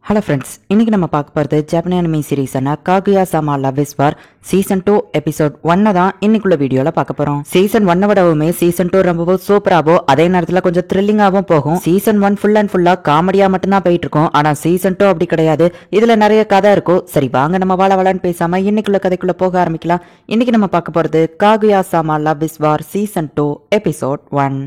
Hello friends, இன்னைக்கு நம்ம பார்க்க போகிறது ஜப்பானிய அனிமே சீரீஸான Kaguya sama love is war season 2 episode 1 தான் இன்னைக்குள்ள வீடியோல பார்க்க போறோம். சீசன் 1 விடவுமே சீசன் 2 ரொம்பவும் சூப்பராவோ அதே நேரத்துல கொஞ்சம் த்ரில்லிங்காவும் போகும். சீசன் 1 ஃபுல் அண்ட் ஃபுல்லா காமெடியா மட்டும் தான் போயிட்டு இருக்கும். ஆனா சீசன் 2 அப்படி கிடையாது. இதுல நிறைய கதை இருக்கும். சரி வாங்க நம்ம வளன்னு பேசாம இன்னைக்குள்ள கதைக்குள்ள போக ஆரம்பிக்கலாம். இன்னைக்கு நம்ம பார்க்க போறது Kaguya sama love is war season 2 episode 1.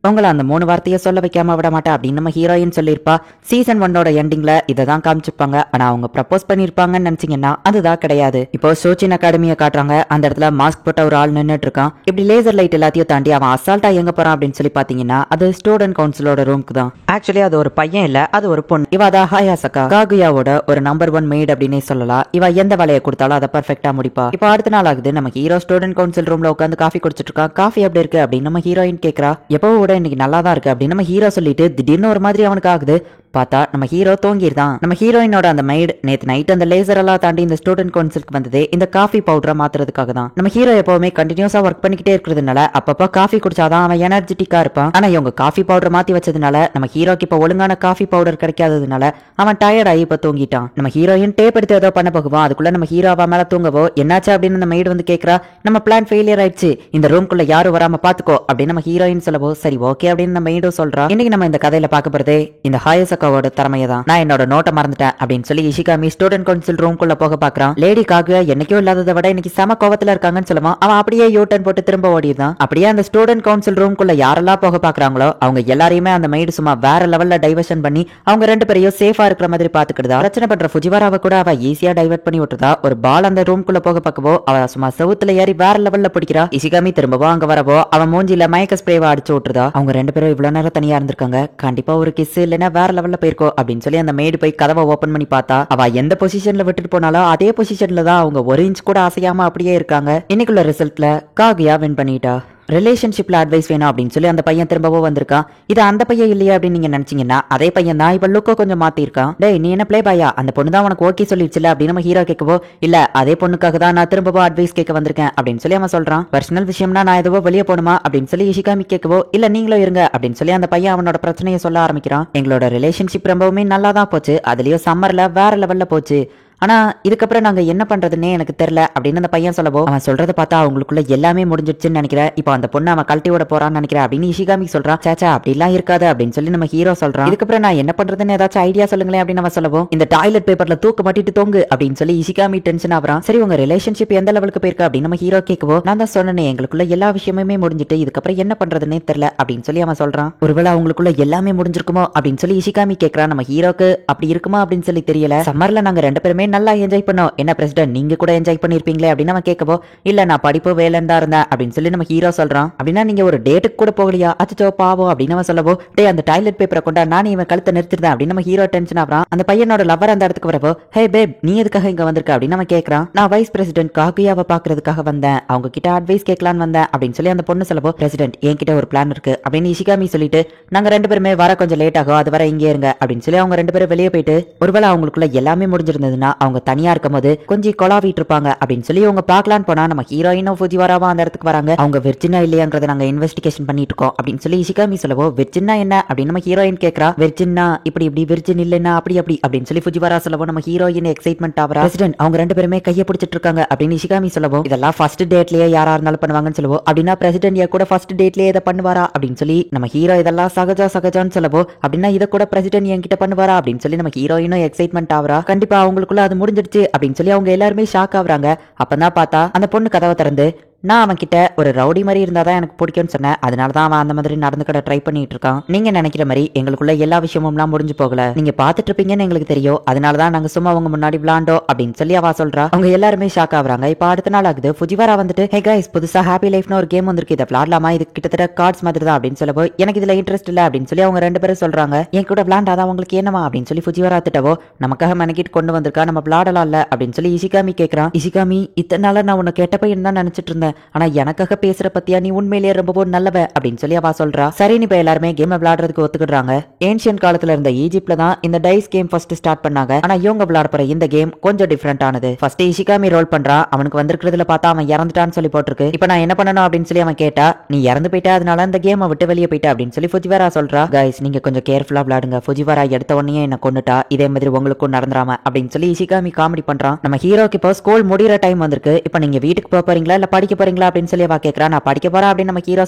உங்களை அந்த 3 வார்த்தையை சொல்ல வைக்காம விட மாட்டா அப்படின்னு நம்ம ஹீரோயின் சொல்லியிருப்பா. சீசன் 1ஓட எண்டிங்ல இதை தான் காமிச்சிருப்பாங்க. ஆனா அவங்க ப்ரப்போஸ் பண்ணிருப்பாங்கன்னு நினைச்சீங்கன்னா அதுதான் கிடையாது. இப்போ சோச்சின் அகாடமியை காட்டுறாங்க. அந்த இடத்துல மாஸ்க் போட்ட ஒரு ஆள் நின்னுட்டு இருக்கான். இப்படி லேசர் லைட் எல்லாத்தையும் தாண்டி அவன் அசால்ட்டா எங்க போறான் அப்படின்னு சொல்லி பாத்தீங்கன்னா அது ஸ்டூடெண்ட் கவுன்சிலோட ரூமுக்கு தான். ஆக்சுவலி அது ஒரு பையன் இல்ல, அது ஒரு பொண்ணு. இவ தான் ஹாயாசகா, காகுயாவோட ஒரு நம்பர் 1 மெய்ட் அப்படின்னே சொல்லலாம். இவ எந்த வேலையை கொடுத்தாலும் அதை பர்ஃபெக்டா முடிப்பா. இப்போ அடுத்த நாள் ஆகுது. நம்ம ஹீரோ ஸ்டூடெண்ட் கவுன்சில் ரூம்ல உட்காந்து காஃபி குடிச்சிட்டு இருக்கான். காஃபி எப்படி இருக்கு அப்படின்னு நம்ம ஹீரோயின் கேக்குறா. எப்பவும் விட இன்னைக்கு நல்லா தான் இருக்கு அப்படின்னு நம்ம ஹீரோ சொல்லிட்டு திடீர்னு ஒரு மாதிரி அவனுக்கு ஆகுது. பார்த்தா நம்ம ஹீரோ தூங்கிருதான். நம்ம ஹீரோயினோட அந்த மெய்ட் நேத்து நைட் அந்த லேசர் எல்லாம் தாண்டி இந்த ஸ்டூடெண்ட் கவுன்சிலுக்கு வந்ததே இந்த காஃபி பவுடரை மாத்துறதுக்காக தான். நம்ம ஹீரோ எப்பவுமே கண்டினியூஸா ஒர்க் பண்ணிக்கிட்டே இருக்கிறதுனால அப்பப்ப காஃபி குடிச்சாதான் அவன் எனர்ஜெட்டிக்கா இருப்பான். ஆனா இவங்க காஃபி பவுடர் மாத்தி வச்சதுனால நம்ம ஹீரோக்கு இப்ப ஒழுங்கான காஃபி பவுடர் கிடைக்காததுனால அவன் டயர்ட் ஆகி இப்ப தூங்கிட்டான். நம்ம ஹீரோயின் டேப் எடுத்து ஏதோ பண்ண போகுவோம். அதுக்குள்ள நம்ம ஹீரோ அவன் மேல தூங்கவோ என்னாச்சு அப்படின்னு அந்த மெய்ட் வந்து கேக்குறா. நம்ம பிளான் ஃபெயிலியர் ஆயிடுச்சு, இந்த ரூம்குள்ள யாரும் வராம பாத்துக்கோ அப்படின்னு நம்ம ஹீரோயின் சொல்லவோ சரி ஓகே அப்படின்னு நம்ம மெய்டும் சொல்றா. இன்னைக்கு நம்ம இந்த கதையில பார்க்க போறதே இந்த ஹாயசகாவோட திறமையை தான். நான் என்னோட நோட்டை மறந்துட்டேன் அப்படின்னு சொல்லி இஷிகாமி ஸ்டூடெண்ட் கவுன்சில் ரூம்குள்ள போக பாக்குறான். லேடி காகுயா என்னைக்கும் இல்லாததை விட இன்னைக்கு செம கோவத்துல இருக்காங்கன்னு சொல்லுவான். அவன் அப்படியே யூ டர்ன் போட்டு திரும்ப ஓடிதான். அப்படியே அந்த ஸ்டூடெண்ட் கவுன்சில் ரூம்குள்ள யாரெல்லாம் போக பாக்குறாங்களோ அவங்க எல்லாரையுமே அந்த மெய்டு சும்மா வேற லெவல்ல டைவர்ஷன் பண்ணி அவங்க ரெண்டு பேரையும் சேஃபா இருக்கிற மாதிரி பாத்துக்கிடுதா. பிரச்சனை பண்ற ஃபுஜிவாராவை கூட அவ ஈஸியா டைவர்ட் பண்ணி விட்டுறதா. ஒரு பால் அந்த ரூம்குள்ள போக பார்க்கவோ அவ சும்மா செவுத்துல ஏறி வேற லெவல்ல பிடிக்கிறா. இஷிகாமி திரும்பவோ அங்க வரவோ அவன் மூஞ்சில மயக்க ஸ்ப்ரேவா அடிச்சு விட்டுறதா. அவங்க ரெண்டு பேரும் இவ்வளவு நேரம் தனியா இருந்திருக்காங்க, கண்டிப்பா ஒரு கிஸ் இல்லைன்னா வேற லெவல்ல போயிருக்கோ அப்படின்னு சொல்லி அந்த மேடு போய் கதவை ஓபன் பண்ணி பார்த்தா அவ எந்த பொசிஷன்ல விட்டுட்டு போனாலும் அதே பொசிஷன்ல தான் அவங்க ஒரு இன்ச் கூட அசையாம அப்படியே இருக்காங்க. இன்னைக்குள்ள ரிசல்ட்ல காகுயா வின் பண்ணிட்டா. ரிலேஷன்ஷிப்ல அட்வைஸ் வேணும் அப்படின்னு சொல்லி அந்த பையன் திரும்பவும் வந்திருக்கான். இது அந்த பையன் இல்லையா அப்படின்னு நீங்க நினைச்சீங்கன்னா அதே பையன் தான். இப்ப லுக்கோ கொஞ்சம் மாத்திருக்கான். டேய் நீ என்ன பிளே பாயா, அந்த பொண்ணு தான் உனக்கு ஓகே சொல்லிடுச்சுல அப்படின்னு நம்ம ஹீரோ கேட்கவோ இல்ல அதே பொண்ணுக்காக தான் நான் திரும்பவும் அட்வைஸ் கேட்க வந்திருக்கேன் அப்படின்னு சொல்லி அவன் சொல்றான். பர்சனல் விஷயம்னா நான் எதுவோ வெளியே போணுமா அப்படின்னு சொல்லி இஷிகாமி கேட்கவோ இல்ல நீங்களும் இருங்க அப்படின்னு சொல்லி அந்த பையன் அவனோட பிரச்சனையை சொல்ல ஆரம்பிக்கிறான். எங்களோட ரிலேஷன்ஷிப் ரொம்பவுமே நல்லா தான் போச்சு, அதுலயும் சம்மர்ல வேற லெவல்ல போச்சு, ஆனா இதுக்கப்புறம் நாங்க என்ன பண்றதுன்னே எனக்கு தெரியல அப்படின்னு அந்த பையன் சொல்லவோ அவன் சொல்றத பார்த்தா அவங்களுக்குள்ள எல்லாமே முடிஞ்சிடுச்சுன்னு நினைக்கிறேன். இப்போ அந்த பொண்ணு அவன் கழட்டி விட போறான்னு நினைக்கிறேன் அப்படின்னு இஷிகாமி சொல்றான். சேச்சா அப்படிலாம் இருக்காது அப்படின்னு சொல்லி நம்ம ஹீரோ சொல்றான். இதுக்கப்புறம் நான் என்ன பண்றதுன்னு ஏதாச்சும் ஐடியா சொல்லுங்களேன் அப்படின்னு அவன் சொல்லவும் இந்த டாய்லெட் பேப்பர்ல தூக்க மாட்டிட்டு தோங்கு அப்படின்னு சொல்லி இஷிகாமி டென்ஷன் ஆகுறான். சரி உங்க ரிலேஷன்ஷிப் எந்த லெவலுக்கு போயிருக்கு அப்படின்னு நம்ம ஹீரோ கேட்கவோ நான் தான் சொன்னேன் எங்களுக்குள்ள எல்லா விஷயமுமே முடிஞ்சிட்டு இதுக்கப்புறம் என்ன பண்றதுன்னே தெரியல அப்படின்னு சொல்லி அவன் சொல்றான். ஒருவேளை அவங்களுக்குள்ள எல்லாமே முடிஞ்சிருக்குமோ அப்படின்னு சொல்லி இஷிகாமி கேட்கறான். நம்ம ஹீரோக்கு அப்படி இருக்குமா அப்படின்னு சொல்லி தெரியல. சம்மர்ல நாங்க ரெண்டு பேருமே நல்லா என்ஜாய் பண்ணோம், என்ன பிரசிடென்ட் நீங்க கூட என்ஜாய் பண்ணிருப்பீங்களே அப்படின்னு நம்ம கேட்கவோ இல்ல நான் படிப்பு வேலைன்னு தான் இருந்தேன் அப்படின்னு சொல்லி நம்ம ஹீரோ சொல்றான். அப்படின்னா நீங்க ஒரு டேட்டுக்கு கூட போகலையா, அச்சோ பாவம் அப்படின்னு நம்ம சொல்லவோ டே அந்த டாய்லெட் பேப்பரை கொண்டா நான் இவன் கழுத்தை நிறுத்திருந்தேன் அப்படின்னு நம்ம ஹீரோ டென்ஷன் ஆகிறான். அந்த பையனோட லவர் அந்த இடத்துக்கு வரவோ ஹே பேப் நீ எதுக்காக இங்க வந்திருக்க அப்படின்னு நம்ம கேட்கறான். நான் வைஸ் பிரசிடென்ட் காகுயாவை பாக்குறதுக்காக வந்தேன், அவங்க கிட்ட அட்வைஸ் கேட்கலான்னு வந்தேன் அப்படின்னு சொல்லி அந்த பொண்ணு சொல்லவோ பிரசிடென்ட் என்கிட்ட ஒரு பிளான் இருக்கு அப்படின்னு இஷிகாமி சொல்லிட்டு நாங்க ரெண்டு பேருமே வர கொஞ்சம் லேட் ஆகும், அது வர இங்கே இருங்க அப்படின்னு சொல்லி அவங்க ரெண்டு பேரும் வெளியே போயிட்டு ஒருவேளை அவங்களுக்குள்ள எல்லாமே முடிஞ்சிருந்ததுன்னா அவங்க தனியா இருக்கும் போது கொஞ்சம் கொலாவிட்டு இருப்பாங்க அப்படின்னு சொல்லி அவங்க பார்க்கலான்னு போனா நம்ம ஹீரோயினும் ஃபுஜிவாராவும் அந்த இடத்துக்கு வராங்க. அவங்க வெர்ஜினா இல்லையாங்கிறத நாங்க இன்வெஸ்டிகேஷன் பண்ணிட்டு இருக்கோம் அப்படின்னு சொல்லி இஷிகாமி சொல்லவோ வெர்ஜினா என்ன அப்படின்னு நம்ம ஹீரோயின் கேட்கறா. வெர்ஜினா இப்படி இப்படி வெர்ஜின் இல்லைன்னா அப்படி அப்படி அப்படின்னு சொல்லி ஃபுஜிவாரா சொல்லவோ நம்ம ஹீரோயின் எக்ஸைட்மெண்ட் ஆகிறா. பிரசிடென்ட் அவங்க ரெண்டு பேருமே கையை பிடிச்சிட்டு இருக்காங்க அப்படின்னு இஷிகாமி சொல்லவோ இதெல்லாம் ஃபர்ஸ்ட் டேட்லயே யாரா இருந்தாலும் பண்ணுவாங்கன்னு சொல்லவோ அப்படின்னா பிரசிடென்ட் கூட ஃபர்ஸ்ட் டேட்லயே இதை பண்ணுவாரா அப்படின்னு சொல்லி நம்ம ஹீரோ இதெல்லாம் சகஜான்னு சொல்லவோ அப்படின்னா இதை கூட பிரசிடென்ட் என்கிட்ட பண்ணுவாரா அப்படின்னு சொல்லி நம்ம ஹீரோயினும் எக்ஸைட்மெண்ட் ஆகிறா. கண்டிப்பா அவங்களுக்குள்ள அது முடிஞ்சிடுச்சு அப்படின்னு சொல்லி அவங்க எல்லாருமே ஷாக் ஆகுறாங்க. அப்பதான் பார்த்தா அந்த பொண்ணு கதவை திறந்து நான் அவன் கிட்ட ஒரு ரவுடி மாதிரி இருந்தாதான் எனக்கு பிடிக்கும்னு சொன்னேன், அதனாலதான் அவன் அந்த மாதிரி நடந்துக்கிட ட்ரை பண்ணிட்டு இருக்கான். நீங்க நினைக்கிற மாதிரி எங்களுக்குள்ள எல்லா விஷயமும்லாம் முடிஞ்சு போகல, நீங்க பாத்துட்டு இருப்பீங்கன்னு எங்களுக்கு தெரியும், அதனாலதான் நாங்க சும்மா அவங்க முன்னாடி விளாண்டோம் அப்படின்னு சொல்லி அவ சொல்றா. அவங்க எல்லாருமே ஷாக் ஆகுறாங்க. இப்ப அடுத்த நாள் ஆகுது. ஃபுஜிவாரா வந்துட்டு ஹே கைஸ் புதுசா ஹாப்பி லைஃப்னு ஒரு கேம் வந்திருக்கு, இதை விளாடலாமா, இது கிட்டத்தட்ட கார்ட்ஸ் மாதிரி தான் அப்படின்னு சொல்லவோ எனக்கு இதுல இன்ட்ரெஸ்ட் இல்ல அப்படின்னு சொல்லி அவங்க ரெண்டு பேரும் சொல்றாங்க. என் கூட விளாண்டாதான் உங்களுக்கு என்னமா அப்படின்னு சொல்லி ஃபுஜிவாரா திட்டவோ நமக்காக மெனக்கிட்டு கொண்டு வந்திருக்கா, நம்ம விளாடலாம் இல்ல அப்படின்னு சொல்லி இஷிகாமி கேட்கறான். இஷிகாமி இத்தனை நாள நான் உன்னை கேட்ட பையன் தான் நினைச்சிட்டு இருந்தேன், ஆனா எனக்காக பேசுற பத்தியா நீ உண்மையிலேயே ரொம்பவும் நல்லவ அப்படின்னு சொல்லி அவ சொல்றா. சரி இப்ப எல்லாருமே கேம் விளையாடுறதுக்கு ஒத்துக்கிடுறாங்க. ஏன்ஷியன் காலத்துல இருந்த ஈஜிப்ட்ல தான் இந்த டைஸ் கேம் ஃபர்ஸ்ட் ஸ்டார்ட் பண்ணாங்க. ஆனா இவங்க விளையாட போற இந்த கேம் கொஞ்சம் டிஃபரெண்ட் ஆனது. ஃபர்ஸ்ட் இஷிகாமி ரோல் பண்றான். அவனுக்கு வந்திருக்கிறதுல பார்த்தா அவன் இறந்துட்டான்னு சொல்லி போட்டிருக்கு. இப்ப நான் என்ன பண்ணணும் அப்படின்னு சொல்லி அவன் கேட்டா, நீ இறந்து போயிட்டா அதனால அந்த கேமை விட்டு வெளியே போயிட்டா அப்படின்னு சொல்லி ஃபுஜிவாரா சொல்றா. கைஸ் நீங்க கொஞ்சம் கேர்ஃபுல்லா விளையாடுங்க. ஃபுஜிவாரா எடுத்த உடனே என்ன கொன்னுட்டா, இதே மாதிரி உங்களுக்கும் நடந்துராம அப்படின்னு சொல்லி இஷிகாமி காமெடி பண்றான். நம்ம ஹீரோக்கு இப்போ ஸ்கூல் முடிகிற டைம் வந்திருக்கு. இப்போ நீங்க வீட்டுக்கு போக போறீங்களா இல்ல படிக்க போறீங்களா அப்படின்னு சொல்லி அவ கேக்குறா. நான் படிக்க போறேன் அப்படின்னு நம்ம ஹீரோ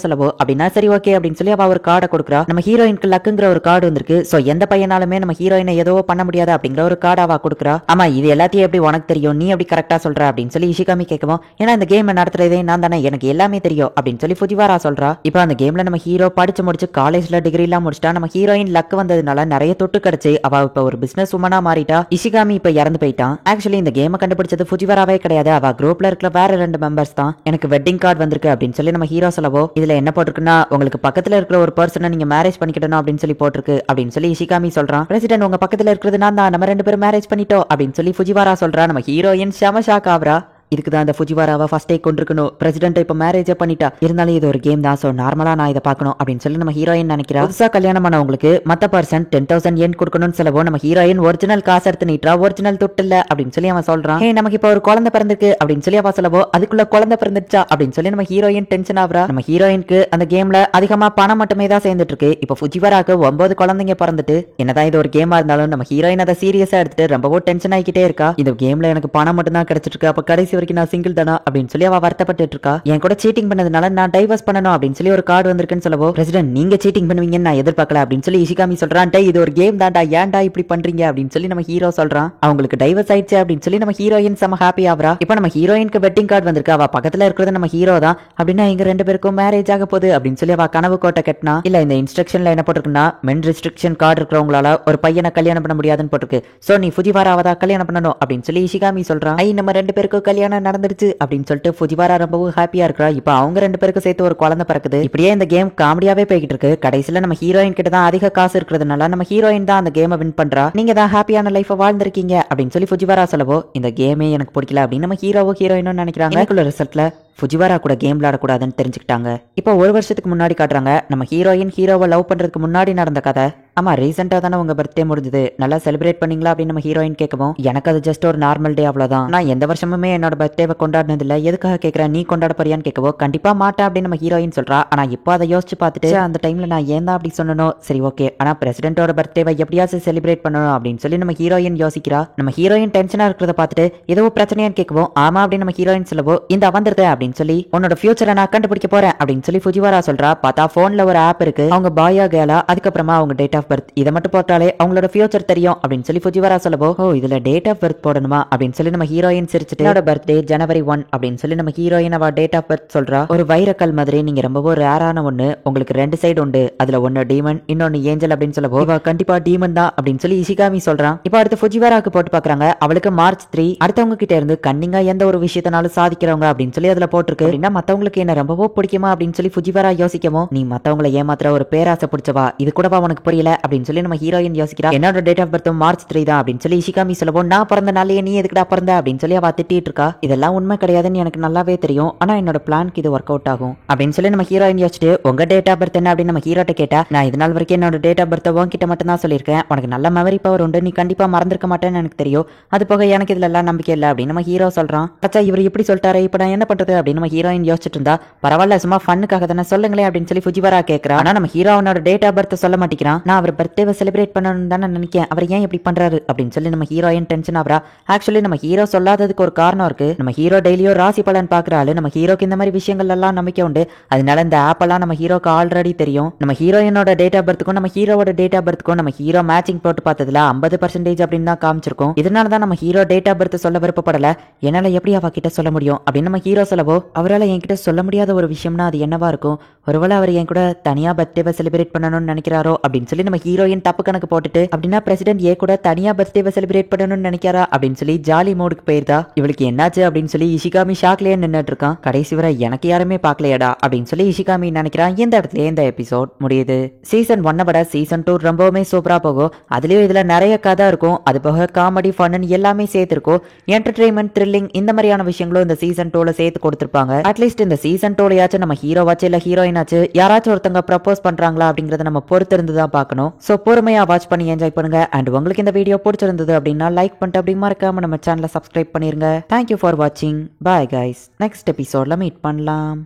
சொல்லவோ, அப்படின்னா சரி ஓகே அப்படின்னு சொல்லி அவ ஒரு கார்டை கொடுக்குறா. நம்ம ஹீரோயினுக்கு லக்குங்கிற ஒரு கார்டு வந்திருக்கு. சோ எந்த பையனாலுமே நம்ம ஹீரோயினை ஏதோ பண்ண முடியாது அப்படிங்கிற ஒரு கார்டு அவ கொடுக்குறா. ஆமா இது எல்லாத்தையும் எப்படி உனக்கு தெரியும், நீ எப்படி கரெக்டா சொல்ற அப்படின்னு சொல்லி இஷிகாமி கேட்கவும், ஏன்னா இந்த கேம் நடத்துறதே நான் தானே, எனக்கு எல்லாமே தெரியும் அப்படின்னு சொல்லி ஃபுஜிவாரா சொல்றா. இப்போ அந்த கேம்ல நம்ம ஹீரோ படிச்சு முடிச்சு காலேஜ்ல டிகிரி எல்லாம் முடிச்சிட்டா. நம்ம ஹீரோயின் லக் வந்ததுனால நிறைய தொட்டு கிடைச்சு அவ இப்ப ஒரு பிசினஸ் உமனா மாறிட்டா. இஷிகாமி இப்ப இறந்து போயிட்டான். ஆக்சுவலி இந்த கேமை கண்டுபிடிச்சது ஃபுஜிவாராவே கிடையாது, அவ குரூப்ல இருக்கிற வேற 2 மெம்பர்ஸ் தான். எனக்கு வெட்டிங் கார்டு வந்திருக்கு அப்படின்னு சொல்லி நம்ம ஹீரோ சொல்லவோ, இதுல என்ன போட்டிருக்குன்னா உங்களுக்கு பக்கத்துல இருக்கிற ஒரு பர்சனை நீங்க மேரேஜ் பண்ணிக்கிடணும் அப்படின்னு சொல்லி போட்டிருக்கு அப்படின்னு சொல்லி இஷிகாமி சொல்றான். பிரசிடென்ட் உங்க பக்கத்துல இருக்கிறது நான் தான், நம்ம 2 பேரும் மேரேஜ் பண்ணிட்டோம் அப்படின்னு சொல்லி ஃபுஜிவாரா சொல்றா. நம்ம ஹீரோயின் செம ஷாக் ஆவரா. இதுக்கு தான் அந்த ஃபுஜிவாராவை ஃபர்ஸ்டே கொண்டிருக்கணும். பிரசிடென்ட் இப்ப மேரேஜ் பண்ணிட்டா, இருந்தாலும் இது ஒரு கேம் தான், சோ நார்மலா நான் இதை பார்க்கணும் அப்படின்னு சொல்லி நம்ம ஹீரோயின் நினைக்கிறா. புதுசா கல்யாணம் பண்ணவங்களுக்கு மத்த பர்சன் 10,000 yen கொடுக்கணும்னு சொல்லவோ, நம்ம ஹீரோயின் ஒரிஜினல் காசு எடுத்து நீட்டா, ஒரிஜினல் தொட்டு இல்ல அப்படின்னு சொல்லி அவன் சொல்றான். ஹே நமக்கு இப்ப ஒரு குழந்தை பிறந்திருக்கு அப்படின்னு சொல்லி அவ சொல்லவோ, அதுக்குள்ள குழந்தை பிறந்துச்சா அப்படின்னு சொல்லி நம்ம ஹீரோயின் டென்ஷன் ஆகுறா. நம்ம ஹீரோயினுக்கு அந்த கேம்ல அதிகமா பணம் மட்டுமே தான் சேர்ந்துட்டு இருக்கு. இப்ப ஃபுஜிவாராக்கு 9 குழந்தைங்க பிறந்துட்டு, என்னதான் இது ஒரு கேமா இருந்தாலும் நம்ம ஹீரோயின் அதை சீரியஸா எடுத்துட்டு ரொம்பவும் டென்ஷன் ஆகிக்கிட்டே இருக்கா. இந்த கேம்ல எனக்கு பணம் மட்டும் தான் கிடைச்சிட்டு இருக்கு, அப்ப கடைசி வரைக்கும் நான் சிங்கிள் தானா அப்படின்னு சொல்லி அவ வருத்தப்பட்டு இருக்கா. என் கூட சீட்டிங் பண்ணதுனால நான் டைவர்ஸ் பண்ணணும் அப்படின்னு சொல்லி ஒரு கார்டு வந்திருக்குன்னு சொல்லவோ, பிரசிடென்ட் நீங்க சீட்டிங் பண்ணுவீங்கன்னு நான் எதிர்பார்க்கல அப்படின்னு சொல்லி இஷிகாமி சொல்றான். இது ஒரு கேம் தான்டா, ஏன்டா இப்படி பண்றீங்க அப்படின்னு சொல்லி நம்ம ஹீரோ சொல்றான். அவங்களுக்கு டைவர்ஸ் ஆயிடுச்சு அப்படின்னு சொல்லி நம்ம ஹீரோயின் செம ஹாப்பி ஆவரா. இப்போ நம்ம ஹீரோயினுக்கு வெட்டிங் கார்டு வந்திருக்கு. அவ பக்கத்துல இருக்கிறது நம்ம ஹீரோ தான். அப்படின்னா எங்க 2 பேருக்கும் மேரேஜ் ஆக போகுது அப்படின்னு சொல்லி அவ கனவு கோட்டை கட்டினா. இல்ல இந்த இன்ஸ்ட்ரக்ஷன்ல என்ன போட்டிருக்குன்னா, மென் ரெஸ்ட்ரிக்ஷன் கார்டு இருக்கிறவங்களால ஒரு பையனை கல்யாணம் பண்ண முடியாதுன்னு போட்டிருக்கு. சோ நீ ஃபுஜிவாராவை தான் கல்யாணம் பண்ணணும் அப்படின்னு சொல்லி இஷிகாமி சொல்றான். நம்ம 2 பேருக்கும் கல்யாணம் நடந்துருச்சு அப்படின்னு சொல்லிட்டு ஃபுஜிவாரா ரொம்பவும் ஹாப்பியா இருக்கா. இப்போ அவங்க 2 பேருக்கு சேர்த்து ஒரு குழந்தை பிறக்குது. இப்படியே இந்த கேம் காமெடியாவே போய்கிட்டு இருக்கு. கடைசியில நம்ம ஹீரோயின் கிட்ட தான் அதிக காசு இருக்கிறதுனால நம்ம ஹீரோயின் தான் அந்த கேமை வின் பண்றா. நீங்க தான் ஹாப்பியான லைஃபை வாழ்ந்திருக்கீங்க அப்படின்னு சொல்லி ஃபுஜிவாரா சொல்லவோ, இந்த கேமே எனக்கு பிடிக்கல அப்படின்னு நம்ம ஹீரோயினும் நினைக்கிறாங்க. ரிசல்ட்ல ஃபுஜிவாரா கூட கேம் விளையாடக்கூடாதுன்னு தெரிஞ்சுக்கிட்டாங்க. இப்போ 1 வருஷத்துக்கு முன்னாடி காட்டுறாங்க. நம்ம ஹீரோயின் ஹீரோவை லவ் பண்றதுக்கு முன்னாடி நடந்த கதை. ஆமா ரீசெண்டா தானே உங்க பர்த்டே முடிஞ்சது, நல்லா செலிப்ரேட் பண்ணீங்களா அப்படின்னு நம்ம ஹீரோயின் கேட்கவும், எனக்கு அது ஜஸ்ட் ஒரு நார்மல் டே அவ்வளவுதான், நான் எந்த வருஷமுமே என்னோட பர்த்டேவை கொண்டாடினது இல்ல, எதுக்காக கேட்கறேன், நீ கொண்டாட போறியான்னு கேட்கவோ, கண்டிப்பா மாட்டேன் அப்படின்னு நம்ம ஹீரோயின் சொல்றா. ஆனா இப்போ அதை யோசிச்சு பார்த்துட்டு அந்த டைம்ல நான் ஏன் தான் அப்படி சொன்னனோ, சரி ஓகே ஆனா பிரசிடென்ட்டோட பர்த்டேவை எப்படியாச்சும் செலிப்ரேட் பண்ணணும் அப்படின்னு சொல்லி நம்ம ஹீரோயின் யோசிக்கிறா. நம்ம ஹீரோயின் டென்ஷனா இருக்கிறத பார்த்துட்டு ஏதோ பிரச்சனையான்னு கேட்கவும், ஆமா அப்படின்னு நம்ம ஹீரோயின் சொல்லவோ, இந்த வந்துருது அப்படின்னு சொல்லி உன்னோட ஃபியூச்சரை நான் கண்டுபிடிக்க போறேன் அப்படின்னு சொல்லி ஃபுஜிவாரா சொல்றா. பார்த்தா போன்ல ஒரு ஆப் இருக்கு, அவங்க பாயா கேலா, அதுக்கப்புறமா அவங்க டேட் ஆஃப் பர்த் இதை மட்டும் போட்டாலே அவங்களோட ஃபியூச்சர் தெரியும் அப்படின்னு சொல்லி ஃபுஜிவாரா சொல்லவோ, ஓ இதுல டேட் ஆஃப் பர்த் போடணுமா அப்படின்னு சொல்லி நம்ம ஹீரோயின் சிரிச்சுட்டு, என்னோட பர்த்டே ஜனவரி 1 அப்படின்னு சொல்லி நம்ம ஹீரோயின் அவ டேட் ஆஃப் பர்த் சொல்றா. ஒரு வைரக்கல் மாதிரி நீங்க ரொம்பவும் ரேரான ஒண்ணு, உங்களுக்கு 2 சைடு உண்டு, அதுல ஒன்னு டீமன் இன்னொன்னு ஏஞ்சல் அப்படின்னு சொல்லவோ, இவ கண்டிப்பா டீமன் தான் அப்படின்னு சொல்லி இஷிகாமி சொல்றான். இப்போ அடுத்து ஃபுஜிவாராக்கு போட்டு பாக்குறாங்க. அவளுக்கு மார்ச் 3 அடுத்தவங்க கிட்ட இருந்து கன்னிங்கா எந்த ஒரு விஷயத்தினாலும் சாதிக்கிறவங்க அப்படின்னு சொல்லி அதுல போட்டிருக்கு. அப்படின்னா மத்தவங்களுக்கு என்ன ரொம்பவோ பிடிக்குமா அப்படின்னு சொல்லி ஃபுஜிவாரா யோசிக்கவும், நீ மத்தவங்களை ஏமாத்துற ஒரு பேராசை பிடிச்சவா, இது கூடவா உனக்கு புரியல அப்படின்னு சொல்லி நம்ம ஹீரோயின் யோசிக்கிறா. என்னோட டேட் ஆஃப் பர்த் மார்ச் 3 தான் அப்படின்னு சொல்லி இஷிகாமி சொல்லவும், நான் பிறந்த நாளையே நீ எதுக்குடா பிறந்த அப்படின்னு சொல்லி அவ திட்டிட்டு இருக்கா. இதெல்லாம் உண்மை கிடையாதுன்னு எனக்கு நல்லாவே தெரியும், ஆனா என்னோட பிளான்க்கு இது ஒர்க் அவுட் ஆகும் அப்படின்னு சொல்லி நம்ம ஹீரோயின் யோசிச்சுட்டு, உங்க டேட் ஆஃப் பர்த் என்ன அப்படின்னு நம்ம ஹீரோட்ட கேட்டா, நான் இது நாள் வரைக்கும் என்னோட டேட் ஆஃப் பர்த் உன்கிட்ட மட்டும் தான் சொல்லியிருக்கேன், உனக்கு நல்ல மெமரி பவர் உண்டு, நீ கண்டிப்பா மறந்துருக்க மாட்டேன்னு எனக்கு தெரியும், அது போக எனக்கு இதுல எல்லாம் நம்பிக்கை இல்லை அப்படின்னு நம்ம ஹீரோ சொல்றான். அச்சா இவர் இப்படி சொல்லிட்டாரு, இப்ப நான் என்ன பண்றது அப்படின்னு நம்ம ஹீரோயின் யோசிச்சுட்டு இருந்தா. பரவாயில்ல சும்மா ஃபன்னுக்காக தானே சொல்லுங்களேன் அப்படின்னு சொல்லி ஃபுஜிவாரா கேட்கறா. ஆனா நம்ம ஹீரோனோட டேட் ஆஃப் பர்த் சொல்ல மாட்டேங்கிறான். நான் அவர் பர்த்டேவை செலிப்ரேட் பண்ணணும் தானே நினைக்கிறேன், அவர் ஏன் இப்படி பண்றாரு அப்படின்னு சொல்லி நம்ம ஹீரோயின் டென்ஷன் ஆவரா. ஆக்சுவலி நம்ம ஹீரோ சொல்லாததுக்கு ஒரு காரணம் இருக்கு. நம்ம ஹீரோ டெய்லியோ ராசி பலன் பாக்குறாரு, நம்ம ஹீரோக்கு இந்த மாதிரி விஷயங்கள் எல்லாம் நம்பிக்கை உண்டு, அதனால இந்த ஆப் எல்லாம் நம்ம ஹீரோக்கு ஆல்ரெடி தெரியும். நம்ம ஹீரோயினோட டேட் ஆஃப் பர்த்துக்கும் நம்ம ஹீரோவோட டேட் ஆஃப் பர்த்துக்கும் நம்ம ஹீரோ மேட்சிங் போட்டு பார்த்ததுல 50% அப்படின்னு தான் காமிச்சிருக்கோம். இதனாலதான் நம்ம ஹீரோ டேட் ஆஃப் பர்த் சொல்ல விருப்பப்படல, என்னால எப்படி அவ கிட்ட சொல்ல முடியும் அப்படின்னு நம்ம ஹீரோ சொல்லவோ, அவரால் என்கிட்ட சொல்ல முடியாத ஒரு விஷயம்னா அது என்னவா இருக்கும், ஒருவேளை அவர் என் கூட தனியா பர்த்டேவை செலிப்ரேட் பண்ணணும்னு நினைக்கிறாரோ அப்படின்னு சொல்லி நம்ம ஹீரோயின் தப்பு கணக்கு போட்டுட்டு, அப்படின்னா பிரசிடென்ட் ஏ கூட தனியா பர்த்டேவை செலிப்ரேட் பண்ணணும்னு நினைக்கிறா அப்படின்னு சொல்லி ஜாலி மோடுக்கு போயிருந்தா. இவளுக்கு என்னாச்சு அப்படின்னு சொல்லி இஷிகாமி ஷாக்லயே நின்னுட்டு இருக்கான். கடைசி வரை எனக்கு யாருமே பாக்கலையடா அப்படின்னு சொல்லி இஷிகாமி நினைக்கிறான். இந்த இடத்துல இந்த எபிசோட் முடியுது. சீசன் 1 விட சீசன் 2 ரொம்பவுமே சூப்பரா போகும். அதுலயும் இதுல நிறைய கதை இருக்கும், அது போக காமெடி ஃபன் எல்லாமே சேர்த்து இருக்கும். என்டர்டெயின்மெண்ட் த்ரில்லிங் இந்த மாதிரியான விஷயங்களும் இந்த சீசன் 2ல சேர்த்து கொடுத்து கொடுத்திருப்பாங்க. அட்லீஸ்ட் இந்த சீசன் 2லயாச்சும் நம்ம ஹீரோவாச்சு இல்ல ஹீரோயினாச்சு யாராச்சும் ஒருத்தங்க ப்ரப்போஸ் பண்றாங்களா அப்படிங்கறத நம்ம பொறுத்து இருந்து தான் பார்க்கணும். சோ பொறுமையா வாட்ச் பண்ணி என்ஜாய் பண்ணுங்க. அண்ட் உங்களுக்கு இந்த வீடியோ பிடிச்சிருந்தது அப்படின்னா லைக் பண்ணிட்டு அப்படி மறக்காம நம்ம சேனலை சப்ஸ்கிரைப் பண்ணிருங்க. தேங்க்யூ ஃபார் வாட்சிங். Bye guys. நெக்ஸ்ட் எபிசோட்ல மீட் பண்ணலாம்.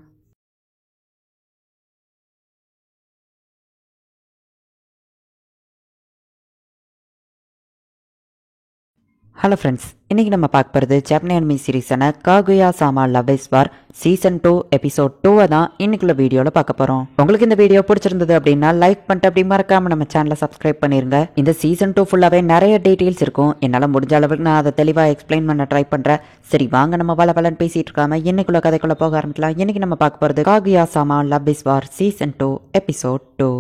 ஹலோ ஃப்ரெண்ட்ஸ், இன்னைக்கு நம்ம பார்க்க போகிறது ஜப்பானிய அனிமி சீரிஸான Kaguya sama love is war season 2 episode 2 தான் இன்னைக்குள்ள வீடியோவில் பார்க்க போகிறோம். உங்களுக்கு இந்த வீடியோ பிடிச்சிருந்தது அப்படின்னா லைக் பண்ணிட்டு அப்படி மறக்காம நம்ம சேனலை சப்ஸ்கிரைப் பண்ணிருங்க. இந்த சீசன் 2 ஃபுல்லாகவே நிறைய டீட்டெயில்ஸ் இருக்கும். என்னால் முடிஞ்ச அளவுக்கு நான் அதை தெளிவாக எக்ஸ்பிளைன் பண்ண ட்ரை பண்ணுறேன். சரி வாங்க நம்ம வளவலன்னு பேசிட்டு இருக்காம இன்னைக்குள்ள கதைக்குள்ள போக ஆரம்பிக்கலாம். இன்னைக்கு நம்ம பார்க்க போகிறது Kaguya sama love is war season 2 episode 2.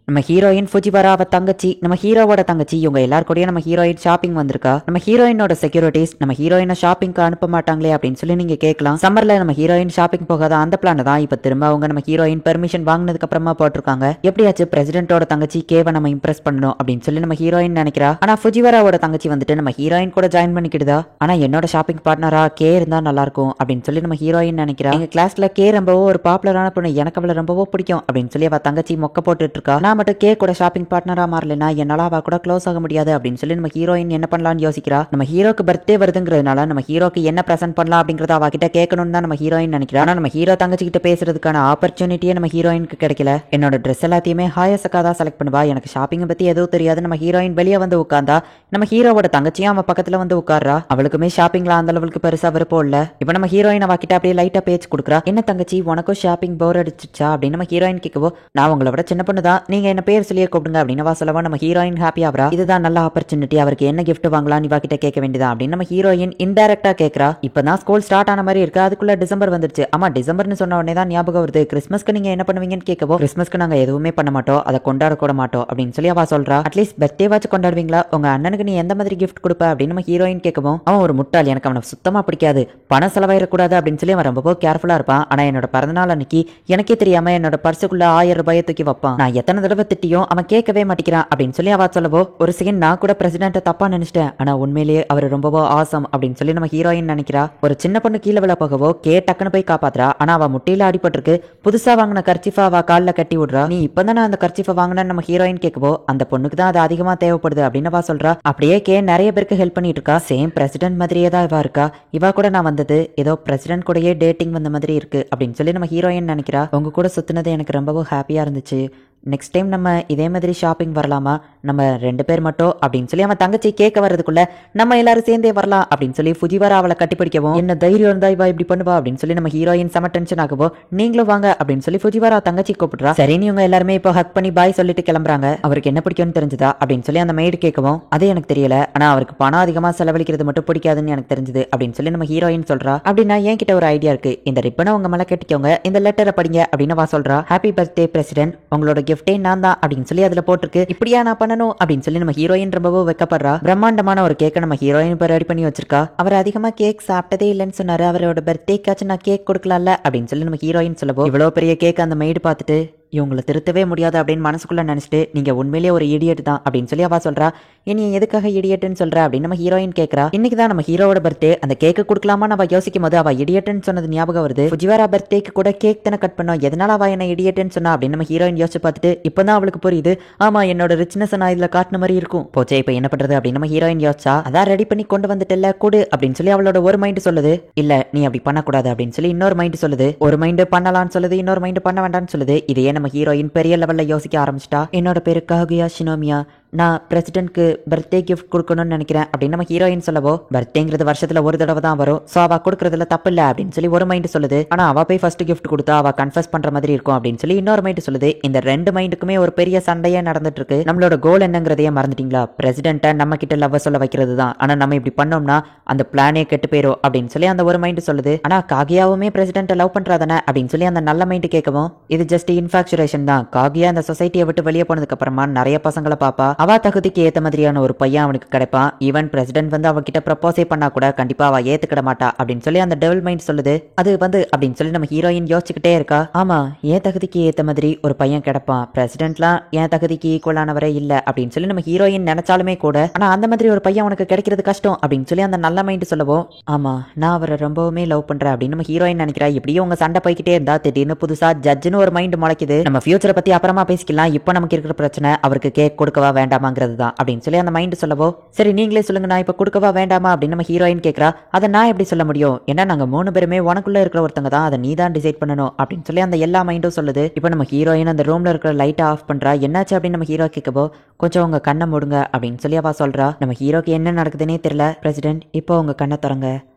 நம்ம ஹீரோயின் ஃபுஜிவரா அவ தங்கச்சி, நம்ம ஹீரோவோட தங்கச்சி, இவங்க எல்லாருக்கூடயும் நம்ம ஹீரோயின் ஷாப்பிங் வந்திருக்கா. நம்ம ஹீரோயினோட செக்யூரிட்டிஸ் நம்ம ஹீரோயினை ஷாப்பிங்க்கு அனுப்ப மாட்டாங்களே அப்படின்னு சொல்லி நீங்க கேட்கலாம். சம்மர்ல நம்ம ஹீரோயின் ஷாப்பிங் போகாத அந்த பிளான் தான் இப்ப திரும்ப அவங்க நம்ம ஹீரோயின் பெர்மிஷன் வாங்கினதுக்கு அப்புறமா போட்டிருக்காங்க. எப்படியாச்சு பிரசிடென்ட்டோட தங்கச்சி கேவை நம்ம இம்ப்ரெஸ் பண்ணணும் அப்படின்னு சொல்லி நம்ம ஹீரோயின் நினைக்கிறா. ஆனா ஃபுஜிவராவோட தங்கச்சி வந்துட்டு நம்ம ஹீரோயின் கூட ஜாயின் பண்ணிக்கிடுதா. ஆனா என்னோட ஷாப்பிங் பார்ட்னரா கே இருந்தா நல்லா இருக்கும் அப்படின்னு சொல்லி நம்ம ஹீரோயின் நினைக்கிறா. எங்க கிளாஸ்ல கே ரொம்பவோ ஒரு பாப்புலரான பொண்ணு, எனக்கு அவளை ரொம்பவோ பிடிக்கும் அப்படின்னு சொல்லி அவ தங்கச்சி மொக்க போட்டுட்டு இருக்கா. நான் மட்டும் கே கூட ஷாப்பிங் பார்ட்னரா மாறலனா என்னால அவ கூட க்ளோஸ் ஆக முடியாது அப்படின்னு சொல்லி நம்ம ஹீரோயின் என்ன பண்ணலாம்னு யோசிக்கிறா. நம்ம ஹீரோக்கு பர்த்டே வருதுங்கிறதுனால நம்ம ஹீரோக்கு என்ன பிரசன்ட் பண்ணலாம் அப்படிங்கறத அவ கிட்ட கேட்கணும்னு தான் நம்ம ஹீரோயின் நினைக்கிறா. ஆனா நம்ம ஹீரோ தங்கச்சி கிட்ட பேசுறதுக்கான ஆப்பர்ச்சுனிட்டியே நம்ம ஹீரோயினுக்கு கிடைக்கல. என்னோட ட்ரெஸ் எல்லாத்தையுமே ஹாயசக்கா தான் செலக்ட் பண்ணுவா. எனக்கு ஷாப்பிங் பத்தி எதுவும் தெரியாது. நம்ம ஹீரோயின் வெளியே வந்து உட்கார்ந்தா நம்ம ஹீரோவோட தங்கச்சியும் அவன் பக்கத்துல வந்து உட்கார்றா. அவளுக்குமே ஷாப்பிங்ல அந்த அளவுக்கு பெருசா விருப்பம் இல்ல. இப்ப நம்ம ஹீரோயின் அவ கிட்ட அப்படியே லைட்டா பேச்சு கொடுக்குறா. என்ன தங்கச்சி உனக்கும் ஷாப்பிங் போர் அடிச்சுச்சா அப்படின்னு நம்ம ஹீரோயின் கேட்கவோ, நான் உங்களை விட சின்ன பொண்ணு தான், நீங்க என்ன பேர் சொல்லியே கூப்பிடுங்க அப்படின்னு சொல்லவா நம்ம ஹீரோயின் ஹாப்பி ஆவரா. இதுதான் நல்ல ஆப்பர்ச்சுனிட்டி, அவருக்கு என்ன கிஃப்ட் வாங்கலாம் இவா கிட்ட கேட்க வேண்டியதா அப்படின்னு நம்ம ஹீரோயின் இன்டைரக்டா கேட்கறா. இப்பதான் ஸ்கூல் ஸ்டார்ட் ஆன மாதிரி இருக்கு, அதுக்குள்ள டிசம்பர் வந்துருச்சு. ஆமா டிசம்பர்னு சொன்ன உடனே தான் ஞாபகம் வருது, கிறிஸ்மஸ்க்கு நீங்க என்ன பண்ணுவீங்கன்னு கேட்கவோ, கிறிஸ்மஸ்க்கு நாங்க எதுவுமே பண்ண மாட்டோம், அதை கொண்டாட கூட மாட்டோம் அப்படின்னு சொல்லி அவ சொல்றா. அட்லீஸ்ட் பர்த்டே வாட்ச் கொண்டாடுவீங்களா, உங்க அண்ணனுக்கு நீ எந்த மாதிரி கிஃப்ட் கொடுப்ப அப்படின்னு நம்ம ஹீரோயின் கேட்கவும், அவன் ஒரு முட்டாள், எனக்கு அவனை சுத்தமா பிடிக்காது, பணம் செலவாயிடக்கூடாது அப்படின்னு சொல்லி அவன் ரொம்ப கேர்ஃபுல்லா இருப்பான். ஆனா என்னோட பிறந்தநாள் அன்னைக்கு எனக்கே தெரியாம என்னோட பர்சுக்குள்ள 1000 ரூபாயை தூக்கி வைப்பான். நான் எத்தனை தடவை திட்டியும் அவன் கேட்கவே மாட்டேங்கிறான் அப்படின்னு சொல்லி அவ சொல்லவோ, ஒரு செகண்ட் நான் கூட பிரசிடென்ட்டை தப்பா நினைச்சிட்டேன், ஆனா உண்மையிலேயே அவர் ரொம்பவோ ஆசம் அப்படின்னு சொல்லி நம்ம ஹீரோயின் நினைக்கிறா. ஒரு சின்ன பொண்ணு கீழே விழ போகவோ கே டக்குன்னு போய் காப்பாத்துறா. ஆனா அவ முட்டையில அடிபட்டிருக்கு. புதுசா வாங்கின கர்ச்சிஃபா அவ கால்ல கட்டி விடுறா. நீ இப்பதானே அந்த கர்ச்சிஃபா வாங்கினு நம்ம ஹீரோயின் கேட்கவோ, அந்த பொண்ணுக்கு தான் அது அதிகமா தேவைப்படுது அப்படின்னு அவ சொல்றா. அப்படியே கே நிறைய பேருக்கு ஹெல்ப் பண்ணிட்டு இருக்கா. சேம் பிரசிடென்ட் மாதிரியே தான் இவா இருக்கா. இவா கூட நான் வந்தது ஏதோ பிரசிடென்ட் கூடயே டேட்டிங் வந்த மாதிரி இருக்கு அப்படின்னு சொல்லி நம்ம ஹீரோயின் நினைக்கிறா. உங்க கூட சுத்தினது எனக்கு ரொம்பவும் ஹாப்பியா இருந்துச்சு. நெக்ஸ்ட் டைம் நம்ம இதே மாதிரி ஷாப்பிங் வரலாமா, நம்ம 2 பேர் மட்டும் அப்படின்னு சொல்லி அவன் தங்கச்சி கேட்க வர்றதுக்குள்ள நம்ம எல்லாரும் சேர்ந்தே வரலாம் அப்படின்னு சொல்லி ஃபுஜிவரா அவளை கட்டிப்பிடிக்கவும், என்ன தைரியம் இருந்தா இவா இப்படி பண்ணுவா அப்படின்னு சொல்லி நம்ம ஹீரோயின் செம டென்ஷன் ஆகவோ, நீங்களும் வாங்க அப்படின்னு சொல்லி ஃபுஜிவரா தங்கச்சி கூப்பிடுறா. சரி இவங்க எல்லாருமே இப்போ ஹக் பண்ணி பாய் சொல்லிட்டு கிளம்புறாங்க. அவருக்கு என்ன பிடிக்கும்னு தெரிஞ்சதா அப்படின்னு சொல்லி அந்த மெய்டு கேட்கவும், அது எனக்கு தெரியல, ஆனா அவருக்கு பணம் அதிகமா செலவழிக்கிறது மட்டும் பிடிக்காதுன்னு எனக்கு தெரிஞ்சது அப்படின்னு சொல்லி நம்ம ஹீரோயின் சொல்றா. அப்படின்னா என்கிட்ட ஒரு ஐடியா இருக்கு, இந்த ரிப்பனை உங்க மேல கட்டிக்கோங்க, இந்த லெட்டரை படிங்க அப்படின்னு வா சொல்றா. ஹாப்பி பர்த்டே பிரசிடென்ட், உங்களோட கிஃப்டே நான் தான் அப்படின்னு சொல்லி அதுல போட்டிருக்கு. இப்படியா நான் பண்ணணும் அப்படின்னு சொல்லி நம்ம ஹீரோயின் ரொம்பவும் வெக்கப்படுறா. பிரம்மாண்டமான ஒரு கேக்கை நம்ம ஹீரோயின் இப்ப ரெடி பண்ணி வச்சிருக்கா. அவர் அதிகமா கேக் சாப்பிட்டதே இல்லைன்னு சொன்னாரு, அவரோட பர்த்டேக்காச்சும் நான் கேக் கொடுக்கலாம்ல அப்படின்னு சொல்லி நம்ம ஹீரோயின் சொல்லவும், இவ்வளவு பெரிய கேக் அந்த மெய்டு பார்த்துட்டு இவங்களை திருத்தவே முடியாது அப்படின்னு மனசுக்குள்ள நினைச்சிட்டு, நீங்க உண்மையிலேயே ஒரு இடியட் தான் அப்படின்னு சொல்லி அவ சொல்றா. இனி எதுக்காக இடியட்னு சொல்ற அப்படின்னு நம்ம ஹீரோயின் கேட்கறா. இன்னைக்கு தான் நம்ம ஹீரோவோட பர்த்டே, அந்த கேக்கு கொடுக்கலாமா நம்ம யோசிக்கும் போது அவ இடியட்னு சொன்னது ஞாபகம் வருது. ஃபுஜிவாரா பர்த்டேக்கு கூட கேக் தானே கட் பண்ணோம், எதனால அவ என்ன இடியட்னு சொன்னா அப்படின்னு நம்ம ஹீரோயின் யோசிச்சு பார்த்துட்டு, இப்பதான் அவளுக்கு புரியுது, ஆமா என்னோட ரிச்னஸ் நான் இதுல காட்டின மாதிரி இருக்கும். போச்சே இப்ப என்ன பண்றது அப்படின்னு நம்ம ஹீரோயின் யோசிச்சா, அதான் ரெடி பண்ணி கொண்டு வந்துட்டல கொடு அப்படின்னு சொல்லி அவளோட ஒரு மைண்ட் சொல்லுது, இல்ல நீ அப்படி பண்ணக்கூடாது அப்படின்னு சொல்லி இன்னொரு மைண்ட் சொல்லுது. ஒரு மைண்ட் பண்ணலாம்னு சொல்லுது, இன்னொரு மைண்ட் பண்ண வேண்டாம்னு சொல்லுது. இதையே நம்ம ஹீரோயின் பெரிய லெவல்ல யோசிக்க ஆரம்பிச்சிட்டா. என்னோட பேரு காகுயா ஷினோமியா, நான் பிரசிடென்ட்க்கு பர்த்டே கிஃப்ட் கொடுக்கணும்னு நினைக்கிறேன் அப்படின்னு நம்ம ஹீரோயின் சொல்லவோ, பர்த்டேங்கிறது வருஷத்துல ஒரு தடவை தான் வரும், சோ அவ கொடுக்கறதுல தப்பு இல்ல அப்படின்னு சொல்லி ஒரு மைண்ட் சொல்லுது. ஆனா அவ போய் ஃபர்ஸ்ட் கிஃப்ட் கொடுத்தா அவ கன்ஃபஸ் பண்ற மாதிரி இருக்கும் அப்படின்னு சொல்லி இன்னொரு மைண்ட் சொல்லுது. இந்த 2 மைண்டுக்குமே ஒரு பெரிய சண்டையே நடந்துட்டு இருக்கு. நம்மளோட கோல் என்னங்கிறதையே மறந்துட்டீங்களா, பிரசிடென்ட்டை நம்ம கிட்ட லவ் சொல்ல வைக்கிறது தான், ஆனா நம்ம இப்படி பண்ணோம்னா அந்த பிளானே கெட்டு போயிரும் அப்படின்னு சொல்லி அந்த ஒரு மைண்ட் சொல்லுது. ஆனா காகியாவுமே பிரசிடென்ட்டை லவ் பண்றாதானே அப்படின்னு சொல்லி அந்த நல்ல மைண்ட் கேட்கவும், இது ஜஸ்ட் இன்ஃபாக்சுரேஷன் தான், காகியா அந்த சொசைட்டியை விட்டு வெளியே போனதுக்கு அப்புறமா நிறைய பசங்களை பாப்பா, அவ தகுதிக்கு ஏத்த மாதிரியான ஒரு பையன் அவனுக்கு கிடைப்பான். ஈவன் பிரசிடென்ட் வந்து அவகிட்ட ப்ரப்போஸே பண்ணா கூட கண்டிப்பா அவ ஏத்துக்கிட மாட்டா அப்படின்னு சொல்லி அந்த டெவில் மைண்ட் சொல்லுது. அது வந்து அப்படின்னு சொல்லி நம்ம ஹீரோயின் யோசிச்சுக்கிட்டே இருக்கா. ஆமா, என் தகுதிக்கு ஏத்த மாதிரி ஒரு பையன் கிடைப்பான், பிரசிடென்ட்லாம் என் தகுதிக்கு ஈக்குவலானவரே இல்ல அப்படின்னு சொல்லி நம்ம ஹீரோயின் நினைச்சாலுமே கூட, ஆனா அந்த மாதிரி ஒரு பையன் உனக்கு கிடைக்கிறது கஷ்டம் அப்படின்னு சொல்லி அந்த நல்ல மைண்ட் சொல்லவோ, ஆமா நான் அவரை ரொம்பவுமே லவ் பண்றேன் அப்படின்னு நம்ம ஹீரோயின் நினைக்கிறா. இப்படியும் உங்க சண்டை போய்கிட்டே இருந்தா திடீர்னு புதுசா ஜட்ஜ்னு ஒரு மைண்ட் முளைக்குது. நம்ம ஃபியூச்சரை பத்தி அப்புறமா பேசிக்கலாம், இப்போ நமக்கு இருக்கிற பிரச்சனை அவருக்கு கேக் கொடுக்கவா வேண்டாமாங்கிறது தான் அப்படின்னு சொல்லி அந்த மைண்ட் சொல்லவோ, சரி நீங்களே சொல்லுங்க நான் இப்ப கொடுக்கவா வேண்டாமா அப்படின்னு நம்ம ஹீரோயின் கேட்கறா. அதை நான் எப்படி சொல்ல முடியும், ஏன்னா நாங்க 3 பேருமே உனக்குள்ள இருக்கிற ஒருத்தங்க தான், அதை நீ தான் டிசைட் பண்ணணும் அப்படின்னு சொல்லி அந்த எல்லா மைண்டும் சொல்லுது. இப்போ நம்ம ஹீரோயின் அந்த ரூம்ல இருக்கிற லைட்டை ஆஃப் பண்றா. என்னாச்சு அப்படின்னு நம்ம ஹீரோ கேட்கவோ, கொஞ்சம் உங்க கண்ணை மூடுங்க அப்படின்னு சொல்லி அவ சொல்றா. நம்ம ஹீரோக்கு என்ன நடக்குதுன்னே தெரியல. பிரசிடென்ட் இப்போ உங்க கண்ணை திறங்க,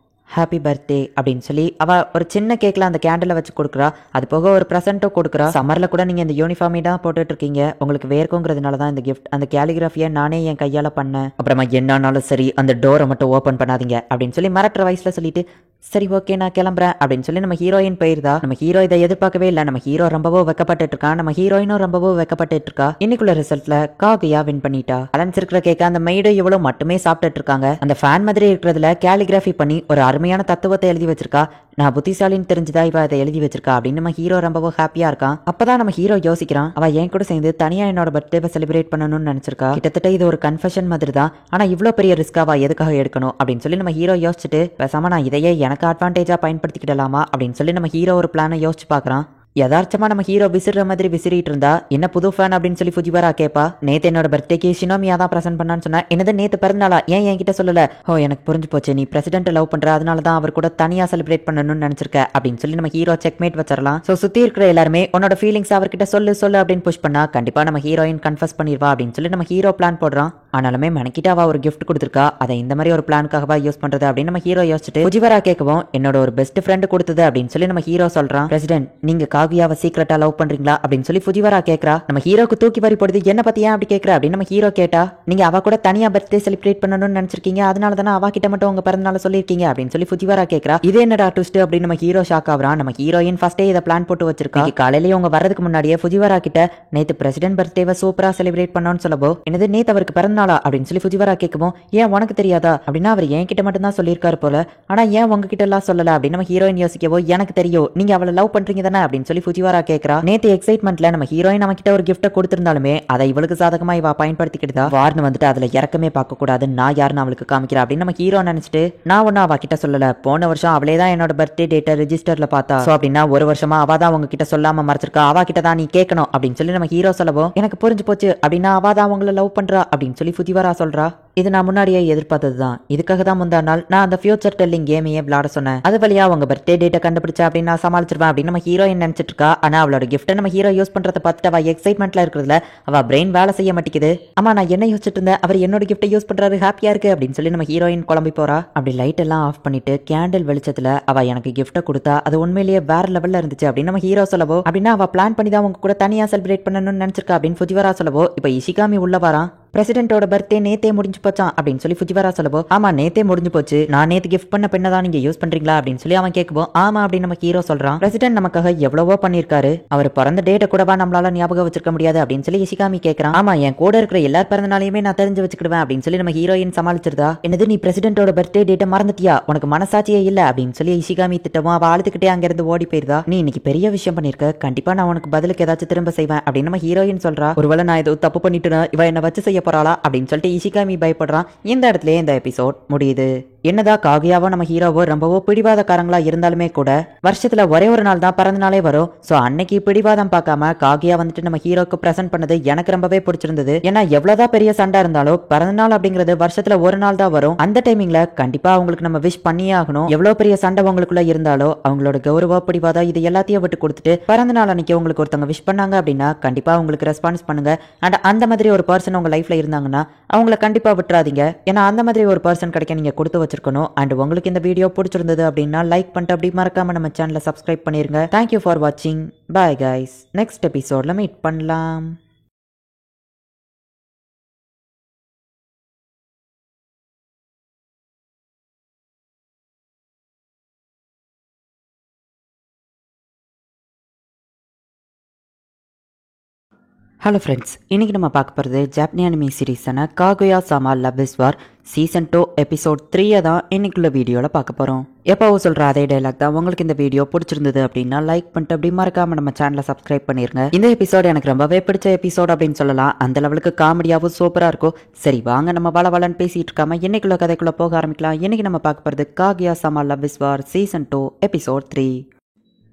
ஹாப்பி பர்த்டே அப்படின்னு சொல்லி அவ ஒரு சின்ன கேக்ல அந்த கேண்டில் வச்சு கொடுக்குறா. அது போக ஒரு ப்ரெசென்ட்டும் கொடுக்குறா. சம்மர்ல கூட நீங்க இந்த யூனிஃபார்மே தான் போட்டுட்டு இருக்கீங்க, உங்களுக்கு வேர்க்குங்கிறதுனால தான் இந்த கிஃப்ட், அந்த கேலிகிராஃபியை நானே என் கையால பண்ணேன், அப்புறமா என்னானாலும் சரி அந்த டோரை மட்டும் ஓபன் பண்ணாதீங்க அப்படின்னு சொல்லி மிரட்டுற வயசுல சொல்லிட்டு, சரி ஓகே நான் கிளம்புறேன் அப்படின்னு சொல்லி நம்ம ஹீரோயின் போயிருந்தா. நம்ம ஹீரோ இதை எதிர்பார்க்கவே இல்லை. நம்ம ஹீரோ ரொம்பவோ வெக்கப்பட்டு இருக்கான், நம்ம ஹீரோயினும் ரொம்பவோ வெக்கப்பட்டு இருக்கா. இன்னைக்குள்ள ரிசல்ட்ல காகியா வின் பண்ணிட்டா. பேலன்ஸ் இருக்கிற கேக்க அந்த மெய்டு இவ்வளவு மட்டுமே சாப்பிட்டுட்டு இருக்காங்க. அந்த ஃபேன் மாதிரி இருக்கிறதுல கேலிகிராஃபி பண்ணி ஒரு அருமையான தத்துவத்தை எழுதி வச்சிருக்கா. நான் புத்திசாலின்னு தெரிஞ்சுதா இவ அதை எழுதி வச்சிருக்கா அப்படின்னு நம்ம ஹீரோ ரொம்பவோ ஹாப்பியா இருக்கான். அப்பதான் நம்ம ஹீரோ யோசிக்கிறான், அவ என் கூட சேர்ந்து தனியா என்னோட பர்த்டேவை செலிப்ரேட் பண்ணணும்னு நினைச்சிருக்கா. கிட்டத்தட்ட இது ஒரு கன்ஃபெஷன் மாதிரி தான், ஆனா இவ்வளவு பெரிய ரிஸ்காவா எதுக்காக எடுக்கணும் அப்படின்னு சொல்லி நம்ம ஹீரோ யோசிச்சுட்டு, பேசாம நான் இதையே எனக்கு அட்வான்டேஜா பயன்படுத்திக்கிடலாமா அப்படின்னு சொல்லி நம்ம ஹீரோ ஒரு பிளானை யோசிச்சு பாக்குறான். யதார்த்தமா நம்ம ஹீரோ விசிற மாதிரி விசிறிட்டு இருந்தா, என்ன புது ஃபேன் அப்படின்னு சொல்லி ஃபுஜிவாரா கேப்பா. நேத்து என்னோட பர்த்டேக்கு ஷினோமியா தான் பிரசன்ட் பண்ணான்னு சொன்னா, என்னது நேத்து பிறந்தநாளா, ஏன் என்கிட்ட சொல்லல? ஓ எனக்கு புரிஞ்சு போச்சு, நீ பிரசிடென்ட் லவ் பண்ற, அதனால தான் அவர் கூட தனியா செலிப்ரேட் பண்ணணும்னு நினைச்சிருக்க அப்படின்னு சொல்லி நம்ம ஹீரோ செக்மேட் வச்சிடலாம். சோ சுத்தி இருக்கிற எல்லாருமே உன்னோட ஃபீலிங்ஸ் அவர்கிட்ட சொல்லு சொல்லு அப்படின்னு புஷ் பண்ணா கண்டிப்பா நம்ம ஹீரோயின் கன்ஃபஸ் பண்ணிடுவா அப்படின்னு சொல்லி நம்ம ஹீரோ பிளான் போடுறான். ஆனாலுமே மணிக்கிட்ட அவ ஒரு கிஃப்ட் கொடுத்துருக்கா, அதை இந்த மாதிரி ஒரு பிளானுக்காகவா யூஸ் பண்றது அப்படின்னு நம்ம ஹீரோ யோசிச்சுட்டு ஃபுஜிவாரா கேட்கவும், என்னோட ஒரு பெஸ்ட் ஃப்ரெண்ட் கொடுத்தது அப்படின்னு சொல்லி நம்ம ஹீரோ சொல்றான். பிரசிடென்ட் நீங்க காகியாவை சீக்கிரட்டா லவ் பண்றீங்களா அப்படின்னு சொல்லி ஃபுஜிவாரா கேக்குறா. நம்ம ஹீரோக்கு தூக்கி வாரி போடுது, என்ன பத்தி ஏன் அப்படி கேக்குற அப்படின்னு நம்ம ஹீரோ கேட்டா, நீங்க அவ கூட தனியா பர்த்டே செலிப்ரேட் பண்ணணும்னு நினைச்சிருக்கீங்க, அதனால தானே அவ கிட்ட மட்டும் உங்க பிறந்தநாள சொல்லிருக்கீங்க அப்படின்னு சொல்லி ஃபுஜிவாரா கேக்குறா. இது என்னடா ட்விஸ்ட் அப்படின்னு நம்ம ஹீரோ ஷாக் ஆகுறான். நம்ம ஹீரோயின் ஃபர்ஸ்டே இதை பிளான் போட்டு வச்சிருக்கா. காலையிலேயே உங்க வரதுக்கு முன்னாடியே ஃபுஜிவாரா கிட்ட நேத்து பிரசிடென்ட் பர்த்டேவை சூப்பரா செலிப்ரேட் பண்ணோம்னு சொல்லவோ, என்னது நேத்து அவருக்கு பிறந்தநாளா அப்படின்னு சொல்லி ஃபுஜிவாரா கேட்கவும், ஏன் உனக்கு தெரியாதா அப்படின்னா அவர் என் கிட்ட மட்டும் தான் சொல்லியிருக்காரு போல, ஆனா ஏன் உங்ககிட்ட எல்லாம் சொல்லல அப்படின்னு நம்ம ஹீரோயின் யோசிக்கவோ, எனக்கு தெரியும் நீங்க அவளை லவ் பண்றீங்க தானே அப்படின்னு சொல்லி ஃபுஜிவாரா கேக்குறா. நேத்து எக்ஸைட்மெண்ட்ல நம்ம ஹீரோயின் நம்ம கிட்ட ஒரு கிஃப்ட் கொடுத்திருந்தாலுமே அதை இவளுக்கு சாதகமா இவ பயன்படுத்திக்கிட்டா. வார்னு வந்துட்டு அதுல இறக்கமே பார்க்க கூடாது, நான் யாருன்னு அவளுக்கு காமிக்கிறா அப்படின்னு நம்ம ஹீரோ நினைச்சிட்டு, நான் ஒன்னும் அவ கிட்ட சொல்லல, போன வருஷம் அவளே தான் என்னோட பர்த்டே டேட்டை ரெஜிஸ்டர்ல பார்த்தா, சோ அப்படின்னா ஒரு வருஷமா அவ தான் உங்க கிட்ட சொல்லாம மறைச்சிருக்கா, அவ கிட்ட தான் நீ கேட்கணும் அப்படின்னு சொல்லி நம்ம ஹீரோ சொல்லவோ, எனக்கு புரிஞ்சு போச்சு அப்படின்னா அவ தான் உங்களை லவ் பண்றா அப்படின்னு சொல்லி ஃபுஜிவாரா சொல்றா. இது நான் முன்னாடியே எதிர்பார்த்தது தான், இதுக்காக தான் முந்தா நாள் நான் அந்த ஃபியூச்சர் டெல்லிங் கேமையே விளையாட சொன்னேன், அது வழியா உங்க பர்த்டே டேட்டை கண்டுபிடிச்சா அப்படின்னு நான் சமாளிச்சிருவேன் அப்படின்னு நம்ம ஹீரோயின் நினைச்சிட்டு இருக்கா. ஆனா அவளோட கிஃப்ட்டை நம்ம ஹீரோ யூஸ் பண்றத பார்த்துட்டு அவ எக்ஸைட்மெண்ட்ல இருக்கிறதுல அவ பிரெயின் வேலை செய்ய மாட்டேங்குது. ஆமா நான் என்ன யோசிச்சுட்டு இருந்தேன், அவர் என்னோட கிஃப்ட்டை யூஸ் பண்றாரு, ஹாப்பியா இருக்கு அப்படின்னு சொல்லி நம்ம ஹீரோயின் குழம்பி போறா. அப்படி லைட் எல்லாம் ஆஃப் பண்ணிட்டு கேண்டில் வெளிச்சத்துல அவ எனக்கு கிஃப்ட்டை கொடுத்தா, அது உண்மையிலேயே வேற லெவல்ல இருந்துச்சு அப்படின்னு நம்ம ஹீரோ சொல்லவோ, அப்படின்னா அவ பிளான் பண்ணி தான் உங்க கூட தனியா செலிப்ரேட் பண்ணணும்னு நினைச்சிருக்கா அப்படின்னு ஃபுஜிவாரா சொல்லவோ, இப்ப இஷிகாமி உள்ள வரான். பிரசிடென்ட்டோட பர்த்டே நேத்தே முடிஞ்சு போச்சான் அப்படின்னு சொல்லி ஃபுஜிவாரா சொல்லவோ, ஆமா நேத்தே முடிஞ்சு போச்சு, நான் நேத்து கிஃப்ட் பண்ண பெண்ணை தான் நீங்க யூஸ் பண்றீங்களா அப்படின்னு சொல்லி அவன் கேட்கவும், ஆமா அப்படின்னு நம்ம ஹீரோ சொல்றான். பிரசிடென்ட் நமக்காக எவ்வளவோ பண்ணிருக்காரு, அவர் பிறந்த டேட்டை கூடவா நம்மளால ஞாபகம் வச்சிருக்க முடியாது அப்படின்னு சொல்லி இஷிகாமி கேட்கறான். ஆமா என் கூட இருக்கிற எல்லார் பிறந்தனாலையுமே நான் தெரிஞ்சு வச்சுக்கிடுவேன் அப்படின்னு சொல்லி நம்ம ஹீரோயின் சமாளிச்சிருந்தா. என்னது நீ பிரசிடென்ட்டோட பர்த்டே டேட்டை மறந்துட்டியா, உனக்கு மனசாட்சியே இல்ல அப்படின்னு சொல்லி இஷிகாமி திட்டவும் அவ அழுதுகிட்டே அங்க இருந்து ஓடி போயிருந்தா. நீ இன்னைக்கு பெரிய விஷயம் பண்ணிருக்க, கண்டிப்பா நான் உனக்கு பதிலுக்கு ஏதாச்சும் திரும்ப செய்வேன் அப்படின்னு நம்ம ஹீரோயின் சொல்றா. ஒருவேளை நான் ஏதோ தப்பு பண்ணிட்டு இவ என்ன வச்சு செய்ய போறாளா அப்படின்னு சொல்லிட்டு இஷிகாமி பயப்படுறான். இந்த இடத்துல இந்த எபிசோட் முடியுது. என்னதான் காகியாவோ நம்ம ஹீரோவோ ரொம்பவோ பிடிவாதக்காரங்களா இருந்தாலுமே கூட வருஷத்துல ஒரே ஒரு நாள் தான் பிறந்த நாளே வரும். சோ அன்னைக்கு பிடிவாதம் பார்க்காம காகியா வந்துட்டு நம்ம ஹீரோக்கு பிரசன்ட் பண்ணது எனக்கு ரொம்பவே பிடிச்சிருந்தது. ஏன்னா எவ்வளவுதான் பெரிய சண்டை இருந்தாலும் பிறந்த நாள் அப்படிங்கிறது வருஷத்துல ஒரு நாள் தான் வரும். அந்த டைமிங்ல கண்டிப்பா அவங்களுக்கு நம்ம விஷ் பண்ணியே ஆகணும். எவ்வளவு பெரிய சண்டை உங்களுக்குள்ள இருந்தாலும் அவங்களோட கௌரவ பிடிவாதம் இது எல்லாத்தையும் விட்டு கொடுத்துட்டு பிறந்த நாள் அன்னைக்கு உங்களுக்கு ஒருத்தவங்க விஷ் பண்ணாங்க அப்படின்னா கண்டிப்பா உங்களுக்கு ரெஸ்பான்ஸ் பண்ணுங்க. அண்ட் அந்த மாதிரி ஒரு பர்சன் உங்க லைஃப்ல இருந்தாங்கன்னா அவங்கள கண்டிப்பா விட்டுறாதீங்க. ஏன்னா அந்த மாதிரி ஒரு பர்சன் கிடைக்க நீங்க கொடுத்து வச்சிருக்கணும். அண்ட் உங்களுக்கு இந்த வீடியோ பிடிச்சிருந்தது அப்படின்னா லைக் பண்ணிட்டு அப்படி மறக்காம நம்ம சேனலை சப்ஸ்கிரைப் பண்ணிருங்க. தேங்க்யூ ஃபார் வாட்சிங். பாய் கைஸ், நெக்ஸ்ட் எபிசோட்ல மீட் பண்ணலாம். ஹலோ ஃப்ரெண்ட்ஸ், இன்னைக்கு நம்ம பார்க்க போகிறது Japanese anime சீரீஸான காகுயா Sama love is war season 2 episode 3 தான் இன்னைக்குள்ள வீடியோவில் பார்க்க போகிறோம். எப்போவும் சொல்கிற அதே டைலாக் தான். உங்களுக்கு இந்த வீடியோ பிடிச்சிருந்தது அப்படின்னா லைக் பண்ணிட்டு அப்படி மறக்காம நம்ம சேனலை சப்ஸ்கிரைப் பண்ணிருங்க. இந்த எபிசோட் எனக்கு ரொம்பவே பிடிச்ச எபிசோட் அப்படின்னு சொல்லலாம். அந்த லெவலுக்கு காமெடியாகவும் சூப்பராக இருக்கும். சரி வாங்க நம்ம வளவலன்னு பேசிட்டு இருக்காம இன்னைக்குள்ள கதைக்குள்ள போக ஆரம்பிக்கலாம். இன்னைக்கு நம்ம பார்க்க போகிறது காகுயா சாமா love is war season 2 episode 3.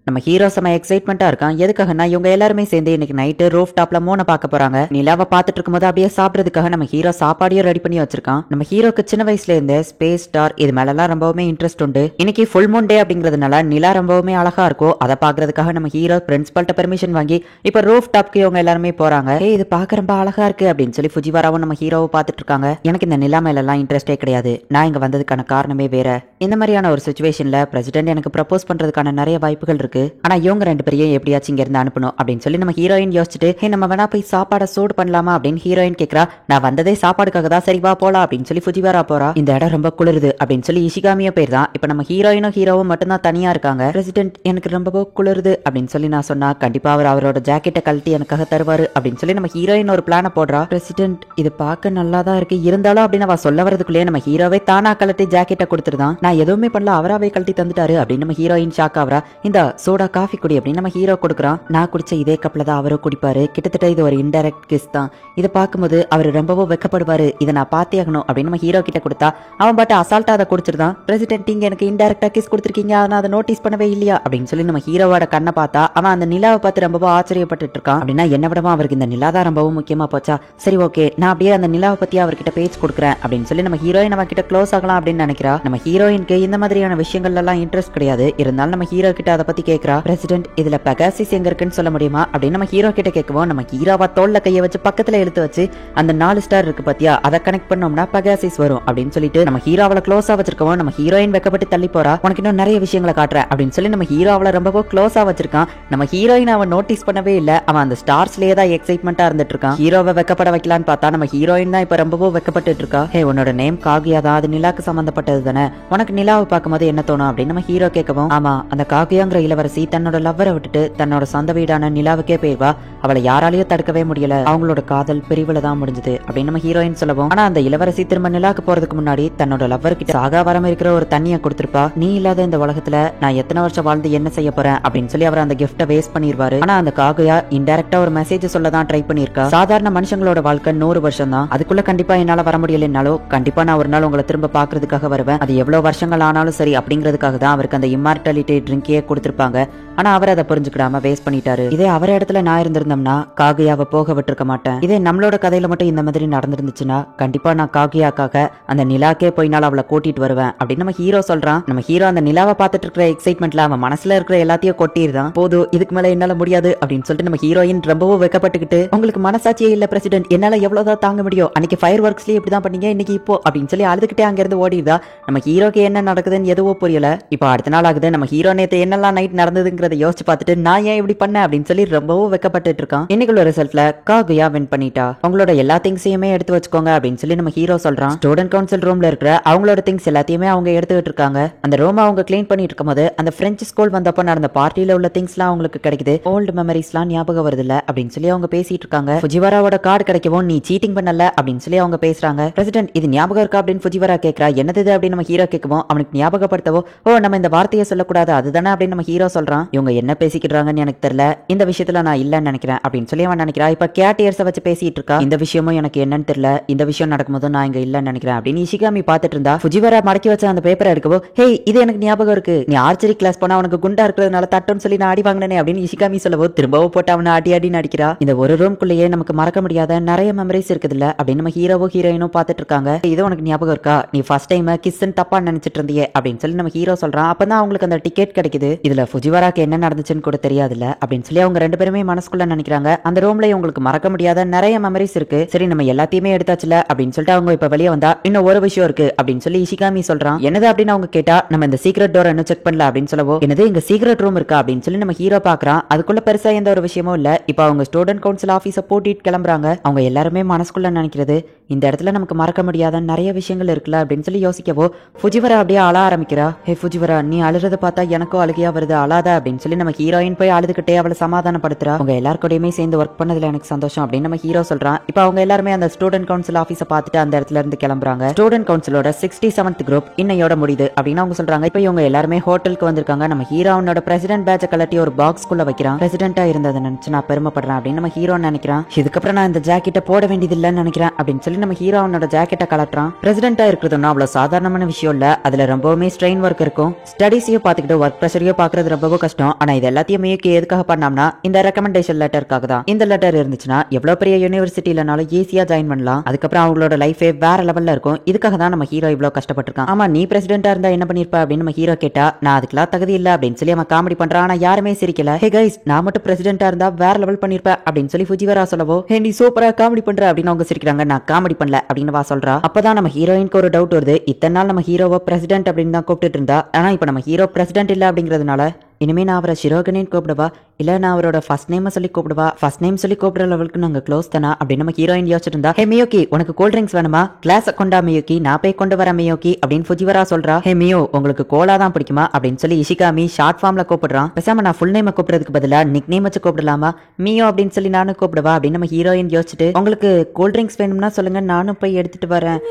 நம்ம ஹீரோ செம எக்ஸைட்மெண்டா இருக்கான். எதுக்காகனா இவங்க எல்லாருமே சேர்ந்து இன்னைக்கு நைட்டு ரூஃப் டாப்ல மூணை பார்க்க போறாங்க. நிலாவை பார்த்துட்டு இருக்கும்போது அப்படியே சாப்பிட்றதுக்காக நம்ம ஹீரோ சாப்பாடையும் ரெடி பண்ணி வச்சிருக்கான். நம்ம ஹீரோக்கு சின்ன வயசுல இருந்தே ஸ்பேஸ் ஸ்டார் இது மேலலாம் ரொம்பவுமே இன்ட்ரெஸ்ட் உண்டு. இன்னைக்கு ஃபுல் மூன் டே அப்படிங்கிறதுனால நிலா ரொம்பவுமே அழகா இருக்கும். அதை பாக்குறதுக்காக நம்ம ஹீரோ பிரின்சிபல்ட்ட பெர்மிஷன் வாங்கி இப்ப ரூஃப் டாப்க்கு இவங்க எல்லாருமே போறாங்க. இது பார்க்க ரொம்ப அழகா இருக்கு அப்படின்னு சொல்லி ஃபுஜிவாராவும் நம்ம ஹீரோவை பார்த்துட்டு இருக்காங்க. எனக்கு இந்த நிலா மேல எல்லாம் இன்ட்ரெஸ்டே கிடையாது. நான் இங்க வந்ததுக்கான காரணமே வேற. இந்த மாதிரியான ஒரு சுச்சுவேஷன்ல பிரசிடென்ட் எனக்கு ப்ரப்போஸ் பண்றதுக்கான நிறைய வாய்ப்புகள் இருக்கு. ஆனா இவங்க ரெண்டு பேரையும் எப்படியாச்சும் இங்க இருந்து அனுப்பணும் அப்படின்னு சொல்லி நம்ம ஹீரோயின் யோசிச்சுட்டு நம்ம வேணா போய் சாப்பாடை சூடு பண்ணலாமா அப்படின்னு ஹீரோயின் கேக்குறா. நான் வந்ததே சாப்பாடுக்காக தான், சரி வா போலாம் அப்படின்னு சொல்லி ஃபுஜிவாரா போறா. இந்த இடம் ரொம்ப குளிருது அப்படின்னு சொல்லி இஷிகாமியா பேர் தான். இப்ப நம்ம ஹீரோயினும் ஹீரோவும் மட்டும் தான் தனியா இருக்காங்க. பிரசிடென்ட் எனக்கு ரொம்ப குளிருது அப்படின்னு சொல்லி நான் சொன்னா கண்டிப்பா அவர் அவரோட ஜாக்கெட்டை கழட்டி எனக்காக தருவாரு அப்படின்னு சொல்லி நம்ம ஹீரோயின் ஒரு பிளான போடுறா. பிரசிடென்ட் இது பார்க்க நல்லா தான் இருக்கு, இருந்தாலும் அப்படின்னு அவ சொல்ல வரதுக்குள்ளேயே நம்ம ஹீரோவே தானா கழட்டி ஜாக்கெட்டை கொடுத்துருதான். நான் எதுவுமே பண்ணல, அவராவே கழட்டி தந்துட்டாரு அப்படின்னு நம்ம ஹீரோயின் ஷாக் ஆவரா. இந்த சோடா காஃபி குடி அப்படின்னு நம்ம ஹீரோ கொடுக்குறான். நான் குடிச்ச இதே கப்ல தான் அவரும் குடிப்பாரு. கிட்டத்தட்ட இது ஒரு இன்டைரக்ட் கிஸ் தான். இதை பார்க்கும்போது அவர் ரொம்பவும் வெக்கப்படுவாரு. இதை நான் பார்த்தே ஆகணும் அப்படின்னு நம்ம ஹீரோ கிட்ட கொடுத்தா அவன் பாட்டு அசால்ட்டா அதை குடிச்சிருந்தான். பிரசிடென்ட் நீங்க எனக்கு இன்டைரக்டா கிஸ் கொடுத்துருக்கீங்க, நான் அதை நோட்டீஸ் பண்ணவே இல்லையா அப்படின்னு சொல்லி நம்ம ஹீரோவோட கண்ணை பார்த்தா அவன் அந்த நிலாவை பார்த்து ரொம்பவும் ஆச்சரியப்பட்டு இருக்கான். அப்படின்னா என்ன விடமா அவருக்கு இந்த நிலா தான் ரொம்பவும் முக்கியமா போச்சா. சரி ஓகே, நான் அப்படியே அந்த நிலாவை பத்தி அவர்கிட்ட பேச்சு கொடுக்குறேன் அப்படின்னு சொல்லி நம்ம ஹீரோயின் நம்ம கிட்ட க்ளோஸ் ஆகலாம் அப்படின்னு நினைக்கிறா. நம்ம ஹீரோயினுக்கு இந்த மாதிரியான விஷயங்கள் எல்லாம் இன்ட்ரெஸ்ட் கிடையாது. இருந்தாலும் நம்ம ஹீரோ கிட்ட அதை பத்தி கேட்கிறா. பிரசிடென்ட் இதுல பெகாசிஸ் எங்க இருக்குன்னு சொல்ல முடியுமா அப்படின்னு நம்ம ஹீரோ கிட்ட கேட்கவும் நம்ம ஹீரோவா தோல்ல கையை வச்சு பக்கத்துல இழுத்து வச்சு அந்த 4 ஸ்டார் இருக்கு பாத்தியா, அதை கனெக்ட் பண்ணோம்னா பெகாசிஸ் வரும் அப்படின்னு சொல்லிட்டு நம்ம ஹீரோவளை க்ளோஸா வச்சிருக்கோம். நம்ம ஹீரோயின் வெக்கப்பட்டு தள்ளி போறா. உனக்கு இன்னும் நிறைய விஷயங்களை காட்டுறேன் அப்படின்னு சொல்லி நம்ம ஹீரோவளை ரொம்ப க்ளோஸா வச்சிருக்கான். நம்ம ஹீரோயின் அவன் நோட்டீஸ் பண்ணவே இல்ல. அவன் அந்த ஸ்டார்ஸ்லயே தான் எக்ஸைட்மெண்டா இருந்துட்டு இருக்கான். ஹீரோவை வெக்கப்பட வைக்கலான்னு பார்த்தா நம்ம ஹீரோயின் தான் இப்ப ரொம்பவும் வெக்கப்பட்டு இருக்கா. ஹே உன்னோட நேம் காகியா தான், அது நிலாக்கு சம்பந்தப்பட்டது தானே, உனக்கு நிலாவை பார்க்கும்போது என்ன தோணும் அப்படின்னு நம்ம ஹீரோ கேட்கவும் ஆமா அந்த காகியாங்கிற இளவரசி தன்னோட லவ்வரை விட்டுட்டு தன்னோட சொந்த வீடான நிலாவுக்கே போயிருவா. அவளை யாராலையும் தடுக்கவே முடியல. அவங்களோட காதல் பிரிவுல தான் முடிஞ்சது அப்படின்னு நம்ம ஹீரோயின் சொல்லவும், ஆனா அந்த இளவரசி திரும்ப நிலாக்கு போறதுக்கு முன்னாடி தன்னோட லவ்வர் கிட்ட சாகா வரம் இருக்கிற ஒரு தண்ணியை கொடுத்திருப்பா. நீ இல்லாத இந்த உலகத்துல நான் எத்தனை வருஷம் வாழ்ந்து என்ன செய்ய போறேன் அப்படின்னு சொல்லி அவர் அந்த கிஃப்ட வேஸ்ட் பண்ணிருவாரு. ஆனா அந்த காகுயா இன்டைரக்டா ஒரு மெசேஜ் சொல்ல தான் ட்ரை பண்ணிருக்கா. சாதாரண மனுஷங்களோட வாழ்க்கை 100 வருஷம் தான், அதுக்குள்ள கண்டிப்பா என்னால வர முடியலனாலும் கண்டிப்பா நான் ஒரு நாள் உங்களை திரும்ப பாக்குறதுக்காக வருவேன், அது எவ்வளவு வருஷங்கள் ஆனாலும் சரி அப்படிங்கிறதுக்காக தான் அவருக்கு அந்த இம்மார்டாலிட்டி ட்ரிங்கே கொடுத்திருப்பாங்க. ஆனா அவர் அதை புரிஞ்சுக்கிடாம வேஸ்ட் பண்ணிட்டாரு. இதே அவர் இடத்துல நான் இருந்திருந்தோம்னா காகியாவை போக விட்டுருக்க மாட்டேன். இதே நம்மளோட கதையில மட்டும் இந்த மாதிரி நடந்துருந்துச்சுன்னா கண்டிப்பா நான் காகியாக்காக அந்த நிலாக்கே போயினால அவளை கூட்டிட்டு வருவேன் அப்படின்னு நம்ம ஹீரோ சொல்றான். நம்ம ஹீரோ அந்த நிலாவை பார்த்துட்டு இருக்கிற எக்ஸைட்மெண்ட்ல அவன் மனசுல இருக்கிற எல்லாத்தையும் கொட்டிருந்தான். போதும் இதுக்கு மேல என்னால முடியாது அப்படின்னு சொல்லிட்டு நம்ம ஹீரோயின் ரொம்பவும் வெக்கப்பட்டுக்கிட்டு உங்களுக்கு மனசாட்சியே இல்ல பிரசிடென்ட், என்னால எவ்வளவுதான் தாங்க முடியும், அன்னைக்கு ஃபயர் ஒர்க்ஸ்லயே இப்படிதான் பண்ணீங்க, இன்னைக்கு இப்போ அப்படின்னு சொல்லி அழுதுகிட்டே அங்க இருந்து ஓடிடுதா. நம்ம ஹீரோக்கு என்ன நடக்குதுன்னு எதுவும் புரியல. இப்போ அடுத்த நாள் ஆகுது. நம்ம ஹீரோ நேத்து என்னெல்லாம் நைட் நடந்ததுங்கிறத யோசிச்சு பார்த்துட்டு நான் ஏன் இப்படி பண்ண அப்படின்னு சொல்லி ரொம்பவும் வெக்கப்பட்டு இருக்கான். இன்னைக்குள்ள ரிசல்ட்ல காகுயா வின் பண்ணிட்டா. அவங்களோட எல்லா திங்ஸையுமே எடுத்து வச்சுக்கோங்க அப்படின்னு சொல்லி நம்ம ஹீரோ சொல்றான். ஸ்டூடெண்ட் கவுன்சில் ரூம்ல இருக்கிற அவங்களோட திங்ஸ் எல்லாத்தையுமே அவங்க எடுத்துக்கிட்டு இருக்காங்க. அந்த ரூம் அவங்க கிளீன் பண்ணிட்டு இருக்கும்போது அந்த பிரெஞ்சு ஸ்கூல் வந்தப்போ நடந்த பார்ட்டியில உள்ள திங்ஸ் எல்லாம் அவங்களுக்கு கிடைக்குது. ஓல்டு மெமரிஸ் எல்லாம் ஞாபகம் வருது இல்ல அப்படின்னு சொல்லி அவங்க பேசிட்டு இருக்காங்க. ஃபுஜிவாராவோட கார்டு கிடைக்கவும் நீ சீட்டிங் பண்ணல அப்படின்னு சொல்லி அவங்க பேசுறாங்க. பிரசிடென்ட் இது ஞாபகம் இருக்கா அப்படின்னு ஃபுஜிவாரா கேட்கறா. என்னது அப்படின்னு நம்ம ஹீரோ கேட்கவும் அவனுக்கு ஞாபகப்படுத்தவோ ஓ நம்ம இந்த வார்த்தையை சொல்லக்கூடாது அதுதானே அப்படின்னு நம்ம ஹீரோ சொல்றான். இவங்க என்ன பேசிக்கிறாங்கன்னு எனக்கு தெரியல, இந்த விஷயத்துல நான் இல்லன்னு நினைக்கிறேன் அப்படின்னு சொல்லி அவன் நினைக்கிறா. இப்ப கேட்டியர்ஸை வச்சு பேசிட்டு இருக்கா. இந்த விஷயமும் எனக்கு என்னன்னு தெரியல, இந்த விஷயம் நடக்கும்போது நான் இங்க இல்லன்னு நினைக்கிறேன் அப்படின்னு இஷிகாமி பாத்துட்டு இருந்தா. ஃபுஜிவாரா மடக்கி வச்ச அந்த பேப்பரை எடுக்கவோ ஹே இது எனக்கு ஞாபகம் இருக்கு, நீ ஆர்ச்சரி கிளாஸ் போனா உனக்கு குண்டா இருக்கிறதுனால தட்டுன்னு சொல்லி நான் அடி வாங்கினேன் அப்படின்னு இஷிகாமி சொல்லவோ திரும்பவும் போட்டு அவனை அடி அடின்னு அடிக்கிறா. இந்த ஒரு ரூம்குள்ளேயே நமக்கு மறக்க முடியாத நிறைய மெமரிஸ் இருக்குது இல்ல அப்படின்னு நம்ம ஹீரோவோ ஹீரோயினும் பாத்துட்டு இருக்காங்க. இது உனக்கு ஞாபகம் இருக்கா, நீ ஃபர்ஸ்ட் டைம் கிஸ்ன்னு தப்பா நினைச்சிட்டு இருந்தியே அப்படின்னு சொல்லி நம்ம ஹீரோ சொல்றான். அப்பதான் அவங்களுக்கு அந்த டிக்கெட் கிடைக்குது. இதுல ஃபுஜிவாராக்கு என்ன நடந்துச்சுன்னு கூட தெரியாதுல்ல அப்படின்னு சொல்லி அவங்க ரெண்டு பேருமே மனசுக்குள்ள நினைக்கிறாங்க. அந்த ரூம்ல உங்களுக்கு மறக்க முடியாத நிறைய மெமரிஸ் இருக்கு. சரி நம்ம எல்லாத்தையுமே எடுத்தாச்சுல அப்படின்னு சொல்லிட்டு அவங்க இப்ப வெளியே வந்தா இன்னும் ஒரு விஷயம் இருக்கு அப்படின்னு சொல்லி இஷிகாமி சொல்றான். என்னது அப்படின்னு அவங்க கேட்டா நம்ம இந்த சீக்ரெட் டோர் இன்னும் செக் பண்ணல அப்படின்னு சொல்லவோ என்னது இங்க சீக்ரெட் ரூம் இருக்கா அப்படின்னு சொல்லி நம்ம ஹீரோ பாக்குறான். அதுக்குள்ள பெருசா எந்த ஒரு விஷயமும் இல்ல. இப்ப அவங்க ஸ்டூடெண்ட் கவுன்சில் ஆபீஸ போட்டிட்டு கிளம்புறாங்க. அவங்க எல்லாருமே மனசுக்குள்ள நினைக்கிறது இந்த இடத்துல நமக்கு மறக்க முடியாத நிறைய விஷயங்கள் இருக்குல்ல அப்படின்னு சொல்லி யோசிக்கவோ ஃபுஜிவாரா ஃபுஜிவரா அப்படியே அழ ஆரம்பிக்கிறா. ஹே ஃபுஜிவரா, நீ அழுறத பார்த்தா எனக்கும் அழுகையா வருது, அழாத அப்படின்னு சொல்லி நம்ம ஹீரோயின் போய் அழுதுகிட்டே அவளை சமாதானப்படுத்துறா. உங்க எல்லாருக்கூடயுமே சேர்ந்து ஒர்க் பண்ணதுல எனக்கு சந்தோஷம் அப்படின்னு நம்ம ஹீரோ சொல்றான். இப்போ அவங்க எல்லாருமே அந்த ஸ்டூடெண்ட் கவுன்சில் ஆபீஸை பார்த்துட்டு அந்த இடத்துல இருந்து கிளம்புறாங்க. ஸ்டூடெண்ட் கவுன்சிலோட 67th குரூப் இன்னையோட முடியுது அப்படின்னு அவங்க சொல்றாங்க. இப்போ இவங்க எல்லாருமே ஹோட்டலுக்கு வந்திருக்காங்க. நம்ம ஹீரோ அவனோட பிரசிடென்ட் பேட்சை கலட்டி ஒரு பாக்ஸ்குள்ள வைக்கிறான். பிரசிடென்ட்டா இருந்ததை நினைச்சு நான் பெருமைப்படுறேன் அப்படின்னு நம்ம ஹீரோ நினைக்கிறான். இதுக்கப்புறம் நான் இந்த ஜாக்கெட்டை போட வேண்டியது இல்லைன்னு நினைக்கிறேன் அப்படின்னு சொல்லி நம்ம ஹீரோ அவனோட ஜாக்கெட்டை கலட்டுறான். பிரசிடென்ட்டா இருக்கிறதுனா அவ்வளவு சாதாரணமான விஷயம் இல்ல. அதுல ரொம்பவுமே ஸ்ட்ரெயின் ஒர்க் இருக்கும். ஸ்டடிஸையும் பார்த்துக்கிட்டு ஒர்க் ப்ரெஷரையும் பாக்குறது ரொம்பவும் கஷ்டம். ஆனா இது எல்லாத்தையுமே எதுக்காக பண்ணாம்னா இந்த ரெக்கமெண்டேஷன் லெட்டருக்காக தான். இந்த லெட்டர் இருந்துச்சுன்னா எவ்வளவு பெரிய யூனிவர்சிட்டிலனாலும் ஈஸியா ஜாயின் பண்ணலாம். அதுக்கப்புறம் அவங்களோட லைஃபே வேற லெவல்ல இருக்கும். இதுக்காக தான் நம்ம ஹீரோ இவ்வளவு கஷ்டப்பட்டிருக்கான். ஆமா, நீ பிரசிடென்ட்டா இருந்தா என்ன பண்ணிருப்ப அப்படின்னு நம்ம ஹீரோ கேட்டா, நான் அதுக்கெல்லாம் தகுதி இல்ல அப்படின்னு சொல்லி அவன் காமெடி பண்றான். ஆனா யாருமே சிரிக்கல. ஹே கைஸ், நான் மட்டும் பிரசிடென்ட்டா இருந்தா வேற லெவல் பண்ணிருப்பேன் அப்படின்னு சொல்லி ஃபுஜிவரா சொல்லவோ, ஹே நீ சூப்பரா காமெடி பண்ற அப்படின்னு அவங்க சிரிக்கிறாங்க. நான் காமெடி பண்ணல அப்படின்னு வா சொல்றா. அப்பதான் நம்ம ஹீரோயினுக்கு ஒரு டவுட் வருது. இத்தனை நாள் நம்ம ஹீரோவை பிரசிடென்ட் அப்படின்னு தான் கூப்பிட்டு இருந்தா, ஆனா இப்ப நம்ம ஹீரோ பிரசிடென்ட் இல்ல அப்படிங்கிறதுனால இனிமே நான் அவரை ஷிரோகனின்னு கூப்பிடுவா, இல்ல நான் அவரோட ஃபர்ஸ்ட் நேம் சொல்லி கூப்பிடுவா, ஃபர்ஸ்ட் நேம் சொல்லி கூப்பிடுற லெவலுக்கு நாங்க க்ளோஸ் தானா அப்படின்னு நம்ம ஹீரோயின் யோசிச்சுட்டு இருந்தா. ஹே மியோகி, உனக்கு கூல் ட்ரிங்க்ஸ் வேணுமா? கிளாஸ் கொண்டா மியோகி, நான் போய் கொண்டு வர மியோகி அப்படின்னு ஃபுஜிவரா சொல்றா. ஹே மியோ, உங்களுக்கு கோலா தான் பிடிக்குமா அப்படின்னு சொல்லி இஷிகாமி ஷார்ட் ஃபார்ம்ல கூப்பிடுறான். பேசாம நான் ஃபுல் நேம் கூப்பிடுறதுக்கு பதிலா நிக் நேம் வச்சு கூப்பிடலாமா? மியோ அப்படின்னு சொல்லி நானும் கூப்பிடுவா அப்படின்னு நம்ம ஹீரோயின் யோசிச்சுட்டு, உங்களுக்கு கூல் ட்ரிங்க்ஸ் வேணும்னா சொல்லுங்க, நானும் போய் எடுத்துட்டு வரேன்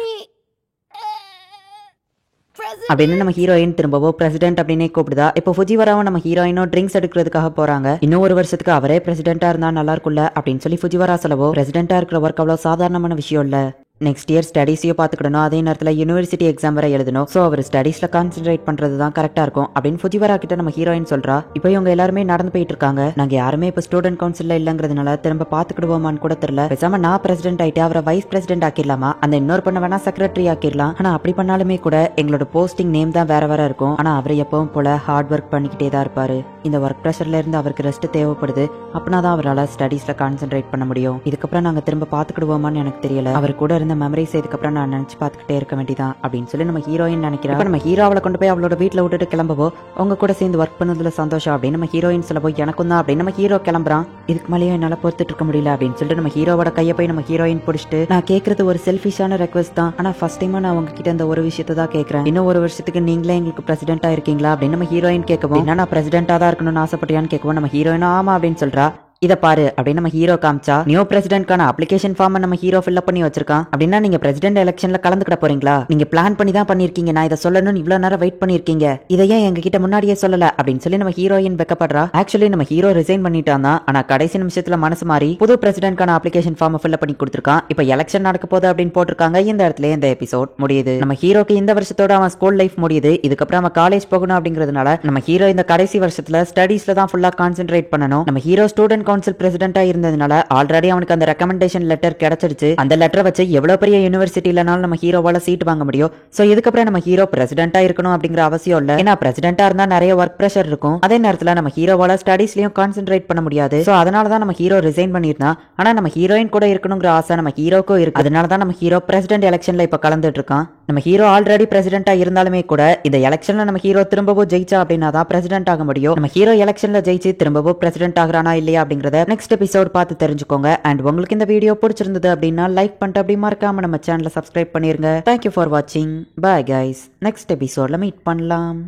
அப்படின்னு நம்ம ஹீரோயின் திரும்பவோ பிரசிடென்ட் அப்படின்னே கூப்பிடுதா. இப்போ ஃபுஜிவராவும் நம்ம ஹீரோயினும் ட்ரிங்க்ஸ் எடுக்கிறதுக்காக போறாங்க. இன்னும் ஒரு வருஷத்துக்கு அவரே பிரசிடென்ட்டா இருந்தா நல்லா இருக்கும்ல அப்படின்னு சொல்லி ஃபுஜிவரா சொல்லவோ, பிரசிடென்ட்டா இருக்கிற ஒர்க் அவ்வளவு சாதாரணமான விஷயம் இல்ல. நெக்ஸ்ட் இயர் ஸ்டடீஸையும் பார்த்துக்கணும், அதே நேரத்தில் யூனிவர்சிட்டி எக்ஸாம் வரை எழுதணும். ஸோ அவர் ஸ்டடீஸ்ல கான்சென்ட்ரேட் பண்றது தான் கரெக்டா இருக்கும் அப்படின்னு ஃபுஜிவரா கிட்ட நம்ம ஹீரோயின் சொல்றா. இப்போ இவங்க எல்லாருமே நடந்து போயிட்டு இருக்காங்க. நாங்க யாருமே இப்போ ஸ்டூடெண்ட் கவுன்சில்ல இல்லங்கிறதுனால திரும்ப பாத்துக்கிடுவோமான்னு கூட தெரியல. பேசாம நான் பிரசிடென்ட் ஆயிட்டு அவரை வைஸ் பிரசிடென்ட் ஆக்கிடலாமா, அந்த இன்னொரு பண்ண வேணா செக்ரட்டரி ஆக்கிடலாம். ஆனா அப்படி பண்ணாலுமே கூட எங்களோட போஸ்டிங் நேம் தான் வேற வேற இருக்கும். ஆனா அவர் எப்பவும் போல ஹார்ட் ஒர்க் பண்ணிக்கிட்டே தான் இருப்பாரு. இந்த ஒர்க் ப்ரெஷர்ல இருந்து அவருக்கு ரெஸ்ட் தேவைப்படுது. அப்படின்னா தான் அவரால் ஸ்டடீஸ்ல கான்சென்ட்ரேட் பண்ண முடியும். இதுக்கப்புறம் நாங்க திரும்ப பாத்துக்கிடுவோமான்னு எனக்கு தெரியல. அவர் கூட இருந்த மெமரிஸ் இதுக்கப்புறம் நான் நினைச்சு பார்த்துக்கிட்டே இருக்க வேண்டியதான் அப்படின்னு சொல்லி நம்ம ஹீரோயின் நினைக்கிறேன். நம்ம ஹீரோ அவளை கொண்டு போய் அவளோட வீட்டுல விட்டுட்டு கிளம்பவோ, உங்க கூட சேர்ந்து ஒர்க் பண்ணதுல சந்தோஷம் அப்படின்னு நம்ம ஹீரோயின் சொல்லவோ, எனக்கும் தான் அப்படின்னு நம்ம ஹீரோ கிளம்புறான். இதுக்கு மேலேயும் என்னால பொறுத்துட்டு இருக்க முடியல அப்படின்னு சொல்லிட்டு நம்ம ஹீரோவோட கையை போய் நம்ம ஹீரோயின் பிடிச்சிட்டு, நான் கேட்கறது ஒரு செல்ஃபிஷான ரெக்வஸ்ட் தான், ஆனா ஃபர்ஸ்ட் டைமா நான் உங்ககிட்ட இந்த ஒரு விஷயத்தை தான் கேட்கறேன். இன்னும் ஒரு வருஷத்துக்கு நீங்களே எங்களுக்கு பிரசிடென்ட்டா இருக்கீங்களா அப்படின்னு நம்ம ஹீரோயின் கேட்கவும், என்ன நான் பிரசிடென்ட்டா தான் இருக்கணும்னு ஆசைப்பட்டியான்னு கேட்கவும் நம்ம ஹீரோயினும் ஆமா அப்படின்னு சொல்றா. இத பாரு அப்படின்னு நம்ம ஹீரோ காமிச்சா, நியூ பிரசிடென்ட்கான அப்ளிகேஷன் ஃபார்ம் நம்ம ஹீரோ ஃபில் பண்ணி வச்சிருக்கான். அப்படின்னா நீங்க பிரசிடென்ட் எலெக்ஷன்ல கலந்துக்கிட போறீங்களா? நீங்க பிளான் பண்ணி தான் பண்ணிருக்கீங்க. நான் இதை சொல்லணும்னு இவ்வளவு நேரம் வெயிட் பண்ணிருக்கீங்க. இதையே எங்க கிட்ட முன்னாடியே சொல்லல அப்படின்னு சொல்லி நம்ம ஹீரோயின் வெக்கப்படுறா. ஆக்சுவலி நம்ம ஹீரோ ரிசைன் பண்ணிட்டான் தான், ஆனா கடைசி நிமிஷத்துல மனசு மாறி புது பிரசிடென்ட்கான அப்ளிகேஷன் ஃபார்ம் ஃபில் பண்ணி கொடுத்திருக்கான். இப்ப எலெக்ஷன் நடக்க போகுது அப்படின்னு போட்டிருக்காங்க. இந்த இடத்துல இந்த எபிசோட் முடியுது. நம்ம ஹீரோக்கு இந்த வருஷத்தோட அவன் ஸ்கூல் லைஃப் முடியுது. இதுக்கப்புறம் அவன் காலேஜ் போகணும் அப்படிங்கிறதுனால நம்ம ஹீரோ இந்த கடைசி வருஷத்துல ஸ்டடீஸ்ல தான் ஃபுல்லா கான்சென்ட்ரேட் பண்ணணும். நம்ம ஹீரோ ஸ்டூடெண்ட் கவுன்சில் பிரசிடென்ட்டா இருந்ததுனால ஆல்ரெடி அவனுக்கு அந்த ரெக்கமெண்டேஷன் லெட்டர் கிடைச்சிருச்சு. அந்த லெட்டரை வச்சு எவ்வளவு பெரிய யூனிவர்சிட்டிலனாலும் நம்ம ஹீரோவால சீட் வாங்க முடியும். சோ இதுக்கப்புறம் நம்ம ஹீரோ பிரசிடென்ட்டா இருக்கணும் அப்படிங்கிற அவசியம் இல்ல. ஏன்னா பிரசிடென்ட்டா இருந்தா நிறைய ஒர்க் பிரஷர் இருக்கும். அதே நேரத்துல நம்ம ஹீரோவால ஸ்டடீஸ்லயும் கான்சென்ட்ரேட் பண்ண முடியாது. சோ அதனாலதான் நம்ம ஹீரோ ரிசைன் பண்ணிருந்தான். ஆனா நம்ம ஹீரோயின் கூட இருக்கணுங்கிற ஆசை நம்ம ஹீரோக்கும் இருக்கு. அதனாலதான் நம்ம ஹீரோ பிரசிடென்ட் எலெக்ஷன்ல இப்ப கலந்துட்டு இருக்கான். நம்ம ஹீரோ ஆல்ரெடி பிரசிடென்ட்டா இருந்தாலுமே கூட இந்த எலெக்ஷன்ல நம்ம ஹீரோ திரும்பவும் ஜெயிச்சா அப்படின்னா தான் பிரசிடென்ட் ஆக முடியும். நம்ம ஹீரோ எலெக்ஷன்ல ஜெயிச்சு திரும்பவும் பிரசிடென்ட் ஆகுறானா இல்லையா அப்படிங்கறத நெக்ஸ்ட் எபிசோட் பார்த்து தெரிஞ்சுக்கோங்க. அண்ட் உங்களுக்கு இந்த வீடியோ பிடிச்சிருந்தது அப்படின்னா லைக் பண்ணிட்டு அப்படி மறக்காம நம்ம சேனலை சப்ஸ்கிரைப் பண்ணிருங்க. தேங்க்யூ ஃபார் வாட்சிங். Bye guys. நெக்ஸ்ட் எபிசோட்ல மீட் பண்ணலாம்.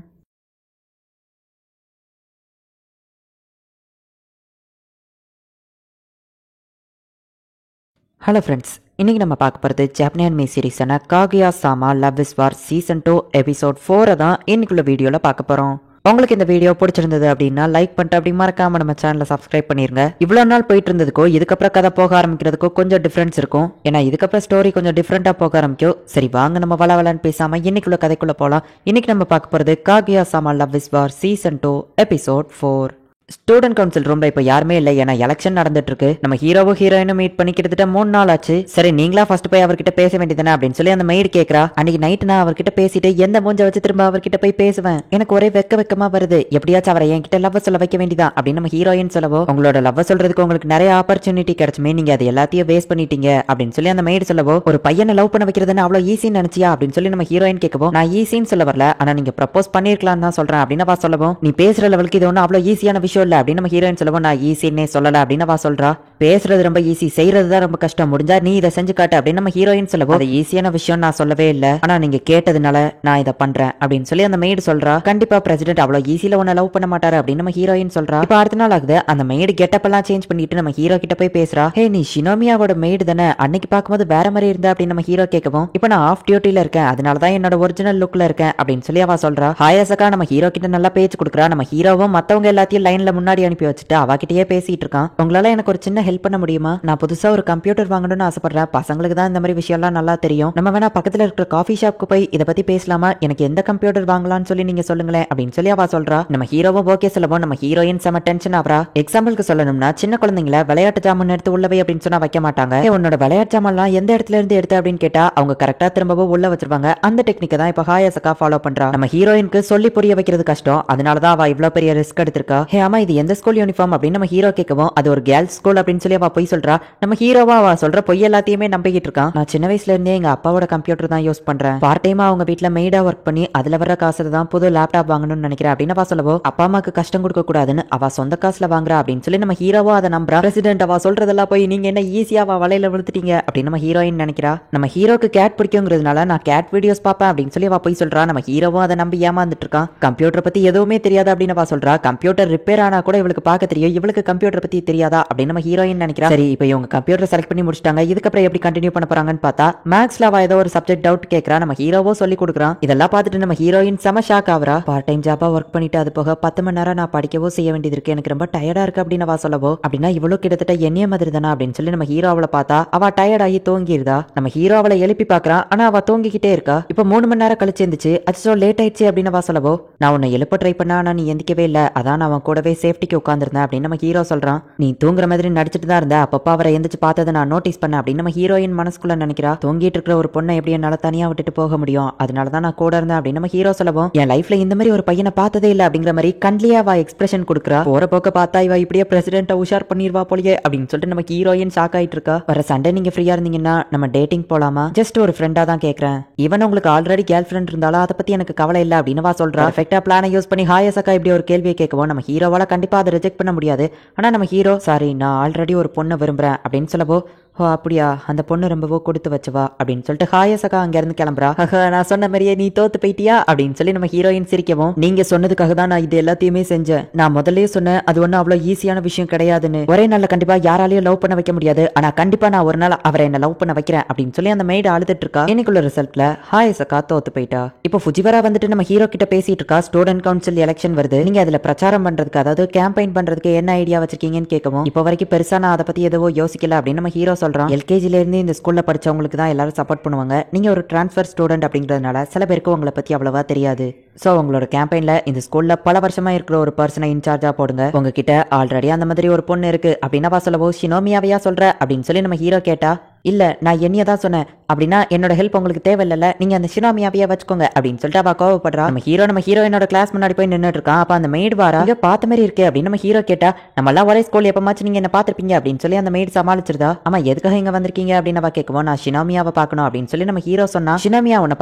ஹலோ ஃப்ரெண்ட்ஸ், இன்னைக்கு நம்ம பார்க்க போகிறது ஜாப்பனீஸ் அனிமே சீரிஸான Kaguya sama love is war season 2 episode 4 தான் இன்னைக்குள்ள வீடியோவில் பார்க்க போகிறோம். உங்களுக்கு இந்த வீடியோ பிடிச்சிருந்தது அப்படின்னா லைக் பண்ணிட்டு அப்படி மறக்காம நம்ம சேனலை சப்ஸ்கிரைப் பண்ணிருங்க. இவ்வளோ நாள் போயிட்டு இருந்ததுக்கோ இதுக்கப்புறம் கதை போக ஆரம்பிக்கிறதுக்கோ கொஞ்சம் டிஃப்ரென்ஸ் இருக்கும். ஏன்னா இதுக்கப்புறம் ஸ்டோரி கொஞ்சம் டிஃப்ரெண்டா போக ஆரம்பிக்கும். சரி வாங்க நம்ம வளவலன்னு பேசாம இன்னைக்குள்ள கதைக்குள்ள போகலாம். இன்னைக்கு நம்ம பார்க்க போகிறது Kaguya sama love is war season 2 episode 4. Student council ரூம்ல இப்ப யாருமே இல்ல. ஏன்னா எலெக்ஷன் நடந்துட்டு இருக்கு. நம்ம ஹீரோவும் ஹீரோயினும் மீட் பண்ணி கிட்டத்தட்ட 3 நாள் ஆச்சு. சரி நீங்களா ஃபர்ஸ்ட் போய் அவர்கிட்ட பேச வேண்டியதானே அப்படின்னு சொல்லி அந்த மெய்டு கேக்குறா. அன்னைக்கு நைட் நான் அவர்கிட்ட பேசிட்டு எந்த மூஞ்ச வச்சு திரும்ப அவர்கிட்ட போய் பேசுவேன், எனக்கு ஒரே வெக்கமா வருது. எப்படியாச்சும் அவரை என்கிட்ட லவ் சொல்ல வைக்க வேண்டியதான் அப்படின்னு நம்ம ஹீரோயின் சொல்லவோ, உங்களோட லவ் சொல்றதுக்கு உங்களுக்கு நிறைய ஆப்பர்ச்சுனிட்டி கிடைச்சுமே, நீங்க அது எல்லாத்தையும் வேஸ்ட் பண்ணிட்டீங்க அப்படின்னு சொல்லி அந்த மெய்டு சொல்லவோ, ஒரு பையனை லவ் பண்ண வைக்கிறதுன்னு அவ்வளவு ஈஸின்னு நினைச்சியா அப்படின்னு சொல்லி நம்ம ஹீரோயின் கேட்கவோ, நான் ஈஸின்னு சொல்ல வரல, ஆனா நீங்க ப்ரப்போஸ் பண்ணிருக்கலாம்னு தான் சொல்றேன் அப்படின்னு சொல்லவோ, நீ பேசுற லெவலுக்கு இது ஒன்னும் அவ்வளவு ஈஸியான விஷயம் விஷயம் இல்ல அப்படின்னு நம்ம ஹீரோயின் சொல்லவும் நான் ஈஸின்னே சொல்லல அப்படின்னு அவ சொல்றா. பேசுறது ரொம்ப ஈஸி, செய்யறதுதான் ரொம்ப கஷ்டம். முடிஞ்சா நீ இதை செஞ்சு காட்டு அப்படின்னு நம்ம ஹீரோயின் சொல்லவும் அது ஈஸியான விஷயம் நான் சொல்லவே இல்ல, ஆனா நீங்க கேட்டதுனால நான் இதை பண்றேன் அப்படின்னு சொல்லி அந்த மெய்டு சொல்றா. கண்டிப்பா பிரசிடென்ட் அவ்வளவு ஈஸியில உன்னை லவ் பண்ண மாட்டாரு அப்படின்னு நம்ம ஹீரோயின் சொல்றா. இப்ப அடுத்த நாள் ஆகுது. அந்த மெய்டு கெட்டப் எல்லாம் சேஞ்ச் பண்ணிட்டு நம்ம ஹீரோ கிட்ட போய் பேசுறா. ஹே நீ ஷினோமியாவோட மெய்டு தானே, அன்னைக்கு பார்க்கும்போது வேற மாதிரி இருந்தா அப்படின்னு நம்ம ஹீரோ கேட்கவும் இப்ப நான் ஆஃப் டியூட்டில இருக்கேன், அதனாலதான் என்னோட ஒரிஜினல் லுக்ல இருக்கேன் அப்படின்னு சொல்லி அவ சொல்றா. ஹாயாசக்கா நம்ம ஹீரோ கிட்ட நல்லா பேச்சு கொடுக்குறா. நம்ம ஹீரோவும் மத்தவங்க எல்லாத்தையும் லைன்ல முன்னாடி அனுப்பி வச்சுட்டு அவகிட்டயே பேசிட்டு இருக்கான். உங்களால எனக்கு ஒரு சின்ன ஹெல்ப் பண்ண முடியுமா? நான் புதுசா ஒரு கம்ப்யூட்டர் வாங்கணும்னு ஆசைப்படுறேன். பசங்களுக்கு தான் இந்த மாதிரி விஷயம்லாம் நல்லா தெரியும். நம்ம வேணா பக்கத்துல இருக்கிற காஃபி ஷாப்க்கு போய் இதை பத்தி பேசலாமா? எனக்கு எந்த கம்ப்யூட்டர் வாங்கலாம்னு சொல்லி நீங்க சொல்லுங்களேன் அப்படின்னு சொல்லி அவ சொல்றா. நம்ம ஹீரோவும் ஓகே சொல்லவும் நம்ம ஹீரோயின் செம டென்ஷன் ஆவறா. எக்ஸாம்பிளுக்கு சொல்லணும்னா சின்ன குழந்தைங்கள விளையாட்டு ஜாமான் எடுத்து உள்ளவே அப்படின்னு சொன்னா வைக்க மாட்டாங்க. உன்னோட விளையாட்டு ஜாமான்லாம் எந்த இடத்துல இருந்து எடுத்து அப்படின்னு கேட்டா அவங்க கரெக்டா திரும்பவும் உள்ள வச்சிருவாங்க. அந்த டெக்னிக்கை தான் இப்ப ஹாயாசக்கா ஃபாலோ பண்றா. நம்ம ஹீரோயினுக்கு சொல்லி புரிய வைக்கிறது கஷ்டம், அதனாலதான் அவ இவ்வளவு பெரிய ரிஸ்க் எடுத்திருக்கா. ஹே ஆமா இது எந்த ஸ்கூல் யூனிஃபார்ம் அப்படின்னு நம்ம ஹீரோ கேட்கவும் அது ஒரு கேர்ள்ஸ் ஸ்கூல் அப்படின்னு சொல்லி அவ போய் சொல்றா. நம்ம ஹீரோவா அவ சொல்ற பொய் எல்லாத்தையுமே நம்பிக்கிட்டு இருக்கான். நான் சின்ன வயசுல இருந்தே எங்க அப்பாவோட கம்ப்யூட்டர் தான் யூஸ் பண்றேன். பார்ட் டைமா அவங்க வீட்ல மெய்டா ஒர்க் பண்ணி அதுல வர காசுல தான் புது லேப்டாப் வாங்கணும்னு நினைக்கிறேன் அப்படின்னு அவ சொல்லவோ அப்பா அம்மாக்கு கஷ்டம் கொடுக்க கூடாதுன்னு அவ சொந்த காசுல வாங்குறா அப்படின்னு சொல்லி நம்ம ஹீரோவா அதை நம்புறா. பிரசிடென்ட் அவ சொல்றதெல்லாம் போய் நீங்க என்ன ஈஸியா வலையில விழுத்துட்டீங்க அப்படின்னு நம்ம ஹீரோயின் நினைக்கிறா. நம்ம ஹீரோக்கு கேட் பிடிக்குங்கிறதுனால நான் கேட் வீடியோஸ் பாப்பேன் அப்படின்னு சொல்லி அவ போய் சொல்றா. நம்ம ஹீரோவும் அதை நம்பி ஏமாந்துட்டு இருக்கான். கம்ப்யூட்டர் பத்தி எதுவுமே தெரியாது அப்படின்னு அவ சொல்றா. கம்ப்யூட்டர் ரிப்பேர் ஆனா கூட இவளுக்கு பார்க்க தெரியும், இவளுக்கு கம்ப்யூட்டர் பத்தி தெரியாதா அப்படின்னு நம்ம ஹீரோயின் நினைக்கிறா. சரி இப்போ இவங்க கம்ப்யூட்டர் செலக்ட் பண்ணி முடிச்சிட்டாங்க, இதுக்கப்புறம் எப்படி கண்டினியூ பண்ண போறாங்கன்னு பார்த்தா மேக்ஸ்ல அவ ஏதோ ஒரு சப்ஜெக்ட் டவுட் கேட்கறா. நம்ம ஹீரோவோ சொல்லி கொடுக்குறான். இதெல்லாம் பார்த்துட்டு நம்ம ஹீரோயின் செம ஷாக் ஆவறா. பார்ட் டைம் ஜாபா ஒர்க் பண்ணிட்டு அது போக 10 மணி நேரம் நான் படிக்கவோ செய்ய வேண்டியது இருக்கு, எனக்கு ரொம்ப டயர்டா இருக்கு அப்படின்னு அவ சொல்லவோ அப்படின்னா இவ்வளவு கிட்டத்தட்ட என்னைய மாதிரி தானா அப்படின்னு சொல்லி நம்ம ஹீரோ அவளை பார்த்தா அவ டயர்ட் ஆகி தூங்கிடுதா. நம்ம ஹீரோ அவளை எழுப்பி பாக்குறான், ஆனா அவ தூங்கிக்கிட்டே இருக்கா. இப்ப 3 மணி நேரம் கழிச்சு இருந்துச்சு, அச்சோ லேட் ஆயிடுச்சு அப்படின்னு அவ சொல்லவோ நான் உன்னை எழுப்ப ட்ரை பண்ணா ஆனா நீ எந்திக்கவே இல்ல, அதான் அவன் கூடவே சேஃப்டிக்கு உட்கார்ந்திருந்தேன் அப்படின்னு நம்ம ஹீரோ சொல்றான். நீ தூங்குற மாதிரி நடிச்சிட்டு தான் இருந்த, அப்பப்ப அவரை எந்திரிச்சு பார்த்ததை நான் நோட்டீஸ் பண்ண அப்படின்னு நம்ம ஹீரோயின் மனசுக்குள்ள நினைக்கிறா. தூங்கிட்டு இருக்கிற ஒரு பொண்ணை எப்படி என்னால தனியா விட்டுட்டு போக முடியும், அதனாலதான் நான் கூட இருந்தேன் அப்படின்னு நம்ம ஹீரோ சொல்லவும் என் லைஃப்ல இந்த மாதிரி ஒரு பையனை பார்த்ததே இல்ல அப்படிங்கிற மாதிரி கண்லியா அவ எக்ஸ்பிரஷன் கொடுக்குறா. போற போக்க பார்த்தா இவ இப்படியே பிரசிடென்ட்டை உஷார் பண்ணிருவா போலயே அப்படின்னு சொல்லிட்டு நம்ம ஹீரோயின் ஷாக் ஆயிட்டு இருக்கா. வர சண்டே நீங்க ஃப்ரீயா இருந்தீங்கன்னா நம்ம டேட்டிங் போலாமா? ஜஸ்ட் ஒரு ஃப்ரெண்டா தான் கேக்குறேன். ஈவன் உங்களுக்கு ஆல்ரெடி கேர்ள் ஃப்ரெண்ட் இருந்தாலும் அதை பத்தி எனக்கு கவலை இல்ல அப்படின்னு வா சொல்றா. பெர்ஃபெக்ட்டா பிளானை யூஸ் பண்ணி ஹாயாசக்கா இப்படி ஒரு கேள்வியை கேட்கவும் நம்ம ஹீரோவால கண்டிப்பா அதை ரிஜெக்ட் பண்ண முடியாது. ஆனா நம்ம ஹீரோ சாரி நான் ஆல்ரெடி ஒரு பொண்ணை விரும்புறேன் அப்படின்னு சொல்லவோ ஓ அப்படியா அந்த பொண்ணு ரொம்பவோ கொடுத்து வச்சுவா அப்படின்னு சொல்லிட்டு ஹாயாசக்கா அங்க இருந்து கிளம்புறா. நான் சொன்ன மாதிரியே நீ தோத்து போயிட்டியா அப்படின்னு சொல்லி நம்ம ஹீரோயின் சிரிக்கவும் நீங்க சொன்னதுக்காக தான் நான் இது எல்லாத்தையுமே செஞ்சேன். நான் முதல்லயே சொன்னேன் அது ஒன்னும் அவ்வளவு ஈஸியான விஷயம் கிடையாதுன்னு. ஒரே நாள்ல கண்டிப்பா யாராலையும் லவ் பண்ண வைக்க முடியாது, ஆனா கண்டிப்பா நான் ஒரு நாள் அவரை என்ன லவ் பண்ண வைக்கிறேன் அப்படின்னு சொல்லி அந்த மெய்டு அழுதுட்டு இருக்கா. இன்னைக்குள்ள ரிசல்ட்ல ஹாயாசக்கா தோத்து போயிட்டா. இப்போ ஃபுஜிவரா வந்துட்டு நம்ம ஹீரோ கிட்ட பேசிட்டு இருக்கா. ஸ்டூடெண்ட் கவுன்சில் எலெக்ஷன் வருது, நீங்க அதுல பிரச்சாரம் பண்றதுக்கு அதாவது கேம்பெயின் பண்றதுக்கு என்ன ஐடியா வச்சிருக்கீங்கன்னு கேட்கவும் இப்போ வரைக்கும் பெருசா நான் அதை பத்தி எதுவோ யோசிக்கல அப்படின்னு நம்ம ஹீரோ சொல்றான். எல்கேஜில இருந்து இந்த ஸ்கூல்ல படிச்சவங்களுக்கு தான் எல்லாரும் சப்போர்ட் பண்ணுவாங்க, நீங்க ஒரு டிரான்ஸ்ஃபர் ஸ்டூடெண்ட் அப்படிங்கிறதுனால சில பேருக்கு உங்களை பத்தி அவ்வளவா தெரியாது. சோ உங்களோட கேம்பெயின்ல இந்த ஸ்கூல்ல பல வருஷமா இருக்கிற ஒரு பர்சனை இன்சார்ஜா போடுங்க. உங்ககிட்ட ஆல்ரெடி அந்த மாதிரி ஒரு பொண்ணு இருக்கு அப்படின்னா சொல்லவோ ஷினோமியாவையா சொல்ற அப்படின்னு சொல்லி நம்ம ஹீரோ கேட்டா இல்ல நான் என்னைய தான் சொன்னேன், அப்படின்னா என்னோட ஹெல்ப் உங்களுக்கு தேவையில்ல, நீங்க அந்த ஷினோமியாவையா வச்சுக்கோங்க அப்படின்னு சொல்லிட்டு அவ கோவப்படுறா. நம்ம ஹீரோயினோட கிளாஸ் முன்னாடி போய் நின்னுட்டு இருக்கான். அப்ப அந்த மெய்டு வாரா இங்க பார்த்த மாதிரி இருக்கு அப்படின்னு நம்ம ஹீரோ கேட்டா நம்ம எல்லாம் ஒரே ஸ்கூல் எப்பமாச்சும் நீங்க என்ன பாத்திருப்பீங்க அப்படின்னு சொல்லி அந்த மெய்டு சமாளிச்சிருதா. ஆமா எதுக்காக இங்க வந்திருக்கீங்க அப்படின்னு அவ கேட்கவும் நான் ஷினோமியாவை பார்க்கணும் அப்படின்னு சொல்லி நம்ம ஹீரோ சொன்னா. ஷினோமியா உன்னை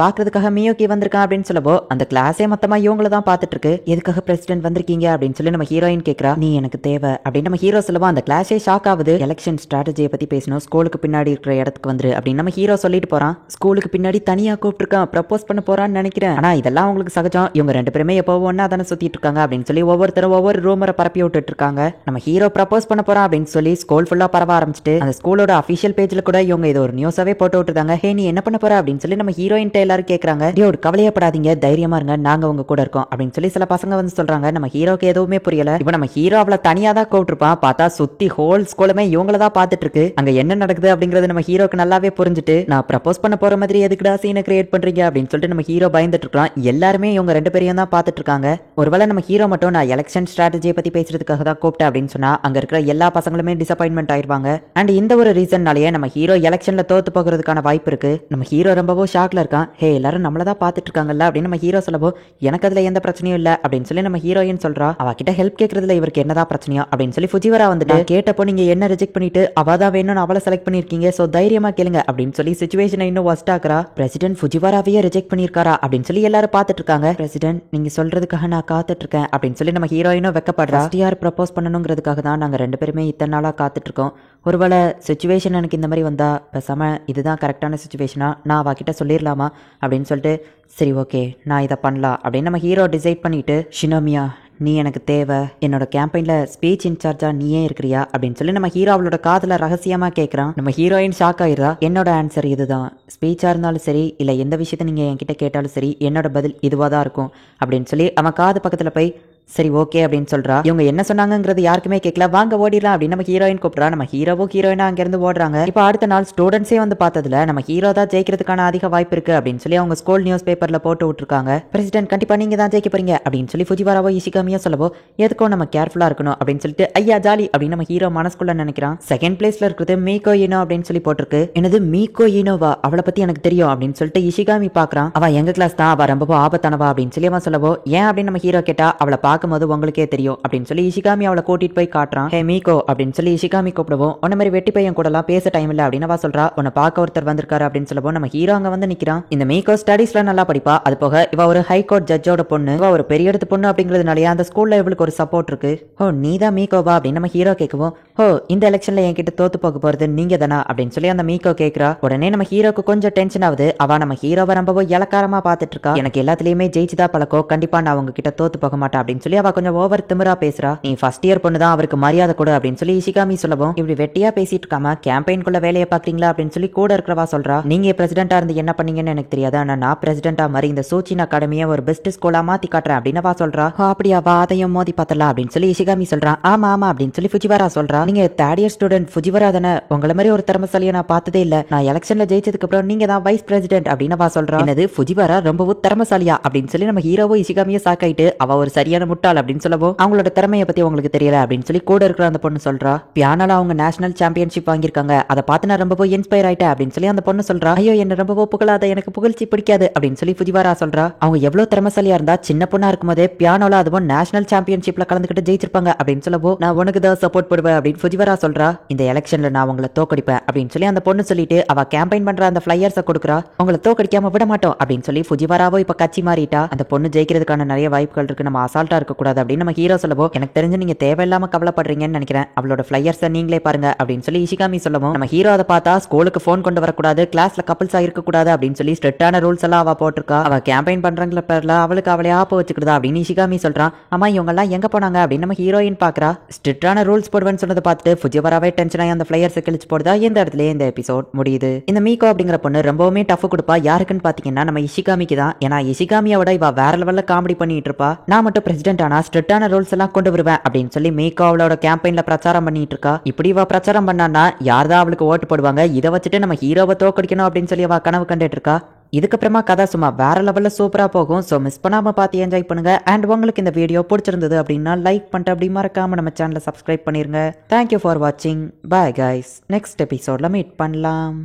பாக்குறதுக்காக மியோக்கி வந்திருக்கான் அப்படின்னு சொல்லவோ அந்த கிளாஸே மொத்தமா இவங்கள தான் பாத்துட்டு இருக்கு. எதுக்காக பிரசிடென்ட் வந்திருக்கீங்க அப்படின்னு சொல்லி நம்ம ஹீரோயின் கேக்குறா. நீ எனக்கு தேவை அப்படின்னு நம்ம ஹீரோ சொல்லவும் அந்த கிளாஸே ஷாக் ஆகுது. எலெக்ஷன் ஸ்ட்ராட்டஜியை பத்தி பேசணும், ஸ்கூலுக்கு பின்னாடி இருக்கிற இடத்துக்கு வந்துரு அப்படின்னு நம்ம ஹீரோ சொல்லிட்டு போறான். ஸ்கூலுக்கு பின்னாடி தனியா கூப்பிட்டுருக்கான், ப்ரப்போஸ் பண்ண போறான்னு நினைக்கிறேன். ஆனா இதெல்லாம் உங்களுக்கு சகஜம், இவங்க 2 பேருமே எப்போ ஒன்னா தானே சுத்திட்டு இருக்காங்க அப்படின்னு சொல்லி ஒவ்வொருத்தரும் ஒவ்வொரு ரூமரை பரப்பி விட்டுட்டு இருக்காங்க. நம்ம ஹீரோ ப்ரப்போஸ் பண்ண போறான் அப்படின்னு சொல்லி ஸ்கூல் ஃபுல்லா பரவ ஆரம்பிச்சிட்டு அந்த ஸ்கூலோட அபிஷியல் பேஜ்ல கூட இவங்க இது ஒரு நியூஸாவே போட்டு விட்டுருக்காங்க. ஹே நீ என்ன பண்ண போற அப்படின்னு சொல்லி நம்ம ஹீரோயின் எல்லாரும் கேக்குறாங்க. ஒரு கவலையப்படாதீங்க, தைரியமா இருங்க, நாங்க உங்க கூட இருக்கோம் அப்படின்னு சொல்லி சில பசங்க வந்து சொல்றாங்க. நம்ம ஹீரோக்கு எதுவுமே புரியல. இப்ப நம்ம ஹீரோ அவளை தனியா தான் கூப்பிட்டுருப்பான், பார்த்தா சுத்தி ஹோல் ஸ்கூலுமே இவங்கள தான் பாத்துட்டு இருக்கு. அங்க என்ன நடக்குது அப்படிங்கறது நம்ம ஹீரோக்கு நல்லாவே புரிஞ்சுட்டு நான் ப்ரப்போஸ் பண்ண போற மாதிரி எதுக்குடா சீனை கிரியேட் பண்றீங்க அப்படின்னு சொல்லிட்டு நம்ம ஹீரோ பயந்துட்டு இருக்கான். எல்லாருமே இவங்க 2 பேரையும் தான் பாத்துட்டு இருக்காங்க. ஒருவேளை நம்ம ஹீரோ மட்டும் நான் எலெக்ஷன் ஸ்ட்ராட்டஜியை பத்தி பேசுறதுக்காக தான் கூப்பிட்டேன் அப்படின்னு சொன்னா அங்க இருக்கிற எல்லா பசங்களுமே டிசப்பாயின்மெண்ட் ஆயிருவாங்க. அண்ட் இந்த ஒரு ரீசன்னாலேயே நம்ம ஹீரோ எலெக்ஷன்ல தோத்து போகிறதுக்கான வாய்ப்பு இருக்கு. நம்ம ஹீரோ ரொம்பவோ ஷாக்ல இருக்கான். ஹே எல்லாரும் நம்மள தான் பாத்துட்டு இருக்காங்கல்ல அப்படின்னு நம்ம ஹீரோ சொல்லவோ எனக்கு அதுல எந்த பிரச்சனையும் இல்ல அப்படின்னு சொல்லி நம்ம ஹீரோயின் சொல்றா. அவகிட்ட ஹெல்ப் கேட்கறதுல இவருக்கு என்னதான் பிரச்சனையா அப்படின்னு சொல்லி ஃபுஜிவரா வந்துட்டு கேட்டப்போ நீங்க என்ன ரிஜெக்ட் பண்ணிட்டு அவதான் வேணும்னு அவளை செலக்ட் பண்ணிருக்கீங்க, சோ தைரியமா கேளுங்க அப்படின்னு சொல்லி சிச்சுவேஷனை இன்னும் ஒஸ்ட் ஆக்குறா. பிரசிடென்ட் ஃபுஜிவாராவையே ரிஜெக்ட் பண்ணிருக்காரா அப்படின்னு சொல்லி எல்லாரும் பாத்துட்டு இருக்காங்க. பிரசிடென்ட் நீங்க சொல்றதுக்காக நான் காத்துட்டு இருக்கேன் அப்படின்னு சொல்லி நம்ம ஹீரோயினும் வெக்கப்படுறா. யார் ப்ரப்போஸ் பண்ணணுங்கிறதுக்காக தான் நாங்க 2 பேருமே இத்தனை நாளா காத்துட்டு இருக்கோம். ஒருவேளை சிச்சுவேஷன் எனக்கு இந்த மாதிரி வந்தா பேசாம இதுதான் கரெக்டான சிச்சுவேஷனா நான் அவகிட்ட சொல்லிடலாமா அப்படின்னு சொல்லிட்டு சரி ஓகே நான் இதை பண்ணலாம் அப்படின்னு நம்ம ஹீரோ டிசைட் பண்ணிட்டு ஷினோமியா நீ எனக்கு தேவை, என்னோட கேம்பெயின்ல ஸ்பீச் இன்சார்ஜா நீயே இருக்கிறியா அப்படின்னு சொல்லி நம்ம ஹீரோ அவளோட காதுல ரகசியமா கேட்கறான். நம்ம ஹீரோயின் ஷாக் ஆயிடுறா. என்னோட ஆன்சர் இதுதான், ஸ்பீச்சா இருந்தாலும் சரி இல்ல எந்த விஷயத்த நீங்க என்கிட்ட கேட்டாலும் சரி என்னோட பதில் இதுவா தான் இருக்கும் அப்படின்னு சொல்லி அவன் காது பக்கத்துல போய் சரி ஓகே அப்படின்னு சொல்றா. இவங்க என்ன சொன்னாங்கிறது யாருக்குமே கேட்கல. வாங்க ஓடிடலாம் அப்படின்னு நம்ம ஹீரோயின் கூப்பிடுறா. நம்ம ஹீரோவும் ஹீரோயினா அங்க இருந்து ஓடுறாங்க. இப்போ அடுத்த நாள் ஸ்டூடெண்ட்ஸே வந்து பார்த்ததுல நம்ம ஹீரோ தான் ஜெயிக்கிறதுக்கான அதிக வாய்ப்பு இருக்கு அப்படின்னு சொல்லி அவங்க ஸ்கூல் நியூஸ் பேப்பர்ல போட்டு விட்டுருக்காங்க. பிரசிடென்ட் கண்டிப்பா நீங்க தான் ஜெயிக்க போறீங்க அப்படின்னு சொல்லி ஃபுஜிவாராவோ இஷிகாமியோ சொல்லவோ எதுக்கும் நம்ம கேர்ஃபுல்லா இருக்கணும் அப்படின்னு சொல்லிட்டு ஐயா ஜாலி அப்படின்னு நம்ம ஹீரோ மனசுக்குள்ள நினைக்கிறான். செகண்ட் பிளேஸ்ல இருக்கிறது மீகோ யினோ அப்படின்னு சொல்லி போட்டிருக்கு. என்னது மீகோ யினோவா, அவளை பத்தி எனக்கு தெரியும் அப்படின்னு சொல்லிட்டு இஷிகாமி பாக்குறான். அவ எங்க கிளாஸ் தான், அவ ரொம்ப ஆபத்தானவா அப்படின்னு சொல்லி அவன் சொல்லவோ ஏன் அப்படின்னு நம்ம ஹீரோ கேட்டா அவளை பார்க்கும்போது உங்களுக்கே தெரியும் அப்படின்னு சொல்லி இஷிகாமி அவளை கூட்டிட்டு போய் காட்டுறான். ஹே மீகோ அப்படின்னு சொல்லி இஷிகாமி கூப்பிடுவோம். உன்ன மாதிரி வெட்டி பையன் கூட எல்லாம் பேச டைம் இல்ல அப்படின்னு அவ சொல்றா. உன்னை பார்க்க ஒருத்தர் வந்திருக்காரு அப்படின்னு சொல்லவும் நம்ம ஹீரோ அங்க வந்து நிக்கிறான். இந்த மீகோ ஸ்டடீஸ்ல நல்லா படிப்பா. அது போக இவ ஒரு ஹை கோர்ட் ஜட்ஜோட பொண்ணு, இவ ஒரு பெரிய இடத்து பொண்ணு அப்படிங்கிறதுனாலயே அந்த ஸ்கூல்ல இவளுக்கு ஒரு சப்போர்ட் இருக்கு. ஓ நீதான் மீகோவா அப்படின்னு நம்ம ஹீரோ கேட்கவும் ஓ இந்த எலெக்ஷன்ல என்கிட்ட தோத்து போக போறது நீங்க தானா அப்படின்னு சொல்லி அந்த மீகோ கேக்குறா. உடனே நம்ம ஹீரோக்கு கொஞ்சம் டென்ஷன் ஆகுது. அவ நம்ம ஹீரோவை ரொம்ப இலக்காரமா பாத்துட்டு இருக்கா. எனக்கு எல்லாத்துலயுமே ஜெயிச்சுதா பழக்கம், கண்டிப்பா நான் உங்ககிட்ட தோத்து போக மாட்டேன் அப்படின்னு சொல்லி அவ கொஞ்சம் ஓவர் திமிரா பேசுறா. நீ ஃபர்ஸ்ட் இயர் பொண்ணு தான், அவருக்கு மரியாதை கொடு அப்படின்னு சொல்லி இஷிகாமி சொல்லவும் இப்படி வெட்டியா பேசிட்டு இருக்காம கேம்பெயின்குள்ள வேலையை பாக்குறீங்களா அப்படின்னு சொல்லி கூட இருக்கிறவா சொல்றா. நீங்க பிரசிடென்டா இருந்து என்ன பண்ணீங்கன்னு எனக்கு தெரியாது, ஆனா நான் பிரசிடென்டா மாதிரி இந்த சூச்சின் அகாடமியை ஒரு பெஸ்ட் ஸ்கூலா மாத்தி காட்டுறேன் அப்படின்னு வா சொல்றா. அப்படியா வா அதையும் மோதி பார்த்தலாம் அப்படின்னு சொல்லி இஷிகாமி சொல்றான். ஆமா ஆமா அப்படின்னு சொல்லி ஃபுஜிவாரா சொல்றா. நீங்க தேர்ட் இயர் ஸ்டூடெண்ட் ஃபுஜிவாரா தானே, உங்களை மாதிரி ஒரு திறமசாலியை நான் பார்த்ததே இல்ல, நான் எலெக்ஷன்ல ஜெயிச்சதுக்கு அப்புறம் நீங்க தான் வைஸ் பிரசிடென்ட் அப்படின்னு வா சொல்றா. என்னது ஃபுஜிவாரா ரொம்பவும் திறமசாலியா அப்படின்னு சொல்லி நம்ம ஹீரோவோ இஷிகாமியை சாக்காயிட்டு அவ ஒரு சரியான முட்டாள் அப்படின்னு சொல்லவும் அவங்களோட திறமையை பத்தி உங்களுக்கு தெரியல அப்படின்னு சொல்லி கூட இருக்கிற அந்த பொண்ணு சொல்றா. பியானோல அவங்க நேஷனல் சாம்பியன்ஷிப் வாங்கியிருக்காங்க, அதை பார்த்து நான் ரொம்பவும் இன்ஸ்பயர் ஆயிட்டேன் அப்படின்னு சொல்லி அந்த பொண்ணு சொல்றா. ஐயோ என்ன ரொம்பவும் புகழாத, எனக்கு புகழ்ச்சி பிடிக்காது அப்படின்னு சொல்லி ஃபுஜிவாரா சொல்றா. அவங்க எவ்வளவு திறமசாலியா இருந்தா சின்ன பொண்ணா இருக்கும்போதே பியானோல அதுவும் நேஷனல் சாம்பியன்ஷிப்ல கலந்துக்கிட்டு ஜெயிச்சிருப்பாங்க அப்படின்னு சொல்லவோ நான் உனக்கு தான் சப்போர்ட் பண்ணுவேன் அப்படின்னு ஃபுஜிவாரா சொல்றா. இந்த எலெக்ஷன்ல நான் உங்களை தோக்கடிப்பேன் அப்படின்னு சொல்லி அந்த பொண்ணு சொல்லிட்டு அவ கேம்பெயின் பண்ற அந்த ஃபிளையர்ஸை கொடுக்குறா. உங்களை தோக்கடிக்காம விட மாட்டோம் அப்படின்னு சொல்லி ஃபுஜிவாராவோ இப்ப கட்சி மாறிட்டா. அந்த பொண்ணு ஜெயிக்கிறதுக்கான நிறைய வாய்ப்புகள் இருக்கு, நம்ம அசால்ட்டா இருக்க கூடாது அப்படின்னு நம்ம ஹீரோ சொல்லவோ எனக்கு தெரிஞ்சு நீங்க தேவையில்லாம கவலைப்படுறீங்கன்னு நினைக்கிறேன், அவளோட ஃபிளையர்ஸை நீங்களே பாருங்க அப்படின்னு சொல்லி இஷிகாமி சொல்லவும் நம்ம ஹீரோ அதை பார்த்தா ஸ்கூலுக்கு போன் கொண்டு வரக்கூடாது, கிளாஸ்ல கப்பல்ஸா இருக்க கூடாது அப்படின்னு சொல்லி ஸ்ட்ரிக்டான ரூல்ஸ் எல்லாம் அவ போட்டிருக்கா. அவ கேம்பெயின் பண்றங்கிற பேர்ல அவளுக்கு அவளே ஆப்ப வச்சுக்கிறதா அப்படின்னு இஷிகாமி சொல்றான். அம்மா இவங்க எல்லாம் எங்க போனாங்க அப்படின்னு நம்ம ஹீரோயின் பாக்குறா. ஸ்ட்ரிக்டான ரூல்ஸ் போடுவேன்னு சொன்னதை பார்த்துட்டு ஃபுஜிவாராவே டென்ஷன் ஆகி அந்த ஃபிளையர்ஸை கிழிச்சு போடுதா. இந்த இடத்துல இந்த எபிசோட் முடியுது. இந்த மீகோ அப்படிங்கிற பொண்ணு ரொம்பவுமே டஃப் கொடுப்பா. யாருக்குன்னு பாத்தீங்கன்னா நம்ம இஷிகாமிக்கு தான். ஏன்னா இஷிகாமியோட இவ வேற லெவல்ல காமெடி பண்ணிட்டு இருப்பா. நான் மட்டும் பிரசிடென்ட் ஆனா ஸ்ட்ரிக்டான ரூல்ஸ் எல்லாம் கொண்டு வருவேன் அப்படின்னு சொல்லி மீகோ அவளோட கேம்பெயின்ல பிரச்சாரம் பண்ணிட்டு இருக்கா. இப்படி இவ பிரச்சாரம் பண்ணான்னா யார்தான் அவளுக்கு ஓட்டு போடுவாங்க, இதை வச்சுட்டு நம்ம ஹீரோவை தோக்கடிக்கணும் அப்படின்னு சொல்லி அவ கனவு கண்டுட்டு இருக்கா. இதுக்கப்புறமா கதை சும்மா வேற லெவல்ல சூப்பரா போகும். ஸோ மிஸ் பண்ணாம பார்த்து என்ஜாய் பண்ணுங்க. அண்ட் உங்களுக்கு இந்த வீடியோ பிடிச்சிருந்தது அப்படின்னா லைக் பண்ணிட்டு அப்படி மறக்காம நம்ம சேனலை சப்ஸ்கிரைப் பண்ணிருங்க. தேங்க்யூ ஃபார் வாட்சிங். பாய் கைஸ், நெக்ஸ்ட் எபிசோட்ல மீட் பண்ணலாம்.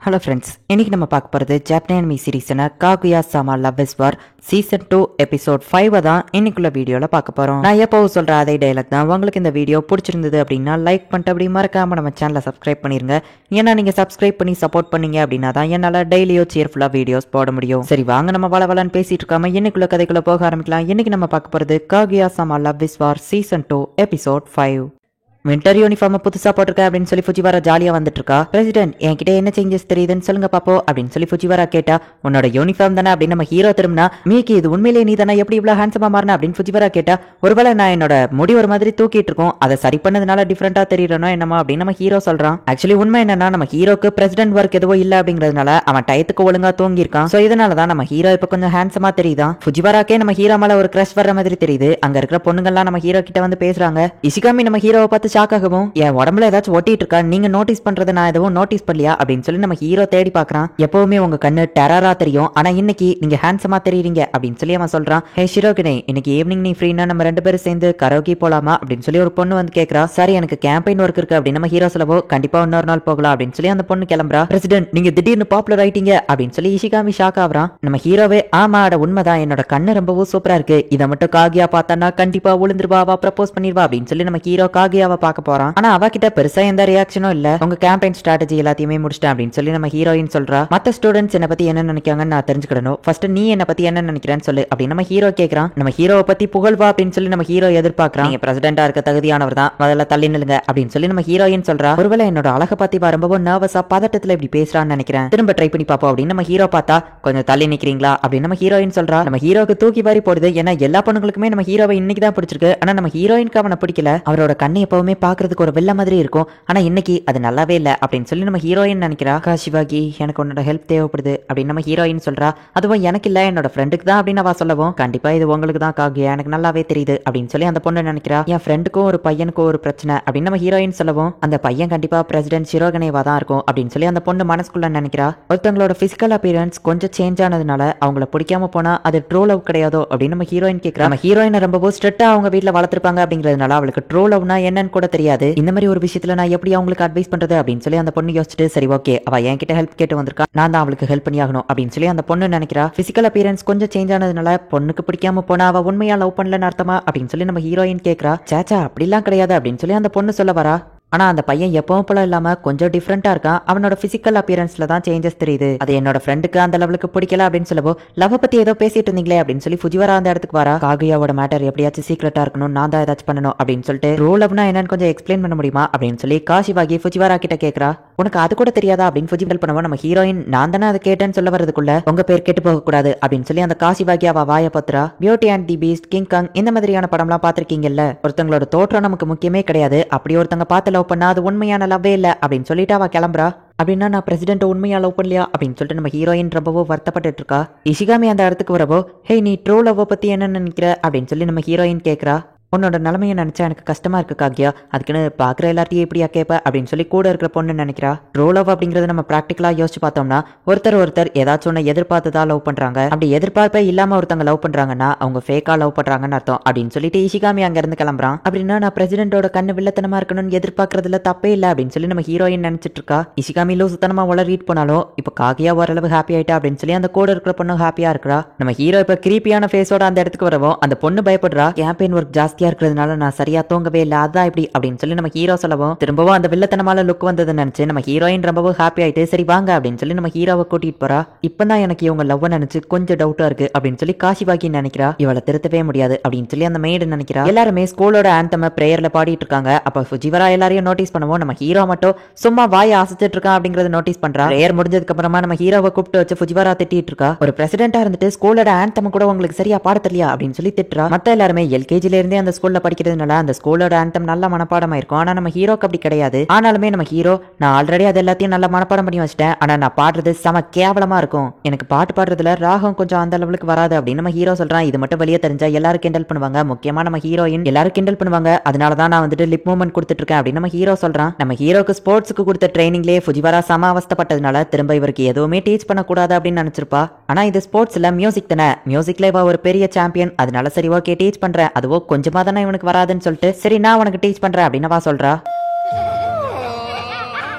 ஹலோ ஃப்ரெண்ட்ஸ், இன்னைக்கு நம்ம பார்க்க போகிறது ஜாப்பனீஸ் அனிமி சீரீஸான Kaguya sama love is war season 2 episode 5 தான் இன்னைக்குள்ள வீடியோவில் பார்க்க போகிறோம். நான் எப்போவும் சொல்கிற அதே டைலாக் தான். உங்களுக்கு இந்த வீடியோ பிடிச்சிருந்தது அப்படின்னா லைக் பண்ணிட்டு அப்படி மறக்காம நம்ம சேனலை சப்ஸ்கிரைப் பண்ணிருங்க. ஏன்னா நீங்கள் சப்ஸ்கிரைப் பண்ணி சப்போர்ட் பண்ணீங்க அப்படின்னா தான் என்னால் டெய்லியோ சியர்ஃபுல்லாக வீடியோஸ் போட முடியும். சரி வாங்க நம்ம வளவலன்னு பேசிட்டு இருக்காம இன்னைக்குள்ள கதைக்குள்ள போக ஆரம்பிக்கலாம். இன்னைக்கு நம்ம பார்க்க போகிறது Kaguya sama love is war season 2 episode 5. Winter uniform புதுசா போட்டிருக்க அப்படின்னு சொல்லி ஃபுஜிவாரா ஜாலியா வந்துட்டு இருக்கா. பிரசிடென்ட் என்கிட்ட என்ன சேஞ்சஸ் தெரியுதுன்னு சொல்லுங்க பாப்போ அப்படின்னு சொல்லி ஃபுஜிவாரா கேட்டா. உன்னோட யூனிஃபார்ம் தானே அப்படின்னு நம்ம ஹீரோ திரும்பினா. மீக்கி இது உண்மையிலேயே நீ தானே, எப்படி இவ்வளவு ஹேண்ட்ஸமா மாறின அப்படின்னு ஃபுஜிவாரா கேட்டா. ஒருவேளை நான் என்னோட முடி ஒரு மாதிரி தூக்கிட்டு இருக்கோம், அதை சரி பண்ணதுனால டிஃபரெண்டா தெரியறனோ என்னமா அப்படின்னு நம்ம ஹீரோ சொல்றான். ஆக்சுவலி உண்மை என்னன்னா நம்ம ஹீரோக்கு பிரசிடென்ட் ஒர்க் எதுவும் இல்ல அப்படிங்கிறதுனால அவன் டயத்துக்கு ஒழுங்கா தூங்கி இருக்கான். சோ இதனாலதான் நம்ம ஹீரோ இப்ப கொஞ்சம் ஹேண்ட்ஸமா தெரியுதான். ஃபுஜிவாராக்கே நம்ம ஹீரோ மேல ஒரு கிரஷ் வர்ற மாதிரி தெரியுது. அங்க இருக்கிற பொண்ணுங்கள்லாம் நம்ம ஹீரோ கிட்ட வந்து பேசுறாங்க. இஷிகாமி நம்ம ஹீரோவை பார்த்து ஷாக் ஆகவும் என் உடம்புல ஏதாச்சும் ஒட்டிட்டு இருக்கா, நீங்க நோட்டீஸ் பண்றதை நான் எதுவும் நோட்டீஸ் பண்ணலையா அப்படின்னு சொல்லி நம்ம ஹீரோ தேடி பாக்குறான். எப்பவுமே உங்க கண்ணு டெரரா தெரியும், ஆனா இன்னைக்கு நீங்க ஹேண்ட்ஸமா தெரியுறீங்க அப்படின்னு சொல்லி அவன் சொல்றான். ஹே ஷிரோகினே, இன்னைக்கு ஈவினிங் நீ ஃப்ரீனா நம்ம 2 பேரும் சேர்ந்து கரோக்கி போலாமா அப்படின்னு சொல்லி ஒரு பொண்ணு வந்து கேக்குறா. சரி எனக்கு கேம்பெயின் ஒர்க் இருக்கு அப்படின்னு நம்ம ஹீரோ சொல்லவோ, கண்டிப்பா இன்னொரு நாள் போகலாம் அப்படின்னு சொல்லி அந்த பொண்ணு கிளம்புறா. பிரசிடென்ட் நீங்க திடீர்னு பாப்புலர் ஆயிட்டீங்க அப்படின்னு சொல்லி இஷிகாமி ஷாக் ஆகுறான். நம்ம ஹீரோவே ஆமா அட உண்மைதான், என்னோட கண்ணு ரொம்பவும் சூப்பரா இருக்கு, இதை மட்டும் காகியா பார்த்தானா கண்டிப்பா விழுந்துருவா, அவ ப்ரப்போஸ் பண்ணிருவா அப்படின்னு சொல்லி நம்ம ஹீரோ காகியாவை பார்க்க போறான். ஆனா அவ கிட்ட பெருசா எந்த ரியாக்ஷனும் இல்ல. உங்க கேம்பெயின் ஸ்ட்ராட்டஜி எல்லாத்தையுமே முடிச்சிட்டேன் அப்படின்னு சொல்லி நம்ம ஹீரோயின் சொல்றா. மத்த ஸ்டூடெண்ட்ஸ் என்ன பத்தி என்ன நினைக்காங்கன்னு நான் தெரிஞ்சுக்கணும், ஃபர்ஸ்ட் நீ என்ன பத்தி என்ன நினைக்கிறேன்னு சொல்லு அப்படின்னு நம்ம ஹீரோ கேக்குறான். நம்ம ஹீரோவை பத்தி புகழ்வா அப்படின்னு சொல்லி நம்ம ஹீரோ எதிர்பார்க்கறான். நீங்க பிரசிடென்டா இருக்க தகுதியானவர் தான், முதல்ல தள்ளி நில்லுங்க அப்படின்னு சொல்லி நம்ம ஹீரோயின் சொல்றா. ஒருவேளை என்னோட அழக பத்தி ரொம்பவும் நர்வஸா பதட்டத்துல இப்படி பேசுறான்னு நினைக்கிறேன், திரும்ப ட்ரை பண்ணி பாப்போம் அப்படின்னு நம்ம ஹீரோ பார்த்தா கொஞ்சம் தள்ளி நிக்கிறீங்களா அப்படின்னு நம்ம ஹீரோயின் சொல்றா. நம்ம ஹீரோக்கு தூக்கி வாரி போடுது. ஏன்னா எல்லா பொண்ணுங்களுக்குமே நம்ம ஹீரோவை இன்னைக்கு தான் பிடிச்சிருக்கு, ஆனா நம்ம ஹீரோயினுக்கு அவனை பிடிக்கல. அவரோட கண்ணு எப்பவுமே பாக்குறதுக்கு ஒரு வெள்ள மாதிரி இருக்கும், ஆனா இன்னைக்கு அது நல்லாவே இல்ல அப்படின்னு சொல்லி நம்ம ஹீரோயின் நினைக்கிறா. சிவாகி எனக்கு உன்னோட ஹெல்ப் தேவைப்படுது அப்படின்னு நம்ம ஹீரோயின் சொல்றா. அதுவும் எனக்கு இல்ல என்னோட ஃப்ரெண்டுக்கு தான் அப்படின்னு அவ சொல்லவும், கண்டிப்பா இது உங்களுக்கு தான் காகியா, எனக்கு நல்லாவே தெரியுது அப்படின்னு சொல்லி அந்த பொண்ணு நினைக்கிறா. என் ஃப்ரெண்டுக்கும் ஒரு பையனுக்கும் ஒரு பிரச்சனை அப்படின்னு நம்ம ஹீரோயின் சொல்லவும், அந்த பையன் கண்டிப்பா பிரசிடென்ட் ஷிரோகனேவா தான் இருக்கும் அப்படின்னு சொல்லி அந்த பொண்ணு மனசுக்குள்ள நினைக்கிறா. ஒருத்தவங்களோட பிசிக்கல் அப்பியரன்ஸ் கொஞ்சம் சேஞ்ச் ஆனதுனால அவங்கள பிடிக்காம போனா அது ட்ரூ லவ் கிடையாதோ அப்படின்னு நம்ம ஹீரோயின் கேட்கிறா. நம்ம ஹீரோயினை ரொம்பவும் ஸ்ட்ரிக்ட்டா அவங்க வீட்ல வளர்த்திருப்பாங்க அப்படிங்கிறதுனால அவளுக்கு ட்ரூ லவ்னா என்னன்னு கூட தெரியாது. இந்த மாதிரி ஒரு விஷயத்துல நான் எப்படி அவங்களுக்கு அட்வைஸ் பண்றது அப்படின்னு சொல்லி அந்த பொண்ணு யோசிச்சுட்டு, சரி ஓகே அவ என்கிட்ட ஹெல்ப் கேட்டு வந்திருக்கா, நான் தான் அவளுக்கு ஹெல்ப் பண்ணி ஆகணும் அப்படின்னு சொல்லி அந்த பொண்ணு நினைக்கிறா. பிசிக்கல் அப்பியரன்ஸ் கொஞ்சம் சேஞ்ச் ஆனதுனால பொண்ணுக்கு பிடிக்காம போனா அவ உண்மையா லவ் பண்ணலன்னு அர்த்தமா அப்படின்னு சொல்லி நம்ம ஹீரோயின் கேட்கிறா. சேச்சா அப்படிலாம் கிடையாது அப்படின்னு சொல்லி அந்த பொண்ணு சொல்ல வரா. ஆனா அந்த பையன் எப்பவும் போல இல்லாம கொஞ்சம் டிஃப்ரெண்டா இருக்கான், அவனோட பிசிக்கல் அப்பியரன்ஸ்ல தான் சேஞ்சஸ் தெரியுது, அது என்னோட ஃப்ரெண்டுக்கு அந்த லெவலுக்கு பிடிக்கல அப்படின்னு சொல்லவோ, லவ் பத்தி ஏதோ பேசிட்டு இருந்தீங்களே அப்படின்னு சொல்லி ஃபுஜிவரா அந்த இடத்துக்கு வரா. காகுயாவோட மேட்டர் எப்படியாச்சும் சீக்ரெட்டா இருக்கணும், நான் தான் ஏதாச்சும் பண்ணணும் அப்படின்னு சொல்லிட்டு ரூ லவ்னா என்னன்னு கொஞ்சம் எக்ஸ்பிளைன் பண்ண முடியுமா அப்படின்னு சொல்லி காஷிவாகி ஃபுஜிவாரா கிட்ட கேக்குறா. உனக்கு அது கூட தெரியாதா அப்படின்னு ஃபுஜிவல் பண்ணுவோம். நம்ம ஹீரோயின் நான் தானே அதை கேட்டேன்னு சொல்ல வரதுக்குள்ள உங்க பேர் கெட்டு போக கூடாது அப்படின்னு சொல்லி அந்த காஷிவாகி அவ வாய பத்துறா. Beauty and the beast, King Kong இந்த மாதிரியான படம்லாம் பாத்திருக்கீங்கல்ல, ஒருத்தங்களோட தோற்றம் நமக்கு முக்கியமே கிடையாது, அப்படி ஒருத்தங்க பார்த்து லவ் பண்ணா அது உண்மையான லவ்வே இல்ல அப்படின்னு சொல்லிட்டு அவ கிளம்புறா. அப்படின்னா நான் பிரசிடென்ட் உண்மையா லவ் பண்ணலையா அப்படின்னு சொல்லிட்டு நம்ம ஹீரோயின் ரொம்பவோ வருத்தப்பட்டு இருக்கா. இஷிகாமி அந்த இடத்துக்கு வரவோ, ஹே நீ ட்ரூ லவ் பத்தி என்ன நினைக்கிற அப்படின்னு சொல்லி நம்ம ஹீரோயின் கேக்குறா. உன்னோட நிலைமையை நினைச்சா எனக்கு கஷ்டமா இருக்கு காகியா, அதுக்குன்னு பாக்குற எல்லாத்தையும் எப்படியா கேட்ப அப்படின்னு சொல்லி கூட இருக்கிற பொண்ணு நினைக்கிறா. ட்ரூ லவ் அப்படிங்கறது நம்ம பிராக்டிகலா யோசிச்சு பார்த்தோம்னா ஒருத்தர் ஏதாச்சும் ஒண்ணு எதிர்பார்த்துதான் லவ் பண்றாங்க, அப்படி எதிர்பார்ப்பே இல்லாம ஒருத்தங்க லவ் பண்றாங்கன்னா அவங்க ஃபேக்கா லவ் பண்றாங்கன்னு அர்த்தம் அப்படின்னு சொல்லிட்டு இஷிகாமி அங்க இருந்து கிளம்புறான். அப்படின்னா நான் பிரசிடென்ட்டோட கண்ணு வில்லத்தனமா இருக்கணும்னு எதிர்பார்க்கறதுல தப்பே இல்ல அப்படின்னு சொல்லி நம்ம ஹீரோயின் நினைச்சிட்டு இருக்கா. இஷிகாமி லூசுத்தனமா உளறிட்டு போனாலும் இப்ப காகியா ஓரளவு ஹாப்பி ஆயிட்டா அப்படின்னு சொல்லி அந்த கூட இருக்கிற பொண்ணு ஹாப்பியா இருக்கா. நம்ம ஹீரோ இப்ப கிரீப்பியான ஃபேஸோட அந்த இடத்துக்கு வரவும் அந்த பொண்ணு பயப்படுறா. கேம்பெயின் ஒர்க் ஜாஸ்தியா இருக்கிறதுனால நான் சரியா தூங்கவே இல்ல, அதான் இப்படி அப்படின்னு சொல்லி நம்ம ஹீரோ சொல்லவும், திரும்பவும் அந்த வில்லத்தனமால லுக் வந்தது நினைச்சு நம்ம ஹீரோயின் ரொம்பவும் ஹாப்பி ஆயிட்டு சரி வாங்க அப்படின்னு சொல்லி நம்ம ஹீரோவை கூட்டிட்டு போறா. இப்பதான் எனக்கு இவங்க லவ் நினைச்சு கொஞ்சம் டவுட்டா இருக்கு அப்படின்னு சொல்லி காஷிபாக்கி நினைக்கிறா. இவளை திருத்தவே முடியாது அப்படின்னு சொல்லி அந்த மேடு நினைக்கிறா. எல்லாருமே ஸ்கூலோட ஆந்தம பிரேயர்ல பாடிட்டு இருக்காங்க. அப்ப ஃபுஜிவரா எல்லாரையும் நோட்டீஸ் பண்ணுவோம். நம்ம ஹீரோ மட்டும் சும்மா வாய் அசைச்சிட்டு இருக்கான் அப்படிங்கறத நோட்டீஸ் பண்றா. பிரேயர் முடிஞ்சதுக்கு அப்புறமா நம்ம ஹீரோவை கூப்பிட்டு வச்சு ஃபுஜிவரா திட்டிட்டு இருக்கா. ஒரு பிரசிடென்டா இருந்துட்டு ஸ்கூலோட ஆந்தம் கூட உங்களுக்கு சரியா பாட தெரியல அப்படின்னு சொல்லி திட்டுறா. மத்த எல்லாருமே எல்கேஜில இருந்தே அந்த ஸ்கூல்ல படிக்கிறதுனால அந்த ஸ்கூலோட ஆந்தம் நல்ல மனப்பாடமா இருக்கும். ஆனா நம்ம ஹீரோக்கு அப்படி கிடையாது. ஆனாலுமே நம்ம ஹீரோ நான் ஆல்ரெடி அது எல்லாத்தையும் நல்ல மனப்பாடம் பண்ணி வச்சிட்டேன், ஆனா நான் பாடுறது செம கேவலமா இருக்கும், எனக்கு பாட்டு பாடுறதுல ராகம் கொஞ்சம் அந்த லெவலுக்கு வராது அப்படின்னு நம்ம ஹீரோ சொல்றான். இது மட்டும் வெளியே தெரிஞ்சா எல்லாரும் கிண்டல் பண்ணுவாங்க, முக்கியமா நம்ம ஹீரோயின் எல்லாரும் கிண்டல் பண்ணுவாங்க, அதனாலதான் நான் வந்துட்டு லிப் மூவ்மெண்ட் கொடுத்துட்டு இருக்கேன் அப்படின்னு நம்ம ஹீரோ சொல்றான். நம்ம ஹீரோக்கு ஸ்போர்ட்ஸ்க்கு கொடுத்த ட்ரைனிங்லேயே ஃபுஜிவரா சம அவஸ்தப்பட்டதுனால திரும்ப இவருக்கு எதுவுமே டீச் பண்ணக்கூடாது அப்படின்னு நினைச்சிருப்பா. ஆனா இது ஸ்போர்ட்ஸ்ல மியூசிக் தானே, மியூசிக்ல இவ ஒரு பெரிய சாம்பியன், அதனால சரி ஓகே டீச் பண்றேன், அதுவோ கொஞ்சமா தானே இவனுக்கு வராதுன்னு சொல்லிட்டு சரி நான் உனக்கு டீச் பண்றேன் அப்படின்னு வா சொல்றா.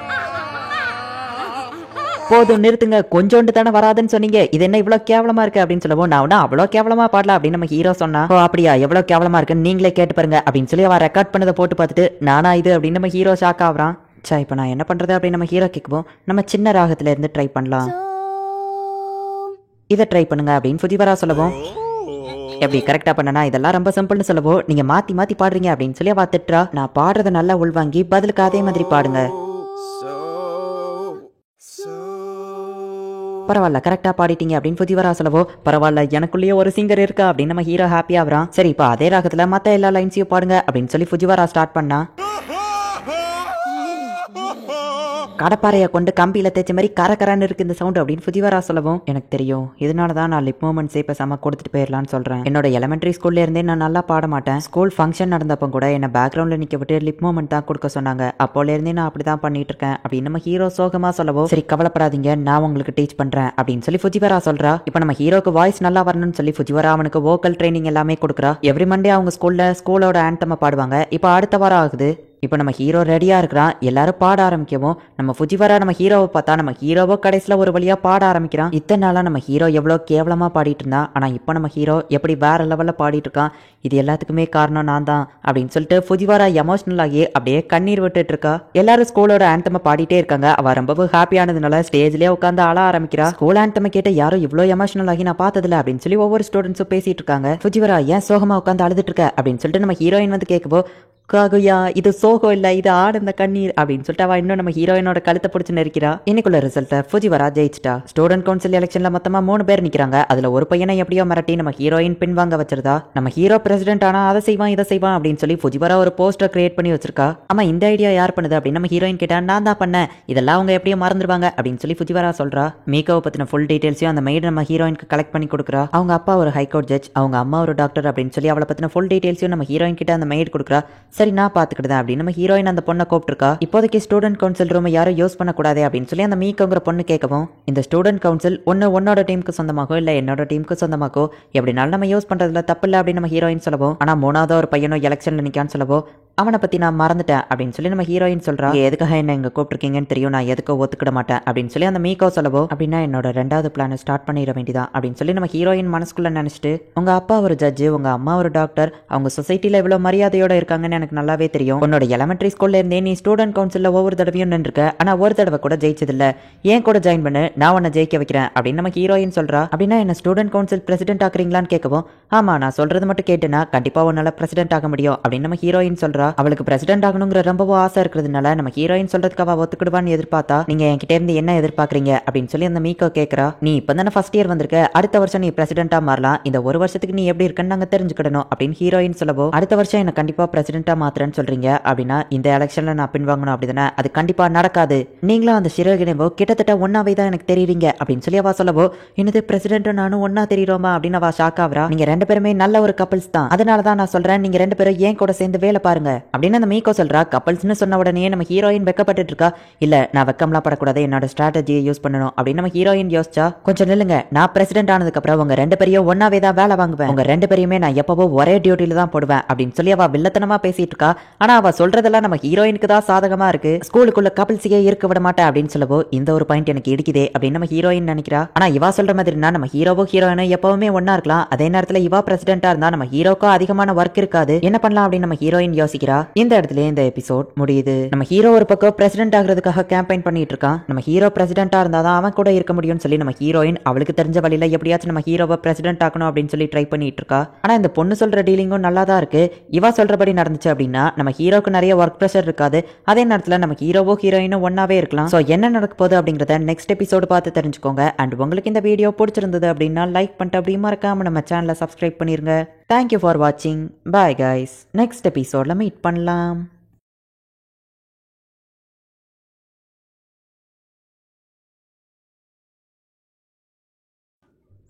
போதும் நிறுத்துங்க, கொஞ்சோண்டு தானே வராதுன்னு சொன்னீங்க, இது என்ன இவ்வளவு கேவலமா இருக்கு அப்படின்னு சொல்லவும், நான் அவ்வளவு கேவலமா பாடல அப்படின்னு நம்ம ஹீரோ சொன்னா. ஓ அப்படியா, எவ்வளவு கேவலமா இருக்குன்னு நீங்களே கேட்டு பாருங்க அப்படின்னு சொல்லி அவன் ரெக்கார்ட் பண்ணதை போட்டு பார்த்துட்டு நானா இது அப்படின்னு நம்ம ஹீரோ ஷாக் ஆகுறான். சா இப்ப நான் என்ன பண்றது அப்படின்னு நம்ம ஹீரோ கேட்கவும், நம்ம சின்ன ராகத்துல இருந்து ட்ரை பண்ணலாம், இதை ட்ரை பண்ணுங்க அப்படின்னு ஃபுஜிவரா சொல்லவும், எப்படி கரெக்டா பண்ணனா இதெல்லாம் ரொம்ப சிம்பிள்னு சொல்லவோ நீங்க மாத்தி மாத்தி பாடுறீங்க அப்படின்னு சொல்லி அவ திட்டுறா. நான் பாடுறத நல்லா உள்வாங்கி பதிலுக்கு அதே மாதிரி பாடுங்க, பரவாயில்ல கரெக்டா பாடிட்டீங்க அப்படின்னு ஃபுஜிவரா சொல்லவோ, பரவாயில்ல எனக்குள்ளேயே ஒரு சிங்கர் இருக்கா அப்படின்னு நம்ம ஹீரோ ஹாப்பி ஆகுறான். சரி இப்ப அதே ராகத்துல மத்த எல்லா லைன்ஸையும் பாடுங்க அப்படின்னு சொல்லி ஃபுஜிவரா ஸ்டார்ட் பண்ணா. கடப்பாறையை கொண்டு கம்பியில தேய்ச்ச மாதிரி கரகரான்னு இருக்கு இந்த சவுண்ட் அப்படின்னு ஃபுஜிவரா சொல்லவும், எனக்கு தெரியும், இதனாலதான் நான் லிப் மூமெண்ட்ஸே பேசாம கொடுத்துட்டு போயிடலான்னு சொல்றேன். என்னோட எலிமெண்டரி ஸ்கூல்ல இருந்தே நான் நல்லா பாட மாட்டேன். ஸ்கூல் ஃபங்க்ஷன் நடந்தப்போ கூட என்ன பேக்ரவுண்ட்ல நிக்க விட்டு லிப் மூமெண்ட் தான் கொடுக்க சொன்னாங்க. அப்போல இருந்தே நான் அப்படிதான் பண்ணிட்டு இருக்கேன் அப்படின்னு நம்ம ஹீரோ சோகமா சொல்லவும், சரி கவலைப்படாதீங்க, நான் உங்களுக்கு டீச் பண்றேன் அப்படின்னு சொல்லி ஃபுஜிவரா சொல்றா. இப்போ நம்ம ஹீரோக்கு வாய்ஸ் நல்லா வரணும்னு சொல்லி ஃபுஜிவரா அவனுக்கு வோக்கல் ட்ரைனிங் எல்லாமே கொடுக்குறா. எவ்ரி மண்டே அவங்க ஸ்கூலோட ஆந்தம் பாடுவாங்க. இப்போ அடுத்த வாரம் ஆகுது. இப்போ நம்ம ஹீரோ ரெடியா இருக்கிறான். எல்லாரும் பாட ஆரம்பிக்கவும் நம்ம ஃபுஜிவரா நம்ம ஹீரோவை பார்த்தா நம்ம ஹீரோவோ கடைசியில் ஒரு வழியா பாட ஆரம்பிக்கிறான். இத்தனை நாளா நம்ம ஹீரோ எவ்வளோ கேவலமா பாடிட்டு இருந்தான். ஆனா இப்போ நம்ம ஹீரோ எப்படி வேற லெவல்ல பாடிட்டு இருக்கான். இது எல்லாத்துக்குமே காரணம் நான் தான் அப்படின்னு சொல்லிட்டு ஃபுஜிவரா எமோஷனல் ஆகி அப்படியே கண்ணீர் விட்டுட்டு இருக்கா. எல்லாரும் ஸ்கூலோட ஆந்தம் பாடிட்டே இருக்காங்க. அவ ரொம்ப ஹாப்பியானதுனால ஸ்டேஜ்லயே உட்காந்து அழ ஆரம்பிக்கிறா. ஸ்கூல் ஆந்தம் கேட்ட யாரும் இவ்வளோ எமோஷனல் ஆகி நான் பார்த்ததில்ல அப்படின்னு சொல்லி ஒவ்வொரு ஸ்டூடெண்ட்ஸும் பேசிட்டு இருக்காங்க. ஃபுஜிவரா ஏன் சோகமா உட்காந்து அழுதுட்டு இருக்க அப்படின்னு சொல்லிட்டு நம்ம ஹீரோயின் வந்து கேட்கவோ, காகுயா இது சோகம் இல்ல, இது ஆனந்த கண்ணீர் அப்படின்னு சொல்லிட்டு அவ இன்னும் நம்ம ஹீரோயினோட கழுத்தை பிடிச்சு நெருக்கிறா. இன்னைக்குள்ள ரிசல்ட்டை ஃபுஜிவரா ஜெயிச்சிட்டா. ஸ்டூடெண்ட் கவுன்சில் எலெக்ஷன்ல மொத்தமா 3 பேர் நிக்கிறாங்க. அதுல ஒரு பையனை எப்படியோ மிரட்டி நம்ம ஹீரோயின் பின்வாங்க வச்சிருந்தா. நம்ம ஹீரோ பிரசிடென்ட் ஆனா அதை செய்வான் இதை செய்வான் அப்படின்னு சொல்லி ஃபுஜிவரா ஒரு போஸ்டர் கிரியேட் பண்ணி வச்சிருக்கா. ஆமா இந்த ஐடியா யார் பண்ணுது அப்படின்னு நம்ம ஹீரோயின் கேட்டா, நான் தான் பண்ணேன், இதெல்லாம் அவங்க எப்படியோ மறந்துடுவாங்க அப்படின்னு சொல்லி ஃபுஜிவரா சொல்றா. மீகாவை பத்தின ஃபுல் டீடைல்ஸையும் அந்த மெய்டு நம்ம ஹீரோயினுக்கு கலெக்ட் பண்ணி கொடுக்குறா. அவங்க அப்பா ஒரு ஹைகோர்ட் ஜட்ஜ், அவங்க அம்மா ஒரு டாக்டர் அப்படின்னு சொல்லி அவளை பத்தின ஃபுல் டீடைல்ஸையும் நம்ம ஹீரோயின் கிட்ட அந்த மெய்டு கொடுக்குறா. சரி நான் பாத்துக்கிட்டேன் அப்படின்னு நம்ம ஹீரோயின் அந்த பொண்ணை கூப்பிட்டுருக்கா. இப்போதைக்கு ஸ்டூடெண்ட் கவுன்சில் ரூம் யாரும் யூஸ் பண்ணக்கூடாது அப்படின்னு சொல்லி அந்த மீக்கோங்கிற பொண்ணு கேட்கவும், இந்த ஸ்டூடெண்ட் கவுன்சில் உன்னோட டீமுக்கு சொந்தமாகோ இல்ல என்னோட டீமுக்கு சொந்தமாகோ எப்படினாலும் நம்ம யூஸ் பண்றதுல தப்பு இல்லை அப்படின்னு நம்ம ஹீரோயின் சொல்லவும், ஆனா 3வது ஒரு பையனோ எலெக்ஷன்ல நிக்கான்னு சொல்லவோ, அவனை பத்தி நான் மறந்துட்டேன் அப்படின்னு சொல்லி நம்ம ஹீரோயின் சொல்றா. எதுக்காக என்ன இங்க கூப்பிட்டுருக்கீங்கன்னு தெரியும், நான் எதுக்கோ ஒத்துக்கிட மாட்டேன் அப்படின்னு சொல்லி அந்த மீக்கோ சொல்லவோ, அப்படின்னா என்னோட 2வது பிளானை ஸ்டார்ட் பண்ணிட வேண்டியதான் அப்படின்னு சொல்லி நம்ம ஹீரோயின் மனசுக்குள்ள நினைச்சிட்டு, உங்க அப்பா ஒரு ஜட்ஜு, உங்க அம்மா ஒரு டாக்டர், அவங்க சொசைட்டில எவ்வளவு மரியாதையோட இருக்காங்கன்னு எனக்கு நல்லாவே தெரியும். உன்னோட எலிமெண்டரி ஸ்கூல்ல இருந்தே நீ ஸ்டூடெண்ட் கவுன்சில்ல ஒவ்வொரு தடவையும் நின்றுக்க, ஆனா ஒரு தடவை கூட ஜெயிச்சதில்ல. ஏன் கூட ஜாயின் பண்ணு, நான் உன்னை ஜெயிக்க வைக்கிறேன் அப்படின்னு நம்ம ஹீரோயின் சொல்றா. அப்படின்னா என்ன ஸ்டூடெண்ட் கவுன்சில் பிரசிடென்ட் ஆக்குறீங்களான்னு கேட்கவும், ஆமா நான் சொல்றது மட்டும் கேட்டுனா கண்டிப்பா உன்னால பிரசிடென்ட் ஆக முடியும் அப்படின்னு நம்ம ஹீரோயின் சொல்றா. அவளுக்கு பிரசிடென்ட் ஆகணுங்கிற ரொம்பவோ ஆசை இருக்கிறதுனால நம்ம ஹீரோயின் சொல்றதுக்கு அவ ஒத்துக்கிடுவான்னு எதிர்பார்த்தா, நீங்க என்கிட்ட இருந்து என்ன எதிர்பார்க்கறீங்க அப்படின்னு சொல்லி அந்த மீக்கோ கேட்கறா. நீ இப்பதானே ஃபர்ஸ்ட் இயர் வந்திருக்க, அடுத்த வருஷம் நீ பிரசிடென்ட்டா மாறலாம், இந்த ஒரு வருஷத்துக்கு நீ எப்படி இருக்கன்னு நாங்க தெரிஞ்சுக்கிடணும் அப்படின்னு ஹீரோயின் சொல்லவோ, அடுத்த வருஷம் என்ன கண்டிப்பா பிரசிடென்ட்டா மாத்துறேன்னு சொல்றீங்க அப்படின்னா இந்த எலெக்ஷன்ல நான் பின்வாங்கணும் அப்படிதானே, அது கண்டிப்பா நடக்காது, நீங்களும் அந்த சிறகினவோ கிட்டத்தட்ட ஒன்னாவே தான் எனக்கு தெரியுறீங்க அப்படின்னு சொல்லி அவ சொல்லவோ, என்னது பிரசிடென்ட்டும் நானும் ஒன்னா தெரியுறோமா அப்படின்னு அவ ஷாக் ஆகுறா. நீங்க 2 பேருமே நல்ல ஒரு கப்பல்ஸ் தான், அதனாலதான் நான் சொல்றேன் நீங்க 2 பேரும் ஏன் கூட சேர்ந்து வேலை பாருங்க அப்படின்னு அந்த மீக்கோ சொல்றா. கப்பல்ஸ்னு சொன்ன உடனே நம்ம ஹீரோயின் வெக்கப்பட்டு இருக்கா. இல்ல நான் வெக்கம்லாம் படக்கூடாது, என்னோட ஸ்ட்ராட்டஜியை யூஸ் பண்ணணும் அப்படின்னு நம்ம ஹீரோயின் யோசிச்சா. கொஞ்சம் நில்லுங்க, நான் பிரசிடென்ட் ஆனதுக்கு அப்புறம் உங்க 2 பேரையும் ஒன்னாவே தான் வேலை வாங்குவேன், உங்க 2 பேரையுமே நான் எப்பவோ ஒரே டியூட்டில தான் போடுவேன் அப்படின்னு சொல்லி அவ வில்லத்தனமா பேசிட்டு இருக்கா. ஆனா அவ சொல்றதெல்லாம் நம்ம ஹீரோயினுக்கு தான் சாதகமா இருக்கு. ஸ்கூலுக்குள்ள கப்பல்ஸையே இருக்க விட மாட்டேன் அப்படின்னு சொல்லவோ, இந்த ஒரு பாயிண்ட் எனக்கு இடிக்குதே அப்படின்னு நம்ம ஹீரோயின் நினைக்கிறா. ஆனா இவா சொல்ற மாதிரினா நம்ம ஹீரோவோ ஹீரோயினோ எப்பவுமே ஒன்னா இருக்கலாம், அதே நேரத்துல இவா பிரசிடென்ட்டா இருந்தா நம்ம ஹீரோக்கோ அதிகமான ஒர்க் இருக்காது, என்ன பண்ணலாம் அப்படின்னு நம்ம ஹீரோயின் யோசிக்கிறா. இந்த இடத்துல இந்த எபிசோட் முடியுது. நம்ம ஹீரோ ஒரு பக்கம் பிரசிடென்ட் ஆகிறதுக்காக கேம்பெயின் பண்ணிட்டு இருக்கான். நம்ம ஹீரோ பிரசிடென்ட்டா இருந்தாதான் அவன் கூட இருக்க முடியும்னு சொல்லி நம்ம ஹீரோயின் அவளுக்கு தெரிஞ்ச வழியில எப்படியாச்சும் நம்ம ஹீரோவை பிரசிடென்ட் ஆக்கணும் அப்படின்னு சொல்லி ட்ரை பண்ணிட்டு இருக்கா. ஆனா இந்த பொண்ணு சொல்ற டீலிங்கும் நல்லா தான் இருக்கு. இவா சொல்றபடி நடந்துச்சு அப்படின்னா நம்ம ஹீரோக்கு நிறைய ஒர்க் ப்ரெஷர் இருக்காது, அதே நேரத்துல நம்ம ஹீரோவோ ஹீரோயினும் ஒன்னாவே இருக்கலாம். சோ என்ன நடக்க போகுது அப்படிங்கறத நெக்ஸ்ட் எபிசோடு பார்த்து தெரிஞ்சுக்கோங்க. அண்ட் உங்களுக்கு இந்த வீடியோ பிடிச்சிருந்தது அப்படின்னா லைக் பண்ணிட்டு அப்படியே மறக்காம நம்ம சேனலை சப்ஸ்கிரைப் பண்ணிருங்க. தேங்க்யூ ஃபார் வாட்சிங். பாய் கைஸ், நெக்ஸ்ட் எபிசோட்ல மீட் பண்ணலாம்.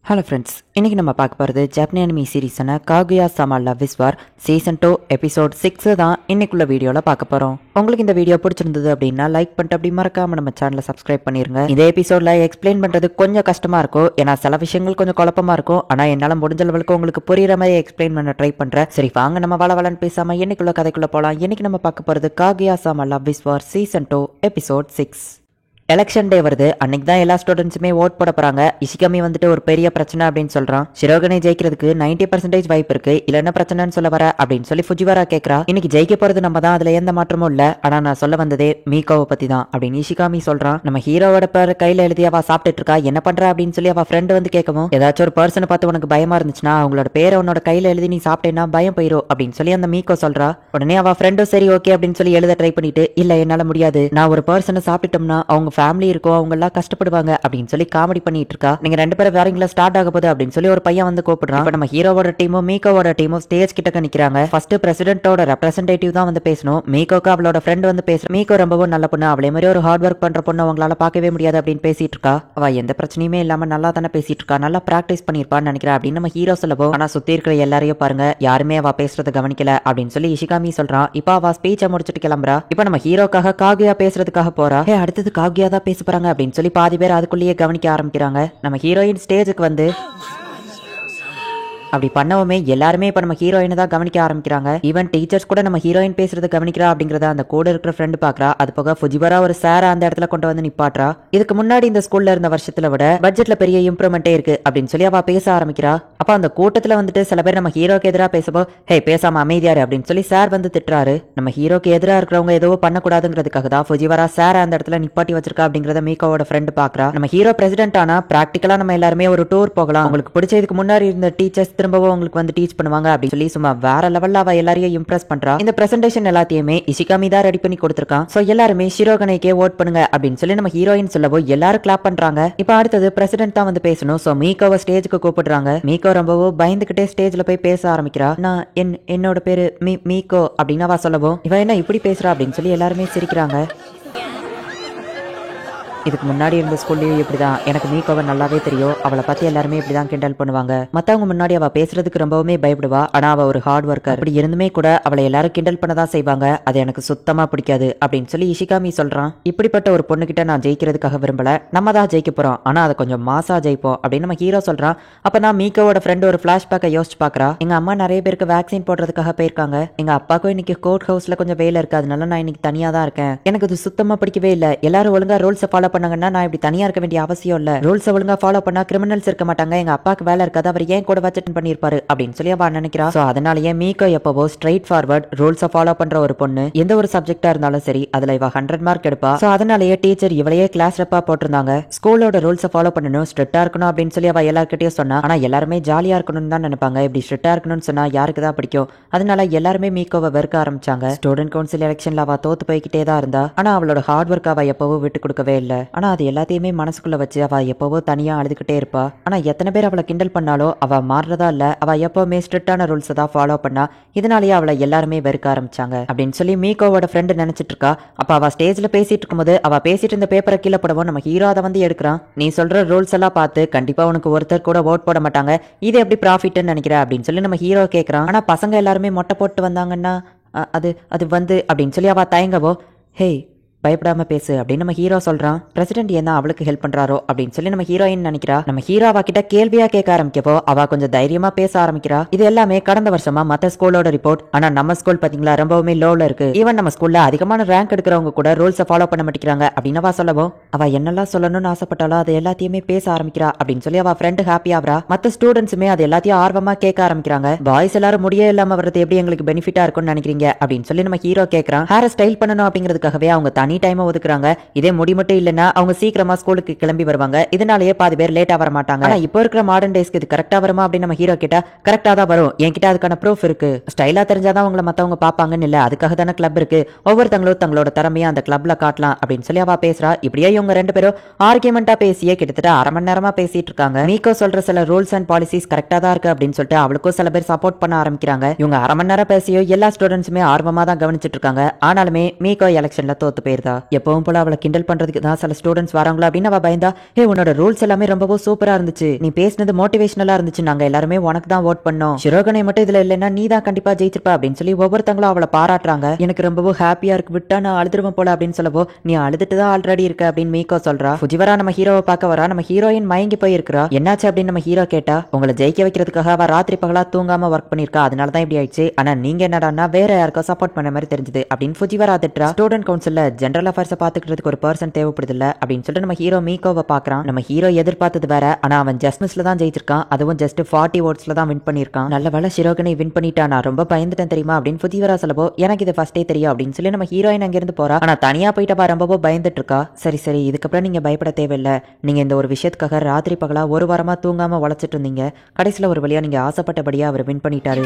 ஹலோ ஃப்ரெண்ட்ஸ், இன்றைக்கி நம்ம பார்க்க போகிறது ஜப்பானி அனிமி சீரீஸான Kaguya sama love is war season 2 episode 6 தான் இன்னைக்குள்ள வீடியோவில் பார்க்க போகிறோம். உங்களுக்கு இந்த வீடியோ பிடிச்சிருந்தது அப்படின்னா லைக் பண்ணிட்டு அப்படி மறக்காம நம்ம சேனலை சப்ஸ்கிரைப் பண்ணிருங்க. இந்த எபிசோடில் எக்ஸ்பிளைன் பண்ணுறது கொஞ்சம் கஷ்டமாக இருக்கும், ஏன்னா சில விஷயங்கள் கொஞ்சம் குழப்பமாக இருக்கும். ஆனால் என்னால் முடிஞ்ச அளவுக்கு உங்களுக்கு புரியுற மாதிரி எக்ஸ்பிளைன் பண்ண ட்ரை பண்ணுறேன். சரி வாங்க நம்ம வளவலன்னு பேசாமல் இன்னைக்குள்ள கதைக்குள்ளே போகலாம். இன்னைக்கு நம்ம பார்க்க போகிறது Kaguya sama love is war season 2 episode 6. Election day வருது. அன்னைக்கு தான் எல்லா ஸ்டூடெண்ட்ஸுமே ஓட் போட போறாங்க. இஷிகாமி வந்துட்டு ஒரு பெரிய பிரச்சனை அப்படின்னு சொல்றான். ஷிரோகனை ஜெயிக்கிறதுக்கு 90% வாய்ப்பு இருக்கு, இல்ல என்ன பிரச்சனைன்னு சொல்ல வர அப்படின்னு சொல்லி ஃபுஜிவாரா கேக்குறா. இன்னைக்கு ஜெயிக்க போறது நம்ம தான், அதுல எந்த மாற்றமும் இல்ல. ஆனா நான் சொல்ல வந்ததே மீகோவை பத்தி தான் அப்படின்னு இஷிகாமி சொல்றான். நம்ம ஹீரோவோட பேர் கையில எழுதி அவ சாப்பிட்டுட்டு இருக்கா. என்ன பண்ற அப்படின்னு சொல்லி அவ ஃப்ரெண்ட் வந்து கேட்கவும், ஏதாச்சும் ஒரு பர்சனை பார்த்து உனக்கு பயமா இருந்துச்சுன்னா அவங்களோட பேரை உன்னோட கையில எழுதி நீ சாப்பிட்டேன்னா பயம் போயிரும் அப்படின்னு சொல்லி அந்த மீகோ சொல்றா. உடனே அவ ஃப்ரெண்டும் சரி ஓகே அப்படின்னு சொல்லி எழுத ட்ரை பண்ணிட்டு, இல்ல என்னால முடியாது, நான் ஒரு பர்சனை சாப்பிட்டுட்டோம்னா அவங்க ஃபேமிலி இருக்கும், அவங்க எல்லாம் கஷ்டப்படுவாங்க அப்படின்னு சொல்லி காமெடி பண்ணிட்டு இருக்கா. நீங்க 2 பேரும் வேறங்களா ஸ்டார்ட் ஆக போகுது அப்படின்னு சொல்லி ஒரு பையன் வந்து கூப்பிடுறான். இப்ப நம்ம ஹீரோவோட டீமும் மீகோவோட டீமும் ஸ்டேஜ் கிட்ட நிக்கிறாங்க. ஃபர்ஸ்ட் பிரசிடென்ட்டோட ரெப்ரசன்டேட்டிவ் தான் வந்து பேசணும். மீகோக்கு அவளோட ஃப்ரெண்ட் வந்து பேசுற. மீகோ ரொம்பவும் நல்ல பொண்ணு, அவளே மாதிரி ஒரு ஹார்ட் ஒர்க் பண்ற பொண்ணு அவங்களால பார்க்கவே முடியாது அப்படின்னு பேசிட்டு இருக்கா. அவ எந்த பிரச்சனையுமே இல்லாம நல்லா தானே பேசிட்டு இருக்கா, நல்லா பிராக்டிஸ் பண்ணிருப்பான்னு நினைக்கிறேன் அப்படின்னு நம்ம ஹீரோ சொல்லவும், ஆனா சுத்தி இருக்கிற எல்லாரையும் பாருங்க, யாருமே அவ பேசுறத கவனிக்கல அப்படின்னு சொல்லி இஷிகாமி சொல்றான். இப்ப அவ ஸ்பீச்சை முடிச்சிட்டு கிளம்புறா. இப்ப நம்ம ஹீரோக்காக காகுயா பேசுறதுக்காக போறா. அடுத்தது காகுயா தான் பேச போறாங்க அப்படின்னு சொல்லி பாதி பேர் அதுக்குள்ளேயே கவனிக்க ஆரம்பிக்கிறாங்க. நம்ம ஹீரோயின் ஸ்டேஜுக்கு வந்து அப்படி பண்ணவுமே எல்லாருமே இப்ப நம்ம ஹீரோயினை தான் கவனிக்க ஆரம்பிக்கிறாங்க. ஈவன் டீச்சர்ஸ் கூட நம்ம ஹீரோயின் பேசுறது கவனிக்கிறா அப்படிங்கறத அந்த கூட இருக்கிற ஃப்ரெண்ட் பாக்குறா. அது போக ஃபுஜிவரா ஒரு சார அந்த இடத்துல கொண்டு வந்து நிப்பாட்றா. இதுக்கு முன்னாடி இந்த ஸ்கூல்ல இருந்த வருஷத்துல விட பட்ஜெட்ல பெரிய இம்ப்ரூவ்மெண்டே இருக்கு அப்படின்னு சொல்லி அவ பேச ஆரம்பிக்கிறா. அப்ப அந்த கூட்டத்துல வந்துட்டு சில பேர் நம்ம ஹீரோக்கு எதிராக பேசப்போ, ஹே பேசாம அமைதியாரு அப்படின்னு சொல்லி சார் வந்து திட்டுறாரு. நம்ம ஹீரோக்கு எதிராக இருக்கிறவங்க ஏதோ பண்ணக்கூடாதுங்கிறதுக்காக தான் ஃபுஜிவரா சார அந்த இடத்துல நிப்பாட்டி வச்சிருக்கா அப்படிங்கறத மீகோவோட ஃப்ரெண்ட் பாக்குறா. நம்ம ஹீரோ பிரசிடென்ட் ஆனா பிராக்டிகலா நம்ம எல்லாருமே ஒரு டூர் போகலாம், உங்களுக்கு பிடிச்ச இதுக்கு முன்னாடி இருந்த டீச்சர்ஸ் திரும்பவும் உங்களுக்கு வந்து டீச் பண்ணுவாங்க அப்படின்னு சொல்லி சும்மா வேற லெவல்ல அவ எல்லாரையும் இம்ப்ரெஸ் பண்றா. இந்த பிரசன்டேஷன் எல்லாத்தையுமே இஷிகாமி தான் ரெடி பண்ணி கொடுத்திருக்கான். சோ எல்லாருமே ஷிரோகனைக்கே வோட் பண்ணுங்க அப்படின்னு சொல்லி நம்ம ஹீரோயின் சொல்லவோ எல்லாரும் கிளாப் பண்றாங்க. இப்ப அடுத்தது பிரசிடென்ட் தான் வந்து பேசணும். சோ மீகோவை ஸ்டேஜுக்கு கூப்பிடுறாங்க. மீகோ ரொம்பவும் பயந்துகிட்டே ஸ்டேஜ்ல போய் பேச ஆரம்பிக்கிறா. நான் என்னோட பேரு மீகோ அப்படின்னு அவ சொல்லவும், இவ என்ன இப்படி பேசுறா அப்படின்னு சொல்லி எல்லாருமே சிரிக்கிறாங்க. இதுக்கு முன்னாடி இருந்த ஸ்கூல்லயும் இப்படிதான், எனக்கு மீகோவை நல்லாவே தெரியும், அவளை பத்தி எல்லாருமே இப்படிதான் கிண்டல் பண்ணுவாங்க. மத்தவங்க முன்னாடி அவ பேசுறதுக்கு ரொம்பவுமே பயப்படுவா. ஆனா அவ ஒரு ஹார்ட் ஒர்க்கர். அப்படி இருந்துமே கூட அவளை எல்லாரும் கிண்டல் பண்ணதான் செய்வாங்க. அது எனக்கு சுத்தமா பிடிக்காது அப்படின்னு சொல்லி இஷிகாமி சொல்றான். இப்படிப்பட்ட ஒரு பொண்ணுகிட்ட நான் ஜெயிக்கிறதுக்காக விரும்பல, நம்ம தான் ஜெயிக்க போறோம், ஆனா அதை கொஞ்சம் மாசா ஜெயிப்போம் அப்படின்னு நம்ம ஹீரோ சொல்றான். அப்ப நான் மீகோவோட ஃப்ரெண்ட் ஒரு பிளாஷ்பேக்கை யோசிச்சு பாக்குறா. எங்க அம்மா நிறைய பேருக்கு வேக்சின் போடுறதுக்காக போயிருக்காங்க, எங்க அப்பாக்கும் இன்னைக்கு கோர்ட் ஹவுஸ்ல கொஞ்சம் வேலை இருக்கு, அதனால நான் இன்னைக்கு தனியா தான் இருக்கேன். எனக்கு இது சுத்தமா பிடிக்கவே இல்ல. எல்லாரும் ஒழுங்கா ரூல்ஸ் ஃபாலோ பண்ணாங்கன்னா நான் இப்படி தனியா இருக்க வேண்டிய அவசியம் இல்ல. ரூல்ஸ் ஒழுங்கா ஃபாலோ பண்ணா கிரிமினல்ஸ் இருக்க மாட்டாங்க, எங்க அப்பாக்கு வேலை இருக்காது, அவர் ஏன் கூட வச்சு பண்ணிருப்பாரு அப்படின்னு சொல்லி அவ நினைக்கிறா. சோ அதனாலயே மீகோ எப்பவோ ஸ்ட்ரைட் ஃபார்வர்ட் ரூல்ஸை ஃபாலோ பண்ற ஒரு பொண்ணு. எந்த ஒரு சப்ஜெக்டா இருந்தாலும் சரி அதுல இவ 100 மார்க் எடுப்பா. சோ அதனாலயே டீச்சர் இவளையே கிளாஸ் ரெப்பா போட்டிருந்தாங்க. ஸ்கூலோட ரூல்ஸை ஃபாலோ பண்ணணும், ஸ்ட்ரிக்டா இருக்கணும் அப்படின்னு சொல்லி அவ எல்லார்கிட்டயும் சொன்னா. ஆனா எல்லாருமே ஜாலியா இருக்கணும்னு தான் நினைப்பாங்க. இப்படி ஸ்ட்ரிக்டா இருக்கணும்னு சொன்னா யாருக்கு தான் பிடிக்கும்? அதனால எல்லாருமே மீகோவை வெறுக்க ஆரம்பிச்சாங்க. ஸ்டூடெண்ட் கவுன்சில் எலெக்ஷன்ல அவ தோத்து போய்கிட்டே தான் இருந்தா. ஆனா அவளோட ஹார்ட் ஒர்க் அவ எப்பவும் விட்டு கொடுக்கவே இல்ல. ஆனா அது எல்லாத்தையுமே மனசுக்குள்ள வச்சு அவ எப்பவோ தனியா அழுதுகிட்டே இருப்பா. ஆனா எத்தனை பேர் அவளை கிண்டல் பண்ணாலோ அவ மாறுறதா இல்ல. அவ எப்பவுமே ஸ்ட்ரிக்டான ரூல்ஸ் தான் ஃபாலோ பண்ணா. இதனாலேயே அவளை எல்லாருமே வெறுக்க ஆரம்பிச்சாங்க அப்படின்னு சொல்லி மீகோவோட ஃப்ரெண்ட் நினைச்சிட்டு இருக்கா. அப்ப அவ ஸ்டேஜ்ல பேசிட்டு இருக்கும்போது அவ பேசிட்டு இருந்த பேப்பரை கீழே போடவும் நம்ம ஹீரோ அதை வந்து எடுக்கிறான். நீ சொல்ற ரூல்ஸ் எல்லாம் பார்த்து கண்டிப்பா உனக்கு ஒருத்தர் கூட ஓட் போட மாட்டாங்க, இது எப்படி ப்ராஃபிட்னு நினைக்கிற அப்படின்னு சொல்லி நம்ம ஹீரோ கேட்கறான். ஆனா பசங்க எல்லாருமே மொட்டை போட்டு வந்தாங்கன்னா அது வந்து அப்படின்னு சொல்லி அவ தயங்கவோ, ஹே பயப்படாம பேசு அப்படின்னு நம்ம ஹீரோ சொல்றான். பிரசிடென்ட் என்ன அவளுக்கு ஹெல்ப் பண்றாரோ அப்படின்னு சொல்லி நம்ம ஹீரோயின் நினைக்கிறா. நம்ம ஹீரோ அவ கிட்ட கேள்வியா கேட்க ஆரம்பிக்கப்போ அவ கொஞ்சம் தைரியமா பேச ஆரம்பிக்கிறா. இது எல்லாமே கடந்த வருஷமா மத்த ஸ்கூலோட ரிப்போர்ட். ஆனா நம்ம ஸ்கூல் பாத்தீங்களா ரொம்பவுமே லோல இருக்கு. ஈவன் நம்ம ஸ்கூல்ல அதிகமான ரேங்க் எடுக்கிறவங்க கூட ரூல்ஸை ஃபாலோ பண்ண மாட்டேங்கிறாங்க அப்படின்னு அவ சொல்லவும், அவ என்னெல்லாம் சொல்லணும்னு ஆசைப்பட்டாலும் அது எல்லாத்தையுமே பேச ஆரம்பிக்கிறா அப்படின்னு சொல்லி அவ ஃப்ரெண்ட் ஹாப்பி ஆவரா. மத்த ஸ்டூடெண்ட்ஸுமே அது எல்லாத்தையும் ஆர்வமா கேட்க ஆரம்பிக்கிறாங்க. பாய்ஸ் எல்லாரும் முடியே இல்லாம வர்றது எப்படி எங்களுக்கு பெனிஃபிட்டா இருக்கும்னு நினைக்கிறீங்க அப்படின்னு சொல்லி நம்ம ஹீரோ கேட்கறான். ஹேர் ஸ்டைல் பண்ணணும் அப்படிங்கிறதுக்காகவே அவங்க தனி டைம் ஒதுக்குறாங்க. இதே முடி மட்டும் இல்லைன்னா அவங்க சீக்கிரமா ஸ்கூலுக்கு கிளம்பி வருவாங்க. இதனாலேயே பாதி பேர் லேட்டா வர மாட்டாங்க. ஆனா இப்போ இருக்கிற மாடர்ன் டேஸ்க்கு இது கரெக்டா வருமா அப்படின்னு நம்ம ஹீரோ கிட்ட, கரெக்டா தான் வரும், என்கிட்ட அதுக்கான ப்ரூஃப் இருக்கு. ஸ்டைலா தெரிஞ்சாதான் உங்களை மத்தவங்க பாப்பாங்கன்னு இல்ல, அதுக்காக தானே கிளப் இருக்கு. ஒவ்வொருத்தங்களும் தங்களோட திறமையா அந்த கிளப்ல காட்டலாம் அப்படின்னு சொல்லி அவ பேசுறா. இப்படியே இவங்க 2 பேரும் ஆர்கியூமெண்டா பேசியே கிட்டத்தட்ட 1/2 மணி நேரமா பேசிட்டு இருக்காங்க. மீகோ சொல்ற சில ரூல்ஸ் அண்ட் பாலிசிஸ் கரெக்டா தான் இருக்கு அப்படின்னு சொல்லிட்டு அவளுக்கும் சில பேர் சப்போர்ட் பண்ண ஆரம்பிக்கிறாங்க. இவங்க 1/2 மணி நேரம் பேசியோ எல்லா ஸ்டூடெண்ட்ஸுமே ஆர்வமா தான் கவனிச்சிட்டு இருக்காங்க. ஆனாலுமே மீகோ எலெக்ஷன்ல தோத்து போயிருந்தா. எப்பவும் போல அவளை கிண்டல் பண்றதுக்கு தான் சில ஸ்டூடெண்ட்ஸ் வராங்களா அப்படின்னு அவ பயந்தா. உன்னோட ரூல்ஸ் எல்லாமே ரொம்பவும் சூப்பரா இருந்துச்சு, நீ பேசினது மோட்டிவேஷனலா இருந்துச்சு, நாங்க எல்லாருமே உனக்கு தான் ஓட் பண்ணோம், ஷிரோகனை மட்டும் இதுல இல்லைன்னா நீ தான் கண்டிப்பா ஜெயிச்சிருப்ப அப்படின்னு சொல்லி ஒவ்வொருத்தங்களும் அவளை பாராட்டுறாங்க. எனக்கு ரொம்பவும் ஹாப்பியா இருக்கு, விட்டா நான் அழுதுருவேன் போல அப்படின்னு சொல்லவோ, நீ அழுதுட்டு தான் ஆல்ரெடி இருக்க அப்படின்னு மீகோ சொல்றா. ஃபுஜிவரா நம்ம ஹீரோவை பார்க்க வரா. நம்ம ஹீரோயின் மயங்கி போய் இருக்கிறா. என்னாச்சு அப்படின்னு நம்ம ஹீரோ கேட்டா, உங்களை ஜெயிக்க வைக்கிறதுக்காக அவ ராத்திரி பகலா தூங்காம ஒர்க் பண்ணிருக்கா, அதனால தான் இப்படி ஆயிடுச்சு. ஆனா நீங்க என்னடான்னா வேற யாருக்கோ சப்போர்ட் பண்ண மாதிரி தெரிஞ்சது அப்படின்னு ஃபுஜிவரா திட்டுறா. ஸ்டூடெண்ட் கவுன்சில்ல ஜெனரல் அஃபேர்ஸ் பாத்துக்கிறதுக்கு ஒரு பர்சன் தேவைப்படுது இல்ல அப்படின்னு சொல்லிட்டு நம்ம ஹீரோ மீகோவை பாக்குறான். நம்ம ஹீரோ எதிர்பார்த்தது வேற, ஆனா அவன் ஜஸ்ட் மிஸ்ல தான் ஜெயிச்சிருக்கான். அதுவும் ஜஸ்ட் 40 ஓட்ஸ்ல தான் வின் பண்ணிருக்கான். நல்ல வேளை ஷிரோகனை வின் பண்ணிட்டா, நான் ரொம்ப பயந்துட்டேன் தெரியுமா அப்படின்னு ஃபுஜிவரா சொல்லவோ, எனக்கு இது ஃபர்ஸ்டே தெரியும் அப்படின்னு சொல்லி நம்ம ஹீரோயின் அங்க இருந்து போறா. ஆனா தனியா போயிட்டா ரொம்பவும் பயந்துட்டு இருக்கா. சரி இதுக்கப்புறம் நீங்க பயப்பட தேவையில்லை, நீங்க இந்த ஒரு விஷயத்துக்காக ராத்திரி பகலா ஒரு வாரமா தூங்காம உழைச்சிட்டு இருந்தீங்க, கடைசியில ஒரு வழியா நீங்க ஆசைப்பட்டபடியா அவர் வின் பண்ணிட்டாரு.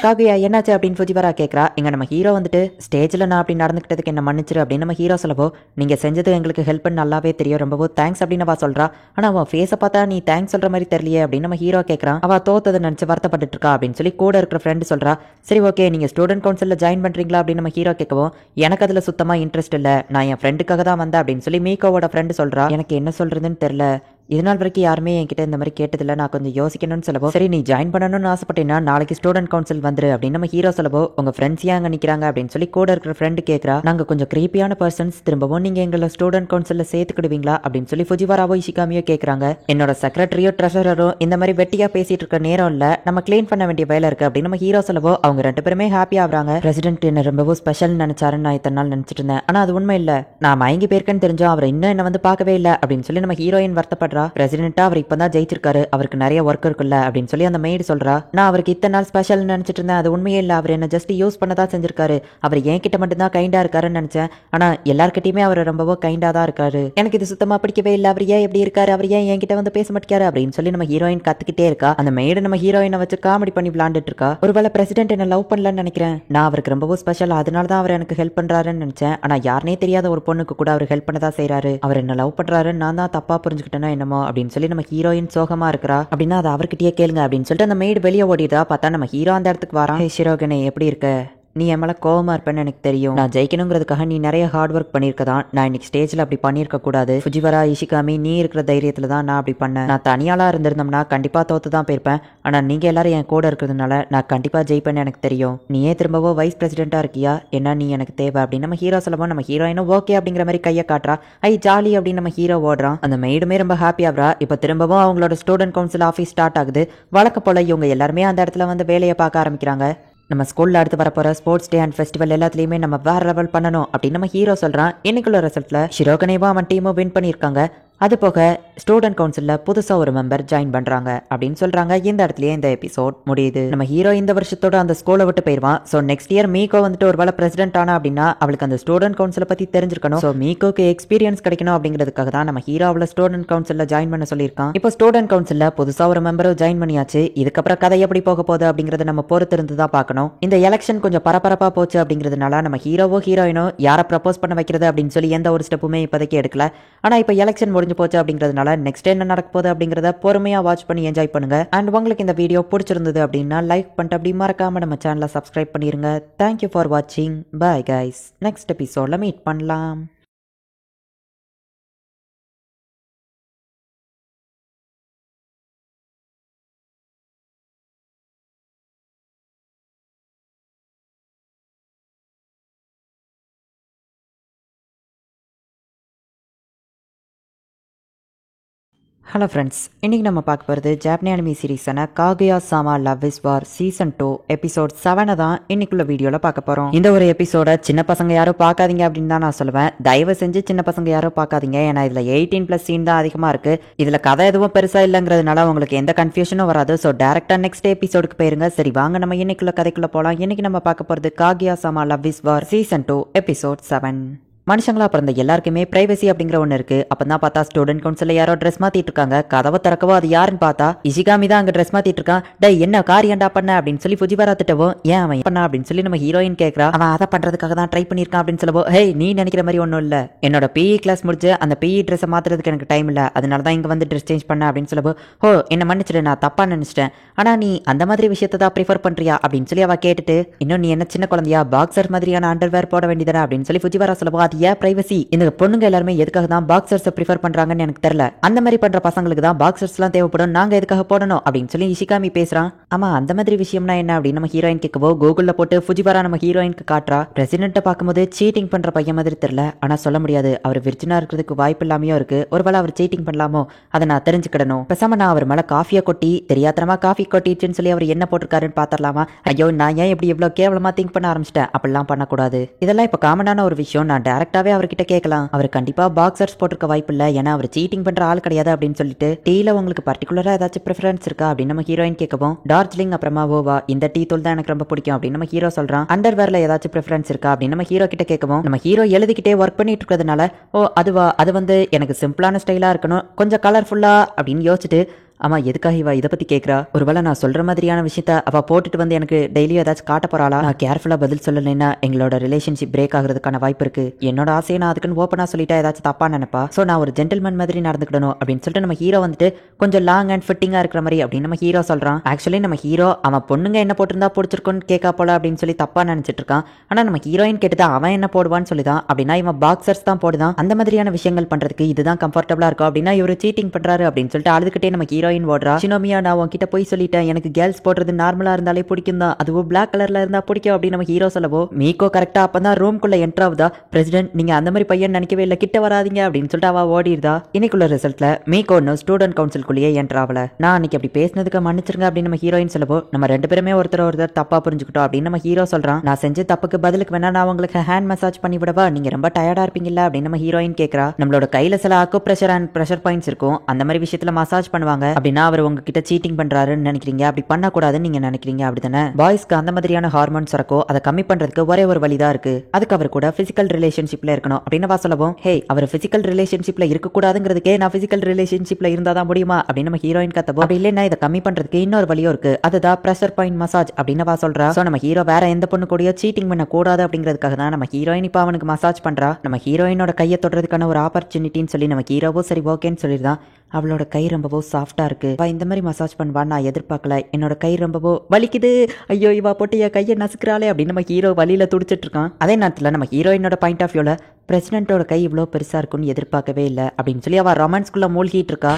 காகுயா என்னாச்சு அப்படின்னு ஃபுஜிவரா கேட்கறா. இங்க நம்ம ஹீரோ வந்துட்டு ஸ்டேஜ்ல நான் அப்படி நடந்துக்கிட்டதுக்கு என்ன மன்னிச்சிரு அப்படின்னு நம்ம ஹீரோ சொல்லவோ, நீங்க செஞ்சது எங்களுக்கு ஹெல்ப் நல்லாவே தெரியும், ரொம்பவோ தேங்க்ஸ் அப்படின்னு அவ சொல்றா. ஆனா அவன் ஃபேஸை பார்த்தா நீ தேங்க்ஸ் சொல்ற மாதிரி தெரியலையே அப்படின்னு நம்ம ஹீரோ கேட்கறான். அவ தோத்ததை நினைச்சு வருத்தப்பட்டு இருக்கா அப்படின்னு சொல்லி கூட இருக்கிற ஃப்ரெண்ட் சொல்றா. சரி ஓகே, நீங்க ஸ்டூடெண்ட் கவுன்சில்ல ஜாயின் பண்றீங்களா அப்படின்னு நம்ம ஹீரோ கேட்கவும், எனக்கு அதுல சுத்தமா இன்ட்ரெஸ்ட் இல்ல, நான் என் ஃப்ரெண்டுக்காக தான் வந்தேன் அப்படின்னு சொல்லி மீகோவோட ஃப்ரெண்ட் சொல்றா. எனக்கு என்ன சொல்றதுன்னு தெரியல, இதனால் வரைக்கும் யாருமே என்கிட்ட இந்த மாதிரி கேட்டதில்ல, நான் கொஞ்சம் யோசிக்கணும்னு சொல்லவோ, சரி நீ ஜாயின் பண்ணணும்னு ஆசைப்பட்டீங்கன்னா நாளைக்கு ஸ்டூடெண்ட் கவுன்சில் வந்துரு அப்படின்னு நம்ம ஹீரோ சொல்லவோ, உங்க ஃப்ரெண்ட்ஸ் ஏன் அங்க நிக்கிறாங்க அப்படின்னு சொல்லி கூட இருக்கிற ஃப்ரெண்ட் கேட்கறா. நாங்க கொஞ்சம் கிரீப்பியான பர்சன்ஸ், திரும்பவும் நீங்க எங்களை ஸ்டூடெண்ட் கவுன்சில்ல சேர்த்துக்கிடுவீங்களா அப்படின்னு சொல்லி ஃபுஜிவாராவோ இஷிகாமியோ கேட்கறாங்க. என்னோட செக்ரட்டரியோ ட்ரெஷரரோ இந்த மாதிரி வெட்டியா பேசிட்டு இருக்க நேரம் இல்ல, நம்ம கிளீன் பண்ண வேண்டிய வேலை இருக்கு அப்படின்னு நம்ம ஹீரோ சொல்லவோ, அவங்க ரெண்டு பேருமே ஹாப்பி ஆகுறாங்க. பிரசிடென்ட் என்ன ரொம்பவும் ஸ்பெஷல் நினைச்சாருன்னு நான் இத்தனை நாள் நினைச்சிட்டு இருந்தேன், ஆனா அது உண்மை இல்ல, நான் மயங்கி போயிருக்கேன்னு தெரிஞ்சோம் அவர் இன்னும் என்ன வந்து பார்க்கவே இல்லை அப்படின்னு சொல்லி நம்ம ஹீரோயின் வருத்தப்படுறா. பிரசிடென்ட்டா அவர் இப்பதான் ஜெயிச்சிருக்காரு, அவருக்கு நிறைய ஒர்க் இருக்குல்ல அப்படின்னு சொல்லி அந்த மெய்டு சொல்றா. நான் அவருக்கு இத்தனை நாள் ஸ்பெஷல் நினைச்சிட்டு இருந்தேன், அது உண்மையே இல்ல, அவர் என்ன ஜஸ்ட் யூஸ் பண்ணதான் செஞ்சிருக்காரு, அவர் என் கிட்ட மட்டும் தான் கைண்டா இருக்காருன்னு நினைச்சேன், ஆனா எல்லார்கிட்டயுமே அவர் ரொம்பவோ கைண்டா தான் இருக்காரு, எனக்கு இது சுத்தமா பிடிக்கவே இல்லை, அவர் ஏன் எப்படி இருக்காரு, அவர் ஏன் என்கிட்ட வந்து பேச மாட்டேங்காரு அப்படின்னு சொல்லி நம்ம ஹீரோயின் கத்துக்கிட்டே இருக்கா. அந்த மெய்டு நம்ம ஹீரோயினை வச்சு காமெடி பண்ணி விளாண்டுட்டு இருக்கா. ஒருவேளை பிரசிடென்ட் என்ன லவ் பண்ணலன்னு நினைக்கிறேன், நான் அவருக்கு ரொம்பவோ ஸ்பெஷல், அதனால தான் அவர் எனக்கு ஹெல்ப் பண்றாருன்னு நினைச்சேன், ஆனா யாருனே தெரியாத ஒரு பொண்ணுக்கு கூட அவர் ஹெல்ப் பண்ணதா செய்யறாரு, அவர் என்ன லவ் பண்றாரு, நான் தான் தப்பா புரிஞ்சுக்கிட்டேன்னா என்னமோ அப்படின்னு சொல்லி நம்ம ஹீரோயின் சோகமா இருக்கிறா. அப்படின்னா அது அவர்கிட்டயே கேளுங்க அப்படின்னு சொல்லிட்டு அந்த மெய்டு வெளியே ஓடிதா. பார்த்தா நம்ம ஹீரோ அந்த இடத்துக்கு வரான். ஷிரோகனே எப்படி இருக்க, நீ என் மேலே கோவமா இருப்பேன்னு எனக்கு தெரியும், நான் ஜெயிக்கணுங்கிறதுக்காக நீ நிறைய ஹார்ட் ஒர்க் பண்ணியிருக்கதான், நான் இன்னைக்கு ஸ்டேஜில் அப்படி பண்ணியிருக்க கூடாது, ஃபுஜிவரா இஷிகாமி நீ இருக்கிற தைரியத்தில் தான் நான் அப்படி பண்ணேன், நான் தனியாளா இருந்திருந்தோம்னா கண்டிப்பாக தோத்து தான் போயிருப்பேன், ஆனால் நீங்கள் எல்லாரும் என் கூட இருக்கிறதுனால நான் கண்டிப்பாக ஜெயிப்பேன்னு எனக்கு தெரியும், நீயே திரும்பவும் வைஸ் பிரசிடென்ட்டாக இருக்கியா, என்ன நீ எனக்கு தேவை அப்படின்னு நம்ம ஹீரோ சொல்லவும், நம்ம ஹீரோயினும் ஓகே அப்படிங்கிற மாதிரி கையை காட்டுறா. ஐ ஜாலி அப்படின்னு நம்ம ஹீரோ ஓடுறான். அந்த மெய்டுமே ரொம்ப ஹாப்பி ஆகுறா. இப்போ திரும்பவும் அவங்களோட ஸ்டூடெண்ட் கவுன்சில் ஆஃபீஸ் ஸ்டார்ட் ஆகுது. வழக்க போல இவங்க எல்லாருமே அந்த இடத்துல வந்து வேலையை பார்க்க ஆரம்பிக்கிறாங்க. நம்ம ஸ்கூல்ல அடுத்து வரப்போற ஸ்போர்ட்ஸ் டே அண்ட் ஃபெஸ்டிவல் எல்லாத்துலயுமே நம்ம வேற லெவல் பண்ணணும் அப்படின்னு நம்ம ஹீரோ சொல்றான். இன்னைக்குள்ள ரிசல்ட்ல ஷிரோகனேவா அவன் டீமும் வின் பண்ணியிருக்காங்க. அது போக ஸ்டூடெண்ட் கவுன்சில்ல புதுசா ஒரு மெம்பர் ஜாயின் பண்றாங்க அப்படின்னு சொல்றாங்க. இந்த இடத்துலயே இந்த எபிசோட் முடியுது. நம்ம ஹீரோ இந்த வருஷத்தோட அந்த ஸ்கூலை விட்டு போயிருவான். சோ நெக்ஸ்ட் இயர் மீகோ வந்துட்டு ஒரு வேளை பிரசிடென்ட் ஆனா அப்படின்னா அவளுக்கு அந்த ஸ்டூடெண்ட் கவுன்சிலை பத்தி தெரிஞ்சிருக்கணும். சோ மீகோக்கு எக்ஸ்பீரியன்ஸ் கிடைக்கணும் அப்படிங்கிறதுக்காக தான் நம்ம ஹீரோ அவளை ஸ்டூடெண்ட் கவுன்சில்ல ஜாயின் பண்ண சொல்லியிருக்கான். இப்போ ஸ்டூடெண்ட் கவுன்சில்ல புதுசா ஒரு மெம்பரும் ஜாயின் பண்ணியாச்சு. இதுக்கப்புறம் கதை எப்படி போக போகுது அப்படிங்கறத நம்ம பொறுத்து இருந்து தான் பார்க்கணும். இந்த எலெக்ஷன் கொஞ்சம் பரபரப்பா போச்சு அப்படிங்கிறதுனால நம்ம ஹீரோவோ ஹீரோயினோ யாரை ப்ரப்போஸ் பண்ண வைக்கிறது அப்படின்னு சொல்லி எந்த ஒரு ஸ்டெப்புமே இப்போதைக்கு எடுக்கல. ஆனா இப்போ எலெக்ஷன் முடிஞ்சு போச்சு அப்படிங்கிறதுனால நெக்ஸ்ட் என்ன நடக்க போகுது அப்படிங்கறத பொறுமையா வாட்ச் பண்ணி என்ஜாய் பண்ணுங்க. அண்ட் உங்களுக்கு இந்த வீடியோ பிடிச்சிருந்தது அப்படின்னா லைக் பண்ணிட்டு அப்படி மறக்காம நம்ம சேனலை சப்ஸ்கிரைப் பண்ணிருங்க. தேங்க்யூ ஃபார் வாட்சிங். Bye guys. நெக்ஸ்ட் எபிசோட்ல மீட் பண்ணலாம். ஹலோ ஃப்ரெண்ட்ஸ், இன்றைக்கி நம்ம பார்க்க போகிறது ஜாப்பனி anime சீரீஸான காகுயா Sama love is war season 2 episode 7 தான் இன்னைக்குள்ள வீடியோவில் பார்க்க போகிறோம். இந்த ஒரு எபிசோட சின்ன பசங்க யாரும் பார்க்காதீங்க அப்படின்னு தான் நான் சொல்லுவேன். தயவு செஞ்சு சின்ன பசங்க யாரும் பார்க்காதீங்க. ஏன்னா இதில் 18+ சீன் தான் அதிகமாக இருக்குது. இதில் கதை எதுவும் பெருசாக இல்லைங்கிறதுனால உங்களுக்கு எந்த கன்ஃபியூஷனும் வராது. ஸோ டேரெக்டாக நெக்ஸ்ட் எபிசோடுக்கு போயிருங்க. சரி வாங்க நம்ம இன்னைக்குள்ள கதைக்குள்ளே போகலாம். இன்னைக்கு நம்ம பார்க்க போகிறது காகுயா சாமா love is war season 2 episode 7. மனுஷங்களா பிறந்த எல்லாருக்குமே பிரைவசி அப்படிங்கிற ஒன்று இருக்கு. அப்பதான் பார்த்தா ஸ்டூடெண்ட் கவுன்சில் யாரோ ட்ரெஸ் மாத்திட்டு இருக்காங்க. கதவை திறக்கவோ அது யாருன்னு பார்த்தா இஷிகாமி தான் அங்க ட்ரெஸ் மாத்திட்டு இருக்கான். டே என்ன காரியண்டா பண்ண அப்படின்னு சொல்லி ஃபுஜிவாரா திட்டவும், ஏன் அவன் பண்ணா அப்படின்னு சொல்லி நம்ம ஹீரோயின் கேட்கறா. அவன் அதை பண்றதுக்காக தான் ட்ரை பண்ணிருக்கான் அப்படின்னு சொல்லவோ, ஹே நீ நினைக்கிற மாதிரி ஒன்றும் இல்ல, என்னோட பிஇ கிளாஸ் முடிச்சு அந்த பிஇ ட்ரெஸ்ஸை மாத்துறதுக்கு எனக்கு டைம் இல்ல, அதனால தான் இங்க வந்து ட்ரெஸ் சேஞ்ச் பண்ண அப்படின்னு சொல்லவோ, ஓ என்ன மன்னிச்சிடு நான் தப்பா நினைச்சிட்டேன், ஆனா நீ அந்த மாதிரி விஷயத்தை தான் ப்ரிஃபர் பண்றியா அப்படின்னு சொல்லி அவ கேட்டுட்டு, இன்னும் நீ என்ன சின்ன குழந்தையா பாக்ஸர் மாதிரியான அண்டர்வேர் போட வேண்டியதானே அப்படின்னு சொல்லி ஃபுஜிவாரா சொல்லவோ, அது ஏன் பிரைவசி, இந்த பொண்ணுங்க எல்லாருமே எதுக்காக தான் பாக்ஸர்ஸ் ப்ரிஃபர் பண்றாங்கன்னு எனக்கு தெரியல, அந்த மாதிரி பண்ற பசங்களுக்கு தான் பாக்ஸர்ஸ்லாம் தேவைப்படும், நாங்க எதுக்காக போடணும் அப்படின்னு சொல்லி இஷிகாமி பேசுறான். ஆமா அந்த மாதிரி விஷயம்னா என்ன அப்படின்னு நம்ம ஹீரோயின் கேட்கவோ, கூகுள்ல போட்டு ஃபுஜிவாரா நம்ம ஹீரோயினுக்கு காட்டுறா. பிரசிடென்ட்டை பார்க்கும்போது சீட்டிங் பண்ற பையன் மாதிரி தெரியல, ஆனா சொல்ல முடியாது, அவர் விர்ஜினா இருக்கிறதுக்கு வாய்ப்பு இல்லாமையோ இருக்கு, ஒருவேளை அவர் சீட்டிங் பண்ணலாமோ, அதை நான் தெரிஞ்சுக்கிடணும். பேசாம நான் அவர் மேல காஃபியை கொட்டி தெரியாதனமா காஃபி கொட்டிச்சுன்னு சொல்லி அவர் என்ன போட்டிருக்காருன்னு பாத்திரலாமா. ஐயோ நான் ஏன் இப்படி இவ்வளவு கேவலமா திங்க் பண்ண ஆரம்பிச்சிட்டேன், அப்படிலாம் பண்ணக்கூடாது. இதெல்லாம் இப்ப காமனான ஒரு விஷயம், நான் டைரக்டாவே அவர்கிட்ட கேட்கலாம். அவர் கண்டிப்பா பாக்ஸர்ஸ் போட்டிருக்க வாய்ப்பு இல்ல, ஏன்னா அவர் சீட்டிங் பண்ற ஆள் கிடையாது அப்படின்னு சொல்லிட்டு, டீல உங்களுக்கு பர்டிகுலரா ஏதாச்சும் ப்ரிஃபரன்ஸ் இருக்கா அப்படின்னு நம்ம ஹீரோயின் கேட்கவும், டார்ஜிலிங் அப்புறமா ஓவா இந்த டீ தூள் தான் எனக்கு ரொம்ப பிடிக்கும் அப்படின்னு நம்ம ஹீரோ சொல்றான். அண்டர்வேர்ல ஏதாச்சும் ப்ரிஃபரன்ஸ் இருக்கா அப்படின்னு நம்ம ஹீரோ கிட்ட கேட்கவும், நம்ம ஹீரோ எழுதிக்கிட்டே ஒர்க் பண்ணிட்டு இருக்கிறதுனால, ஓ அதுவா, அது வந்து எனக்கு சிம்பிளான ஸ்டைலா இருக்கணும், கொஞ்சம் கலர்ஃபுல்லா அப்படின்னு யோசிச்சுட்டு, ஆமா எதுக்காக இவ இதை பத்தி கேட்கறா? ஒருவேளை நான் சொல்ற மாதிரியான விஷயத்த அவ போட்டுட்டு வந்து எனக்கு டெய்லியும் ஏதாச்சும் காட்ட போறாளா? நான் கேர்ஃபுல்லா பதில் சொல்லலைன்னா எங்களோட ரிலேஷன்ஷிப் பிரேக் ஆகிறதுக்கான வாய்ப்பு இருக்கு. என்னோட ஆசையை நான் அதுக்குன்னு ஓப்பனா சொல்லிட்டா ஏதாச்சும் தப்பா நினைப்பா. சோ நான் ஒரு ஜென்டில்மேன் மாதிரி நடந்துக்கணும் அப்படின்னு சொல்லிட்டு நம்ம ஹீரோ வந்துட்டு கொஞ்சம் லாங் அண்ட் ஃபிட்டிங்கா இருக்கிற மாதிரி அப்படின்னு நம்ம ஹீரோ சொல்றான். ஆக்சுவலி நம்ம ஹீரோ அவன் பொண்ணுங்க என்ன போட்டிருந்தா பிடிச்சிருக்குன்னு கேட்கா போல அப்படின்னு சொல்லி தப்பா நினைச்சிட்டு இருக்கான். ஆனா நம்ம ஹீரோயின் கேட்டுதான் அவன் என்ன போடுவான்னு சொல்லிதான். அப்படின்னா இவன் பாக்ஸர்ஸ் தான் போடுதான். அந்த மாதிரியான விஷயங்கள் பண்றதுக்கு இதுதான் கம்ஃபர்டபுளா இருக்கும். அப்படின்னா இவரு சீட்டிங் பண்றாரு அப்படின்னு சொல்லிட்டு அழுதுகிட்டே நம்ம ஹீரோயின் ஓடுறா. ஷினோமியா நான் உன்கிட்ட போய் சொல்லிட்டேன், எனக்கு கேர்ள்ஸ் போடுறது நார்மலா இருந்தாலே பிடிக்கும் தான், அதுவும் பிளாக் கலர்ல இருந்தா பிடிக்கும் அப்படின்னு நம்ம ஹீரோ சொல்லவோ மீகோ கரெக்டா அப்பதான் ரூம்குள்ள என்டர் ஆகுதா. பிரசிடென்ட் நீங்க அந்த மாதிரி பையன் நினைக்கவே இல்லை, கிட்ட வராதீங்க அப்படின்னு சொல்லிட்டு அவ ஓடிடுதா. இன்னைக்குள்ள ரிசல்ட்ல மீகோ ஸ்டூடெண்ட் கவுன்சிலுக்குள்ளேயே என்டர் ஆகல. நான் அன்னைக்கு அப்படி பேசினதுக்கு மன்னிச்சிருங்க அப்படின்னு நம்ம ஹீரோயின் சொல்லவோ நம்ம ரெண்டு பேருமே ஒருத்தர் தப்பா புரிஞ்சுக்கிட்டோம் அப்படின்னு நம்ம ஹீரோ சொல்றான். நான் செஞ்ச தப்புக்கு பதிலுக்கு வேணா நான் உங்களுக்கு ஹேண்ட் மசாஜ் பண்ணி விடவா, நீங்க ரொம்ப டயர்டா இருப்பீங்கல்ல அப்படின்னு நம்ம ஹீரோயின் கேட்கறா. நம்மளோட கையில சில அக்கு பிரஷர் அண்ட் பிரஷர் பாயிண்ட்ஸ் இருக்கும், அந்த மாதிரி விஷயத்துல மசாஜ் பண்ணுவாங்க. அப்படின்னா அவர் உங்ககிட்ட சீட்டிங் பண்றாருன்னு நினைக்கிறீங்க, அப்படி பண்ணக்கூடாதுன்னு நீங்க நினைக்கிறீங்க அப்படிதானே? பாய்ஸ்க்கு அந்த மாதிரியான ஹார்மோன்ஸ் இருக்கோ அதை கம்மி பண்றதுக்கு ஒரே ஒரு வழிதான் இருக்கு, அதுக்கு அவர் கூட பிசிக்கல் ரிலேஷன்ஷிப்ல இருக்கணும் அப்படின்னு வா சொல்லவும் ஹே அவர் பிசிக்கல் ரிலேஷன்ஷிப்ல இருக்க கூடாதுங்கிறதுக்கே நான் பிசிக்கல் ரிலேஷன்ஷிப்ல இருந்தாதான் முடியுமா அப்படின்னு நம்ம ஹீரோயின் கத்தப்போ அப்படி இல்லைன்னா இதை கம்மி பண்றதுக்கு இன்னொரு வழியும் இருக்கு, அதுதான் பிரஷர் பாயிண்ட் மசாஜ் அப்படின்னு வா சொல்றா. சோ நம்ம ஹீரோ வேற எந்த பொண்ணு கூட சீட்டிங் பண்ண கூடாது அப்படிங்கிறதுக்காக தான் நம்ம ஹீரோயின் இப்ப அவனுக்கு மசாஜ் பண்றா. நம்ம ஹீரோயினோட கையை தொடுறதுக்கான ஒரு ஆப்பர்ச்சுனிட்டின்னு சொல்லி நம்ம ஹீரோவும் சரி ஓகேன்னு சொல்லிருந்தான். அவளோட கை ரொம்பவோ சாஃப்டா இருக்கு, இந்த மாதிரி மசாஜ் பண்ணுவா நான் எதிர்பார்க்கல, என்னோட கை ரொம்பவோ வலிக்குது, ஐயோ இவா போட்டு என் கையை நசுக்கிறாளே அப்படின்னு நம்ம ஹீரோ வலியில துடிச்சிட்டு இருக்கான். அதே நேரத்தில் நம்ம ஹீரோயினோட பாயிண்ட் ஆஃப் வியூல பிரசிடென்ட்டோட கை இவ்வளோ பெருசா இருக்குன்னு எதிர்பார்க்கவே இல்லை அப்படின்னு சொல்லி அவ ரொமான்ஸ்குள்ள மூழ்கிட்டு இருக்கா.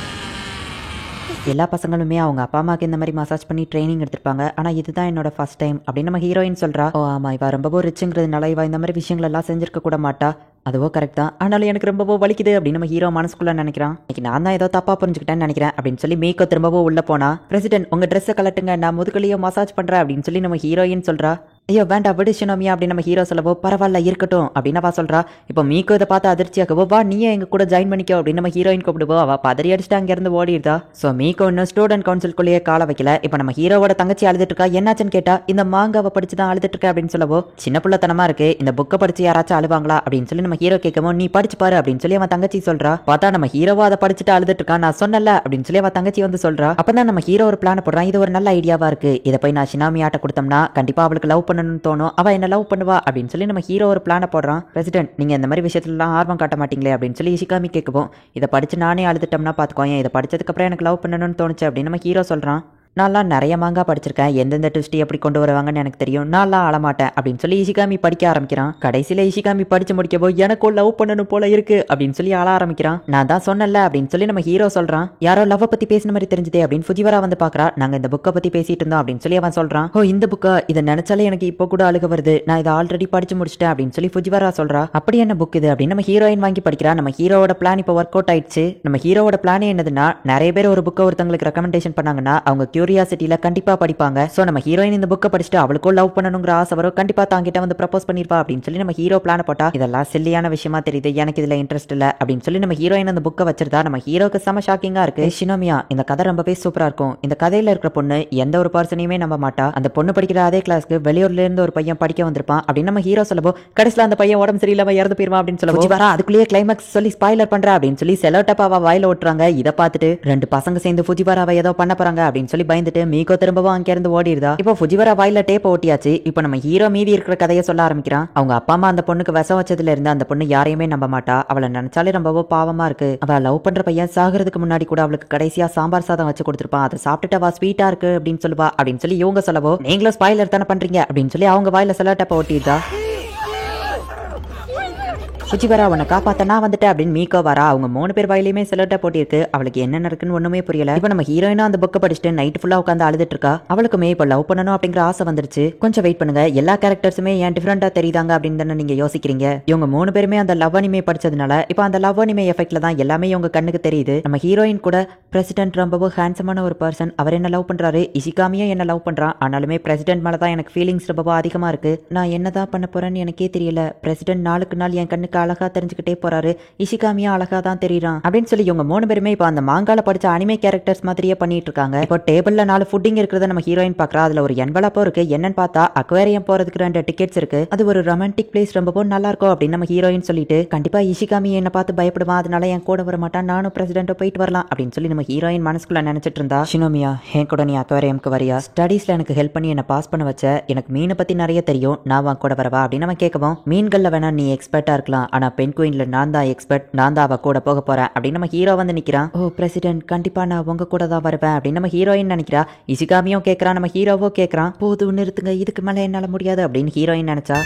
எல்லா பசங்களுமே அவங்க அப்பா அம்மாக்கு இந்த மாதிரி மசாஜ் பண்ணி ட்ரைனிங் எடுத்திருப்பாங்க, ஆனா இதுதான் என்னோட ஃபர்ஸ்ட் டைம் அப்படின்னு நம்ம ஹீரோயின் சொல்றா. ஓ ஆமா இவ ரொம்பவோ ரிச்சுங்கிறதுனால இவ இந்த மாதிரி விஷயங்கள் எல்லாம் செஞ்சிருக்க கூட மாட்டா, அதுவோ கரெக்ட் தான், ஆனாலும் எனக்கு ரொம்பவோ வலிக்குது அப்படின்னு நம்ம ஹீரோ மனசுக்குள்ள நினைக்கிறான். இன்னைக்கு நான் தான் ஏதோ தப்பா புரிஞ்சுக்கிட்டேன்னு நினைக்கிறேன் அப்படின்னு சொல்லி மீகோ திரும்பவும் உள்ள போனா. பிரசிடென்ட் உங்க ட்ரெஸ்ஸை கலட்டுங்க, நான் முதுகுலையோ மசாஜ் பண்றேன் அப்படின்னு சொல்லி நம்ம ஹீரோயின் சொல்றா. ஐயோ வேண்டாம் விடு ஷினோமியா அப்படின்னு நம்ம ஹீரோ சொல்லவோ பரவாயில்ல இருக்கட்டும் அப்படின்னு அவ சொல்றா. இப்போ மீகோ இதை பார்த்து அதிர்ச்சியாகவோ வா நீயே எங்க கூட ஜாயின் பண்ணிக்கோ அப்படின்னு நம்ம ஹீரோயின் கூப்பிடுவோ அவ பதறி அடிச்சுட்டு அங்க இருந்து ஓடிடுதா. சோ மீகோ இன்னும் ஸ்டூடெண்ட் கவுன்சிலுக்குள்ளேயே கால வைக்கல. இப்போ நம்ம ஹீரோவோட தங்கச்சி அழுதுட்டு இருக்கா. என்னாச்சுன்னு கேட்டா இந்த மாங்காவை படிச்சுதான் அழுதுட்டு இருக்கா அப்படின்னு சொல்லவோ சின்ன பிள்ளைத்தனமா இருக்கு, இந்த புக்கை படிச்சு யாராச்சும் அழுவாங்களா அப்படின்னு சொல்லி நம்ம ஹீரோ கேட்கவும் நீ படிச்சு பாரு அப்படின்னு சொல்லி அவன் தங்கச்சி சொல்றா. பார்த்தா நம்ம ஹீரோவா அதை படிச்சுட்டு அழுதுட்டு இருக்கா. நான் சொன்னல அப்படின்னு சொல்லி அவன் தங்கச்சி வந்து சொல்றா. அப்பதான் நம்ம ஹீரோ ஒரு பிளான் போடுறான், இது ஒரு நல்ல ஐடியாவா இருக்கு, இதை போய் நான் ஷினாமியாட்ட கொடுத்தோம்னா கண்டிப்பா அவளுக்கு லவ் பண்ணணும்னு தோணும், அவ என்ன லவ் பண்ணுவா அப்படின்னு சொல்லி நம்ம ஹீரோ ஒரு பிளான போடுறான். பிரசிடென்ட் நீங்க இந்த மாதிரி விஷயத்துலலாம் ஆர்வம் காட்ட மாட்டீங்களே அப்படின்னு சொல்லி இஷிகாமி கேட்கவும் இதை படிச்சு நானே அழுதுட்டோம்னா பாத்துக்கோங்க, இதை படிச்சதுக்கு அப்புறம் எனக்கு லவ் பண்ணணும்னு தோணுச்சு அப்படின்னு நம்ம ஹீரோ சொல்றான். நான்லாம் நிறைய மாங்கா படிச்சிருக்கேன், எந்தெந்த ட்விஸ்ட் எப்படி கொண்டு வருவாங்கன்னு எனக்கு தெரியும், நான்லாம் அழமாட்டேன் அப்படின்னு சொல்லி இஷிகாமி படிக்க ஆரம்பிக்கிறான். கடைசியில இஷிகாமி படிச்சு முடிக்கவோ எனக்கும் லவ் பண்ணணும் போல இருக்கு அப்படின்னு சொல்லி அழ ஆரம்பிக்கிறான். நான் தான் சொன்னல அப்படின்னு சொல்லி நம்ம ஹீரோ சொல்றான். யாரோ லவ் பத்தி பேசின மாதிரி தெரிஞ்சதே அப்படின்னு ஃபுஜிவரா வந்து பாக்குறா. நாங்க இந்த புக்கை பத்தி பேசிட்டு இருந்தோம் அப்படின்னு சொல்லி அவன் சொல்றான். ஓ இந்த புக்கா, இதை நினைச்சாலே எனக்கு இப்போ கூட அழுக வருது, நான் இதை ஆல்ரெடி படிச்சு முடிச்சிட்டேன் அப்படின்னு சொல்லி ஃபுஜிவரா சொல்றா. அப்படி என்ன புக் இது அப்படின்னு நம்ம ஹீரோயின் வாங்கி படிக்கிறா. நம்ம ஹீரோவோட பிளான் இப்போ ஒர்க் அவுட் ஆயிடுச்சு. நம்ம ஹீரோவோட பிளானே என்னதுன்னா நிறைய பேர் ஒரு புக்கை ஒருத்தங்களுக்கு ரெக்கமெண்டேஷன் பண்ணாங்கன்னா அவங்க கியூரியாசிட்டியில கண்டிப்பா படிப்பாங்க. சோ நம்ம ஹீரோயின் இந்த புக்கை படிச்சுட்டு அவளுக்கும் லவ் பண்ணணுங்கிற ஆசை வரும், கண்டிப்பா தாங்கிட்ட வந்து ப்ரப்போஸ் பண்ணிருப்பா அப்படின்னு சொல்லி நம்ம ஹீரோ பிளான் போட்டா. இதெல்லாம் சில்லியான விஷயமா தெரியுது, எனக்கு இதுல இன்ட்ரெஸ்ட் இல்ல அப்படின்னு சொல்லி நம்ம ஹீரோயின் அந்த புக்கை வச்சிருந்தா. நம்ம ஹீரோக்கு செம ஷாக்கிங்கா இருக்கு. ஷினோமியா இந்த கதை ரொம்பவே சூப்பரா இருக்கும், இந்த கதையில இருக்கிற பொண்ணு எந்த ஒரு பர்சனையுமே நம்ப மாட்டா, அந்த பொண்ணு படிக்கிற அதே கிளாஸ்க்கு வெளியூர்ல இருந்து ஒரு பையன் படிக்க வந்திருப்பான் அப்படின்னு நம்ம ஹீரோ சொல்லவோ கடைசியில அந்த பையன் உடம்பு சரியில்லாம இறந்து போயிருவான் அப்படின்னு சொல்லவோ வரா. அதுக்குள்ளேயே கிளைமாக்ஸ் சொல்லி ஸ்பாயிலர் பண்ற அப்படின்னு சொல்லி செலோட்டப்பாவா வாயில ஓட்டுறாங்க. இதை பார்த்துட்டு ரெண்டு பசங்க சேர்ந்து ஃபுஜிவாராவை ஏதோ பண்ண போறாங்க அப்படின்னு சொல்லி பயந்துட்டு மீகோ திரும்பவும் அங்க இருந்து ஓடிடுதா. இப்போ ஃபுஜிவரா வாயில டேப் ஓட்டியாச்சு. இப்போ நம்ம ஹீரோ மீதி இருக்கிற கதையை சொல்ல ஆரம்பிக்கிறான். அவங்க அப்பா அம்மா அந்த பொண்ணுக்கு விஷம் வச்சதுல இருந்து அந்த பொண்ணு யாரையுமே நம்ப மாட்டா, அவளை நினைச்சாலே ரொம்பவோ பாவமா இருக்கு. அவ லவ் பண்ற பையன் சாகிறதுக்கு முன்னாடி கூட அவளுக்கு கடைசியா சாம்பார் சாதம் வச்சு கொடுத்துருப்பான், அதை சாப்பிட்டுட்டு அவ ஸ்வீட்டா இருக்கு அப்படின்னு சொல்லுவா அப்படின்னு சொல்லி இவங்க சொல்லவோ நீங்களும் ஸ்பாயிலர் தானே பண்றீங்க அப்படின்னு சொல்லி அவங்க வாயில செலோட்டப்ப ஓட்டிடுதா. ஃபுஜிவரா உன்னை காப்பாத்த நான் வந்துட்டேன் அப்படின்னு மீகோ வரா. அவங்க 3 பேர் வாயிலையுமே செலோட்டா போட்டிருக்கு. அவளுக்கு என்ன நடக்குன்னு ஒண்ணுமே புரியல. இப்போ நம்ம ஹீரோயினும் அந்த புக்கை படிச்சுட்டு நைட் ஃபுல்லா உட்காந்து அழுதுட்டு இருக்கா. அவளுக்குமே இப்போ லவ் பண்ணணும் அப்படிங்கிற ஆசை வந்துருச்சு. கொஞ்சம் வெயிட் பண்ணுங்க, எல்லா கேரக்டர்ஸுமே ஏன் டிஃபரெண்டா தெரியுதாங்க அப்படின்னு தானே நீங்க யோசிக்கிறீங்க. இவங்க 3 பேருமே அந்த லவ் அனிமே படிச்சதுனால இப்போ அந்த லவ் அனிமே எஃபெக்ட்ல தான் எல்லாமே இவங்க கண்ணுக்கு தெரியுது. நம்ம ஹீரோயின் கூட பிரசிடென்ட் ரொம்பவும் ஹேண்ட்ஸமான ஒரு பர்சன், அவர் என்ன லவ் பண்றாரு, இஷிகாமியும் என்ன லவ் பண்றான், ஆனாலுமே பிரசிடென்ட் மேல தான் எனக்கு ஃபீலிங்ஸ் ரொம்பவும் அதிகமா இருக்கு. நான் என்னதான் பண்ண போறேன்னு எனக்கே தெரியல. பிரசிடென்ட் நாளுக்கு நாள் என் கண்ணுக்கு அழகா தெரிஞ்சுக்கிட்டே போறாரு. இஷிகாமியும் அழகா தான் தெரியுறான் அப்படின்னு சொல்லி இவங்க 3 பேருமே இப்போ அந்த மாங்கால படிச்ச அனிமே கேரக்டர்ஸ் மாதிரியே பண்ணிட்டு இருக்காங்க. இப்போ டேபிள்ல 4 ஃபுட்டிங் இருக்கிறத நம்ம ஹீரோயின் பாக்குறா. அதுல ஒரு என்வலப்போ இருக்கு. என்னன்னு பார்த்தா அக்வேரியம் போறதுக்கு 2 டிக்கெட்ஸ் இருக்கு. அது ஒரு ரொமான்டிக் பிளேஸ், ரொம்ப நல்லா இருக்கும் அப்படின்னு நம்ம ஹீரோயின் சொல்லிட்டு, கண்டிப்பா இஷிகாமி என்ன பார்த்து பயப்படுவான், அதனால என் கூட வர மாட்டான், நானும் பிரசிடென்ட்டோ போயிட்டு வரலாம் அப்படின்னு சொல்லி நம்ம ஹீரோயின் மனசுக்குள்ள நினைச்சிட்டு இருந்தா. ஷினோமியா, என் கூட நீ அக்வேரியம்க்கு வரியா? ஸ்டடீஸ்ல எனக்கு ஹெல்ப் பண்ணி என்ன பாஸ் பண்ண வச்ச, எனக்கு மீனை பத்தி நிறைய தெரியும், நான் உன் கூட வரவா அப்படின்னு நம்ம கேட்கவும், மீன்கள்ல வேணா நீ எக்ஸ்பர்ட்டா இருக்கலாம், ஆனா பெண் குயின்ல நான் தான் எக்ஸ்பர்ட், நான் தான் அவ கூட போக போறேன் அப்படின்னு நம்ம ஹீரோ வந்து நிக்கிறான். ஓ பிரசிடென்ட், கண்டிப்பா நான் உங்க கூட தான் வருவேன் அப்படின்னு நம்ம ஹீரோயின் நினைக்கிறா. இஷிகாமியும் கேட்கறான், நம்ம ஹீரோவோ கேட்கறான். போதும் நிறுத்துங்க, இதுக்கு மேல என்னால முடியாது அப்படின்னு ஹீரோயின் நினைச்சா.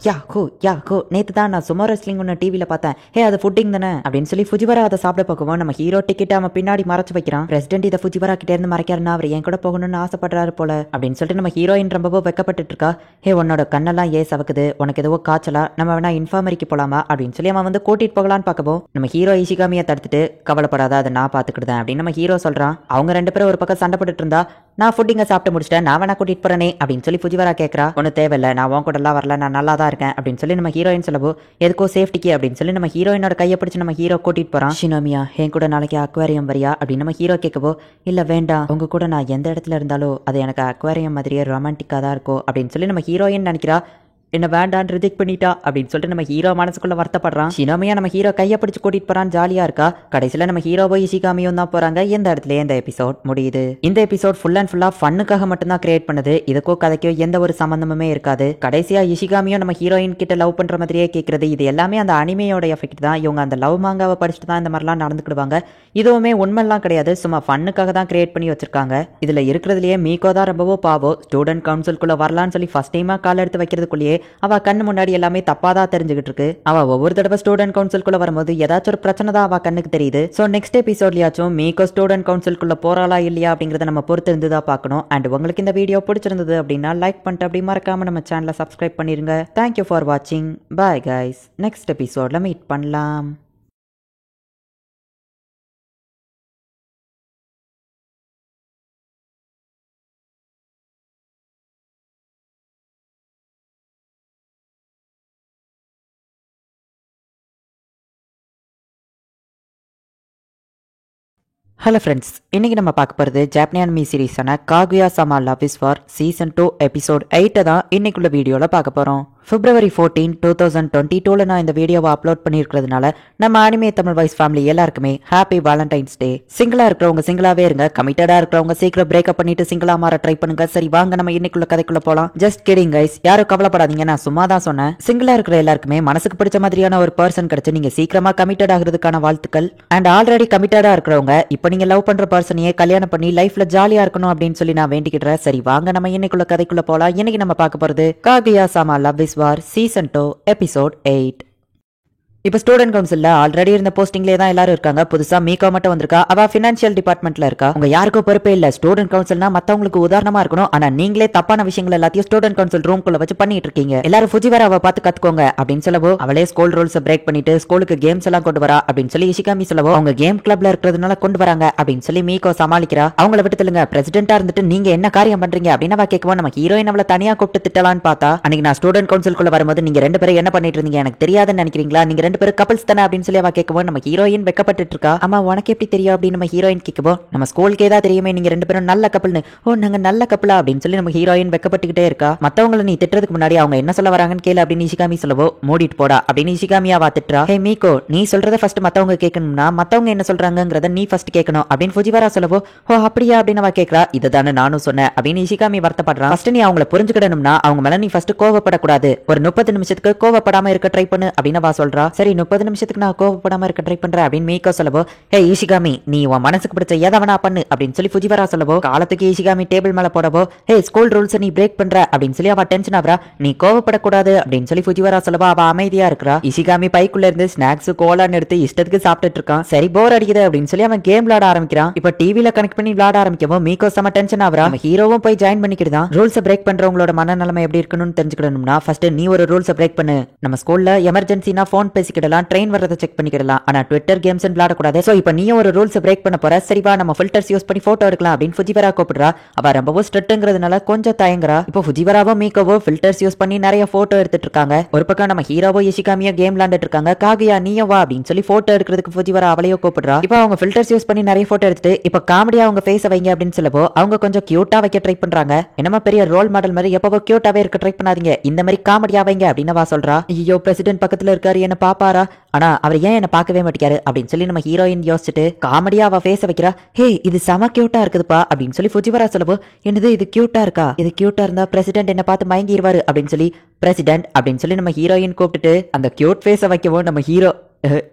யாஹோ நேத்து தான் நான் சுமோ ரெஸ்லிங் ஒன்று டிவியில் பார்த்தேன். அது ஃபுட்டிங் தானே அப்படின்னு சொல்லி ஃபுஜிவரா அதை சாப்பிட போகவும் நம்ம ஹீரோ டிக்கெட் அவன் பின்னாடி மறைச்சு வைக்கிறான். பிரசிடென்ட் இதை ஃபுஜிவரா கிட்டே இருந்து மறைக்காருன்னா அவர் என் கூட போகணும்னு ஆசைப்படுறாரு போல அப்படின்னு சொல்லிட்டு நம்ம ஹீரோயின் ரொம்பவோ வெக்கப்பட்டு இருக்கா. உன்னோட கண்ணெல்லாம் சவக்குது, உனக்கு எதுவோ காய்ச்சலா, நம்ம வேணா இன்ஃபார்மரிக்கு போலாமா அப்படின்னு சொல்லி அவன் வந்து கூட்டிட்டு போகலான்னு பார்க்கவும், நம்ம ஹீரோ இஷிகாமியை தடுத்துட்டு, கவலைப்படாத அதை நான் பார்த்துக்கிட்டேன் அப்படின்னு நம்ம ஹீரோ சொல்றான். அவங்க 2 பேரும் ஒரு பக்கம் சண்டை போட்டுட்டு இருந்தா, நான் ஃபுட்டிங்க சாப்பிட்டு முடிச்சிட்டேன், நான் வேணா கூட்டிட்டு போறேனே அப்படின்னு சொல்லி ஃபுஜிவரா கேட்கறா. ஒன்னும் தேவையில்லை, நான் உன் கூட எல்லாம் வரல, நான் நல்லா தான் இருக்கேன் அப்படின்னு சொல்லி நம்ம ஹீரோயின் சொல்லவோ, எதுக்கோ சேஃப்டிக்கு அப்படின்னு சொல்லி நம்ம ஹீரோயினோட கையை பிடிச்சு நம்ம ஹீரோ கூட்டிட்டு போறான். ஷினோமியா, என் கூட நாளைக்கு அக்வேரியம் வரியா அப்படின்னு நம்ம ஹீரோ கேட்கவோ, இல்ல வேண்டாம், உங்க கூட நான் எந்த இடத்துல இருந்தாலும் அது எனக்கு அக்வேரியம் மாதிரியே ரொமான்டிக்கா தான் இருக்கும் அப்படின்னு சொல்லி நம்ம ஹீரோயின் நினைக்கிறா. என்ன வேண்டான்னு ரிஜெக்ட் பண்ணிட்டா அப்படின்னு சொல்லிட்டு நம்ம ஹீரோ மனசுக்குள்ள வருத்தப்படுறான். ஷினோமியா நம்ம ஹீரோ கையை பிடிச்சு கூட்டிட்டு போறான், ஜாலியா இருக்கா. கடைசியில நம்ம ஹீரோவோ இஷிகாமியும் தான் போறாங்க. இந்த இடத்துல இந்த எபிசோட் முடியுது. இந்த எபிசோட் ஃபுல் அண்ட் ஃபுல்லா ஃபன்னுக்காக மட்டும்தான் கிரியேட் பண்ணுது. இதுக்கோ கதைக்கோ எந்த ஒரு சம்பந்தமுமே இருக்காது. கடைசியா இஷிகாமியும் நம்ம ஹீரோயின் கிட்ட லவ் பண்ற மாதிரியே கேட்கறது, இது எல்லாமே அந்த அனிமையோட எஃபெக்ட் தான். இவங்க அந்த லவ் மாங்காவை படிச்சுட்டு தான் இந்த மாதிரிலாம் நடந்துக்கிடுவாங்க. இதுவுமே உண்மைலாம் கிடையாது, சும்மா ஃபன்னுக்காக தான் கிரியேட் பண்ணி வச்சிருக்காங்க. இதுல இருக்கிறதுலயே மீகோ தான் ரொம்பவோ பாவம். ஸ்டூடெண்ட் கவுன்சிலுக்குள்ள வரலான்னு சொல்லி ஃபர்ஸ்ட் டைமா கால் எடுத்து வைக்கிறதுக்குள்ளேயே அவ கண்ணு முன்னாடி எல்லாமே தப்பாதான் தெரிஞ்சுக்கிட்டு இருக்கு. அவ ஒவ்வொரு தடவை ஸ்டூடெண்ட் கவுன்சிலுக்குள்ள வரும்போது ஏதாச்சும் ஒரு பிரச்சனை தான் அவ கண்ணுக்கு தெரியுது. சோ நெக்ஸ்ட் எபிசோட்லயாச்சும் மீகோ ஸ்டூடெண்ட் கவுன்சிலுக்குள்ள போறாளா இல்லையா அப்படிங்கறத நம்ம பொறுத்து இருந்துதான் பார்க்கணும். அண்ட் உங்களுக்கு இந்த வீடியோ பிடிச்சிருந்தது அப்படின்னா லைக் பண்ணிட்டு அப்படி மறக்காம நம்ம சேனலை சப்ஸ்கிரைப் பண்ணிருங்க. தேங்க்யூ ஃபார் வாட்சிங். பாய் கைஸ், நெக்ஸ்ட் எபிசோட்ல மீட் பண்ணலாம். ஹலோ ஃப்ரெண்ட்ஸ், இன்னைக்கு நம்ம பார்க்க போகிறது ஜாப்பனியன் மீ சீரீஸான Kaguya sama love is war season 2 episode 8 தான் இன்னைக்குள்ள வீடியோவில் பார்க்க போகிறோம். February 14, 2022 நான் இந்த வீடியோவை அப்லோட் பண்ணியிருக்கிறதுனால நம்ம அனிமே தமிழ் வாய்ஸ் ஃபேமிலி எல்லாருக்குமே ஹாப்பி வேலண்டைன்ஸ் டே. சிங்கிளா இருக்கிறவங்க சிங்கிளாவே இருங்க, கமிட்டடா இருக்கிறவங்க சீக்கிரம் பிரேக்கப் பண்ணிட்டு சிங்கிளா மாற ட்ரை பண்ணுங்க. சரி வாங்க நம்ம இன்னைக்குள்ள கதைக்குள்ள போலாம். ஜஸ்ட் கிடிங் கைஸ், யாரும் கவலைப்படாதீங்க, நான் சும்மா தான் சொன்னேன். சிங்கிளா இருக்கிற எல்லாருக்குமே மனசுக்கு பிடிச்ச மாதிரியான ஒரு பர்சன் கிடைச்சு நீங்க சீக்கிரமா கமிட்டட் ஆகிறதுக்கான வாழ்த்துக்கள். அண்ட் ஆல்ரெடி கமிட்டடா இருக்கிறவங்க இப்போ நீங்க லவ் பண்ற பர்சனையே கல்யாணம் பண்ணி லைஃப்ல ஜாலியா இருக்கணும் அப்படின்னு சொல்லி நான் வேண்டிக்கிறேன். சரி வாங்க நம்ம இன்னைக்குள்ள கதைக்குள்ள போலாம். இன்னைக்கு நம்ம பார்க்க போறது Kaguya sama love is war Season 2 Episode 8. இப்போ ஸ்டூடெண்ட் கவுன்சில்ல ஆல்ரெடி இருந்த போஸ்டிங்லேயே தான் எல்லாரும் இருக்காங்க. புதுசா மீகோ மட்டும் வந்திருக்கா. அவ ஃபினான்ஷியல் டிபார்ட்மெண்ட்ல இருக்கா. உங்க யாருக்கும் பொறுப்பே இல்ல. ஸ்டூடெண்ட் கவுன்சில்னா மத்தவங்களுக்கு உதாரணமா இருக்கணும். ஆனா நீங்களே தப்பான விஷயங்கள் எல்லாத்தையும் ஸ்டூடெண்ட் கவுன்சில் ரூம்குள்ள வச்சு பண்ணிட்டு இருக்கீங்க. எல்லாரும் ஃபுஜிவரா அவ பார்த்து கத்துக்கோங்க அப்படின்னு சொல்லவோ, அவளே ஸ்கூல் ரூல்ஸ் பிரேக் பண்ணிட்டு ஸ்கூலுக்கு கேம்ஸ் எல்லாம் கொண்டு வரா அப்படின்னு சொல்லி இஷிகாமி சொல்லவோ, அவங்க கேம் கிளப்ல இருக்கிறதுனால கொண்டு வராங்க அப்படின்னு சொல்லி மீகோ சமாளிக்கிறா. அவங்கள விட்டு தெலுங்க, பிரசிடென்டா இருந்துட்டு நீங்க என்ன காரியம் பண்றீங்க அப்படின்னு அவ கேட்கவும், நம்ம ஹீரோயின் அவளை தனியா கூப்பிட்டு திட்டலான்னு பார்த்தா, அன்னைக்கு நான் ஸ்டூடெண்ட் கவுன்சிலுக்குள்ள வரும்போது நீங்க 2 பேரும் என்ன பண்ணிட்டு இருந்தீங்க எனக்கு தெரியாதுன்னு நினைக்கிறீங்களா? நீங்க 2 பேரும் கப்பல்ஸ் தானே அப்படின்னு சொல்லி அவ கேட்கவும், நம்ம ஹீரோயின் வெக்கப்பட்டு இருக்கா. ஆமா உனக்கு எப்படி தெரியும் அப்படின்னு நம்ம ஹீரோயின் கேட்கவும், நம்ம ஸ்கூலுக்கே தான் தெரியுமே நீங்க 2 பேரும் நல்ல கப்பல்னு. ஓ நாங்க நல்ல கப்பலா அப்படின்னு சொல்லி நம்ம ஹீரோயின் வெக்கப்பட்டுக்கிட்டே இருக்கா. மத்தவங்களை நீ திட்டுறதுக்கு முன்னாடி அவங்க என்ன சொல்ல வராங்கன்னு கேளு அப்படின்னு இஷிகாமி சொல்லவோ, மூடிட்டு போடா அப்படின்னு இஷிகாமியா வா திட்டுறா. ஹே மீகோ, நீ சொல்றத ஃபர்ஸ்ட் மத்தவங்க கேட்கணும்னா மத்தவங்க என்ன சொல்றாங்கிறத நீ ஃபர்ஸ்ட் கேட்கணும் அப்படின்னு ஃபுஜிவரா சொல்லவோ, ஓ அப்படியா அப்படின்னு அவ கேட்கறா. இதுதானே நானும் சொன்னேன் அப்படின்னு இஷிகாமி வருத்தப்படுறான். ஃபர்ஸ்ட் நீ அவங்கள புரிஞ்சுக்கிடணும்னா அவங்க மேல நீ ஃபர்ஸ்ட் கோவப்படக்கூடாது. ஒரு 30 நிமிஷத்துக்கு கோவப்படாம இருக்க ட்ரை பண்ணு அப்படின்னு அவ சொல்றா. சரி 30 நிமிஷத்துக்கு நான் கோவப்படாம இருக்க ட்ரை பண்றேன் அப்படின்னு மீகோ சொல்லவோ, ஹே இஷிகாமி நீ உன் மனசுக்கு பிடிச்ச எதவனா பண்ணு அப்படின்னு சொல்லி ஃபுஜிவரா சொல்லவோ, காலத்துக்கு இஷிகாமி டேபிள் மேல போடவோ, ஹே ஸ்கூல் ரூல்ஸ் நீ பிரேக் பண்ற அப்படின்னு சொல்லி அவ டென்ஷன் ஆவறா. நீ கோவப்படக்கூடாது அப்படின்னு சொல்லி ஃபுஜிவரா சொல்லவோ, அவ அமைதியா இருக்கறா. இஷிகாமி பைக்குள்ள இருந்து ஸ்நாக்ஸ் கோலான்னு எடுத்து இஷ்டத்துக்கு சாப்பிட்டுட்டு இருக்கான். சரி போர் அடிக்குது அப்படின்னு சொல்லி அவன் கேம் விளையாட ஆரம்பிக்கிறான். இப்ப டிவில கனெக்ட் பண்ணி விளையாட ஆரம்பிக்கவும் மீகோ செம டென்ஷன் ஆவறா. நம்ம ஹீரோவும் போய் ஜாயின் பண்ணிக்கிடுதான். ரூல்ஸ் பிரேக் பண்றவங்களோட மனநிலைமை எப்படி இருக்கணும்னு தெரிஞ்சுக்கணும்னா ஃபர்ஸ்ட் நீ ஒரு ரூல்ஸ் பிரேக் பண்ணு. நம்ம ஸ்கூல்ல எமர்ஜென்சினா போன் பேசிக்க பேசிக்கிடலாம், ட்ரெயின் வரதை செக் பண்ணிக்கிடலாம், ஆனா ட்விட்டர் கேம்ஸ் விளையாடக்கூடாது. சோ இப்போ நீயும் ஒரு ரூல்ஸ் பிரேக் பண்ண போற, சரிவா நம்ம ஃபில்டர்ஸ் யூஸ் பண்ணி போட்டோ எடுக்கலாம் அப்படின்னு ஃபுஜிவரா கூப்பிடுறா. அவ ரொம்பவும் ஸ்ட்ரிக்ட்ங்கிறதுனால கொஞ்சம் தயங்குறா. இப்போ ஃபுஜிவராவோ மீக்கோவோ ஃபில்டர்ஸ் யூஸ் பண்ணி நிறைய போட்டோ எடுத்துட்டு இருக்காங்க. ஒரு பக்கம் நம்ம ஹீரோவோ இஷிகாமியோ கேம் விளையாண்டுட்டு இருக்காங்க. காகுயா நீயும் வா அப்படின்னு சொல்லி போட்டோ எடுக்கிறதுக்கு ஃபுஜிவரா அவளையோ கூப்பிடுறா. இப்போ அவங்க ஃபில்டர்ஸ் யூஸ் பண்ணி நிறைய போட்டோ எடுத்துட்டு இப்போ காமெடியா அவங்க ஃபேஸை வைங்க அப்படின்னு சொல்லப்போ அவங்க கொஞ்சம் கியூட்டா வைக்க ட்ரை பண்றாங்க. என்னமா பெரிய ரோல் மாடல் மாதிரி எப்பவோ கியூட்டாவே இருக்க ட்ரை பண்ணாதீங்க, இந்த மாதிரி காமெடியா வைங்க அப்படின்னு வா சொல்றா. ஐயோ பிரசிடென்ட் பக்கத்துல இருக்காரு, என்ன பாப்பாரா, ஆனா அவர் ஏன் என்ன பார்க்கவே மாட்டேங்காரு அப்படின்னு சொல்லி நம்ம ஹீரோயின் யோசிச்சுட்டு காமெடியா அவ ஃபேஸ வைக்கிறா. ஹே இது செம கியூட்டா இருக்குதுப்பா அப்படின்னு சொல்லி ஃபுஜிவரா சொல்லவோ, என்னது இது கியூட்டா இருக்கா, இது கியூட்டா இருந்தா பிரசிடென்ட் என்ன பார்த்து மயங்கிடுவாரு அப்படின்னு சொல்லி பிரசிடென்ட் அப்படின்னு சொல்லி நம்ம ஹீரோயின் கூப்பிட்டுட்டு அந்த கியூட் ஃபேஸ வைக்கவும் நம்ம ஹீரோ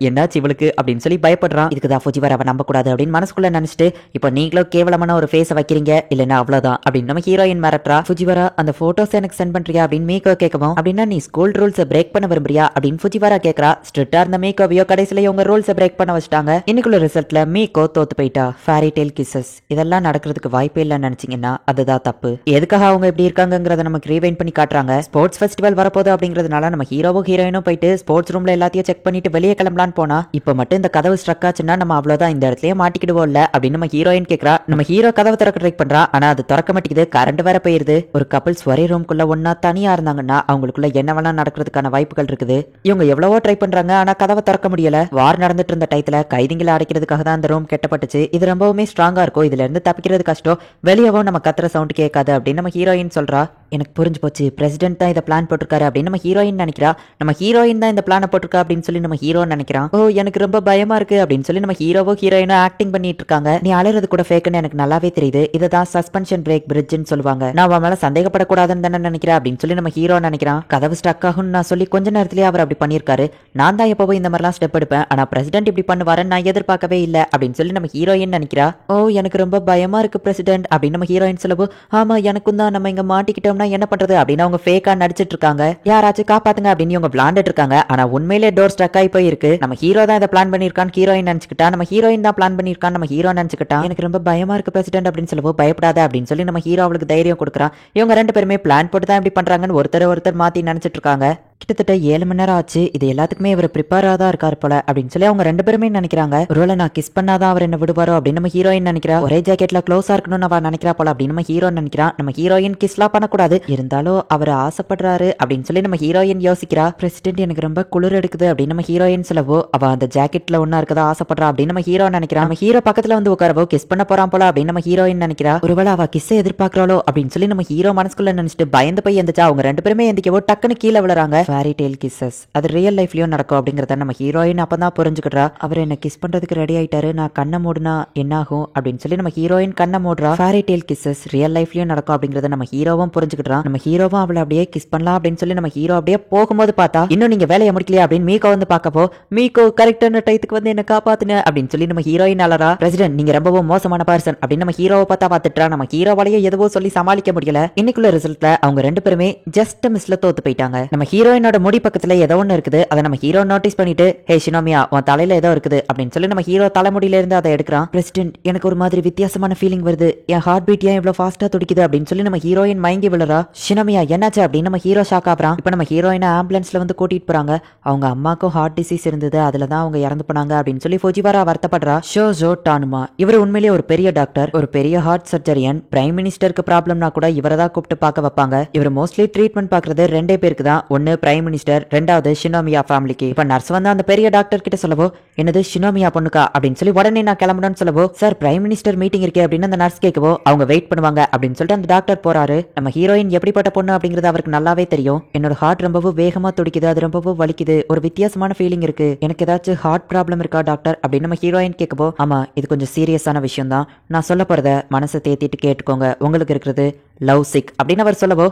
என்னாச்சு இவளுக்கு அப்படின்னு சொல்லி பயப்படுறான். இதுக்குதான் ஃபுஜிவரா அவ நம்ப கூடாது அப்படின்னு மனசுக்குள்ள நினைச்சிட்டு இப்போ நீங்களும் கேவலமான ஒரு ஃபேஸ வைக்கிறீங்க இல்லன்னா அவ்வளவுதான் அப்படின்னு நம்ம ஹீரோயின் மிரட்டுறா. ஃபுஜிவரா அந்த போட்டோஸ் எனக்கு சென்ட் பண்றியா அப்படின்னு மீக்கோ கேட்கவும், அப்படின்னா நீ ஸ்கூல் ரூல்ஸை பிரேக் பண்ண விரும்புறியா அப்படின்னு ஃபுஜிவரா கேட்கறா. ஸ்ட்ரிக்டா இருந்த மீக்கோவையோ கடைசியில உங்க ரூல்ஸை பிரேக் பண்ண வச்சிட்டாங்க. இன்னைக்குள்ள ரிசல்ட்ல மீக்கோ தோத்து போயிட்டா. ஃபேரி டெய்ல் கிசஸ் இதெல்லாம் நடக்கிறதுக்கு வாய்ப்பே இல்லைன்னு நினைச்சீங்கன்னா அதுதான் தப்பு. எதுக்காக அவங்க எப்படி இருக்காங்கிறத நமக்கு ரீவைண்ட் பண்ணி காட்டுறாங்க. ஸ்போர்ட்ஸ் ஃபெஸ்டிவல் வரப்போகுது அப்படிங்கிறதுனால நம்ம ஹீரோவோ ஹீரோயினும் போயிட்டு ஸ்போர்ட்ஸ் ரூம்ல எல்லாத்தையும் செக் பண்ணிட்டு வெளியே கிளம்பலான்னு போனா இப்ப மட்டும் இந்த கதவு ஸ்ட்ரக் ஆச்சுன்னா நம்ம அவ்வளவுதான், இந்த இடத்துலயே மாட்டிக்கிடுவோம்ல அப்படின்னு நம்ம ஹீரோயின் கேக்குறா. நம்ம ஹீரோ கதவை திறக்க ட்ரை பண்றா, ஆனா அது திறக்க மாட்டேங்குது, கரண்ட் வேற போயிருது. ஒரு கப்பிள்ஸ் ஒரே ரூம்குள்ள ஒன்னா தனியா இருந்தாங்கன்னா அவங்களுக்குள்ள என்னவெல்லாம் நடக்கிறதுக்கான வாய்ப்புகள் இருக்குது. இவங்க எவ்வளவோ ட்ரை பண்றாங்க, ஆனா கதவை திறக்க முடியல. வார் நடந்துட்டு இருந்த டைத்துல கைதிகளை அடைக்கிறதுக்காக தான் அந்த ரூம் கெட்டப்பட்டுச்சு. இது ரொம்பவுமே ஸ்ட்ராங்கா இருக்கும், இதுல இருந்து தப்பிக்கிறது கஷ்டம், வெளியவும் நம்ம கத்துற சவுண்ட் கேட்காது அப்படின்னு நம்ம ஹீரோயின் சொல்றா. எனக்கு புரிஞ்சு போச்சு, பிரசிடென்ட் தான் இதை பிளான் போட்டிருக்காரு அப்படின்னு நம்ம ஹீரோயின் நினைக்கிறா. நம்ம ஹீரோயின் தான் இந்த பிளான போட்டிருக்கா அப்படின்னு சொல்லி நம்ம ஹீரோ நினைக்கிறான். ஓ எனக்கு ரொம்ப பயமா இருக்கு அப்படின்னு சொல்லி நம்ம ஹீரோவோ ஹீரோயினோ ஆக்டிங் பண்ணிட்டு இருக்காங்க. நீ அலறது கூட ஃபேக்குன்னு எனக்கு நல்லாவே தெரியுது, இதுதான் சஸ்பென்ஷன் பிரேக் பிரிட்ஜ்னு சொல்லுவாங்க, நான் அவன் மேல சந்தேகப்படக்கூடாதுன்னு தானே நினைக்கிறேன் அப்படின்னு சொல்லி நம்ம ஹீரோ நினைக்கிறான். கதவு ஸ்டக் ஆகும்னு நான் சொல்லி கொஞ்ச நேரத்திலேயே அவர் அப்படி பண்ணியிருக்காரு. நான் தான் எப்பவும் இந்த மாதிரிலாம் ஸ்டெப் எடுப்பேன், ஆனா பிரசிடென்ட் இப்படி பண்ணுவாருன்னு நான் எதிர்பார்க்கவே இல்லை அப்படின்னு சொல்லி நம்ம ஹீரோயின் நினைக்கிறா. ஓ எனக்கு ரொம்ப பயமா இருக்கு பிரசிடென்ட் அப்படின்னு நம்ம ஹீரோயின் சொல்லவோ, ஆமா எனக்கும் தான், நம்ம இங்க மாட்டிக்கிட்டோம்னா என்ன பண்றது அப்படின்னு அவங்க ஃபேக்கா நடிச்சிட்டு இருக்காங்க. யாராச்சும் காப்பாத்துங்க அப்படின்னு இவங்க விளையாண்டுட்டு இருக்காங்க. ஆனா உண்மையிலே டோர் ஸ்டக் ஆகி போயிருக்கு. நம்ம ஹீரோ தான் இதை பிளான் பண்ணிருக்கான் ஹீரோயின் நினைச்சுக்கிட்டா. நம்ம ஹீரோயின் தான் பிளான் பண்ணிருக்கான் நம்ம ஹீரோ நினைச்சுக்கிட்டா. எனக்கு ரொம்ப பயமா இருக்கு பிரசிடென்ட் அப்படின்னு சொல்லவோ, பயப்படாத அப்படின்னு சொல்லி நம்ம ஹீரோ அவளுக்கு தைரியம் கொடுக்குறான். இவங்க ரெண்டு பேருமே பிளான் போட்டு தான் இப்படி பண்றாங்கன்னு ஒருத்தர் மாத்தி நினைச்சிட்டு இருக்காங்க. கிட்டத்தட்ட 7 மணி நேரம் ஆச்சு, இது எல்லாத்துக்குமே இவர் ப்ரிப்பேரா தான் இருக்காரு போல அப்படின்னு சொல்லி அவங்க ரெண்டு பேருமே நினைக்கிறாங்க. ஒருவேளை நான் கிஸ் பண்ணாதான் அவர் என்ன விடுவாரோ அப்படின்னு நம்ம ஹீரோயின் நினைக்கிறா. ஒரே ஜாக்கெட்ல க்ளோஸா இருக்கணும்னு அவ நினைக்கிறா போல அப்படின்னு நம்ம ஹீரோ நினைக்கிறான். நம்ம ஹீரோயின் கிஸ்லாம் பண்ணக்கூடாது, இருந்தாலும் அவர் ஆசைப்படுறாரு அப்படின்னு சொல்லி நம்ம ஹீரோயின் யோசிக்கிறா. பிரசிடென்ட் எனக்கு ரொம்ப குளிர் எடுக்குது அப்படின்னு நம்ம ஹீரோயின் சொல்லவோ, அவ அந்த ஜாக்கெட்ல ஒன்னா இருக்கதா ஆசைப்படுறா அப்படின்னு நம்ம ஹீரோ நினைக்கிறான். நம்ம ஹீரோ பக்கத்துல வந்து உட்காரவோ கிஸ் பண்ண போறான் போல அப்படின்னு நம்ம ஹீரோயின் நினைக்கிறா. ஒருவேளை அவ கிஸ் எதிர்பார்க்கறாளோ அப்படின்னு சொல்லி நம்ம ஹீரோ மனசுக்குள்ள நினைச்சிட்டு பயந்து போய் எந்திரிச்சா. அவங்க ரெண்டு பேருமே எந்திக்கவோ டக்குன்னு கீழே விழுறாங்க. ஃபேரி டெய்ல் கிஸ் அது ரியல் லைஃப்லயும் நடக்கும் அப்படிங்கறத நம்ம ஹீரோயின் அப்பதான் புரிஞ்சுக்கிட்டா. அவர் என்ன கிஸ் பண்றதுக்கு ரெடி ஆயிட்டாரு, நான் கண்ணை மூடுனா என்ன ஆகும் அப்படின்னு சொல்லி நம்ம ஹீரோயின் கண்ணை மூடுறா. ஃபேரி டெய்ல் கிஸ்ஸஸ் ரியல் லைஃப்லயும் நடக்கும் அப்படிங்கறத நம்ம ஹீரோவும் புரிஞ்சுக்கிட்டான். நம்ம ஹீரோவும் அவளை அப்படியே கிஸ் பண்ணலாம் அப்படின்னு சொல்லி நம்ம ஹீரோ அப்படியே போகும்போது பார்த்தா இன்னும் நீங்க வேலையை முடிக்கலையா அப்படின்னு மீகோ வந்து பார்க்கப்போ, மீகோ கரெக்டான டைத்துக்கு வந்து என்ன காப்பாத்துன அப்படின்னு சொல்லி நம்ம ஹீரோயின் அலறா. பிரசிடென்ட் நீங்க ரொம்பவும் மோசமான பர்சன் அப்படின்னு நம்ம ஹீரோவை பார்த்தா பார்த்துட்டா. நம்ம ஹீரோவாலேயே எதுவோ சொல்லி சமாளிக்க முடியல. இன்னைக்குள்ள ரிசல்ட்ல அவங்க ரெண்டு பேருமே ஜஸ்ட் மிஸ்ல தோத்து போயிட்டாங்க. நம்ம ஹீரோயினோட முடி பக்கத்துல ஏதோ ஒண்ணு இருக்குது, அதை நம்ம ஹீரோ நோட்டீஸ் பண்ணிட்டு, ஹே ஷினோமியா உன் தலையில ஏதோ இருக்குது அப்படின்னு சொல்லி நம்ம ஹீரோ தலைமுடியில இருந்து அதை எடுக்கிறான். பிரசிடென்ட் எனக்கு ஒரு மாதிரி வித்தியாசமான ஃபீலிங் வருது, என் ஹார்ட் பீட் ஏன் இவ்வளவு ஃபாஸ்டா துடிக்குது அப்படின்னு சொல்லி நம்ம ஹீரோயின் மயங்கி விழுறா. ஷினோமியா என்னாச்சு அப்படின்னு நம்ம ஹீரோ ஷாக் ஆகுறான். இப்போ நம்ம ஹீரோயினை ஆம்புலன்ஸ்ல வந்து கூட்டிட்டு போறாங்க. அவங்க அம்மாக்கும் ஹார்ட் டிசீஸ் இருந்தது, அதுலதான் அவங்க இறந்து போனாங்க அப்படின்னு சொல்லி ஃபுஜிவாரா வருத்தப்படுறா. ஷோஜோ டானுமா இவர் உண்மையிலேயே ஒரு பெரிய டாக்டர், ஒரு பெரிய ஹார்ட் சர்ஜரியன். பிரைம் மினிஸ்டருக்கு ப்ராப்ளம்னா கூட இவரை தான் கூப்பிட்டு பார்க்க வைப்பாங்க. இவர் மோஸ்ட்லி ட்ரீட்மெண்ட் பாக்குறது ரெண்டே பேருக்கு தான், ஒன்னு பிரைம் மினிஸ்டர், ரெண்டாவது ஷினோமியா ஃபேமிலிக்கு. இப்ப நர்ஸ் வந்து அந்த பெரிய டாக்டர் கிட்ட சொல்லவோ, என்னது ஷினோமியா பொண்ணுக்கா அப்படின்னு சொல்லி உடனே நான் கிளம்பணும்னு சொல்லவோ, சார் பிரைம் மினிஸ்டர் மீட்டிங் இருக்கே அப்படின்னு அந்த நர்ஸ் கேட்கவோ, அவங்க வெயிட் பண்ணுவாங்க அப்படின்னு சொல்லிட்டு அந்த டாக்டர் போறாரு. நம்ம ஹீரோயின் எப்படிப்பட்ட பொண்ணு அப்படிங்கிறது அவருக்கு நல்லாவே தெரியும். என்னோட ஹார்ட் ரொம்பவும் வேகமா துடிக்குது, அது ரொம்பவும் வலிக்குது, ஒரு வித்தியாசமான ஃபீலிங் இருக்கு, எனக்கு ஏதாச்சும் ஹார்ட் ப்ராப்ளம் இருக்கா டாக்டர் அப்படின்னு நம்ம ஹீரோயின் கேட்கவோ, ஆமா இது கொஞ்சம் சீரியஸான விஷயம் தான், நான் சொல்ல போறத மனசை தேத்திட்டு கேட்டுக்கோங்க, உங்களுக்கு இருக்கிறது லவ் சிக் அப்படின்னு அவர் சொல்லவோ,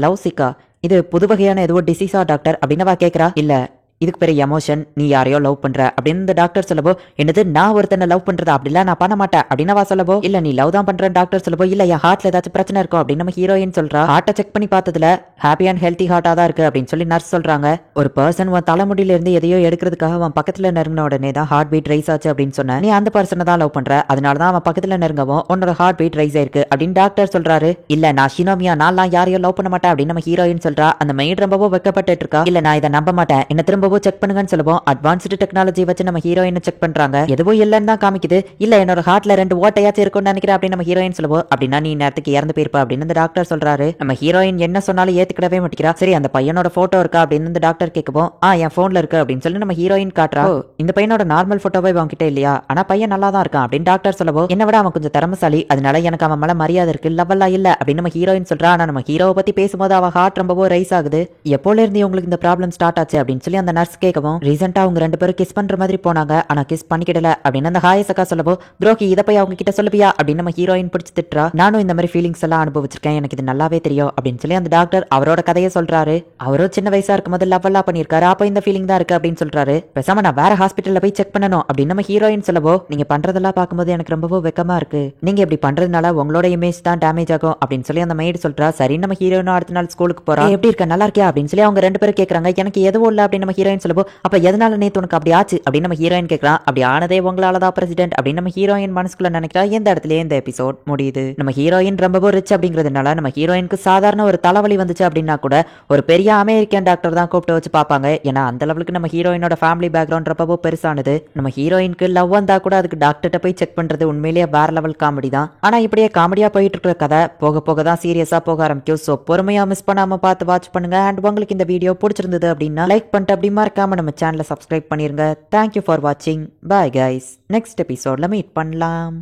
லவ் சிக்கா இது புது வகையான ஏதோ டிசீஸா டாக்டர் அப்படின்னு கேக்குறா. இல்ல இதுக்கு பெரிய எமோஷன், நீ யாரையோ லவ் பண்ற அப்படின்னு இந்த டாக்டர் சொல்லவோ, என்னது நான் ஒருத்தனை லவ் பண்றதா அப்படிலாம் நான் பண்ண மாட்டேன் அப்படின்னு சொல்லவோ, இல்ல நீ லவ் தான் பண்றேன் டாக்டர் சொல்லவோ, இல்ல என் ஹார்ட்ல ஏதாச்சும் பிரச்சனை இருக்கும் அப்படின்னு நம்ம ஹீரோயின் சொல்றா. ஹார்ட்டை செக் பண்ணி பார்த்ததுல ஹாப்பி அண்ட் ஹெல்த்தி ஹார்ட்டா தான் இருக்கு அப்படின்னு சொல்லி நர்ஸ் சொல்றாங்க. ஒரு பர்சன் உன் தலைமுடியில இருந்து எதையோ எடுக்கிறதுக்காக அவன் பக்கத்துல நெருங்கின உடனே தான் ஹார்ட் பீட் ரைஸ் ஆச்சு அப்படின்னு சொன்ன, நீ அந்த பர்சனை தான் லவ் பண்ற, அதனாலதான் அவன் பக்கத்துல நெருங்கவும் உன்னோட ஹார்ட் பீட் ரைஸ் ஆயிருக்கு அப்படின்னு டாக்டர் சொல்றாரு. இல்ல நான் ஷினோமியா, நான் யாரையும் லவ் பண்ண மாட்டேன் அப்படின்னு நம்ம ஹீரோயின் சொல்றா. அந்த மெய்ட் ரொம்பவும் வெக்கப்பட்டு இருக்கா. இல்ல நான் இதை நம்ப மாட்டேன், என்ன திரும்ப ரொம்பவும் செக் பண்ணுங்கன்னு சொல்லுவோம். அட்வான்ஸ்டு டெக்னாலஜி வச்சு நம்ம ஹீரோயின் செக் பண்றாங்க. எதுவும் இல்லன்னு தான் காமிக்குது. இல்ல என்னோட ஹார்ட்ல 2 ஓட்டையாச்சும் இருக்கும்னு நினைக்கிறேன் அப்படின்னு நம்ம ஹீரோயின் சொல்லுவோம். அப்படின்னா நீ நேரத்துக்கு இறந்து போயிருப்ப அப்படின்னு இந்த டாக்டர் சொல்றாரு. நம்ம ஹீரோயின் என்ன சொன்னாலும் ஏத்துக்கிடவே மாட்டேங்கிறா. சரி அந்த பையனோட போட்டோ இருக்கா அப்படின்னு இந்த டாக்டர் கேட்கவும் என் போன்ல இருக்கு அப்படின்னு சொல்லி நம்ம ஹீரோயின் காட்டுறா. இந்த பையனோட நார்மல் போட்டோவே வாங்கிட்ட இல்லையா, ஆனா பையன் நல்லா தான் இருக்கான் அப்படின்னு டாக்டர் சொல்லவும் என்ன விட அவன் கொஞ்சம் திறமசாலி, அதனால எனக்கு அவன் மேல மரியாதை இருக்கு, லவ்வெல்லாம் இல்ல அப்படின்னு நம்ம ஹீரோயின் சொல்றா. ஆனா நம்ம ஹீரோவை பத்தி பேசும்போது அவ ஹார்ட் ரொம்பவும் ரைஸ் ஆகுது. எப்போல இருந்து உங்களுக்கு இந்த ப்ராப்ளம் ஸ்டார்ட் ஆச்சு அப்படின்னு சொல்லி அந்த நர்ஸ் கேட்கவும் ரீசெண்டா அவங்க 2 பேரும் கிஸ் பண்ற மாதிரி போனாங்க, ஆனா கிஸ் பண்ணிக்கிடல அப்படின்னு அந்த ஹாயசக்கா சொல்லவும் துரோகி இதை போய் அவங்க கிட்ட சொல்லுவியா அப்படின்னு நம்ம ஹீரோயின் பிடிச்சு திட்டுறா. நானும் இந்த மாதிரி ஃபீலிங்ஸ் எல்லாம் அனுபவிச்சிருக்கேன், எனக்கு இது நல்லாவே தெரியும் அப்படின்னு சொல்லி அந்த டாக்டர் அவரோட கதையை சொல்றாரு. அவரும் சின்ன வயசா இருக்கும் போது லவ்வெல்லாம் பண்ணிருக்காரு, அப்ப இந்த ஃபீலிங் தான் இருக்கு அப்படின்னு சொல்றாரு. பேசாம நான் வேற ஹாஸ்பிட்டல்ல போய் செக் பண்ணணும் அப்படின்னு நம்ம ஹீரோயின் சொல்லவோ நீங்க பண்றதெல்லாம் பார்க்கும்போது எனக்கு ரொம்பவும் வெக்கமா இருக்கு, நீங்க இப்படி பண்றதுனால உங்களோட இமேஜ் தான் டேமேஜ் ஆகும் அப்படின்னு சொல்லி அந்த மெய்டு சொல்றா. சரி நம்ம ஹீரோயினும் அடுத்த நாள் ஸ்கூலுக்கு போறா. எப்படி இருக்க நல்லா இருக்கியா அப்படின்னு சொல்லி அவங்க 2 பேரும் கேக்குறாங்க. எனக்கு எதுவும் இல்ல அப்படின்னு நம்ம ஹீரோயின் சொல்லவோ அப்ப எதனால நேத்து உனக்கு அப்படி ஆச்சு அப்படின்னு நம்ம ஹீரோயின் கேட்கறான். அப்படி ஆனதே உங்களாலதான் பிரசிடென்ட் அப்படின்னு நம்ம ஹீரோயின் மனசுக்குள்ள நினைக்கிறா. எந்த இடத்துல இந்த எபிசோட் முடியுது. நம்ம ஹீரோயின் ரொம்பவும் ரிச் அப்படிங்கிறதுனால நம்ம ஹீரோயினுக்கு சாதாரண ஒரு தலைவலி வந்துச்சு அப்படின்னா கூட ஒரு பெரிய அமெரிக்கன் டாக்டர் தான் கூப்பிட்டு வச்சு பார்ப்பாங்க. ஏன்னா அந்த லெவலுக்கு நம்ம ஹீரோயினோட ஃபேமிலி பேக்ரவுண்ட் ரொம்பவும் பெருசானது. நம்ம ஹீரோயினுக்கு லவ் வந்தா கூட அதுக்கு டாக்டர்கிட்ட போய் செக் பண்றது உண்மையிலேயே வேற லெவல் காமெடி தான். ஆனா இப்படியே காமெடியா போயிட்டு இருக்கிற கதை போக போக தான் சீரியஸா போக ஆரம்பிக்கும். சோ பொறுமையா மிஸ் பண்ணாம பார்த்து வாட்ச் பண்ணுங்க. அண்ட் உங்களுக்கு இந்த வீடியோ பிடிச்சிருந்தது அப்படின்னா லைக் பண்ணிட்டு அப்படி மறக்காம நம்ம சேனலை சப்ஸ்கிரைப் பண்ணிருங்க. தேங்க்யூ ஃபார் வாட்சிங். Bye guys. நெக்ஸ்ட் எபிசோட்ல மீட் பண்ணலாம்.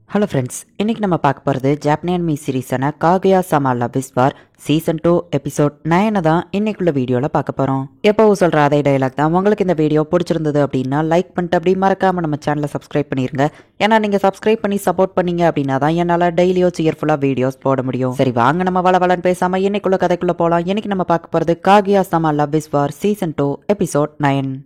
ஹலோ ஃப்ரெண்ட்ஸ், இன்னைக்கு நம்ம பார்க்க போகிறது ஜாப்பனியன் மீ சீரீஸான காகுயா சமா love is war season 2 episode 9 தான் இன்னைக்குள்ள வீடியோவில் பார்க்க போகிறோம். எப்போவும் சொல்கிற அதே டைலாக் தான். உங்களுக்கு இந்த வீடியோ பிடிச்சிருந்தது அப்படின்னா லைக் பண்ணிட்டு அப்படி மறக்காம நம்ம சேனலை சப்ஸ்கிரைப் பண்ணிருங்க. ஏன்னா நீங்கள் சப்ஸ்கிரைப் பண்ணி சப்போர்ட் பண்ணீங்க அப்படின்னா தான் என்னால் டெய்லியும் சியர்ஃபுல்லாக வீடியோஸ் போட முடியும். சரி வாங்க நம்ம வளவலன்னு பேசாமல் இன்னைக்குள்ள கதைக்குள்ளே போகலாம். இன்னைக்கு நம்ம பார்க்க போகிறது காகுயா சமா love is war season 2 episode 9.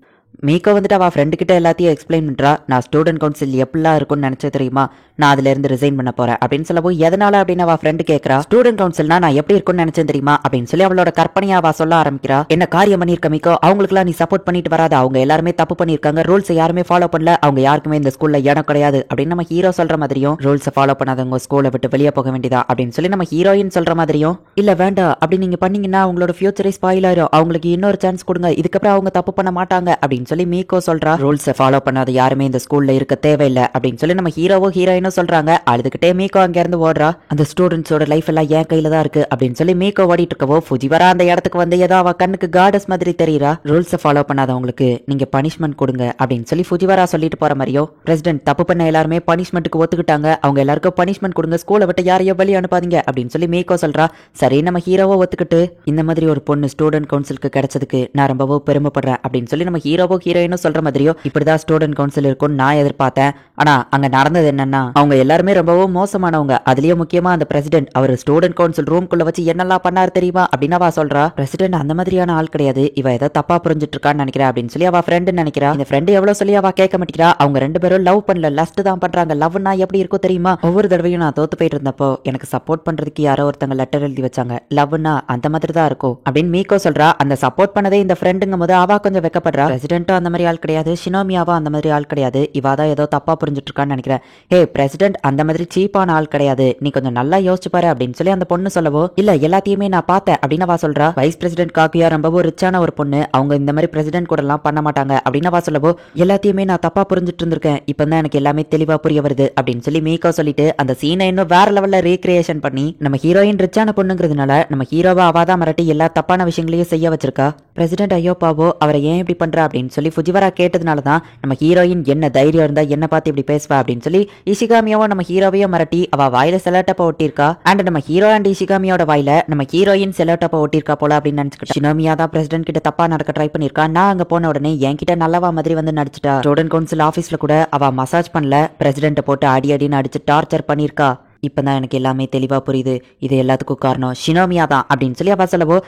மீக்கோ வந்துட்டு அவள் ஃப்ரெண்டு கிட்ட எல்லாத்தையும் எக்ஸ்பிளைன் பண்ணுறா. நான் ஸ்டூடெண்ட் கவுன்சில் எப்படிலாம் இருக்கும்னு நினச்ச தெரியுமா, நான் அதுல இருந்து ரிசைன் பண்ண போறேன் அப்படின்னு சொல்லவும் எதனால அப்படின்னு அவள் ஃப்ரெண்டு கேட்கறா. ஸ்டூடெண்ட் கவுன்சில்னா நான் எப்படி இருக்கும்னு நினைச்சேன் தெரியுமா அப்படின்னு சொல்லி அவளோட கற்பனையா அவ சொல்ல ஆரம்பிக்கிறா. என்ன காரியம் பண்ணிருக்க மீக்கோ, அவங்களுக்குலாம் நீ சப்போர்ட் பண்ணிட்டு வராது, அவங்க எல்லாருமே தப்பு பண்ணிருக்காங்க, ரூல்ஸ் யாருமே ஃபாலோ பண்ணல, அவங்க யாருக்குமே இந்த ஸ்கூல்ல இடம் கிடையாது அப்படின்னு நம்ம ஹீரோ சொல்ற மாதிரியும் ரூல்ஸை ஃபாலோ பண்ணாதவங்க ஸ்கூலை விட்டு வெளியே போக வேண்டியதா அப்படின்னு சொல்லி நம்ம ஹீரோயின் சொல்ற மாதிரியும் இல்ல வேண்டாம் அப்படி நீங்க பண்ணீங்கன்னா அவங்களோட ஃபியூச்சரே ஸ்பாயில் ஆயிரும், அவங்களுக்கு இன்னொரு சான்ஸ் கொடுங்க, இதுக்கப்புறம் அவங்க தப்பு பண்ண மாட்டாங்க அப்படின்னு சொல்லி மீக்கோ சொல்றா. ரூல்ஸை ஃபாலோ பண்ணாத யாருமே இந்த ஸ்கூல்ல இருக்க தேவையில்லை அப்படின்னு சொல்லி நம்ம ஹீரோவும் ஹீரோயினும் சொல்றாங்க. அழுதுகிட்டே மீக்கோ அங்க இருந்து ஓடுறா. அந்த ஸ்டூடெண்ட்ஸோட லைஃப் எல்லாம் என் கையில தான் இருக்கு அப்படின்னு சொல்லி மீக்கோ ஓடிட்டு இருக்கவோ ஃபுஜிவரா அந்த இடத்துக்கு வந்து ஏதோ அவ கண்ணுக்கு கார்டஸ் மாதிரி தெரியறா. ரூல்ஸை ஃபாலோ பண்ணாதவங்களுக்கு நீங்க பனிஷ்மெண்ட் கொடுங்க அப்படின்னு சொல்லி ஃபுஜிவரா சொல்லிட்டு போற மாதிரியோ பிரசிடென்ட் தப்பு பண்ண எல்லாருமே பனிஷ்மெண்ட்டுக்கு ஒத்துக்கிட்டாங்க, அவங்க எல்லாருக்கும் பனிஷ்மெண்ட் கொடுங்க, ஸ்கூலை விட்டு யாரையோ வெளியே அனுப்பாதீங்க அப்படின்னு சொல்லி மீக்கோ சொல்றா. சரி நம்ம ஹீரோவோ ஒத்துக்கிட்டு இந்த மாதிரி ஒரு பொண்ணு ஸ்டூடெண்ட் கவுன்சிலுக்கு கிடைச்சதுக்கு நான் ரொம்பவோ பெருமைப்படுறேன் அப்படின்னு சொல்லி நம்ம ஹீரோவோ ஹீரோயினும் சொல்ற மாதிரியோ இப்படிதான் ஸ்டூடெண்ட் கவுன்சில் இருக்கும்னு நான் எதிர்பார்த்தேன். ஆனா அங்க நடந்தது என்னன்னா அவங்க எல்லாருமே ரொம்பவும் மோசமானவங்க, அதுலயும் முக்கியமா அந்த பிரசிடென்ட் அவர் ஸ்டூடெண்ட் கவுன்சில் ரூம்குள்ள வச்சு என்னெல்லாம் பண்ணாரு தெரியுமா அப்படின்னு அவ சொல்றா. பிரசிடென்ட் அந்த மாதிரியான ஆள் கிடையாது, இவ ஏதோ தப்பா புரிஞ்சிட்டு இருக்கான்னு நினைக்கிறா அப்படின்னு சொல்லி அவ ஃப்ரெண்டு நினைக்கிறா. இந்த ஃப்ரெண்டு எவ்வளவு சொல்லி அவ கேட்க மாட்டேங்கிறா. அவங்க 2 பேரும் லவ் பண்ணல, லஸ்ட் தான் பண்றாங்க. லவ்னா எப்படி இருக்கும் தெரியுமா, ஒவ்வொரு தடவையும் நான் தோத்து போயிட்டு இருந்தப்போ எனக்கு சப்போர்ட் பண்றதுக்கு யாரோ ஒருத்தங்க லெட்டர் எழுதி வச்சாங்க, லவ்னா அந்த மாதிரி தான் இருக்கும் அப்படின்னு மீக்கோ சொல்றா. அந்த சப்போர்ட் பண்ணதே இந்த ஃப்ரெண்டுங்கும் போது அவ கொஞ்சம் வெக்கப்படுறா. பிரசிடென்ட்டும் அந்த மாதிரி ஆள் கிடையாது, ஷினோமியாவா அந்த மாதிரி ஆள் கிடையாது, இவாதான் ஏதோ தப்பா புரிஞ்சிட்டு இருக்கான்னு நினைக்கிறேன். ஹே பிரசிடென்ட் அந்த மாதிரி சீப்பான ஆள் கிடையாது, நீ கொஞ்சம் நல்லா யோசிச்சு பாரு அப்படின்னு சொல்லி அந்த பொண்ணு சொல்லவோ இல்ல எல்லாத்தையுமே நான் பார்த்தேன் அப்படின்னு அவ சொல்றா. வைஸ் பிரசிடென்ட் காக்கியா ரொம்பவும் ரிச்சான ஒரு பொண்ணு, அவங்க இந்த மாதிரி பிரசிடென்ட் கூட எல்லாம் பண்ண மாட்டாங்க அப்படின்னு அவ சொல்லவோ எல்லாத்தையுமே நான் தப்பா புரிஞ்சிட்டு இருந்திருக்கேன், இப்பதான் எனக்கு எல்லாமே தெளிவா புரிய வருது அப்படின்னு சொல்லி மீக்கோ சொல்லிட்டு அந்த சீனை இன்னும் வேற லெவல்ல ரீக்ரியேஷன் பண்ணி நம்ம ஹீரோயின் ரிச்சான பொண்ணுங்கிறதுனால நம்ம ஹீரோவா அவாதான் மிரட்டி எல்லா தப்பான விஷயங்களையும் செய்ய வச்சிருக்கா. பிரசிடென்ட் ஐயோ பாவோ அவரை ஏன் இப்படி பண்றா அப்படின்னு சொல்லி ஃபுஜிவரா கேட்டதுனாலதான் நம்ம ஹீரோயின் என்ன தைரியம் இருந்தா என்ன பார்த்து இப்படி பேசுவா அப்படின்னு சொல்லி இஷிகாமியாவும் நம்ம ஹீரோவையும் மிரட்டி அவ வாயில செலோட்டப்ப ஒட்டிருக்கா. அண்ட் நம்ம ஹீரோ அண்ட் இஷிகாமியோட வாயில நம்ம ஹீரோயின் செலோட்டப்ப ஒட்டிருக்கா போல அப்படின்னு நினைச்சுக்கிட்டா. ஷினோமியா தான் பிரசிடென்ட் கிட்ட தப்பா நடக்க ட்ரை பண்ணிருக்கா. நான் அங்க போன உடனே என்கிட்ட நல்லவா மாதிரி வந்து நடிச்சிட்டா. ஸ்டூடெண்ட் கவுன்சில் ஆபீஸ்ல கூட அவ மசாஜ் பண்ணல, பிரசிடென்ட் போட்டு அடி அடின்னு அடிச்சு டார்ச்சர் பண்ணிருக்கா. இப்பதான் எனக்கு எல்லாமே தெளிவா புரியுது, இது எல்லாத்துக்கும் காரணம் ஷினோமியா தான் அப்படின்னு சொல்லி அவ சொல்லவோ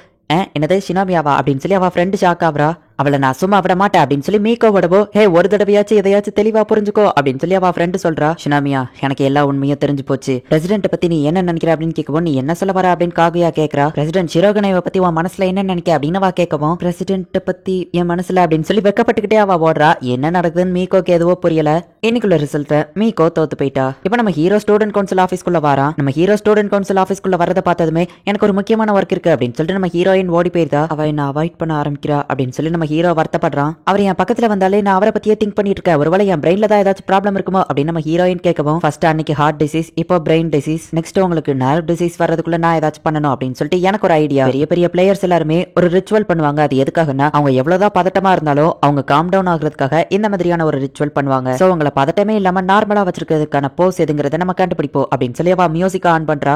என்னது ஷினோமியாவா அப்படின்னு சொல்லி அவ ஃப்ரெண்டு ஷாக் ஆகுறா. அவளை நான் சும்மா விட மாட்டேன் அப்படின்னு சொல்லி மீக்கோ விடவோ, ஹே ஒரு தடவையாச்சும் எதையாச்சும் தெளிவா புரிஞ்சுக்கோ அப்படின்னு சொல்லி அவ ஃப்ரெண்டு சொல்றா. ஷினாமியா, எனக்கு எல்லா உண்மையும் தெரிஞ்சு போச்சு. பிரசிடென்ட் பத்தி நீ என்ன நினைக்கிற அப்படின்னு கேட்கவும், நீ என்ன சொல்ல வர அப்படின்னு காகுயா கேக்குறா. பிரசிடென்ட் ஷிரோகனேவை பத்தி உன் மனசுல என்ன நினைக்க அப்படின்னு அவ கேட்கவும், பிரசிடென்ட் பத்தி என் மனசுல அப்படின்னு சொல்லி வெக்கப்பட்டுக்கிட்டே அவ ஓடுறா. என்ன நடக்குதுன்னு மீக்கோக்கு எதுவோ புரியல. இன்னைக்குள்ள ரிசல்ட் மீக்கோ தோத்து போயிட்டா. இப்ப நம்ம ஹீரோ ஸ்டூடெண்ட் கவுன்சில் ஆபீஸ்க்குள்ள வரா. நம்ம ஹீரோ ஸ்டூடெண்ட் கவுன்சில் ஆபீஸ்க்குள்ள வரத பார்த்ததுமே எனக்கு ஒரு முக்கியமான ஒர்க் இருக்கு அப்படின்னு சொல்லிட்டு நம்ம ஹீரோயின் ஓடி போயிருந்தா. அவ என்ன அவாய்ட் பண்ண ஆரம்பிக்கிறா அப்படின்னு சொல்லி நம்ம ஹீரோ வருத்தப்படுறான். அவர் என் பக்கத்துல வந்தாலே நான் அவரை பத்தியே திங்க் பண்ணிட்டு இருக்கேன். ஒருவேளை என் பிரெயின்ல தான் ஏதாச்சும் ப்ராப்ளம் இருக்குமோ அப்படின்னு நம்ம ஹீரோயின் கேட்கவும், ஃபர்ஸ்ட் அன்னைக்கு ஹார்ட் டிசீஸ், இப்போ பிரெயின் டிசீஸ், நெக்ஸ்ட் உங்களுக்கு நர்வ் டிசீஸ் வர்றதுக்குள்ள நான் ஏதாச்சும் பண்ணணும் அப்படின்னு சொல்லிட்டு எனக்கு ஒரு ஐடியா. பெரிய பெரிய பிளேயர்ஸ் எல்லாருமே ஒரு ரிச்சுவல் பண்ணுவாங்க. அது எதுக்காகனா அவங்க எவ்வளவுதான் பதட்டமா இருந்தாலும் அவங்க காம் டவுன் ஆகுறதுக்காக இந்த மாதிரியான ஒரு ரிச்சுவல் பண்ணுவாங்க. சோ உங்களை பதட்டமே இல்லாம நார்மலா வச்சிருக்கிறதுக்கான போஸ் எதுங்கிறத நம்ம கண்டுபிடிப்போம் அப்படின்னு சொல்லி அவ மியூசிக் ஆன் பண்றா.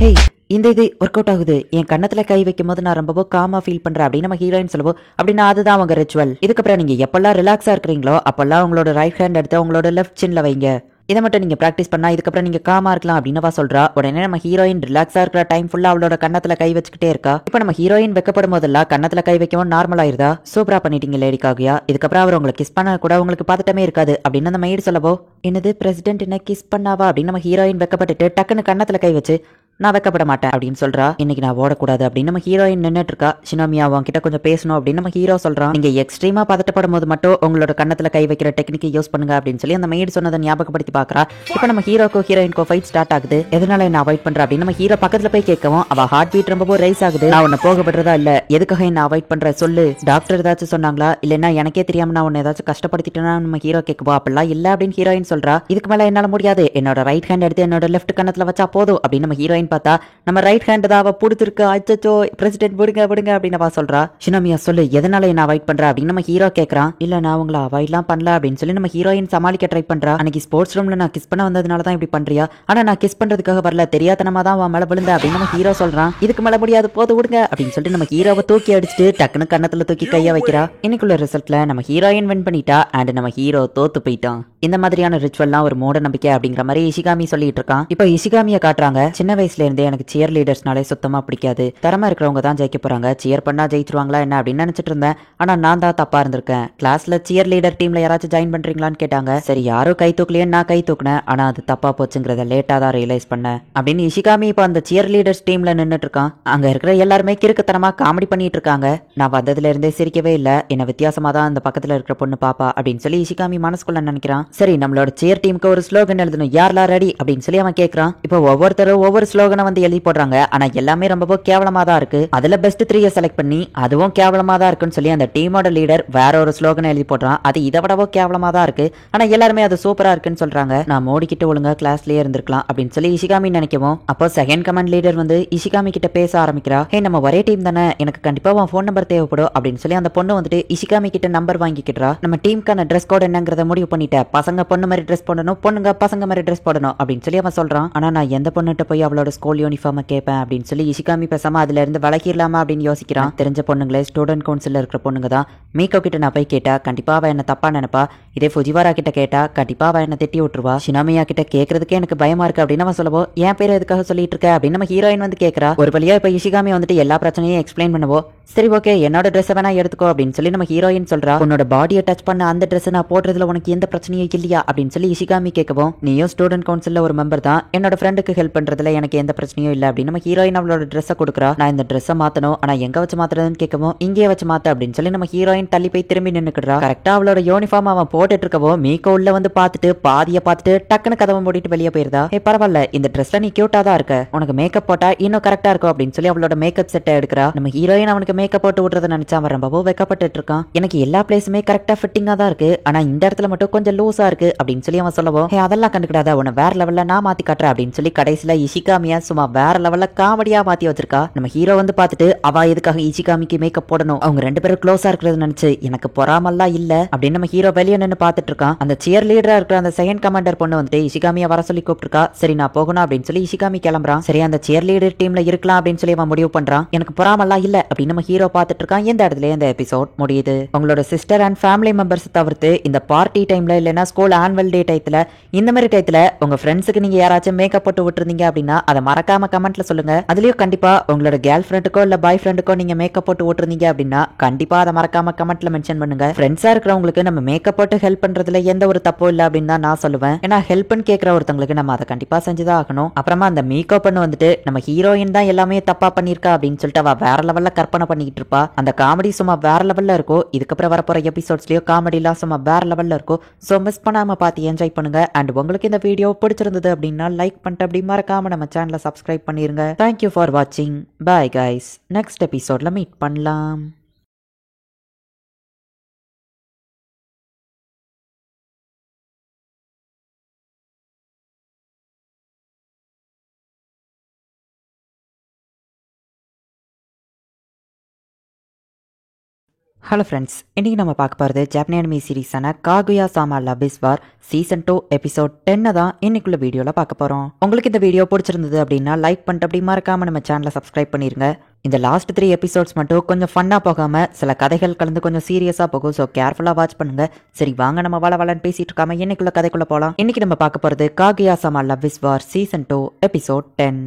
ஹே, இந்த இது ஒர்க் அவுட் ஆகுது. என் கண்ணத்துல கை வைக்கும் போது நான் ரொம்ப காமா ஃபீல் பண்றேன் அப்படின்னு நம்ம ஹீரோயின் சொல்லுவோம். அப்படின்னா அதுதான் அவங்க ரிச்சுவல். இதுக்கப்புறம் நீங்க எப்பெல்லாம் ரிலாக்ஸா இருக்கிறீங்களோ அப்பெல்லாம் உங்களோட ரைட் ஹேண்ட் எடுத்து உங்களோட லெஃப்ட் சின்ல வைங்க. இதை மட்டும் நீங்க பிராக்டிஸ் பண்ணா இதுக்கப்புறம் நீங்க காமா இருக்கலாம் அப்படின்னு சொல்றா. உடனே நம்ம ஹீரோயின் ரிலாக்ஸா இருக்கிற டைம் ஃபுல்லா அவளோட கண்ணத்துல கை வச்சுக்கிட்டே இருக்கா. இப்ப நம்ம ஹீரோயின் வெக்கப்படும் போதெல்லாம் கண்ணத்துல கை வைக்கவும் நார்மல் ஆயிருதா. சூப்பரா பண்ணிட்டீங்க லேடி காகுயா. இதுக்கப்புறம் அவர் உங்களை கிஸ் பண்ண கூட உங்களுக்கு பதட்டமே இருக்காது அப்படின்னு அந்த மெய்டு சொல்லவோ, என்னது பிரசிடென்ட் என்ன கிஸ் பண்ணாவா அப்படின்னு நம்ம ஹீரோயின் வெக்கப்பட்டுட்டு டக்குன்னு கண்ணத்துல கை வச்சு, நான் வைக்கப்பட மாட்டேன் அப்படின்னு சொல்றா. இன்னைக்கு நான் ஓடக்கூடாது அப்படின்னு நம்ம ஹீரோயின் நின்னுட்டு இருக்கா. ஷினோமியா உன்கிட்ட கொஞ்சம் பேசணும் அப்படின்னு நம்ம ஹீரோ சொல்றான். நீங்க எக்ஸ்ட்ரீமா பதட்டப்படும் போது மட்டும் உங்களோட கண்ணத்துல கை வைக்கிற டெக்னிக் யூஸ் பண்ணுங்க அப்படின்னு சொல்லி அந்த மெய்டு சொன்னதை ஞாபகப்படுத்தி பாக்குறா. இப்ப நம்ம ஹீரோக்கோ ஹீரோயின்கோ ஃபைட் ஸ்டார்ட் ஆகுது. எதனால என்ன அவாய்ட் பண்ற அப்படின்னு நம்ம ஹீரோ பக்கத்துல போய் கேட்கவும், அவ ஹார்ட் பீட் ரொம்ப ரைஸ் ஆகுது. நான் உன்னை போக விடுறதா இல்ல, எதுக்காக என்ன அவாய்ட் பண்ற சொல்லு, டாக்டர் ஏதாச்சும் சொன்னாங்களா இல்லன்னா எனக்கே தெரியாம நான் உன்னை ஏதாச்சும் கஷ்டப்படுத்திட்டேன்னா நம்ம ஹீரோ கேட்குவா. அப்படிலாம் இல்ல அப்படின்னு ஹீரோயின் சொல்றா. இதுக்கு மேல என்னால முடியாது, என்னோட ரைட் ஹேண்ட் எடுத்து என்னோட லெஃப்ட் கண்ணத்துல வச்சா போதும் அப்படின்னு நம்ம ஹீரோயின் பார்த்தா நம்ம ரைட் ஹேண்ட் தான் அவ புடிச்சிருக்கு. அச்சச்சோ பிரசிடென்ட் விடுங்க விடுங்க அப்படின்னு அவ சொல்றா. ஷினோமியா சொல்லு எதனால என்ன அவாய்ட் பண்ற அப்படின்னு நம்ம ஹீரோ கேக்குறான். இல்ல நான் உங்களை அவாய்ட்லாம் பண்ணல அப்படின்னு சொல்லி நம்ம ஹீரோயின் சமாளிக்க ட்ரை பண்றா. அன்னைக்கு ஸ்போர்ட்ஸ் ரூம்ல நான் கிஸ் பண்ண வந்ததுனால தான் இப்படி பண்றியா, ஆனா நான் கிஸ் பண்றதுக்காக வரல, தெரியாதனமா தான் அவன் மேல விழுந்த அப்படின்னு நம்ம ஹீரோ சொல்றான். இதுக்கு மேல முடியாது போது விடுங்க அப்படின்னு சொல்லிட்டு நம்ம ஹீரோவை தூக்கி அடிச்சுட்டு டக்குன்னு கண்ணத்துல தூக்கி கைய வைக்கிறா. இன்னைக்குள்ள ரிசல்ட்ல நம்ம ஹீரோயின் வின் பண்ணிட்டா அண்ட் நம்ம ஹீரோ தோத்து போயிட்டான். இந்த மாதிரியான ரிச்சுவல்லாம் ஒரு மூட நம்பிக்கை அப்படிங்கிற மாதிரி இஷிகாமி சொல்லிட்டு இருக்கான். இப்போ இஷிகாமியை காட்டுறாங்க. சின்ன வயசுல இருந்தே எனக்கு சியர் லீடர்ஸ்னாலே சுத்தமா பிடிக்காது, திறமை இருக்கிறவங்க தான் ஜெயிக்க போறாங்க, சியர் பண்ணா ஜெயிச்சிருவாங்களா என்ன அப்படின்னு நினைச்சிட்டு இருந்தேன். ஆனா நான் தான் தப்பா இருந்திருக்கேன். கிளாஸ்ல சியர் லீடர் டீம்ல யாராச்சும் ஜாயின் பண்றீங்களான்னு கேட்டாங்க. சரி யாரும் கை தூக்கலையே நான் கை தூக்குனேன், ஆனா அது தப்பா போச்சுங்கிறத லேட்டா தான் ரியலைஸ் பண்ணேன் அப்படின்னு இஷிகாமி இப்போ அந்த சியர் லீடர்ஸ் டீம்ல நின்னுட்டு இருக்கான். அங்க இருக்கிற எல்லாருமே கிறுக்குத்தனமா காமெடி பண்ணிட்டு இருக்காங்க. நான் வந்ததுல இருந்தே சிரிக்கவே இல்ல, என்ன வித்தியாசமா தான் அந்த பக்கத்துல இருக்கிற பொண்ணு பாப்பா அப்படின்னு சொல்லி இஷிகாமி மனசுக்குள்ள நினைக்கிறான். சரி நம்மளோட சியர் டீமுக்கு ஒரு ஸ்லோகன் எழுதணும், யாரெல்லாம் ரெடி அப்படின்னு சொல்லி அவன் கேட்கறான். இப்போ ஒவ்வொருத்தரும் ஒவ்வொரு ஸ்லோகனை வந்து எழுதி போடுறாங்க. ஆனா எல்லாமே ரொம்ப கேவலமா தான் இருக்கு. அதுல பெஸ்ட் 3 செலக்ட் பண்ணி அதுவும் கேவலமா தான் இருக்குன்னு சொல்லி அந்த டீமோட லீடர் வேற ஒரு ஸ்லோகனை எழுதி போடுறான். அது இதை விடவோ கேவலமா தான் இருக்கு. ஆனா எல்லாருமே அது சூப்பரா இருக்குன்னு சொல்றாங்க. நான் மோடிக்கிட்ட ஒழுங்கா கிளாஸ்லயே இருந்திருக்கலாம் அப்படின்னு சொல்லி இஷிகாமி நினைக்கவும், அப்போ செகண்ட் கமாண்ட் லீடர் வந்து இஷிகாமி கிட்ட பேச ஆரம்பிக்கிறா. ஹே நம்ம ஒரே டீம் தானே, எனக்கு கண்டிப்பா உன் ஃபோன் நம்பர் தேவைப்படும் அப்படின்னு சொல்லி அந்த பொண்ணு வந்துட்டு இஷிகாமி கிட்ட நம்பர் வாங்கிக்கிட்டா. நம்ம டீமுக்கான ட்ரெஸ் கோட் என்னங்கறத முடிவு பண்ணிட்டேன், பசங்க பொண்ணு மாதிரி ட்ரெஸ் போடணும், பொண்ணுங்க பசங்க மாதிரி ட்ரெஸ் போடணும் அப்படின்னு சொல்லி அவன் சொல்றான். ஆனா நான் எந்த பொண்ணுகிட்ட போய் அவளோட ஸ்கூல் யூனிஃபார்ம் கேட்பேன் அப்படின்னு சொல்லி இஷிகாமி பேசாம அதுல இருந்து விலகிடலாமா அப்படின்னு யோசிக்கிறான். தெரிஞ்ச பொண்ணுங்களே ஸ்டூடெண்ட் கவுன்சில்ல இருக்கிற பொண்ணுங்க தான். மீக்கோ கிட்ட நான் போய் கேட்டா கண்டிப்பா அவ என்ன தப்பா நினைப்பா. இதே ஃபுஜிவாரா கிட்ட கேட்டா கண்டிப்பா அவ என்ன திட்டி விட்டுருவா. ஷினோமியா கிட்ட கேட்கறதுக்கே எனக்கு பயமா இருக்கு அப்படின்னு அவன் சொல்லவோ, என் பேர் எதுக்காக சொல்லிட்டு இருக்க அப்படின்னு நம்ம ஹீரோயின் வந்து கேட்கறா. ஒரு வழியா இப்ப இஷிகாமி வந்துட்டு எல்லா பிரச்சனையும் எக்ஸ்பிளைன் பண்ணவோ, சரி ஓகே என்னோட ட்ரெஸ் வேணா எடுத்துக்கோ அப்படின்னு சொல்லி நம்ம ஹீரோயின் சொல்றா. உன்னோட பாடியை டச் பண்ண அந்த ட்ரெஸ் நான் போடுறதுல உனக்கு எந்த பிரச்சனையும் இல்லையா அப்படின்னு சொல்லி இஷிகாமி கேட்கவும், நீயும் ஸ்டூடெண்ட் கவுன்சில்ல ஒரு மெம்பர் தான், என்னோட ஃப்ரெண்டுக்கு ஹெல்ப் பண்றதுல எனக்கு எந்த பிரச்சனையும் இல்ல அப்படின்னு நம்ம ஹீரோயின் அவளோட ட்ரெஸ்ஸை கொடுக்குறா. நான் இந்த ட்ரெஸ்ஸை மாத்தணும், ஆனா எங்க வச்சு மாத்துறதுன்னு கேட்கவும், இங்கே வச்சு மாத்த அப்படின்னு சொல்லி நம்ம ஹீரோயின் தள்ளி போய் திரும்பி நின்னுக்குறா. கரெக்டா அவளோட யூனிஃபார்ம் அவன் போட்டுட்டு இருக்கவோ மீக்கோ உள்ள வந்து பார்த்துட்டு பாதிய பார்த்துட்டு டக்குன்னு கதவை மூடிட்டு வெளியே போயிருந்தா. ஏ பரவாயில்ல இந்த ட்ரெஸ்ல நீ கியூட்டா தான் இருக்க, உனக்கு மேக்கப் போட்டா இன்னும் கரெக்டா இருக்கும் அப்படின்னு சொல்லி அவளோட மேக்கப் செட்டை எடுக்கிறா. நம்ம ஹீரோயின் அவனுக்கு மேக்கப் போட்டு விடுறத நினைச்சா அவன் ரொம்பவோ வெக்கப்பட்டு இருக்கான். எனக்கு எல்லா பிளேஸுமே கரெக்டா ஃபிட்டிங்கா தான் இருக்கு, ஆனா இந்த இடத்துல மட்டும் கொஞ்சம் லூஸா இருக்கு அப்படின்னு சொல்லி அவன் சொல்லவோ, அதெல்லாம் கண்டுக்கிடாத உன்னை வேற லெவல்ல நான் மாத்தி காட்டுறேன் அப்படின்னு சொல்லி கடைசியில இஷிகாமியா சும்மா வேற லெவல்ல காமெடியா மாத்தி வச்சிருக்கா. நம்ம ஹீரோ வந்து பார்த்துட்டு அவ எதுக்காக இஷிகாமிக்கு மேக்கப் போடணும், அவங்க ரெண்டு பேரும் க்ளோஸா இருக்கிறது நினைச்சு எனக்கு பொறாமல்லாம் இல்ல அப்படின்னு நம்ம ஹீரோ வெளியே நின்று பார்த்துட்டு இருக்கான். அந்த சியர் லீடரா இருக்கிற அந்த செகண்ட் கமாண்டர் பொண்ணு வந்துட்டு இஷிகாமியா வர சொல்லி கூப்பிட்டுருக்கா. சரி நான் போகணும் அப்படின்னு சொல்லி இஷிகாமி கிளம்புறான். சரி அந்த சியர் லீடர் டீம்ல இருக்கலாம் அப்படின்னு சொல்லி அவன் முடிவு பண்றான். எனக்கு பொறாமல்லாம் இல்ல அப்படின்னு நம்ம ஹீரோ பார்த்துட்டு இருக்கான். இந்த இடத்துல இந்த எபிசோட் முடியுது. உங்களோட சிஸ்டர் அண்ட் ஃபேமிலி மெம்பர்ஸ் தவிர்த்து இந்த பார்ட்டி டைம்ல இல்லைன்னா ஸ்கூல் ஆனுவல் டே டைத்துல இந்த மாதிரி டைத்துல உங்க ஃப்ரெண்ட்ஸுக்கு நீங்க யாராச்சும் மேக்கப் போட்டு விட்டுருந்தீங்க அப்படின்னா அதை அதை மறக்காம கமெண்ட்ல சொல்லுங்க. அதுலயும் கண்டிப்பா உங்களோட கேர்ள் ஃப்ரெண்டுக்கோ இல்ல பாய் ஃப்ரெண்டுக்கோ நீங்க மேக்கப் போட்டு ஓட்டுறீங்க அப்படின்னா கண்டிப்பா அதை மறக்காம கமெண்ட்ல மென்ஷன் பண்ணுங்க. ஃப்ரெண்ட்ஸா இருக்கிறவங்களுக்கு நம்ம மேக்கப் போட்டு ஹெல்ப் பண்றதுல எந்த ஒரு தப்பும் இல்ல அப்படின்னு தான் நான் சொல்லுவேன். ஏன்னா ஹெல்ப்னு கேட்கிற ஒருத்தங்களுக்கு நம்ம அதை கண்டிப்பா செஞ்சுதான் ஆகணும். அப்புறமா அந்த மேக்கப் பண்ணு வந்துட்டு நம்ம ஹீரோயின் தான் எல்லாமே தப்பா பண்ணிருக்கா அப்படின்னு சொல்லிட்டு அவ வேற லெவல்ல கற்பனை பண்ணிக்கிட்டு இருப்பா. அந்த காமெடி சும்மா வேற லெவல்ல இருக்கும். இதுக்கப்புறம் வரப்போற எபிசோட்ஸ்லயோ காமெடிலாம் சும்மா வேற லெவல்ல இருக்கும். ஸோ மிஸ் பண்ணாம பார்த்து என்ஜாய் பண்ணுங்க. அண்ட் உங்களுக்கு இந்த வீடியோ பிடிச்சிருந்தது அப்படின்னா லைக் பண்ணிட்டு அப்படி மறக்காம நம்ம சேனலை சப்ஸ்கிரைப் பண்ணிருங்க. தேங்க்யூ ஃபார் வாட்சிங். Bye guys. நெக்ஸ்ட் எபிசோட்ல மீட் பண்ணலாம். ஹலோ ஃப்ரெண்ட்ஸ், இன்னைக்கு நம்ம பார்க்க போகிறது Japanese anime சீரீஸான காகுயா Sama love is war season 2 episode 10 தான் இன்னைக்குள்ள வீடியோவில் பார்க்க போகிறோம். உங்களுக்கு இந்த வீடியோ பிடிச்சிருந்தது அப்படின்னா லைக் பண்ணிட்டு அப்படி மறக்காம நம்ம சேனலை சப்ஸ்கிரைப் பண்ணிருங்க. இந்த லாஸ்ட் 3 எபிசோட்ஸ் மட்டும் கொஞ்சம் ஃபன்னாக போகாமல் சில கதைகள் கலந்து கொஞ்சம் சீரியஸாக போகும். ஸோ கேர்ஃபுல்லாக வாட்ச் பண்ணுங்க. சரி வாங்க நம்ம வளன்னு பேசிட்டு இருக்காம இன்னைக்குள்ள கதைக்குள்ள போகலாம். இன்னைக்கு நம்ம பார்க்க போகிறது காகுயா சாமா love is war season 2 episode 10.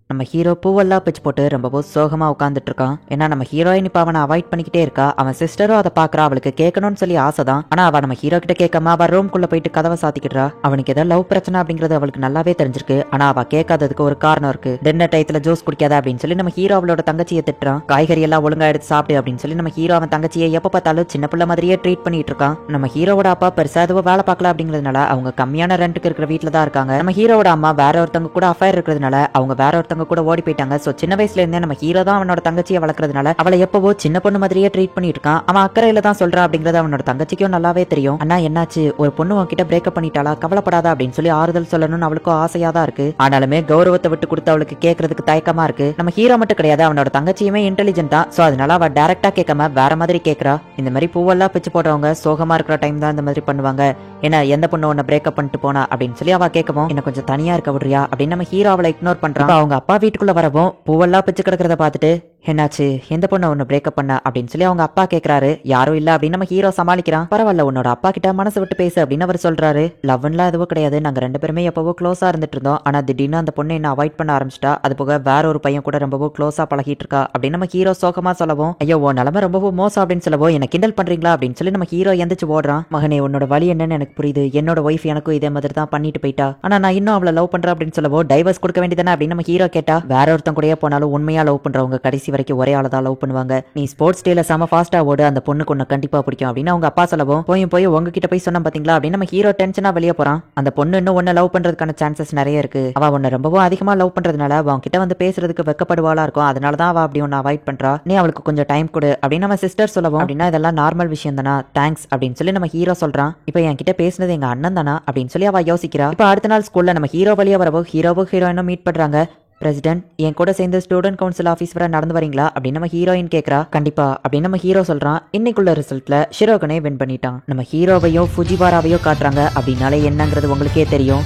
நம்ம ஹீரோ பூவெல்லாம் பிச்சு போட்டு ரொம்பவும் சோகமா உட்காந்துட்டு இருக்கான். ஏன்னா நம்ம ஹீரோயின் இப்ப அவனை அவாய்ட் பண்ணிக்கிட்டே இருக்கா. அவன் சிஸ்டரும் அதை பாக்குறா. அவளுக்கு கேட்கணும்னு சொல்லி ஆசைதான். ஆனா அவ நம்ம ஹீரோ கிட்ட கேட்காம அவ ரூம்குள்ள போயிட்டு கதவை சாத்திக்கிட்டா. அவனுக்கு ஏதோ லவ் பிரச்சனை அப்படிங்கிறது அவளுக்கு நல்லாவே தெரிஞ்சிருக்கு. ஆனா அவ கேட்காததுக்கு ஒரு காரணம் இருக்கு. டின்னர் டயத்துல ஜூஸ் குடிக்காத அப்படின்னு சொல்லி நம்ம ஹீரோ அவளோட தங்கச்சியை திட்டுறான். காய்கறி எல்லாம் ஒழுங்கா எடுத்து சாப்பிடு அப்படின்னு சொல்லி நம்ம ஹீரோ அவன் தங்கச்சியை எப்ப பார்த்தாலும் சின்ன பிள்ளை மாதிரியே ட்ரீட் பண்ணிட்டு இருக்கான். நம்ம ஹீரோவோட அப்பா பெருசா எதுவும் வேலை பார்க்கல அப்படிங்கிறதுனால அவங்க கம்மியான ரெண்டுக்கு இருக்கிற வீட்டுல தான் இருக்காங்க. நம்ம ஹீரோவோட அம்மா வேற ஒருத்தவங்க கூட அஃபேர் இருக்கிறதுனால அவங்க வேற ஒருத்தவங்க கூட ஓடி போயிட்டாங்க. சோ சின்ன வயசுல இருந்தே நம்ம ஹீரோ தான் அவனோட தங்கச்சியை வளர்க்கறதுனால அவளை எப்பவோ சின்ன பொண்ணு மாதிரியே ட்ரீட் பண்ணிட்டு இருக்கான். அவன் அக்கறையில தான் சொல்றான் அப்படிங்கறது அவனோட தங்கச்சிக்கும் நல்லாவே தெரியும். ஆனா என்னாச்சு, ஒரு பொண்ணு உன்கிட்ட பிரேக்கப் பண்ணிட்டாளா, கவலைப்படாத அப்படின்னு சொல்லி ஆறுதல் சொல்லணும்னு அவளுக்கும் ஆசையா தான் இருக்கு. ஆனாலுமே கௌரவத்தை விட்டு கொடுத்து அவளுக்கு கேட்கறதுக்கு தயக்கமா இருக்கு. நம்ம ஹீரோ மட்டும் கிடையாது, அவனோட தங்கச்சியுமே இன்டெலிஜென்ட் தான். சோ அதனால அவ டைரக்டா கேட்காம வேற மாதிரி கேட்கறா. இந்த மாதிரி பூவெல்லாம் பிச்சு போட்டவங்க சோகமா இருக்கிற டைம் தான் இந்த மாதிரி பண்ணுவாங்க. ஏன்னா எந்த பொண்ணு உன்னை பிரேக்கப் பண்ணிட்டு போனா அப்படின்னு சொல்லி அவ கேட்கவும் என்ன கொஞ்சம் தனியா இருக்க விடுறியா அப்படின்னு நம்ம ஹீரோ அவளை இக்னோர் பண்றான். அவங்க அப்பா வீட்டுக்குள்ள வரவும் பூவெல்லாம் பிச்சு கிடக்கிறத பார்த்துட்டு என்னாச்சு, எந்த பொண்ணை ஒன்னு பிரேக்கப் பண்ண அப்படின்னு சொல்லி அவங்க அப்பா கேட்கறாரு. யாரும் இல்ல அப்படின்னு நம்ம ஹீரோ சமாளிக்கிறான். பரவாயில்ல, உன்னோட அப்பா கிட்ட மனசு விட்டு பேசு அப்படின்னு அவர் சொல்றாரு. லவ்லாம் எதுவும் கிடையாது, நாங்க ரெண்டு பேருமே எப்பவோ க்ளோஸா இருந்துட்டு இருந்தோம். ஆனா திடீர்னு அந்த பொண்ணு என்ன அவாய்ட் பண்ண ஆரம்பிச்சிட்டா. அது போக வேற ஒரு பையன் கூட ரொம்பவும் க்ளோஸா பழகிட்டு இருக்கா அப்படின்னு நம்ம ஹீரோ சோகமா சொல்லவும், ஐயோ உன் நிலைமை ரொம்பவும் மோசம் அப்படின்னு சொல்லவும் என்ன கிண்டல் பண்றீங்களா அப்படின்னு சொல்லி நம்ம ஹீரோ எந்திரிச்சு ஓடுறான். மகனே உன்னோட வழி என்னன்னு எனக்கு புரியுது. என்னோட ஒய்ஃப் எனக்கும் இதே மாதிரி தான் பண்ணிட்டு போயிட்டா. ஆனா நான் இன்னும் அவளை லவ் பண்றேன் அப்படின்னு சொல்லவோ டைவர்ஸ் கொடுக்க வேண்டியதானே அப்படின்னு நம்ம ஹீரோ கேட்டா, வேற ஒருத்தன் கூடயே போனாலும் உண்மையா லவ் பண்றவங்க கடைசி வரைக்கும் ஒரே ஆளதான் லவ் பண்ணுவாங்க. நீ ஸ்போர்ட்ஸ் டேல செம ஃபாஸ்டா ஓடு, அந்த பொண்ணுக்கு உன்னை கண்டிப்பா பிடிக்கும் அப்படின்னு அவங்க அப்பா சொல்லவும், போய் உங்ககிட்ட போய் சொன்ன பாத்தீங்களா அப்படின்னு நம்ம ஹீரோ டென்ஷனா வெளியே போறான். அந்த பொண்ணு இன்னும் உன்னை லவ் பண்றதுக்கான சான்சஸ் நிறைய இருக்கு. அவ உன்னை ரொம்பவும் அதிகமா லவ் பண்றதுனால அவன் கிட்ட வந்து பேசுறதுக்கு வெக்கப்படுவாளா இருக்கும். அதனாலதான் அவ அப்படி உன்னை அவாய்ட் பண்றா. நீ அவளுக்கு கொஞ்சம் டைம் கொடு அப்படின்னு நம்ம சிஸ்டர் சொல்லவும், அப்படின்னா இதெல்லாம் நார்மல் விஷயம் தானா, தேங்க்ஸ் அப்படின்னு சொல்லி நம்ம ஹீரோ சொல்றான். இப்போ என் கிட்ட பேசுனது எங்க அண்ணன் தானா அப்படின்னு சொல்லி அவ யோசிக்கிறா. இப்போ அடுத்த நாள் ஸ்கூல்ல நம்ம ஹீரோ வழியா வரவோ ஹீரோவும் ஹீரோயினும் மீட் பண்றாங்க. பிரசிடென்ட், என் கூட சேர்ந்து ஸ்டூடெண்ட் கவுன்சில் ஆஃபீஸ் வர நடந்து வரீங்களா அப்படின்னு நம்ம ஹீரோயின் கேட்கறா. கண்டிப்பா அப்படின்னு நம்ம ஹீரோ சொல்றான். இன்னைக்குள்ள ரிசல்ட்ல ஷிரோகனே வின் பண்ணிட்டான். நம்ம ஹீரோவையோ ஃபுஜிவாராவையோ காட்டுறாங்க. அப்படின்னாலே என்னங்கிறது உங்களுக்கே தெரியும்.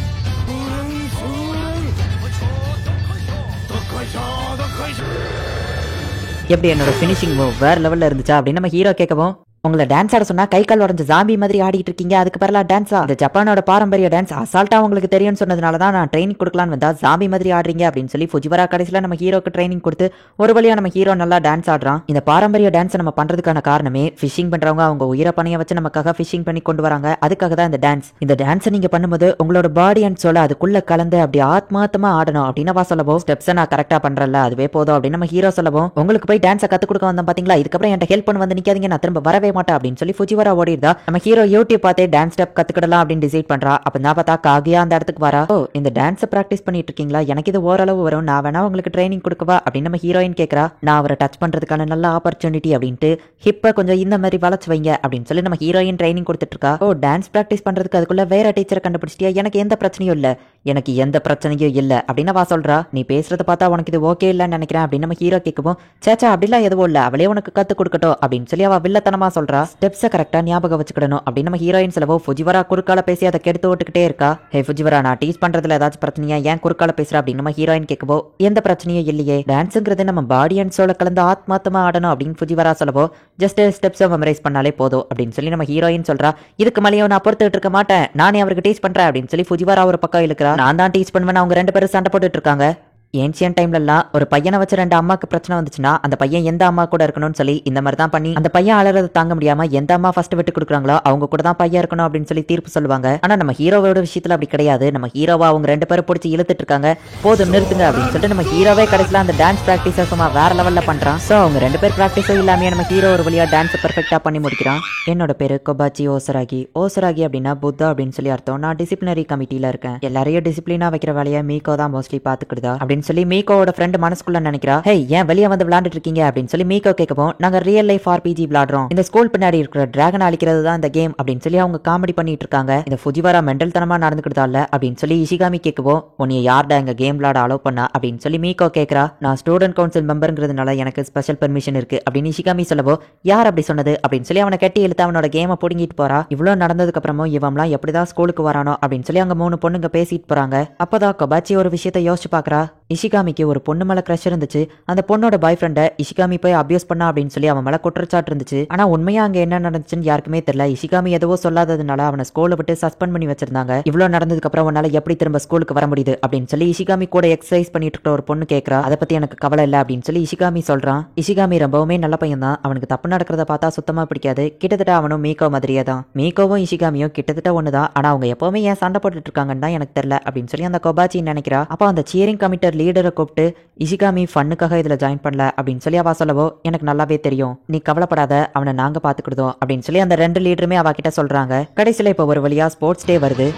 எப்படி என்னோட ஃபினிஷிங் மூவ் வேற லெவல்ல இருந்துச்சா அப்படின்னு நம்ம ஹீரோ கேட்கவும், உங்களை டான்ஸ் ஆட சொன்னா கை கால் உடஞ்ச ஜாம்பி மாதிரி ஆடிட்டு இருக்கீங்க, அதுக்கு பரலா டான்ஸா? இந்த ஜப்பானோட பாரம்பரிய டான்ஸ் அசால்ட்டா உங்களுக்கு தெரியும்னு சொன்னதுனால தான் நான் ட்ரைனிங் கொடுக்கலான்னு வந்தா ஜாம்பி மாதிரி ஆடுறீங்க அப்படின்னு சொல்லி ஃபுஜிவாரா கடைசியில நம்ம ஹீரோக்கு ட்ரைனிங் கொடுத்து ஒரு வழியா நம்ம ஹீரோ நல்லா டான்ஸ் ஆடுறான். இந்த பாரம்பரிய டான்ஸ் நம்ம பண்றதுக்கான காரணமே ஃபிஷிங் பண்றவங்க அவங்க உயிரை பணைய வச்சு நமக்காக ஃபிஷிங் பண்ணி கொண்டு வராங்க. அதுக்காக தான் இந்த டான்ஸ். இந்த டான்ஸை நீங்க பண்ணும்போது உங்களோட பாடி அண்ட் சோல் அதுக்குள்ள கலந்து அப்படி ஆத்மாத்தமா ஆடணும் அப்படின்னு வா சொல்லவும், ஸ்டெப்ஸை நான் கரெக்டா பண்றேன்ல அதுவே போதும் அப்படின்னு நம்ம ஹீரோ சொல்லவும், உங்களுக்கு போய் டான்ஸை கத்து கொடுக்க வந்தேன் பாத்தீங்களா, இதுக்கப்புறம் என்கிட்ட ஹெல்ப் பண்ண வந்து நிக்காதீங்க, நான் திரும்ப வரவே மாட்டேன் அப்படின்னு சொல்லி ஃபுஜிவாரா ஓடிடுதா. நம்ம ஹீரோ யூடியூப் பார்த்தே டான்ஸ் ஸ்டெப் கத்துக்கிடலாம் அப்படின்னு டிசைட் பண்றா. அப்பதான் பார்த்தா காகியா அந்த இடத்துக்கு வரா. ஓ, இந்த டான்ஸ் பிராக்டிஸ் பண்ணிட்டு இருக்கீங்களா, எனக்கு இது ஓரளவு வரும், நான் வேணா உங்களுக்கு ட்ரைனிங் கொடுக்கவா அப்படின்னு நம்ம ஹீரோயின் கேட்கறா. நான் அவரை டச் பண்றதுக்கான நல்ல ஆப்பர்ச்சுனிட்டி அப்படின்ட்டு ஹிப்ப கொஞ்சம் இந்த மாதிரி வளைச்சு வைங்க அப்படின்னு சொல்லி நம்ம ஹீரோயின் ட்ரைனிங் கொடுத்துட்டு இருக்கா. ஓ, டான்ஸ் பிராக்டிஸ் பண்றதுக்கு அதுக்குள்ள வேற டீச்சரை கண்டுபிடிச்சிட்டியா, எனக்கு எந்த பிரச்சனையும் இல்ல, எனக்கு எந்த பிரச்சனையும் இல்ல அப்படின்னு வா சொல்றா. நீ பேசுறத பார்த்தா உனக்கு இது ஓகே இல்லன்னு நினைக்கிறேன் அப்படின்னு நம்ம ஹீரோ கேட்கவும், சேச்சா அப்படிலாம் எதுவும் இல்ல, அவளே உனக்கு கத்து கொடுக்கட்டும் அப்படின்னு சொல்லி அவ வில்லத்தனமா சொல்றா. சொல்றா, ஸ்டெப்ஸை கரெக்டா ஞாபகம் வச்சுக்கிடணும் அப்படின்னு நம்ம ஹீரோயின் சொல்லவோ ஃபுஜிவரா குறுக்கால பேசி அதை கெடுத்து விட்டுக்கிட்டே இருக்கா. ஹே ஃபுஜிவரா, நான் டீஸ் பண்றதுல ஏதாச்சும் பிரச்சனையா, ஏன் குறுக்கால பேசுற அப்படின்னு நம்ம ஹீரோயின் கேட்கவோ, எந்த பிரச்சனையும் இல்லையே, டான்ஸுங்கிறது நம்ம பாடி அண்ட் சோல கலந்து ஆத்மாத்தமா ஆடணும் அப்படின்னு ஃபுஜிவரா சொல்லவோ, ஜஸ்ட் ஸ்டெப்ஸை மெமரைஸ் பண்ணாலே போதும் அப்படின்னு சொல்லி நம்ம ஹீரோயின் சொல்றா. இதுக்கு மேலேயும் நான் பொறுத்துட்டு இருக்க மாட்டேன், நானே அவருக்கு டீஸ் பண்றேன் அப்படின்னு சொல்லி ஃபுஜிவரா ஒரு பக்கம் இழுக்கிறா. நான் தான் டீஸ் பண்ணுவேன், அவங்க 2 பேரும் சண்டை போட்டுட்டு இருக்காங்க. ஏன்ஷியன் டைம்லலாம் ஒரு பையனை வச்சு 2 அம்மாக்கு பிரச்சனை வந்துச்சுன்னா அந்த பையன் எந்த அம்மா கூட இருக்கணும்னு சொல்லி இந்த மாதிரி தான் பண்ணி அந்த பையன் அலறதை தாங்க முடியாம எந்த அம்மா ஃபர்ஸ்ட் விட்டு கொடுக்குறாங்களோ அவங்க கூட தான் பையன் இருக்கணும் அப்படின்னு சொல்லி தீர்ப்பு சொல்லுவாங்க. ஆனா நம்ம ஹீரோவோட விஷயத்துல அப்படி கிடையாது. நம்ம ஹீரோவா அவங்க 2 பேரும் பிடிச்சி இழுத்துட்டு இருக்காங்க, போதும் நிறுத்துங்க அப்படின்னு சொல்லிட்டு நம்ம ஹீரோவே கடைசியில் அந்த டான்ஸ் பிராக்டிஸை சும்மா வேற லெவல்ல பண்றான். ஸோ அவங்க 2 பேர் பிராக்டிஸும் இல்லாம நம்ம ஹீரோ ஒரு வழியா டான்ஸ் பெர்ஃபெக்டா பண்ணி முடிக்கிறான். என்னோட பேரு கொபாச்சி ஓசராகி. ஓசராகி அப்படின்னா புத்தா அப்படின்னு சொல்லி அர்த்தம். நான் டிசிப்ளினரி கமிட்டியில இருக்கேன். எல்லாரையும் டிசிப்ளினா வைக்கிற வேலையை மீகோ தான் மோஸ்ட்லி பாத்துக்கிடுதா அப்படின்னு சொல்லி மீகோவோட ஃப்ரெண்ட் மனசுக்குள்ள நினைக்கிறா. ஹே, ஏன் வெளியே வந்து விளையாண்டுட்டு இருக்கீங்க அப்படின்னு சொல்லி மீகோ கேட்கவும், நாங்க ரியல் லைஃப் ஆர்பிஜி விளையாடுறோம், இந்த ஸ்கூல் பின்னாடி இருக்கிற டிராகன் அழிக்கிறது தான் இந்த கேம் அப்படின்னு சொல்லி அவங்க காமெடி பண்ணிட்டு இருக்காங்க. இந்த ஃபுஜிவாரா மெண்டல் தனமா நடந்துக்கிட்டதால அப்படின்னு சொல்லி இஷிகாமி கேட்கவும், உன்னைய யார்டா எங்க கேம் விளையாட அலோவ் பண்ணா அப்படின்னு சொல்லி மீகோ கேட்கறா. நான் ஸ்டூடெண்ட் கவுன்சில் மெம்பர்ங்கிறதுனால எனக்கு ஸ்பெஷல் பெர்மிஷன் இருக்கு அப்படின்னு இஷிகாமி சொல்லவோ, யார் அப்படி சொன்னது அப்படின்னு சொல்லி அவனை கட்டி இழுத்து அவனோட கேமை புடுங்கிட்டு போறா. இவ்வளவு நடந்ததுக்கு அப்புறமும் இவம்லாம் எப்படிதான் ஸ்கூலுக்கு வரானோ அப்படின்னு சொல்லி அங்க 3 பொண்ணுங்க பேசிட்டு போறாங்க. அப்பதான் கொபாச்சி ஒரு விஷயத்தை யோசிச்சு பாக்குறா. இஷிகாமிக்கு ஒரு பொண்ணு மேல கிரஷ் இருந்துச்சு. அந்த பொண்ணோட பாய் ஃப்ரெண்டை இஷிகாமி போய் அபியூஸ் பண்ணா அப்படின்னு சொல்லி அவன் மேல குற்றச்சாட்டு இருந்துச்சு. ஆனா உண்மையா அங்க என்ன நடந்துச்சுன்னு யாருக்குமே தெரியல. இஷிகாமி எதுவோ சொல்லாததுனால அவனை ஸ்கூலை விட்டு சஸ்பெண்ட் பண்ணி வச்சிருந்தாங்க. இவ்வளவு நடந்ததுக்கு அப்புறம் உன்னால எப்படி திரும்ப ஸ்கூலுக்கு வர முடியுது அப்படின்னு சொல்லி இஷிகாமி கூட எக்ஸசைஸ் பண்ணிட்டு இருக்கிற ஒரு பொண்ணு கேட்கறா. அதை பத்தி எனக்கு கவலை இல்லை அப்படின்னு சொல்லி இஷிகாமி சொல்றான். இஷிகாமி ரொம்பவுமே நல்ல பையன் தான். அவனுக்கு தப்பு நடக்கிறத பார்த்தா சுத்தமா பிடிக்காது. கிட்டத்தட்ட அவனும் மீகோ மாதிரியே தான். மீகோவும் இஷிகாமியும் கிட்டத்தட்ட ஒண்ணுதான். ஆனா அவங்க எப்பவுமே ஏன் சண்டை போட்டுட்டு இருக்காங்கன்னு தான் எனக்கு தெரியல அப்படின்னு சொல்லி அந்த கொபாச்சி நினைக்கிறா. அப்போ அந்த சியரிங் கமிட்டர் லீடரை கூப்பிட்டு, இஷிகாமி ஃபன்னுக்காக இதுல ஜாயின் பண்ணல அப்படின்னு சொல்லி அவ சொல்லவோ, எனக்கு நல்லாவே தெரியும், நீ கவலைப்படாத, அவனை நாங்க பாத்துக்கிடுதோம் அப்படின்னு சொல்லி அந்த 2 லீடருமே அவ கிட்ட சொல்றாங்க. கடைசியில இப்ப ஒரு வழியா ஸ்போர்ட்ஸ் டே வருது.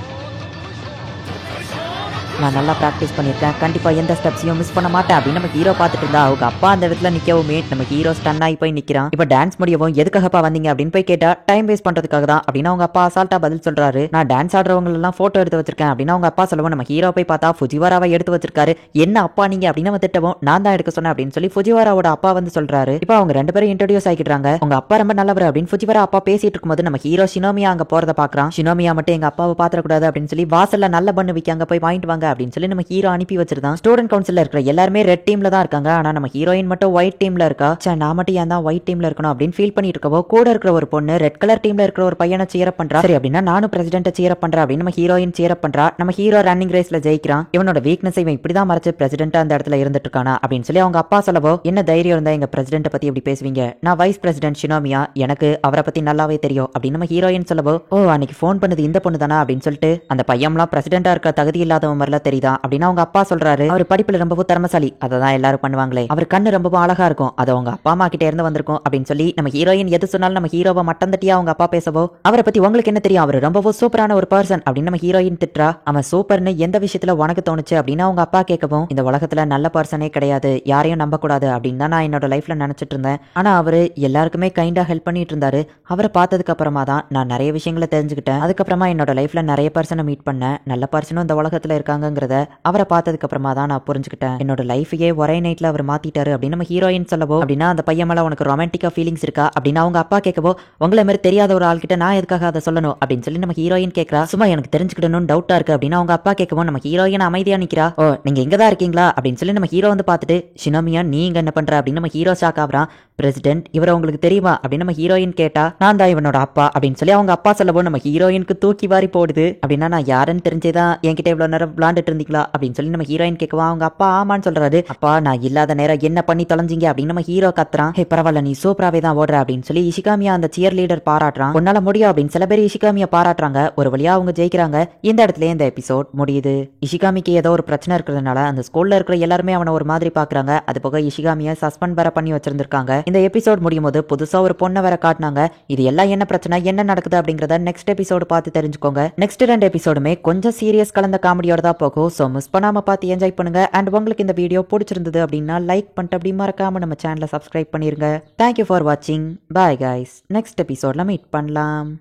நான் நல்லா ப்ராக்டிஸ் பண்ணியிருக்கேன், கண்டிப்பா எந்த ஸ்டெப்ஸையும் மிஸ் பண்ண மாட்டேன் அப்படின்னு நம்ம ஹீரோ பார்த்துட்டு இருந்தா அவங்க அப்பா அந்த இடத்துல நிக்கவுமே நம்ம ஹீரோ ஸ்டன் ஆகி போய் நிக்கிறான். இப்ப டான்ஸ் முடியவும் எதுக்காகப்பா வந்தீங்க அப்படின்னு போய் கேட்டா, டைம் வேஸ்ட் பண்றதுக்காக தான் அப்படின்னு அவங்க அப்பா அசால்ட்டா பதில் சொல்றாரு. நான் டான்ஸ் ஆடுறவங்க எல்லாம் போட்டோ எடுத்து வச்சிருக்கேன் அப்படின்னு அவங்க அப்பா சொல்லவும் நம்ம ஹீரோ போய் பார்த்தா ஃபுஜிவாராவை எடுத்து வச்சிருக்காரு. என்ன அப்பா நீங்க அப்படின்னு நம்ம திட்டவும், நான் தான் எடுக்க சொன்னேன் அப்படின்னு சொல்லி ஃபுஜிவாராவோட அப்பா வந்து சொல்றாரு. இப்போ அவங்க 2 பேரும் இன்ட்ரோடியூஸ் ஆகிடுறாங்க. உங்க அப்பா ரொம்ப நல்லவர் அப்படின்னு ஃபுஜிவாரா அப்பா பேசிட்டு இருக்கும்போது நம்ம ஹீரோ ஷினோமியா அங்க போறத பாக்குறான். ஷினோமியா மட்டும் எங்க அப்பாவை பாத்திரக்கூடாது அப்படின்னு சொல்லி வாசல்ல நல்ல பண்ணு விக்க அங்க போய் வாங்கிட்டு வாங்க அப்படின்னு சொல்லி நம்ம ஹீரோ அனுப்பி வச்சிருந்தான். ஸ்டூடெண்ட் கவுன்சில்ல இருக்கிற எல்லாருமே ரெட் டீம்ல தான் இருக்காங்க. ஆனா நம்ம ஹீரோயின் மட்டும் ஒயிட் டீம்ல இருக்கா. நான் மட்டும் ஏன் தான் ஒயிட் டீம்ல இருக்கணும் அப்படின்னு ஃபீல் பண்ணிட்டு இருக்கவோ, கூட இருக்கிற ஒரு பொண்ணு ரெட் கலர் டீம்ல இருக்கிற ஒரு பையனை சீர் அப் பண்றா. சரி அப்படின்னா நானும் பிரசிடென்ட்டை சீர் அப் பண்றேன் அப்படின்னு நம்ம ஹீரோயின் சீர் அப் பண்றா. நம்ம ஹீரோ ரன்னிங் ரேஸ்ல ஜெயிக்கிறான். இவனோட வீக்னஸ் இவன் இப்படிதான் மறைச்சு பிரசிடென்ட்டா அந்த இடத்துல இருந்துட்டு இருக்கானா அப்படின்னு சொல்லி அவங்க அப்பா சொல்லவோ, என்ன தைரியம் இருந்தா எங்க பிரசிடென்ட்டை பத்தி எப்படி பேசுவீங்க, நான் வைஸ் பிரசிடென்ட் ஷினோமியா, எனக்கு அவரை பத்தி நல்லாவே தெரியும் அப்படின்னு நம்ம ஹீரோயின் சொல்லவோ, ஓ அன்னைக்கு ஃபோன் பண்ணது இந்த பொண்ணு தானா அப்படின்னு சொல்லிட்டு, அந்த பையன்லாம் பிரசிடென்ட்டா இருக்க தகுதி இல்லாதவன் மாதிரில தெரியுதா அப்படின்னு அவங்க அப்பா சொல்றாரு. அவர் படிப்புல ரொம்பவும் திறமசாலி, அததான் எல்லாரும் பண்ணுவாங்களே, அவர் கண்ணு ரொம்பவும் அழகா இருக்கும், அது அவங்க அப்பா அம்மா கிட்ட இருந்து வந்திருக்கும் அப்படின்னு சொல்லி நம்ம ஹீரோயின் எது சொன்னாலும் நம்ம ஹீரோவை மட்டம் தட்டியா அவங்க அப்பா பேசவோ, அவரை பத்தி உங்களுக்கு என்ன தெரியும், அவர் ரொம்பவும் சூப்பரான ஒரு பர்சன் அப்படின்னு நம்ம ஹீரோயின் திட்டுறா. அவன் சூப்பர்னு எந்த விஷயத்துல உனக்கு தோணுச்சு அப்படின்னு அவங்க அப்பா கேட்கவும், இந்த உலகத்துல நல்ல பர்சனே கிடையாது, யாரையும் நம்ப கூடாது அப்படின்னு தான் நான் என்னோட லைஃப்ல நினைச்சிட்டு இருந்தேன். ஆனா அவரு எல்லாருக்குமே கைண்டா ஹெல்ப் பண்ணிட்டு இருந்தாரு. அவரை பார்த்ததுக்கு அப்புறமா தான் நான் நிறைய விஷயங்களை தெரிஞ்சுக்கிட்டேன். அதுக்கப்புறமா என்னோட லைஃப்ல நிறைய பர்சனை மீட் பண்ணேன். நல்ல பர்சனும் இந்த உலகத்துல இருக்காங்கிறத அவரை பார்த்ததுக்கு அப்புறமா தான் நான் புரிஞ்சுக்கிட்டேன். என்னோட லைஃபையே ஒரே நைட்ல அவர் மாத்திட்டாரு அப்படின்னு நம்ம ஹீரோயின் சொல்லவோ, அப்படின்னா அந்த பையன் மேல உனக்கு ரொமான்டிக்கா ஃபீலிங்ஸ் இருக்கா அப்படின்னு அவங்க அப்பா கேட்கவோ, உங்களை மாதிரி தெரியாத ஒரு ஆள்கிட்ட நான் எதுக்காக அதை சொல்லணும் அப்படின்னு சொல்லி நம்ம ஹீரோயின் கேட்கறா. சும்மா எனக்கு தெரிஞ்சுக்கிடணும்னு டவுட்டா இருக்கு அப்படின்னு அவங்க அப்பா கேட்கவும் நம்ம ஹீரோயின் அமைதியா நிக்கிறா. ஓ நீங்க இங்கதான் இருக்கீங்களா அப்படின்னு சொல்லி நம்ம ஹீரோ வந்து பார்த்துட்டு, ஷினோமியா நீ இங்க என்ன பண்ற அப்படின்னு நம்ம ஹீரோ ஷாக் ஆகுறான். பிரசிடென்ட் இவரை உங்களுக்கு தெரியுமா அப்படின்னு நம்ம ஹீரோயின் கேட்டா, நான் தான் இவனோட அப்பா அப்படின்னு சொல்லி அவங்க அப்பா சொல்லவும் நம்ம ஹீரோயினுக்கு தூக்கி வாரி போடுது. அப்படின்னா நான் யாருன்னு தெரிஞ்சேதான் என்கிட்ட இவ்வளவு நேரம் விளையாண்டுட்டு இருந்தீங்களா அப்படின்னு சொல்லி நம்ம ஹீரோயின் கேட்கவும் அவங்க அப்பா ஆமான்னு சொல்றாரு. அப்பா நான் இல்லாத நேரம் என்ன பண்ணி தொலைஞ்சிங்க அப்படின்னு நம்ம ஹீரோ கத்துறான். ஹே பரவாயில்ல நீ சூப்பராவே தான் ஓடுற அப்படின்னு சொல்லி இஷிகாமியா அந்த சியர் லீடர் பாராட்டுறான். உன்னால முடியும் அப்படின்னு சில பேர் இஷிகாமியா பாராட்டுறாங்க. ஒரு வழியா அவங்க ஜெயிக்கிறாங்க. இந்த இடத்துல இந்த எபிசோட் முடியுது. இஷிகாமிக்கு ஏதோ ஒரு பிரச்சனை இருக்கிறதுனால அந்த ஸ்கூல்ல இருக்கிற எல்லாருமே அவனை ஒரு மாதிரி பாக்குறாங்க. அது போக இஷிகாமியா சஸ்பெண்ட் வேற பண்ணி வச்சிருந்திருக்காங்க. இந்த எபிசோட் முடியும் போது புதுசா ஒரு பொண்ணை வேற காட்டினாங்க. இது எல்லாம் என்ன பிரச்சனை, என்ன நடக்குது அப்படிங்கறத நெக்ஸ்ட் எபிசோடு பார்த்து தெரிஞ்சுக்கோங்க. நெக்ஸ்ட் 2 எபிசோடுமே கொஞ்சம் சீரியஸ் கலந்த காமெடியோட தான் போகும். சோ மிஸ் பண்ணாம பார்த்து என்ஜாய் பண்ணுங்க. அண்ட் உங்களுக்கு இந்த வீடியோ பிடிச்சிருந்தது அப்படின்னா லைக் பண்ணிட்டு அப்படி மறக்காம நம்ம சேனலை சப்ஸ்கிரைப் பண்ணிருங்க. தேங்க்யூ ஃபார் வாட்சிங். Bye guys. நெக்ஸ்ட் எபிசோட்ல மீட் பண்ணலாம்.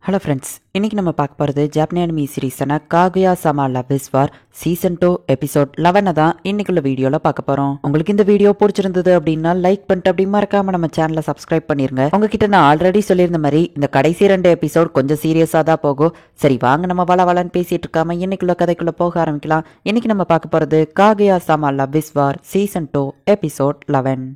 ஹலோ ஃப்ரெண்ட்ஸ், இன்னைக்கு நம்ம பார்க்க போகிறது ஜாப்பனீஸ் அனிமி சீரீஸான காகுயா சமா love is war season 2 episode 11 தான் இன்னைக்குள்ள வீடியோவில் பார்க்க போகிறோம். உங்களுக்கு இந்த வீடியோ பிடிச்சிருந்தது அப்படின்னா லைக் பண்ணிட்டு அப்படி மறக்காம நம்ம சேனலை சப்ஸ்கிரைப் பண்ணிருங்க. உங்ககிட்ட நான் ஆல்ரெடி சொல்லியிருந்த மாதிரி இந்த கடைசி 2 எபிசோட் கொஞ்சம் சீரியஸாக தான் போகும். சரி வாங்க நம்ம வளன்னு பேசிட்டு இருக்காம இன்னைக்குள்ள கதைக்குள்ள போக ஆரம்பிக்கலாம். இன்னைக்கு நம்ம பார்க்க போகிறது காகுயா சமா love is war season 2 episode 11.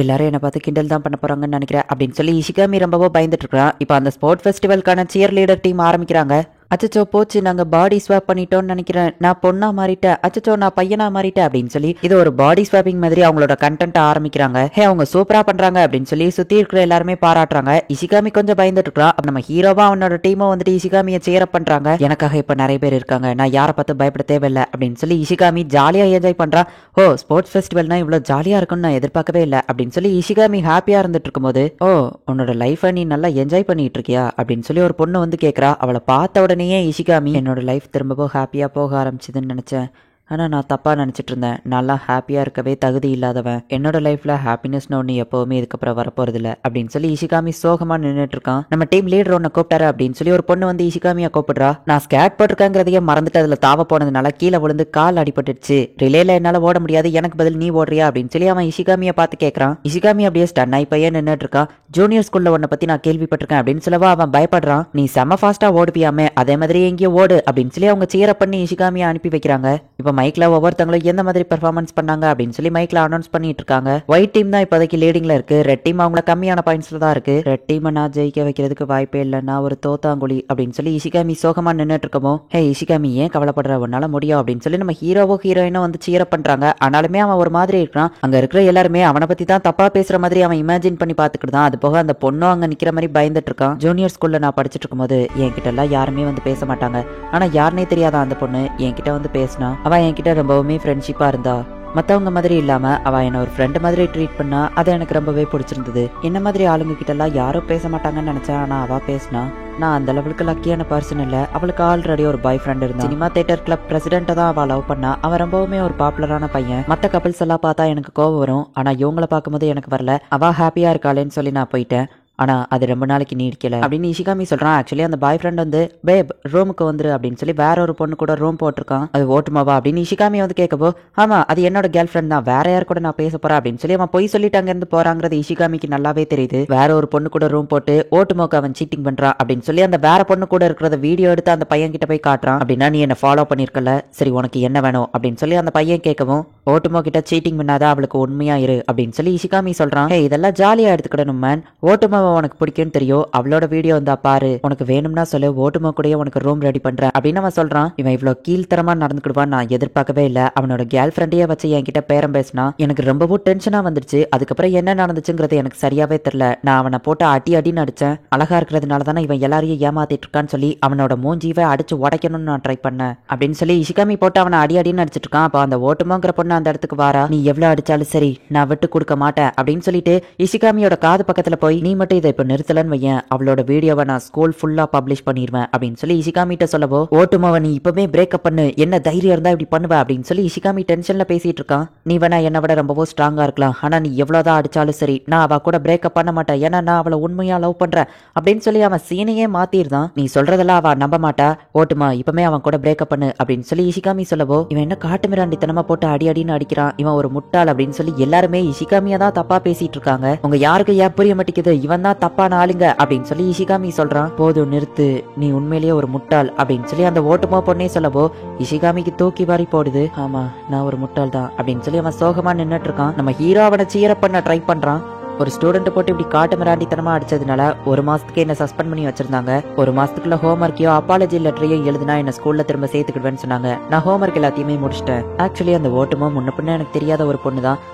எல்லாரும் என்னை பார்த்து கிண்டல் தான் பண்ண போறாங்கன்னு நினைக்கிறேன் அப்படின்னு சொல்லி இஷிகாமி ரொம்பவோ பயந்துட்டு இருக்கான். இப்போ அந்த ஸ்போர்ட் ஃபெஸ்டிவலுக்கான சியர் லீடர் டீம் ஆரம்பிக்கிறாங்க. அச்சச்சோ போச்சு, நாங்கள் பாடி ஸ்வாப் பண்ணிட்டோம்னு நினைக்கிறேன், நான் பொண்ணா மாறிட்டேன், அச்சச்சோ நான் பையனா மாறிட்டேன் அப்படின்னு சொல்லி இது ஒரு பாடி ஸ்வாப்பிங் மாதிரி அவங்களோட கண்டென்ட் ஆரம்பிக்கிறாங்க. அவங்க சூப்பரா பண்றாங்க அப்படின்னு சொல்லி சுத்தி இருக்கிற எல்லாருமே பாராட்டுறாங்க. இஷிகாமி கொஞ்சம் பயந்துட்டு இருக்கான். நம்ம ஹீரோவா அவனோட டீமும் வந்துட்டு இஷிகாமியை சேர பண்றாங்க. எனக்காக இப்ப நிறைய பேர் இருக்காங்க, நான் யாரை பார்த்து பயப்பட தேவையில்லை அப்படின்னு சொல்லி இஷிகாமி ஜாலியா என்ஜாய் பண்றான். ஓ ஸ்போர்ட்ஸ் ஃபெஸ்டிவல்னா இவ்வளவு ஜாலியா இருக்கும்னு நான் எதிர்பார்க்கவே இல்லை அப்படின்னு சொல்லி இஷிகாமி ஹாப்பியா இருந்துட்டு இருக்கும்போது, ஓ உன்னோட லைஃபை நீ நல்லா என்ஜாய் பண்ணிட்டு இருக்கியா அப்படின்னு சொல்லி ஒரு பொண்ணு வந்து கேட்கறா. அவளை பார்த்த உடனே இஷிகாமி, என்னோட லைஃப் திரும்பவும் ஹாப்பியா போக ஆரம்பிச்சதுன்னு நினைச்சேன், ஆனால் நான் தப்பாக நினச்சிட்டு இருந்தேன், நல்லா ஹாப்பியாக இருக்கவே தகுதி இல்லாதவன், என்னோட லைஃப்பில் ஹாப்பினஸ்னு ஒன்று எப்போவுமே இதுக்கப்புறம் வரப்போறதில்ல அப்படின்னு சொல்லி இஷிகாமி சோகமாக நின்றுட்டு இருக்கான். நம்ம டீம் லீடர் ஒன்று கூப்பிட்டாரு அப்படின்னு சொல்லி ஒரு பொண்ணு வந்து இஷிகாமியை கூப்பிடுறா. நான் ஸ்கேட் போட்டிருக்கேங்கிறதையே மறந்துட்டு அதில் தாவ போனதுனால கீழே விழுந்து கால் அடிபட்டுச்சு, ரிலேல என்னால் ஓட முடியாது, எனக்கு பதில் நீ ஓடுறியா அப்படின்னு சொல்லி அவன் இஷிகாமியை பார்த்து கேட்கறான். இஷிகாமி அப்படியே ஸ்டன் ஆகி பையன் நின்றுட்டு இருக்கான். ஜூனியர் ஸ்கூல்ல உன்னை பற்றி நான் கேள்விப்பட்டிருக்கேன் அப்படின்னு சொல்லவா அவன் பயப்படுறான். நீ செம ஃபாஸ்டா ஓடுப்பியாமே, அதே மாதிரி எங்கேயோ ஓடு அப்படின்னு சொல்லி அவங்க சீர பண்ணி இஷிகாமியை அனுப்பி வைக்கிறாங்க. இப்போ மைக்ல ஒவ்வொருத்தங்களும் எந்த மாதிரி பெர்ஃபார்மன்ஸ் பண்ணாங்க அப்படின்னு சொல்லி மைக்ல அனௌன்ஸ் பண்ணிட்டு இருக்காங்க. ஒயிட் டீம் தான் இப்போதைக்கு லீடிங்ல இருக்கு. ரெட் டீம் அவங்கள கம்மியான பாயிண்ட்ஸ்ல தான் இருக்கு. ரெட் டீம் நான் ஜெயிக்க வைக்கிறதுக்கு வாய்ப்பே இல்லை, நான் ஒரு தோத்தாங்குழி அப்படின்னு சொல்லி இஷிகாமி சோகமா நின்றுட்டு இருக்கமோ, ஹே இஷிகாமி ஏன் கவலைப்படுற, உன்னால முடியும் அப்படின்னு சொல்லி நம்ம ஹீரோவோ ஹீரோயினோ வந்து சீர பண்றாங்க. ஆனாலுமே அவன் ஒரு மாதிரி இருக்கான். அங்க இருக்கிற எல்லாருமே அவனை பத்தி தான் தப்பா பேசுற மாதிரி அவன் இமேஜின் பண்ணி பாத்துக்கிட்டான். அது போக அந்த பொண்ணும் அங்க நிக்கிற மாதிரி பயந்துட்டு இருக்கான். ஜூனியர் ஸ்கூல்ல நான் படிச்சுட்டு இருக்கும்போது என்கிட்ட எல்லாம் யாருமே வந்து பேச மாட்டாங்க, ஆனா யாருனே தெரியாத அந்த பொண்ணு என்கிட்ட வந்து பேசினா. அவன் என்கிட்ட ரொம்பவுமே ஃப்ரெண்ட்ஷிப்பா இருந்தா, மற்றவங்க மாதிரி இல்லாம அவ என்ன ஒரு ஃப்ரெண்டு மாதிரி ட்ரீட் பண்ணா. அது எனக்கு ரொம்பவே பிடிச்சிருந்தது. என்ன மாதிரி ஆளுங்க கிட்ட எல்லாம் யாரும் பேச மாட்டாங்கன்னு நினைச்சேன், ஆனா அவ பேசினா. நான் அந்த லெவலுக்கு லக்கியான பர்சன் இல்ல. அவளுக்கு ஆல்ரெடி ஒரு பாய் ஃப்ரெண்ட் இருந்தா. சினிமா தியேட்டர் கிளப் பிரசிடென்ட்டை தான் அவ லவ் பண்ணா. அவன் ரொம்பவுமே ஒரு பாப்புலரான பையன். மற்ற கப்பிள்ஸ் எல்லாம் பார்த்தா எனக்கு கோவம் வரும், ஆனா இவங்களை பார்க்கும்போது எனக்கு வரல. அவ ஹாப்பியா இருக்காளேன்னு சொல்லி நான் போயிட்டேன், ஆனா அது ரொம்ப நாளைக்கு நீடிக்கல அப்படின்னு இஷிகாமி சொல்றான். ஆக்சுவலி அந்த பாய் ஃப்ரெண்ட் வந்து பேப் ரூமுக்கு வந்துரு அப்படின்னு சொல்லி வேற ஒரு பொண்ணு கூட ரூம் போட்டிருக்கான், அது ஓட்டுமாவா அப்படின்னு இஷிகாமி வந்து கேட்கப்போ, ஆமா அது என்னோட கேர்ள் ஃப்ரெண்ட் தான், வேற யார் கூட நான் பேச போறேன் அப்படின்னு சொல்லி அவன் போய் சொல்லிட்டு அங்க இருந்து போறாங்கிறது இஷிகாமிக்கு நல்லாவே தெரியுது. வேற ஒரு பொண்ணு கூட ரூம் போட்டு ஓட்டுமோக்கு அவன் சீட்டிங் பண்றான் அப்படின்னு சொல்லி அந்த வேற பொண்ணு கூட இருக்கிறத வீடியோ எடுத்து அந்த பையன் கிட்ட போய் காட்டுறான். அப்படின்னா நீ என்ன ஃபாலோ பண்ணிருக்கல, சரி உனக்கு என்ன வேணும் அப்படின்னு சொல்லி அந்த பையன் கேட்கவும், ஓட்டுமோ கிட்ட சீட்டிங் பண்ணாத, அவளுக்கு உண்மையா இரு அப்படின்னு சொல்லி இஷிகாமி சொல்றான். இதெல்லாம் ஜாலியா எடுத்துக்கிடணும் மேன், ஓட்டுமாவை உனக்கு பிடிக்கும்னு தெரியும், அவளோட வீடியோ வந்தா பாரு, உனக்கு வேணும்னா சொல்லு, ஓட்டுமா கூட உனக்கு ரூம் ரெடி பண்றேன் அப்படின்னு அவன் சொல்றான். இவன் இவ்வளவு கீழ்த்தரமா நடந்துக்கிடுவான் நான் எதிர்பார்க்கவே இல்லை. அவனோட கேர்ள் ஃப்ரெண்டையே வச்சு என்கிட்ட பேரம் பேசினா. எனக்கு ரொம்பவும் டென்ஷனா வந்துருச்சு. அதுக்கப்புறம் என்ன நடந்துச்சுங்கிறது எனக்கு சரியாவே தெரியல. நான் அவனை போட்டு அடின்னு அடிச்சேன். அழகா இருக்கிறதுனால தானே இவன் எல்லாரையும் ஏமாத்திட்டு இருக்கான்னு சொல்லி அவனோட மூஞ்சிவை அடிச்சு உடைக்கணும்னு நான் ட்ரை பண்ணேன் அப்படின்னு சொல்லி இஷிகாமி போட்டு அவனை அடின்னு அடிச்சிட்டு இருக்கான். அப்ப அந்த ஓட்டுமாங்கிற பொண்ணு அந்த இடத்துக்கு வாரா. நீ எவ்வளவு அடிச்சாலும் சரி நான் விட்டு கொடுக்க மாட்டேன் அப்படின்னு சொல்லிட்டு இஷிகாமியோட காது பக்கத்துல போய், நீ மட்டும் இதை இப்ப நிறுத்தலன்னு வையன், அவளோட வீடியோவை நான் ஸ்கூல் ஃபுல்லா பப்ளிஷ் பண்ணிடுவேன் அப்படின்னு சொல்லி இஷிகாமிட்ட சொல்லவோ, ஓட்டுமாவை நீ இப்பவே பிரேக்கப் பண்ணு, என்ன தைரியம் இருந்தா இப்படி பண்ணுவ அப்படின்னு சொல்லி இஷிகாமி டென்ஷன்ல பேசிட்டு இருக்கான். நீ வேணா என்னை விட ரொம்பவும் ஸ்ட்ராங்கா இருக்கலாம், ஆனா நீ எவ்வளவுதான் அடிச்சாலும் சரி நான் அவ கூட பிரேக்கப் பண்ண மாட்டேன், ஏன்னா நான் அவளை உண்மையா லவ் பண்றேன் அப்படின்னு சொல்லி அவன் சீனையே மாத்திருந்தான். நீ சொல்றதெல்லாம் அவ நம்ப மாட்டா, ஓட்டுமா இப்பமே அவன் கூட பிரேக்கப் பண்ணு அப்படின்னு சொல்லி இஷிகாமி சொல்லவோ, இவன் என்ன காட்டு மிராண்டித்தனமா போட்டு அடின்னு அடிக்கிறான், இவன் ஒரு முட்டாள் அப்படின்னு சொல்லி எல்லாருமே இஷிகாமியா தான் தப்பா பேசிட்டு இருக்காங்க. உங்க யாருக்கு ஏன் புரிய மாட்டேங்குது, இவன் தான் தப்பான ஆளுங்க அப்படின்னு சொல்லி இஷிகாமி சொல்றான். போதும் நிறுத்து, நீ உண்மையிலேயே ஒரு முட்டாள் அப்படின்னு சொல்லி அந்த ஓட்டுமா பொண்ணே சொல்லவோ இஷிகாமிக்கு தூக்கி வாரி போடுது. ஆமா நான் ஒரு முட்டாள் தான் அப்படின்னு சொல்லி அவன் சோகமா நின்னுட்டு இருக்கான். நம்ம ஹீரோ அவனை சீர பண்ண ட்ரை பண்றான். ஒரு ஸ்டூடெண்ட் போட்டு இப்படி காட்டு மிராண்டித்தனமா அடிச்சதுனால 1 மாசத்துக்கு என்ன சஸ்பெண்ட் பண்ணி வச்சிருந்தாங்க. 1 மாசத்துக்குள்ள ஹோம்ஒர்க்கையோ அப்பாலஜி லெட்டரையோ எழுதுனா என்ன ஸ்கூல்ல திரும்ப சேர்த்துக்கிடுவேன்னு சொன்னாங்க. நான் ஹோம்ஒர்க் எல்லாத்தையுமே முடிச்சிட்டேன். ஆக்சுவலி அந்த ஓட்டுமோ முன்ன பின்ன எனக்கு தெரியாத ஒரு பொண்ணு தான்,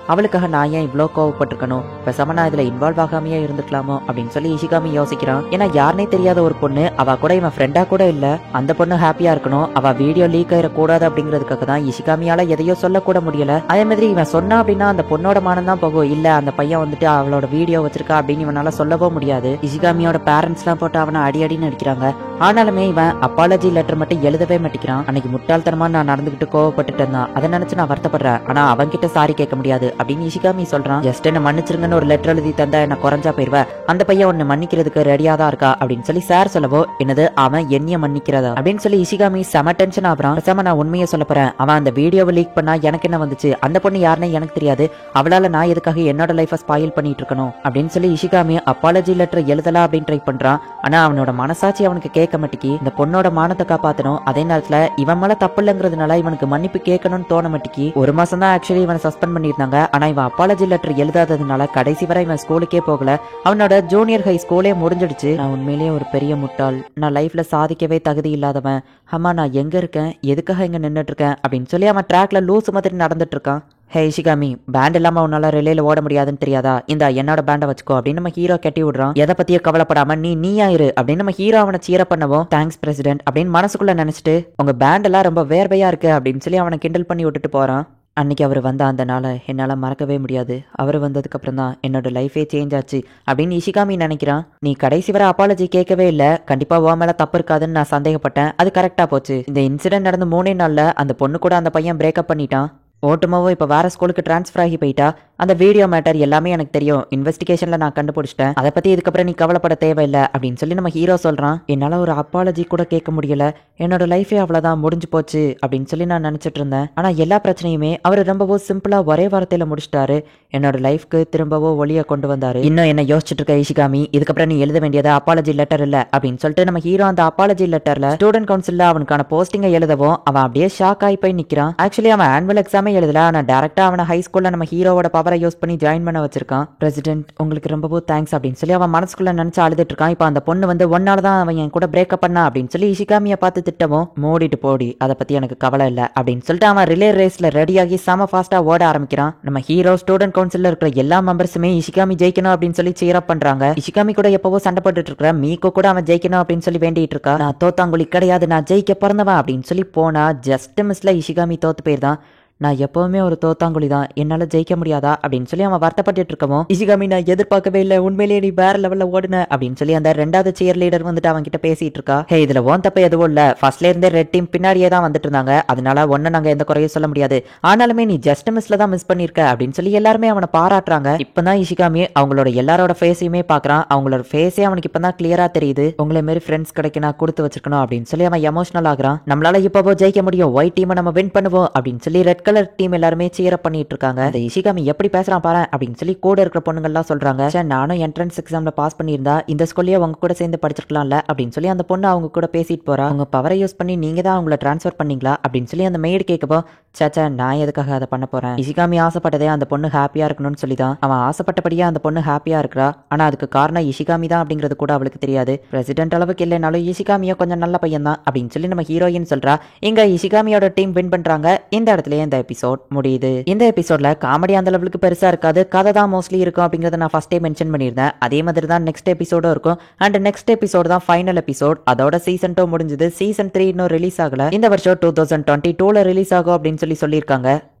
அவளுக்காக நான் ஏன் இவ்வளோ கோவப்பட்டிருக்கணும், பேசாம நான் இதுல இன்வால்வ் ஆகாமையே இருந்துக்கலாமோ அப்படின்னு சொல்லி இஷிகாமி யோசிக்கிறான். ஏன்னா யாருனே தெரியாத ஒரு பொண்ணு, அவ கூட இவன் ஃப்ரெண்டா கூட இல்ல, அந்த பொண்ணு ஹாப்பியா இருக்கணும், அவ வீடியோ லீக் ஆயிடக்கூடாது அப்படிங்கிறதுக்காக தான் இஷிகாமியால எதையோ சொல்லக்கூட முடியல. அதே மாதிரி இவன் சொன்னா அப்படின்னா அந்த பொண்ணோட மானம் தான் போகும், இல்ல அந்த பையன் வந்துட்டு அவளை அவளோட வீடியோ வச்சிருக்கா அப்படின்னு இவனால சொல்லவும் முடியாது. இஷிகாமியோட பேரண்ட்ஸ் எல்லாம் போட்டு அவனை அடி நடிக்கிறாங்க. ஆனாலுமே இவன் அப்பாலஜி லெட்டர் மட்டும் எழுதவே மாட்டேங்கிறான். அன்னைக்கு முட்டாள்தனமா நான் நடந்துகிட்டு கோவப்பட்டுட்டு இருந்தான், அதை நினைச்சு நான் வருத்தப்படுறேன், ஆனா அவன் கிட்ட சாரி கேட்க முடியாது அப்படின்னு இஷிகாமி சொல்றான். ஜஸ்ட் என்ன மன்னிச்சிருங்கன்னு ஒரு லெட்டர் எழுதி தந்தா என்ன குறைஞ்சா போயிருவேன், அந்த பையன் உன்னை மன்னிக்கிறதுக்கு ரெடியா தான் இருக்கா அப்படின்னு சொல்லி சார் சொல்லவோ, என்னது அவன் என்னைய மன்னிக்கிறதா அப்படின்னு சொல்லி இஷிகாமி செம டென்ஷன் ஆகுறான். பேசாம நான் உண்மையை சொல்ல போறேன், அவன் அந்த வீடியோவை லீக் பண்ணா எனக்கு என்ன வந்துச்சு, அந்த பொண்ணு யாருன்னு எனக்கு தெரியாது, அவளால நான் எதுக்காக என்னோட லைஃபை ஸ்பாயில் பண்ணிட்டு இருக்கணும் அப்படின்னு சொல்லி இஷிகாமி அப்பாலஜி லெட்டர் எழுதலாம் அப்படின்னு ட்ரை பண்றான். ஆனா அவனோட மனசாட்சி அவனுக்கு கேட்க மாட்டேங்கி. இந்த பொண்ணோட மானத்தை காப்பாத்தணும், அதே நேரத்துல இவன் மேல தப்பு இல்லங்கிறதுனால இவனுக்கு மன்னிப்பு கேட்கணும்னு தோண மாட்டேங்கி. ஒரு மாசம் தான் ஆக்சுவலி இவனை சஸ்பெண்ட் பண்ணிருந்தாங்க. ஆனா இவன் அப்பாலஜி லெட்டர் எழுதாததுனால கடைசி வரை இவன் ஸ்கூலுக்கே போகல. அவனோட ஜூனியர் ஹை ஸ்கூலே முடிஞ்சிடுச்சு. நான் உண்மையிலேயே ஒரு பெரிய முட்டாள், நான் லைஃப்ல சாதிக்கவே தகுதி இல்லாதவன், அம்மா நான் எங்க இருக்கேன், எதுக்காக இங்க நின்னுட்டு இருக்கேன் அப்படின்னு சொல்லி அவன் ட்ராக்ல லூசு மாதிரி நடந்துட்டு இருக்கான். ஹே இஷிகாமி, பேண்ட் இல்லாம உன்னால ரிலேல ஓட முடியாதுன்னு தெரியாதா, இந்த என்னோட பேண்டை வச்சுக்கோ அப்படின்னு நம்ம ஹீரோ கட்டி விடுறான். எதை பத்தியோ கவலைப்படாம நீயா இரு அப்படின்னு நம்ம ஹீரோ அவனை சீர பண்ணவும், தேங்க்ஸ் பிரசிடென்ட் அப்படின்னு மனசுக்குள்ள நினைச்சிட்டு, உங்க பேண்ட் எல்லாம் ரொம்ப வேர்வையா இருக்கு அப்படின்னு சொல்லி அவனை கிண்டல் பண்ணி விட்டுட்டு போறான். அன்னைக்கு அவர் வந்த அந்த நாளை என்னால் மறக்கவே முடியாது. அவர் வந்ததுக்கு அப்புறம் தான் என்னோட லைஃபே சேஞ்ச் ஆச்சு அப்படின்னு இஷிகாமி நினைக்கிறான். நீ கடைசி வரை அப்பாலஜி கேட்கவே இல்லை, கண்டிப்பா உன் மேல தப்பு இருக்காதுன்னு நான் சந்தேகப்பட்டேன், அது கரெக்டா போச்சு. இந்த இன்சிடென்ட் நடந்து 3 நாள்ல அந்த பொண்ணு கூட அந்த பையன் பிரேக்கப் பண்ணிட்டான். ஓட்டுமாவும் இப்போ வேற ஸ்கூலுக்கு டிரான்ஸ்ஃபர் ஆகி போயிட்டா. அந்த வீடியோ மேட்டர் எல்லாமே எனக்கு தெரியும், இன்வெஸ்டிகேஷன்ல நான் கண்டுபிடிச்சிட்டேன், அதை பத்தி இதுக்கப்புறம் நீ கவலைப்பட தேவையில்லை அப்படின்னு சொல்லி நம்ம ஹீரோ சொல்றான். என்னால ஒரு அப்பாலஜி கூட கேட்க முடியல, என்னோட லைஃபே அவ்வளவுதான் முடிஞ்சு போச்சு அப்படின்னு சொல்லி நான் நினைச்சிட்டு இருந்தேன். ஆனா எல்லா பிரச்சனையுமே அவர் ரொம்பவும் சிம்பிளா ஒரே வாரத்தையில முடிச்சிட்டாரு. என்னோட லைஃப்க்கு திரும்பவும் ஒளிய கொண்டு வந்தாரு. இன்னும் என்ன யோசிச்சுட்டு இருக்க இஷிகாமி, இதுக்கப்புறம் நீ எழுத வேண்டியது அப்பாலஜி லெட்டர் இல்ல அப்படின்னு சொல்லிட்டு நம்ம ஹீரோ அந்த அப்பாலஜி லெட்டர்ல ஸ்டூடெண்ட் கவுன்சில்ல அவனுக்கான போஸ்டிங்கை எழுதவும் அவன் அப்படியே ஷாக் ஆகி போய் நிக்கிறான். ஆக்சுவலி அவன் ஆனுவல் எக்ஸாமே எழுதல, ஆனா டைரக்டா அவனை ஹை ஸ்கூல்ல நம்ம ஹீரோவோட பவரை யூஸ் பண்ணி ஜாயின் பண்ண வச்சிருக்கான். பிரசிடென்ட் உங்களுக்கு ரொம்பவும் தேங்க்ஸ் அப்படின்னு சொல்லி அவன் மனசுக்குள்ள நினைச்சு அழுதுட்டு இருக்கான். இப்போ அந்த பொண்ணு வந்து ஒன்னாலதான் அவன் என் கூட பிரேக்கப் பண்ணா அப்படின்னு சொல்லி இஷிகாமியை பார்த்து திட்டவும், மூடிட்டு போடி, அதை பத்தி எனக்கு கவலை இல்லை அப்படின்னு சொல்லிட்டு அவன் ரிலே ரேஸ்ல ரெடியாகி செம ஃபாஸ்டா ஓட ஆரம்பிக்கிறான். நம்ம ஹீரோ ஸ்டூடெண்ட் கவுன்சில்ல இருக்கிற எல்லா மெம்பர்ஸுமே இஷிகாமி ஜெயிக்கணும் அப்படின்னு சொல்லி சீர் அப் பண்றாங்க. இஷிகாமி கூட எப்பவோ சண்டை போட்டுட்டு இருக்கிற மீகோ கூட அவன் ஜெயிக்கணும் அப்படின்னு சொல்லி வேண்டிட்டு இருக்கா. நான் தோத்தாங்குழி கிடையாது, நான் ஜெயிக்க பிறந்தவன் அப்படின்னு சொல்லி போனா ஜஸ்ட் மிஸ்ல இஷிகாமி தோத்து போயிருந்தான். நான் எப்பவுமே ஒரு தோத்தாங்குழி தான், என்னால ஜெயிக்க முடியாதா அப்படின்னு சொல்லி அவன் வருத்தப்பட்டு இருக்கவும், இஷிகாமி நான் எதிர்பார்க்கவே இல்லை, உண்மையிலேயே நீ வேற லெவல்ல ஓடுன அப்படின்னு சொல்லி அந்த 2வது சியர் லீடர் வந்துட்டு அவன் கிட்ட பேசிட்டு இருக்கா. ஹே இதுல ஓன் தப்ப எதுவும் இல்ல, ஃபர்ஸ்ட்ல இருந்தே ரெட் டீம் பின்னாடியே தான் வந்துட்டு இருந்தாங்க, அதனால ஒன்னு நாங்க எந்த குறையும் சொல்ல முடியாது, ஆனாலுமே நீ ஜஸ்ட் மிஸ்ல தான் மிஸ் பண்ணிருக்க அப்படின்னு சொல்லி எல்லாருமே அவனை பாராட்டுறாங்க. இப்பதான் இஷிகாமி அவங்களோட எல்லாரோட ஃபேஸையுமே பாக்குறான். அவங்களோட ஃபேஸே அவனுக்கு இப்பதான் கிளியரா தெரியுது. உங்களை மாரி ஃப்ரெண்ட்ஸ் கிடைக்கணும் கொடுத்து வச்சிருக்கணும் அப்படின்னு சொல்லி அவன் எமோஷனல் ஆகுறான். நம்மளால இப்பவோ ஜெயிக்க முடியும், ஒயிட் டீமை நம்ம வின் பண்ணுவோம் அப்படின்னு சொல்லி ரெட் கலர் டீம் எல்லாருமே சீர் அப் பண்ணிட்டு இருக்காங்க. அந்த இஷிகாமி எப்படி பேசுறான் பாரு அப்படின்னு சொல்லி கூட இருக்கிற பொண்ணுங்க எல்லாம் சொல்றாங்க. நானும் என்ட்ரன்ஸ் எக்ஸாம்ல பாஸ் பண்ணியிருந்தா இந்த ஸ்கூல்லயே அவங்க கூட சேர்ந்து படிச்சிருக்கலாம்ல அப்படின்னு சொல்லி அந்த பொண்ணு அவங்க கூட பேசிட்டு போறா. அவங்க பவரை யூஸ் பண்ணி நீங்க தான் அவங்கள டிரான்ஸ்ஃபர் பண்ணீங்களா அப்படின்னு சொல்லி அந்த மெய்டு கேட்கப்போ, சாச்சா நான் எதுக்காக அதை பண்ண போறேன், இஷிகாமி ஆசைப்பட்டதே அந்த பொண்ணு ஹாப்பியா இருக்கணும்னு சொல்லிதான். அவன் ஆசைப்பட்டபடியே அந்த பொண்ணு ஹாப்பியா இருக்கிறா. ஆனா அதுக்கு காரணம் இஷிகாமி தான் அப்படிங்கிறது கூட அவளுக்கு தெரியாது. பிரசிடென்ட் அளவுக்கு இல்லைனாலும் இஷிகாமியோ கொஞ்சம் நல்ல பையன் தான் அப்படின்னு சொல்லி நம்ம ஹீரோயின் சொல்றா. இங்க இஷிகாமியோட டீம் வின் பண்றாங்க. இந்த இடத்துல இந்த எபிசோட் முடியுது. இந்த எபிசோட்ல காமெடி அந்த லெவலுக்கு பெருசா இருக்காது, கதை தான் மோஸ்ட்லி இருக்கும் அப்படிங்கறத நான் ஃபர்ஸ்டே மென்ஷன் பண்ணியிருந்தேன். அதே மாதிரி தான் நெக்ஸ்ட் எபிசோடும் இருக்கும். அண்ட் நெக்ஸ்ட் எபிசோட் தான் ஃபைனல் எபிசோட். அதோட சீசன் 2 முடிஞ்சது. சீசன் 3 இன்னும் ரிலீஸ் ஆகல. இந்த வருஷம் 2022ல ரிலீஸ் ஆகும் அப்படின்னு சொல்லியிருக்காங்க.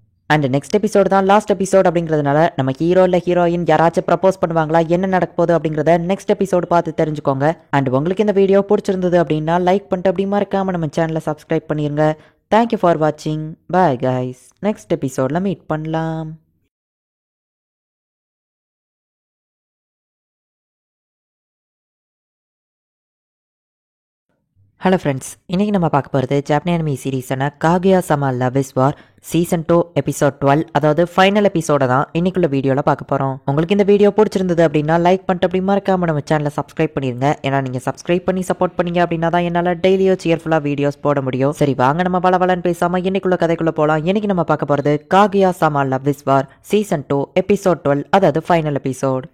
அண்ட் நெக்ஸ்ட் எபிசோட் தான் லாஸ்ட் எபிசோட் அப்படிங்கிறதுனால நம்ம ஹீரோ இல்ல ஹீரோயின் யாராச்சும் ப்ரப்போஸ் பண்ணுவாங்களா, என்ன நடக்க போகுது அப்படிங்கறத நெக்ஸ்ட் எபிசோட் பார்த்து தெரிஞ்சுக்கோங்க. அண்ட் உங்களுக்கு இந்த வீடியோ பிடிச்சிருந்தது அப்படின்னா லைக் பண்ணிட்டு அப்படி மறக்காம நம்ம சேனலை சப்ஸ்கிரைப் பண்ணிருங்க. Thank you for watching. Bye guys. Next episode la meet பண்ணலாம். ஹலோ ஃப்ரெண்ட்ஸ், இன்றைக்கி நம்ம பார்க்க போகிறது ஜாப்பனீஸ் அனிமி சீரீஸான Kaguya sama love is war season 2 episode 12, அதாவது ஃபைனல் எபிசோட தான் இன்னைக்குள்ள வீடியோவில் பார்க்க போகிறோம். உங்களுக்கு இந்த வீடியோ பிடிச்சிருந்தது அப்படின்னா லைக் பண்ணிட்டு அப்படி மறக்காம நம்ம சேனலை சப்ஸ்கிரைப் பண்ணிருங்க. ஏன்னா நீங்கள் சப்ஸ்கிரைப் பண்ணி சப்போர்ட் பண்ணீங்க அப்படின்னா தான் என்னால் டெய்லியோ சியர்ஃபுல்லாக வீடியோஸ் போட முடியும். சரி வாங்க நம்ம வளவலன்னு பேசாமல் இன்னைக்குள்ள கதைக்குள்ளே போகலாம். இன்னைக்கு நம்ம பார்க்க போகிறது Kaguya sama love is war season 2 episode 12, அதாவது ஃபைனல் எபிசோட்.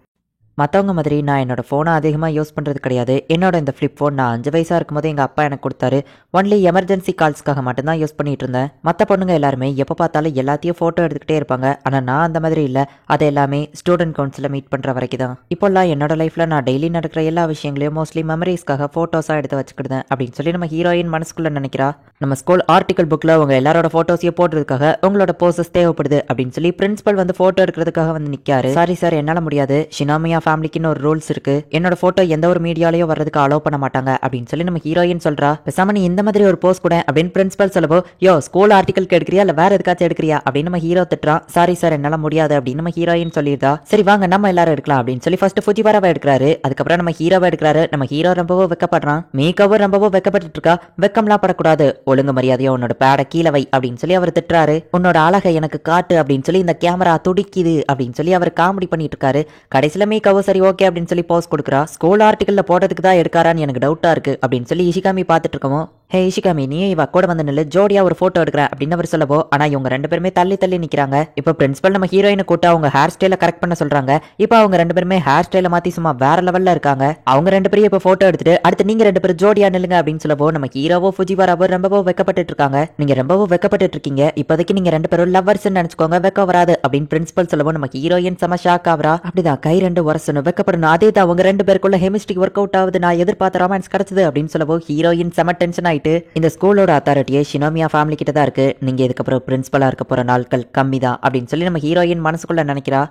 மற்றவங்க மாதிரி நான் என்னோட ஃபோனை அதிகமாக யூஸ் பண்ணுறது கிடையாது. என்னோட இந்த ஃப்ளிப் ஃபோன் நான் 5 வயசாக இருக்கும்போது எங்கள் அப்பா எனக்கு கொடுத்தாரு. ஒன்லி எமர்ஜென்சி கால்ஸ்க்காக மட்டும்தான் யூஸ் பண்ணிட்டு இருந்தேன். மற்ற பொண்ணுங்க எல்லாருமே எப்போ பார்த்தாலும் எல்லாத்தையும் ஃபோட்டோ எடுத்துக்கிட்டே இருப்பாங்க. ஆனால் நான் அந்த மாதிரி இல்லை. அது எல்லாமே ஸ்டூடெண்ட் கவுன்சிலில் மீட் பண்ணுற வரைக்கும் தான். இப்போல்லாம் என்னோட லைஃப்பில் நான் டெய்லி நடக்கிற எல்லா விஷயங்களையும் மோஸ்ட்லி மெமரிஸ்க்காக ஃபோட்டோஸாக எடுத்து வச்சுக்கிடுதேன் அப்படின்னு சொல்லி நம்ம ஹீரோயின் மனசுக்குள்ளே நினைக்கிறா. நம்ம ஸ்கூல் ஆர்டிகல் புக்ல உங்க எல்லாரோட போட்டோஸையும் போடுறதுக்காக உங்களோட போசஸ் தேவைப்படுது அப்படின்னு சொல்லி பிரின்சிபல் வந்து போட்டோ எடுக்கிறதுக்காக வந்து நிக்காரு. சாரி சார், என்னால முடியாது. ஷினோமியா ஃபேமிலிக்குன்னு ஒரு ரூல்ஸ் இருக்கு. என்னோட போட்டோ எந்த ஒரு மீடியாலயும் வர்றதுக்கு அலோவ் பண்ண மாட்டாங்க அப்படின்னு சொல்லி நம்ம ஹீரோயின் சொல்றா. பேசாம நீ இந்த மாதிரி ஒரு போஸ் கூட அப்படின்னு பிரின்சிபல் சொல்லவோ, யோ ஸ்கூல் ஆர்டிகலுக்கு எடுக்கிறியா இல்ல வேற எதுக்காச்சும் எடுக்கிறியா அப்படின்னு நம்ம ஹீரோ திட்டுறான். சாரி சார், என்னால முடியாது அப்படின்னு நம்ம ஹீரோயின் சொல்லிடுறா. சரி வாங்க நம்ம எல்லாரும் எடுக்கலாம் அப்படின்னு சொல்லி ஃபர்ஸ்ட் ஃபுஜிவாராவை எடுக்கிறாரு. அதுக்கப்புறம் நம்ம ஹீரோவை எடுக்கிறாரு. நம்ம ஹீரோ ரொம்பவோ வெக்கப்படுறான். மீகாவும் ரொம்பவோ வெக்கப்பட்டு இருக்கா. வெக்கம்லாம் படக்கூடாது, ஒழுங்கு மரியாதையா உன்னோட பேட கீழே வை அப்படின்னு சொல்லி அவர் திட்டுறாரு. உன்னோட அழகை எனக்கு காட்டு அப்படின்னு சொல்லி இந்த கேமரா துடிக்குது அப்படின்னு சொல்லி அவர் காமெடி பண்ணிட்டு இருக்காரு. கடைசியில மீகாவோ சரி ஓகே அப்படின்னு சொல்லி போஸ் கொடுக்குறா. ஸ்கூல் ஆர்டிகல்ல போடுறதுக்கு தான் எடுக்காரான்னு எனக்கு டவுட்டா இருக்கு அப்படின்னு சொல்லி இஷிகாமி பார்த்துட்டு இருக்கவும், ஹே இஷிகாமி, நீ இவ கூட வந்து நில்லு, ஜோடியா ஒரு போட்டோ எடுக்கிறேன் அப்படின்னு அவர் சொல்லவோ, ஆனா இவங்க ரெண்டு பேருமே தள்ளி தள்ளி நிக்கிறாங்க. இப்ப பிரின்சிபல் நம்ம ஹீரோயினை கூட்ட அவங்க ஹேர் ஸ்டைல கரெக்ட் பண்ண சொல்றாங்க. இப்ப அவங்க ரெண்டு பேருமே ஹேர் ஸ்டைல மாத்தி சும்மா வேற லெவல்ல இருக்காங்க. அவங்க ரெண்டு பேரும் இப்ப போட்டோ எடுத்துட்டு அடுத்து நீங்க ரெண்டு பேரும் ஜோடியா நில்லுங்க அப்படின்னு சொல்லவோ, நம்ம ஹீரோவோ ஃபுஜிவாராவோ ரொம்பவோ வெக்கப்பட்டு இருக்காங்க. நீங்க ரொம்பவோ வெக்கப்பட்டு இருக்கீங்க, இப்போதைக்கு நீங்க ரெண்டு பேரும் லவ்வர்ஸ் நினைச்சுக்கோங்க, வெக்க வராது அப்படின்னு பிரின்சிபல் சொல்லவோ, நம்ம ஹீரோயின் செம ஷாக் ஆவரா. அப்படிதான் கை ரெண்டு உரசணும், வெக்கப்படணும், அதே தான் அவங்க ரெண்டு பேருக்குள்ள கெமிஸ்ட்ரி ஒர்க் அவுட் ஆகுது, நான் எதிர்பார்த்த ரொமான்ஸ் கிடைச்சது அப்படின்னு சொல்லவோ, ஹீரோயின் செம டென்ஷன் ஆயிட்டு, இந்த ஸ்கூலோட அத்தாரிட்டியே ஷினோமியா ஃபேமிலி கிட்ட தான் இருக்கு, நீங்க இதுக்கப்புறம் பிரின்சிபலா இருக்க போற நாட்கள் கம்மி தான் அப்படின்னு சொல்லி நம்ம ஹீரோயின் மனசுக்குள்ள நினைக்கிறா.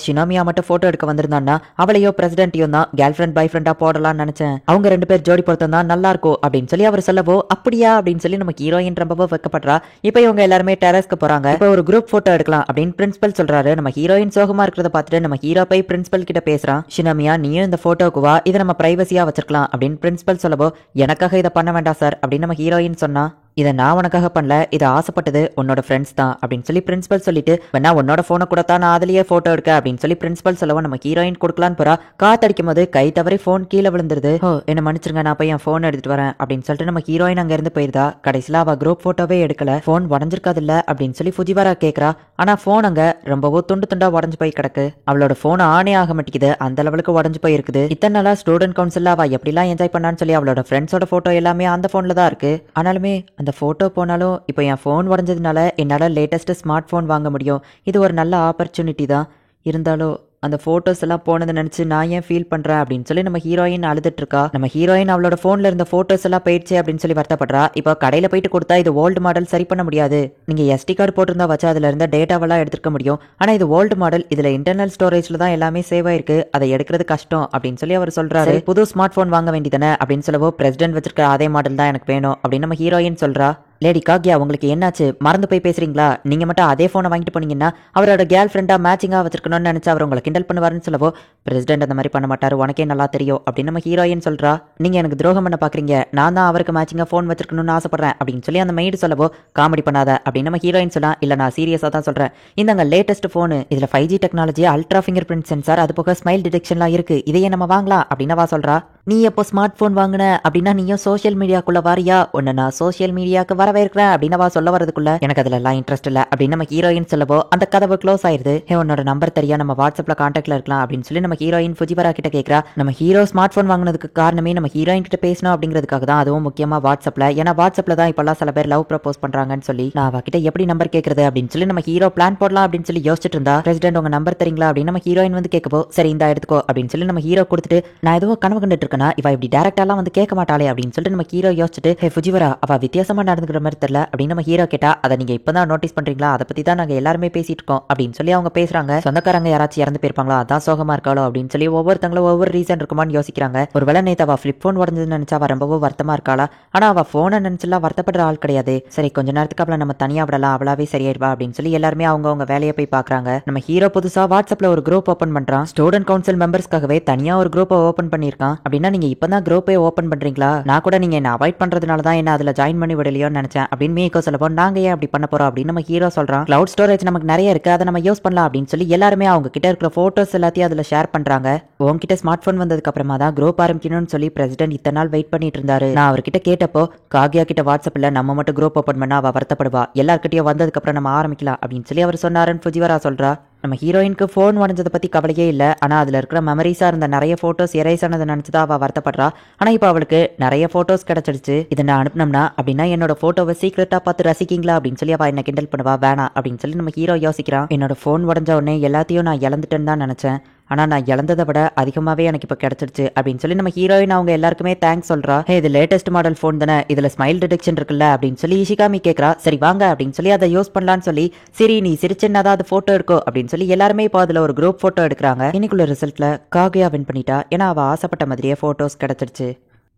ஷினோமியா மட்டும் போட்டோ எடுக்க வந்திருந்தான்னா அவளையோ பிரசிடென்ட்டையும் தான் கேர்ள் ஃப்ரெண்ட் பாய் ஃப்ரெண்டா போடலாம்னு நினைச்சேன். அவங்க ரெண்டு பேர் ஜோடி பொருத்தம் தான் நல்லா இருக்கும் அப்படின்னு சொல்லி அவர் சொல்லவோ, அப்படியா அப்படின்னு சொல்லி நம்ம ஹீரோயின் ரொம்பவோ வெக்கப்படுறா. இப்ப இவங்க எல்லாருமே டெரஸ்க்கு போறாங்க. இப்ப ஒரு குரூப் போட்டோ எடுக்கலாம் அப்படின்னு பிரின்சிபல் சொல்றாரு. நம்ம ஹீரோயின் சோகமா இருக்கிறத பார்த்துட்டு நம்ம ஹீரோ போய் பிரின்சிபல் கிட்ட பேசுறான். ஷினோமியா, நீயும் இந்த போட்டோக்கு வா, இதை நம்ம பிரைவசியா வச்சிருக்கலாம் அப்படின்னு பிரின்சிபல் சொல்லவோ, எனக்காக இதை பண்ண வேண்டாம் சார் அப்படின்னு நம்ம ஹீரோயின் சொன்னா. இதை நான் உனக்காக பண்ணல, இதை ஆசைப்பட்டது உன்னோட ஃப்ரெண்ட்ஸ் தான் அப்படின்னு சொல்லி பிரின்சிபல் சொல்லிட்டு, வேணா உன்னோட போனை கூட தான் நான் அதுலயே போட்டோ எடுக்க அப்படின்னு சொல்லி பிரின்சிபல் சொல்லவும் நம்ம ஹீரோயின் கொடுக்கலான்னு போறா. காத்தடிக்கும் போது கை தவறி போன் கீழே விழுந்துருது. ஓ என்ன மன்னிச்சிருங்க, நான் போய் என் போன் எடுத்துட்டு வரேன் அப்படின்னு சொல்லிட்டு நம்ம ஹீரோயின் அங்க இருந்து போயிருந்தா. கடைசியில அவ குரூப் போட்டோவே எடுக்கல. போன் உடஞ்சிருக்காது இல்ல அப்படின்னு சொல்லி ஃபுஜிவாரா கேக்குறா. ஆனா போன் அங்க ரொம்பவோ துண்டு துண்டா உடஞ்சு போய் கிடக்கு. அவளோட போன் ஆனே ஆக மாட்டேங்குது, அந்த லெவலுக்கு உடஞ்சு போய் இருக்குது. இத்தனை நாளா ஸ்டூடெண்ட் கவுன்சில்ல அவ எப்படிலாம் என்ஜாய் பண்ணான்னு சொல்லி அவளோட ஃப்ரெண்ட்ஸோட போட்டோ எல்லாமே அந்த போன்ல தான் இருக்கு. ஆனாலுமே அந்த போட்டோ போனாலும் இப்போ என் ஃபோன் உடஞ்சதுனால என்னால் லேட்டஸ்ட் ஸ்மார்ட் ஃபோன் வாங்க முடியும், இது ஒரு நல்ல ஆப்பர்ச்சுனிட்டி தான். இருந்தாலும் அந்த போட்டோஸ் எல்லாம் போனதை நினைச்சு நான் ஏன் ஃபீல் பண்றேன் அப்படின்னு சொல்லி நம்ம ஹீரோயின் அழுதுட்டு இருக்கா. நம்ம ஹீரோயின் அவளோட போன்ல இருந்த போட்டோஸ் எல்லாம் போயிடுச்சு அப்படின்னு சொல்லி வருத்தப்படுறா. இப்போ கடையில போயிட்டு கொடுத்தா இது ஓல்டு மாடல், சரி பண்ண முடியாது. நீங்க SD கார்டு போட்டிருந்தா வச்சா அதுல இருந்த டேட்டாவெல்லாம் எடுத்துக்க முடியும். ஆனா இது ஓல்டு மாடல், இதுல இன்டர்னல் ஸ்டோரேஜ்ல தான் எல்லாமே சேவ் ஆயிருக்கு, அதை எடுக்கிறது கஷ்டம் அப்படின்னு சொல்லி அவர் சொல்றாரு. புது ஸ்மார்ட் போன் வாங்க வேண்டியதானே அப்படின்னு சொல்லவோ, பிரசிடென்ட் வச்சிருக்க அதே மாடல் தான் எனக்கு வேணும் அப்படின்னு நம்ம ஹீரோயின் சொல்றா. லேடி காக்யா, உங்களுக்கு என்னாச்சு, மறந்து போய் பேசுறீங்களா? நீங்க மட்டும் அதே போனை வாங்கிட்டு போனீங்கன்னா அவரோட கேர்ள் ஃப்ரெண்டா மேட்சிங்கா வச்சிருக்கணும்னு நினைச்சு அவர் உங்களை கிண்டல் பண்ணுவாருன்னு சொல்லவோ, பிரசிடென்ட் அந்த மாதிரி பண்ண மாட்டாரு, உனக்கே நல்லா தெரியும் அப்படின்னு நம்ம ஹீரோயின் சொல்றா. நீங்க எனக்கு துரோகம் பண்ண பாக்குறீங்க, நான் தான் அவருக்கு மேட்சிங்கா போன் வச்சிருக்கணும்னு ஆசைப்படுறேன் அப்படின்னு சொல்லி அந்த மெய்டு சொல்லவோ, காமெடி பண்ணாத அப்படின்னு நம்ம ஹீரோயின் சொன்னா. இல்ல நான் சீரியஸா தான் சொல்றேன், இந்தங்க லேட்டஸ்ட் போனு, இதுல 5G technology, ultra finger print sensor, அது போக ஸ்மைல் டிடெக்ஷன்லாம் இருக்கு, இதையே நம்ம வாங்கலாம் அப்படின்னு சொல்றா. நீ எப்போ ஸ்மார்ட் போன் வாங்கின அப்படின்னா நீயும் சோசியல் மீடியாக்குள்ள வாரியா, உன்ன நான் சோசியல் மீடியாவுக்கு வரவேற்கிறேன் அப்படின்னு சொல்ல வரதுக்குள்ள எனக்கு அதுல எல்லாம் இன்ட்ரெஸ்ட் இல்ல அப்படின்னு நம்ம ஹீரோயின் சொல்லவோ, அந்த கதவு க்ளோஸ் ஆயிருது. ஹே உன்னோட நம்பர் தெரியா, நம்ம வாட்ஸ்அப்ல கான்டாக்ட்ல இருக்கலாம் அப்படின்னு சொல்லி நம்ம ஹீரோயின் ஃபுஜிவாரா கிட்ட கேட்கறா. நம்ம ஹீரோ ஸ்மார்ட் போன் வாங்கினதுக்கு காரணமே நம்ம ஹீரோயின் கிட்ட பேசணும் அப்படிங்கிறதுக்காக தான், அதுவும் முக்கியமா வாட்ஸ்அப்ல. ஏன்னா வாட்ஸ்அப்ல தான் இப்பெல்லாம் சில பேர் லவ் ப்ரப்போஸ் பண்றாங்கன்னு சொல்லி நான் அவகிட்ட எப்படி நம்பர் கேட்கறது அப்படின்னு சொல்லி நம்ம ஹீரோ பிளான் போடலாம் அப்படின்னு சொல்லி யோசிச்சுட்டு இருந்தா. பிரசிடென்ட் உங்க நம்பர் தரீங்களா அப்படின்னு நம்ம ஹீரோயின் வந்து கேட்கப்போ, சரி இந்த எடுத்துக்கோ அப்படின்னு சொல்லி நம்ம ஹீரோ கொடுத்துட்டு, நான் எதுவும் கனவு கண்டுட்டு இருக்கேன்னா இவ இப்படி டேரக்டாலாம் வந்து கேட்க மாட்டாளே அப்படின்னு சொல்லிட்டு நம்ம ஹீரோ யோசிச்சுட்டு, ஹே ஃபுஜிவாரா, அவ வித்தியாசமா நடந்துக்கிற மாதிரி தெரியல அப்படின்னு நம்ம ஹீரோ கேட்டா. அதை நீங்க இப்பதான் நோட்டீஸ் பண்றீங்களா, அதை பத்தி தான் நாங்க எல்லாருமே பேசிட்டு இருக்கோம் அப்படின்னு சொல்லி அவங்க பேசுறாங்க. சொந்தக்காரங்க யாராச்சும் இறந்து போயிருப்பாங்களா, அதான் சோகமா இருக்காளோ அப்படின்னு சொல்லி ஒவ்வொருத்தங்களும் ஒவ்வொரு ரீசன் இருக்குமான்னு யோசிக்கிறாங்க. ஒருவேளை நேத்து அவ ஃபிளிப் போன் உடஞ்சதுன்னு நினைச்சா அவ ரொம்பவும் வருத்தமா இருக்காளா, ஆனா அவ போனை நினைச்சுலாம் வருத்தப்படுற ஆள் கிடையாது. சரி கொஞ்ச நேரத்துக்கு அவளை நம்ம தனியா விடலாம், அவளாவே சரியாயிருவா அப்படின்னு சொல்லி எல்லாருமே அவங்க வேலையை போய் பாக்குறாங்க. நம்ம ஹீரோ புதுசா வாட்ஸ்அப்ல ஒரு குரூப் ஓபன் பண்றான். ஸ்டூடெண்ட் கவுன்சில் மெம்பர்ஸ்க்காகவே தனியா ஒரு குரூப் ஓபன் பண்ணிருக்கான். அப்படின்னா நீங்க இப்பதான் குரூப்பே ஓபன் பண்றீங்களா, நான் கூட நீங்க என்ன அவாய்ட் பண்றதுனால தான் என்ன அதுல ஜாயின் பண்ணி விடலையோன்னு நினைச்சேன் அப்படின்னு மீகோ சொல்லப்போ, நாங்க ஏன் அப்படி பண்ண போறோம் அப்படின்னு நம்ம ஹீரோ சொல்றான். கிளவுட் ஸ்டோரேஜ் நமக்கு நிறைய இருக்கு, அதை நம்ம யூஸ் பண்ணலாம் அப்படின்னு சொல்லி எல்லாருமே அவங்க கிட்ட இருக்கிற போட்டோஸ் எல்லாத்தையும் அதுல ஷேர் பண்றாங்க. உங்ககிட்ட ஸ்மார்ட் போன் வந்ததுக்கு அப்புறமா தான் குரூப் ஆரம்பிக்கணும்னு சொல்லி பிரசிடென்ட் இத்தனை நாள் வெயிட் பண்ணிட்டு இருந்தாரு. நான் அவர்கிட்ட கேட்டப்போ, காகியா கிட்ட வாட்ஸ்அப்ல நம்ம மட்டும் குரூப் ஓபன் பண்ணா அவ வருத்தப்படுவா, எல்லார்கிட்டயும் வந்ததுக்கு அப்புறம் நம்ம ஆரம்பிக்கலாம் அப்படின்னு சொல்லி அவர் சொன்னாருன்னு ஃபுஜிவாரா சொல்றா. நம்ம ஹீரோயினுக்கு போன் உடஞ்சதை பத்தி கவலையே இல்ல, ஆனா அதுல இருக்கிற மெமரிஸா இருந்த நிறைய போட்டோஸ் எரேஸ் ஆனதை நினைச்சுதான் அவ வருத்தப்படுறா. ஆனா இப்ப அவளுக்கு நிறைய போட்டோஸ் கிடைச்சிடுச்சு, இதை நான் அனுப்பினோம்னா அப்படின்னா என்னோட போட்டோவை சீக்கிரட்டா பார்த்து ரசிக்கீங்களா அப்படின்னு சொல்லி அவ என்ன கிண்டல் பண்ணுவா, வேணா அப்படின்னு சொல்லி நம்ம ஹீரோ யோசிக்கிறான். என்னோட போன் உடஞ்ச உடனே எல்லாத்தையும் நான் இழந்துட்டேன்னு தான் நினைச்சேன், ஆனா நான் இழந்ததை விட அதிகமாவே எனக்கு இப்ப கிடைச்சிருச்சு அப்படின்னு சொல்லி நம்ம ஹீரோயின் அவங்க எல்லாருக்குமே தேங்க்ஸ் சொல்றா. ஹே இது லேட்டஸ்ட் மாடல் போன் தானே, இதுல ஸ்மைல் டிடெக்ஷன் இருக்குல்ல அப்படின்னு சொல்லி இஷிகாமி கேக்குறா. சரி வாங்க அப்படின்னு சொல்லி அதை யூஸ் பண்ணலான்னு சொல்லி சரி நீ சிரிச்சுன்னா அது போட்டோ எடுக்கோ அப்படின்னு சொல்லி எல்லாருமே இப்போ அதுல ஒரு குரூப் போட்டோ எடுக்கிறாங்க. இன்னைக்குள்ள ரிசல்ட்ல காகுயா வின் பண்ணிட்டா. ஏன்னா அவ ஆசைப்பட்ட மாதிரியே போட்டோஸ் கிடைச்சிருச்சு.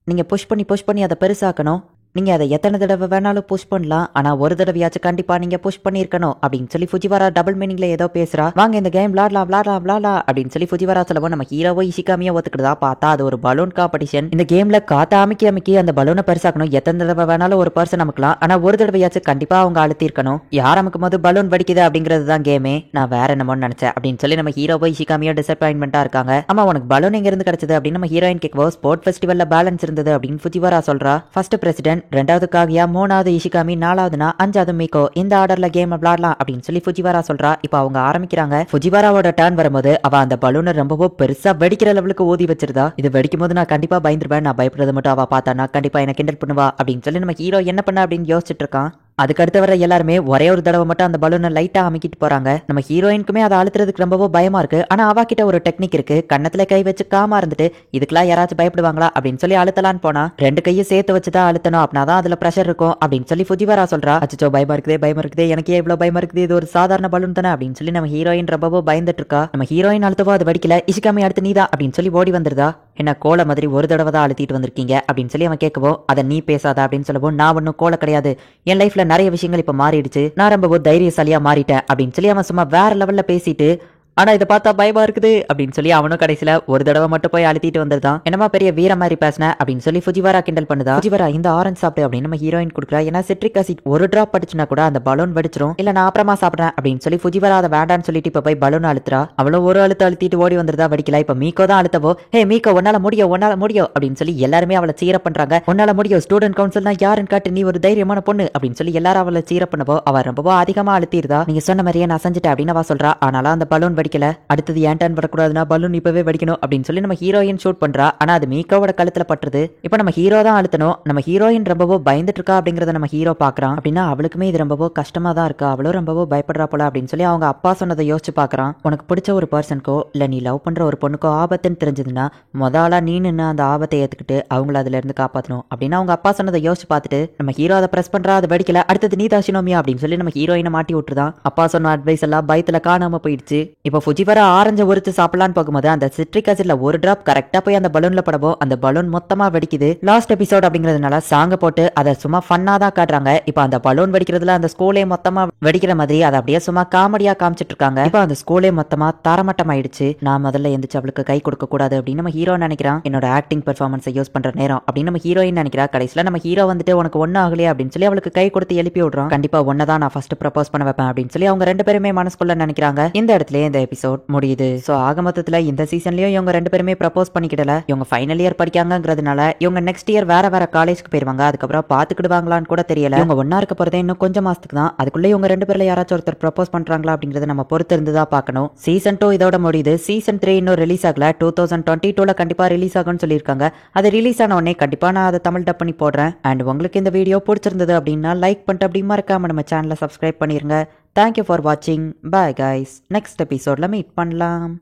நீங்க புஷ் பண்ணி அதை பெருசாக்கணும். நீங்க அதை எத்தனை தடவை வேணாலும் புஷ் பண்ணலாம், ஆனா ஒரு தடவையாச்சும் கண்டிப்பா நீங்க புஷ் பண்ணிருக்கணும் அப்படின்னு சொல்லி ஃபுஜிவாரா டபுள் மீனிங்ல ஏதோ பேசுறா. வாங்க இந்த கேம் விளாடலாம் அப்படின்னு சொல்லி ஃபுஜிவாரா சொல்லவும் நம்ம ஹீரோவோ இஷிகாமியா ஒத்துக்கிட்டதா பார்த்தா அது ஒரு பலூன் காம்படிஷன். இந்த கேம்ல காத்த அமைக்கி அந்த பலூனை பெருசாக்கணும். எத்தனை தடவை வேணாலும் ஒரு பர்சன் அமுக்கலாம், ஆனா ஒரு தடவையாச்சும் கண்டிப்பா அவங்க அழுத்திருக்கணும். யார் அமுக்கும் போது பலூன் வெடிக்குது அப்படிங்கிறது தான் கேமே. நான் வேற என்னமோ நினைச்சேன் அப்படின்னு சொல்லி நம்ம ஹீரோவோ இஷிகாமியா டிசப்பாயின்மெண்டா இருக்காங்க. ஆமா உனக்கு பலூன் எங்க இருந்து கிடைச்சது அப்படின்னு நம்ம ஹீரோயின் கேட்கவோ ஸ்போர்ட் ஃபெஸ்டிவல்ல பேலன்ஸ் இருந்தது அப்படின்னு ஃபுஜிவாரா சொல்றா. ஃபர்ஸ்ட் பிரசிடென்ட், ரெண்டாவது காகியா, மூணாவது இஷிகாமி, நாலாவதுனா அஞ்சாவது மீகோ. இந்த ஆர்டர்ல கேம் விளையாடலாம் அப்படின்னு சொல்லி ஃபுஜிவாரா சொல்றா. இப்போ அவங்க ஆரம்பிக்கிறாங்க. ஃபுஜிவாராவோட டர்ன் வரும்போது அவ அந்த பலூனை ரொம்பவும் பெருசா வெடிக்கிற லெவலுக்கு ஊதி வச்சிருந்தா. இது வெடிக்கும் போது நான் கண்டிப்பா பயந்துருவேன், நான் பயப்படுறது மட்டும் அவ பார்த்தானா கண்டிப்பா என்ன கிண்டல் பண்ணுவா அப்படின்னு சொல்லி நம்ம ஹீரோ என்ன பண்ண அப்படின்னு யோசிச்சுட்டு இருக்கான். அதுக்கு அடுத்து வர எல்லாருமே ஒரே ஒரு தடவை மட்டும் அந்த பலூனை லைட்டா அமைக்கிட்டு போறாங்க. நம்ம ஹீரோயினுக்குமே அதை அழுத்துறதுக்கு ரொம்பவும் பயமா இருக்கு. ஆனா அவ கிட்ட ஒரு டெக்னிக் இருக்கு. கண்ணத்துல கை வச்சு காமா இருந்துட்டு இதுக்கெல்லாம் யாராச்சும் பயப்படுவாங்களா அப்படின்னு சொல்லி அழுத்தலான்னு போனா ரெண்டு கையும் சேர்த்து வச்சுதான் அழுத்தணும், அப்படின்னாதான் அதுல பிரஷர் இருக்கும் அப்படின்னு சொல்லி ஃபுஜிவாரா சொல்றா. அச்சோ பயமா இருக்குதே எனக்கு இவ்வளவு பயமா இருக்குது, இது ஒரு சாதாரண பலூன் தானே அப்படின்னு சொல்லி நம்ம ஹீரோயின் ரொம்பவும் பயந்துட்டு இருக்கா. நம்ம ஹீரோயின் அழுத்தவோ அது வெடிக்கல. இஷிகாமி அடுத்து நீதா அப்படின்னு சொல்லி ஓடி வந்துருதா. என்ன கோலை மாதிரி ஒரு தடவை தான் அழுத்திட்டு வந்திருக்கீங்க அப்படின்னு சொல்லி அவன் கேட்கவோ அதை நீ பேசாத அப்படின்னு சொல்லவும் நான் ஒன்னும் கோலை கிடையாது, என் லைஃப்ல நிறைய விஷயங்கள் இப்ப மாறிடுச்சு, நான் ரொம்ப தைரியசாலியா மாறிட்டேன் அப்படின்னு சொல்லி அவன் சும்மா வேற லெவல்ல பேசிட்டு ஆனா இதை பார்த்தா பயமா இருக்குது அப்படின்னு சொல்லி அவனும் கடைசியில ஒரு தடவை மட்டும் போய் அழுத்திட்டு வந்திருந்தான். என்னமா பெரிய வீர மாதிரி பேசின அப்படின்னு சொல்லி ஃபுஜிவாரா கிண்டல் பண்ணுதா. ஃபுஜிவாரா இந்த ஆரஞ்சு சாப்பிடு அப்படின்னு நம்ம ஹீரோயின் கொடுக்குறா. ஏன்னா சிட்ரிக் ஆசிட் ஒரு டிராப் படிச்சுனா கூட அந்த பலூன் வெடிச்சிரும். இல்ல நான் அப்புறமா சாப்பிடுறேன் அப்படின்னு சொல்லி ஃபுஜிவாரா அதை வேண்டான்னு சொல்லிட்டு இப்ப போய் பலூன் அழுத்துறா. அவளும் ஒரு அழுத்திட்டு ஓடி வந்துருதா. வெடிக்கல. இப்ப மீகோ தான் அழுத்தவோ ஹே மீகோ உன்னால முடியும் அப்படின்னு சொல்லி எல்லாருமே அவளை சீர பண்றாங்க. உன்னால முடியும், ஸ்டூடெண்ட் கவுன்சில் தான் யாருன்னு காட்டு, நீ ஒரு தைரியமான பொண்ணு அப்படின்னு சொல்லி எல்லாரும் அவளை சீர பண்ணவோ அவ ரொம்பவோ அதிகமா அழுத்திருதா. நீங்க சொன்ன மாதிரியே நான் செஞ்சுட்டேன் அப்படின்னு அவ சொல்றா. ஆனாலும் அந்த பலூன் வெடிக்கல. அடுத்தது ஏன் டர்ன் வரக்கூடாதுன்னா பலூன் இப்பவே வெடிக்கணும் அப்படின்னு சொல்லி நம்ம ஹீரோயின் ஷூட் பண்றா. ஆனா அது மீகோவோட கழுத்துல பட்டுறது. இப்ப நம்ம ஹீரோ தான் அழுத்தணும். நம்ம ஹீரோயின் ரொம்பவோ பயந்துட்டு இருக்கா அப்படிங்கறத நம்ம ஹீரோ பாக்குறான். அப்படின்னா அவளுக்குமே இது ரொம்பவோ கஷ்டமா தான் இருக்கா, அவளும் ரொம்பவோ பயப்படுறா போல அப்படின்னு சொல்லி அவங்க அப்பா சொன்னதை யோசிச்சு பாக்குறான். உனக்கு பிடிச்ச ஒரு பர்சனுக்கோ இல்ல நீ லவ் பண்ற ஒரு பொண்ணுக்கோ ஆபத்துன்னு தெரிஞ்சதுன்னா முதலா நீ நின்று அந்த ஆபத்தை ஏத்துக்கிட்டு அவங்கள அதுல இருந்து காப்பாற்றணும் அப்படின்னு அவங்க அப்பா சொன்னதை யோசிச்சு பார்த்துட்டு நம்ம ஹீரோ அதை பிரஸ் பண்றா. அதை வெடிக்கல. அடுத்தது நீ தாஷினோமியா அப்படின்னு சொல்லி நம்ம ஹீரோயினை மாட்டி விட்டுருதான். அப்பா சொன்ன அட்வைஸ் எல்லாம் பயத்துல காணாம போயிடுச்சு. இப்ப ஃபுஜிவாரா ஆரஞ்சு உரிச்சு சாப்பிடலான்னு போகும்போது அந்த சிட்ரிக் ஆசிட்ல ஒரு டிராப் கரெக்டா போய் அந்த பலூன்ல படவோ அந்த பலூன் மொத்தமா வெடிக்குது. லாஸ்ட் எபிசோட் அப்படிங்கிறதுனால சாங்க போட்டு அதை சும்மா ஃபன்னா தான் காட்டுறாங்க. இப்ப அந்த பலூன் வெடிக்கிறதுல அந்த ஸ்கூலே மொத்தமா வெடிக்கிற மாதிரி அதை அப்படியே சும்மா காமெடியா காமிச்சிட்டு இருக்காங்க. இப்ப அந்த ஸ்கூலே மொத்தமா தாரமட்டம் ஆயிடுச்சு. நான் முதல்ல எந்திரிச்சு அவளுக்கு கை கொடுக்க கூடாது அப்படின்னு நம்ம ஹீரோ நினைக்கிறான். என்னோட ஆக்டிங் பெர்ஃபார்மன்ஸை யூஸ் பண்ற நேரம் அப்படின்னு நம்ம ஹீரோயின் நினைக்கிறா. கடைசியில நம்ம ஹீரோ வந்துட்டு உனக்கு ஒன்னும் ஆகலையா அப்படின்னு சொல்லி அவளுக்கு கை கொடுத்து எழுப்பி விடுறான். கண்டிப்பா ஒன்னதான் நான் ஃபர்ஸ்ட் ப்ரப்போஸ் பண்ண வைப்பேன் அப்படின்னு சொல்லி அவங்க ரெண்டு பேருமே மனசுக்குள்ள நினைக்கிறாங்க. இந்த இடத்துல இந்த எபிசோட் முடியுது. சோ ஆக மொத்தத்துல இந்த சீசன்லயும் இவங்க ரெண்டு பேருமே ப்ரப்போஸ் பண்ணிக்கிடல. இவங்க ஃபைனல் இயர் படிக்காங்கிறதுனால இவங்க நெக்ஸ்ட் இயர் வேற காலேஜ்க்கு போயிருவாங்க. அதுக்கப்புறம் பாத்துக்கிடுவாங்களான்னு கூட தெரியல. இவங்க ஒன்னா இருக்க போறதே இன்னும் கொஞ்சம் மாசத்துக்கு தான். அதுக்குள்ள இவங்க ரெண்டு பேர்ல யாராச்சும் ஒருத்தர் ப்ரப்போஸ் பண்றாங்களா அப்படிங்கறத நம்ம பொறுத்து இருந்துதான் பார்க்கணும். சீசன் 2 இதோட முடியுது. சீசன் 3 இன்னும் ரிலீஸ் ஆகல. 2022ல கண்டிப்பா ரிலீஸ் ஆகும்னு சொல்லியிருக்காங்க. அது ரிலீஸ் ஆன உடனே கண்டிப்பா நான் அதை தமிழ் டப் பண்ணி போடுறேன். அண்ட் உங்களுக்கு இந்த வீடியோ பிடிச்சிருந்தது அப்படின்னா லைக் பண்ணிட்டு அப்படி மறக்காம நம்ம சேனலை சப்ஸ்கிரைப் பண்ணிருங்க. தேங்க்யூ ஃபார் வாட்சிங். Bye guys. நெக்ஸ்ட் எபிசோட்ல மீட் பண்ணலாம்.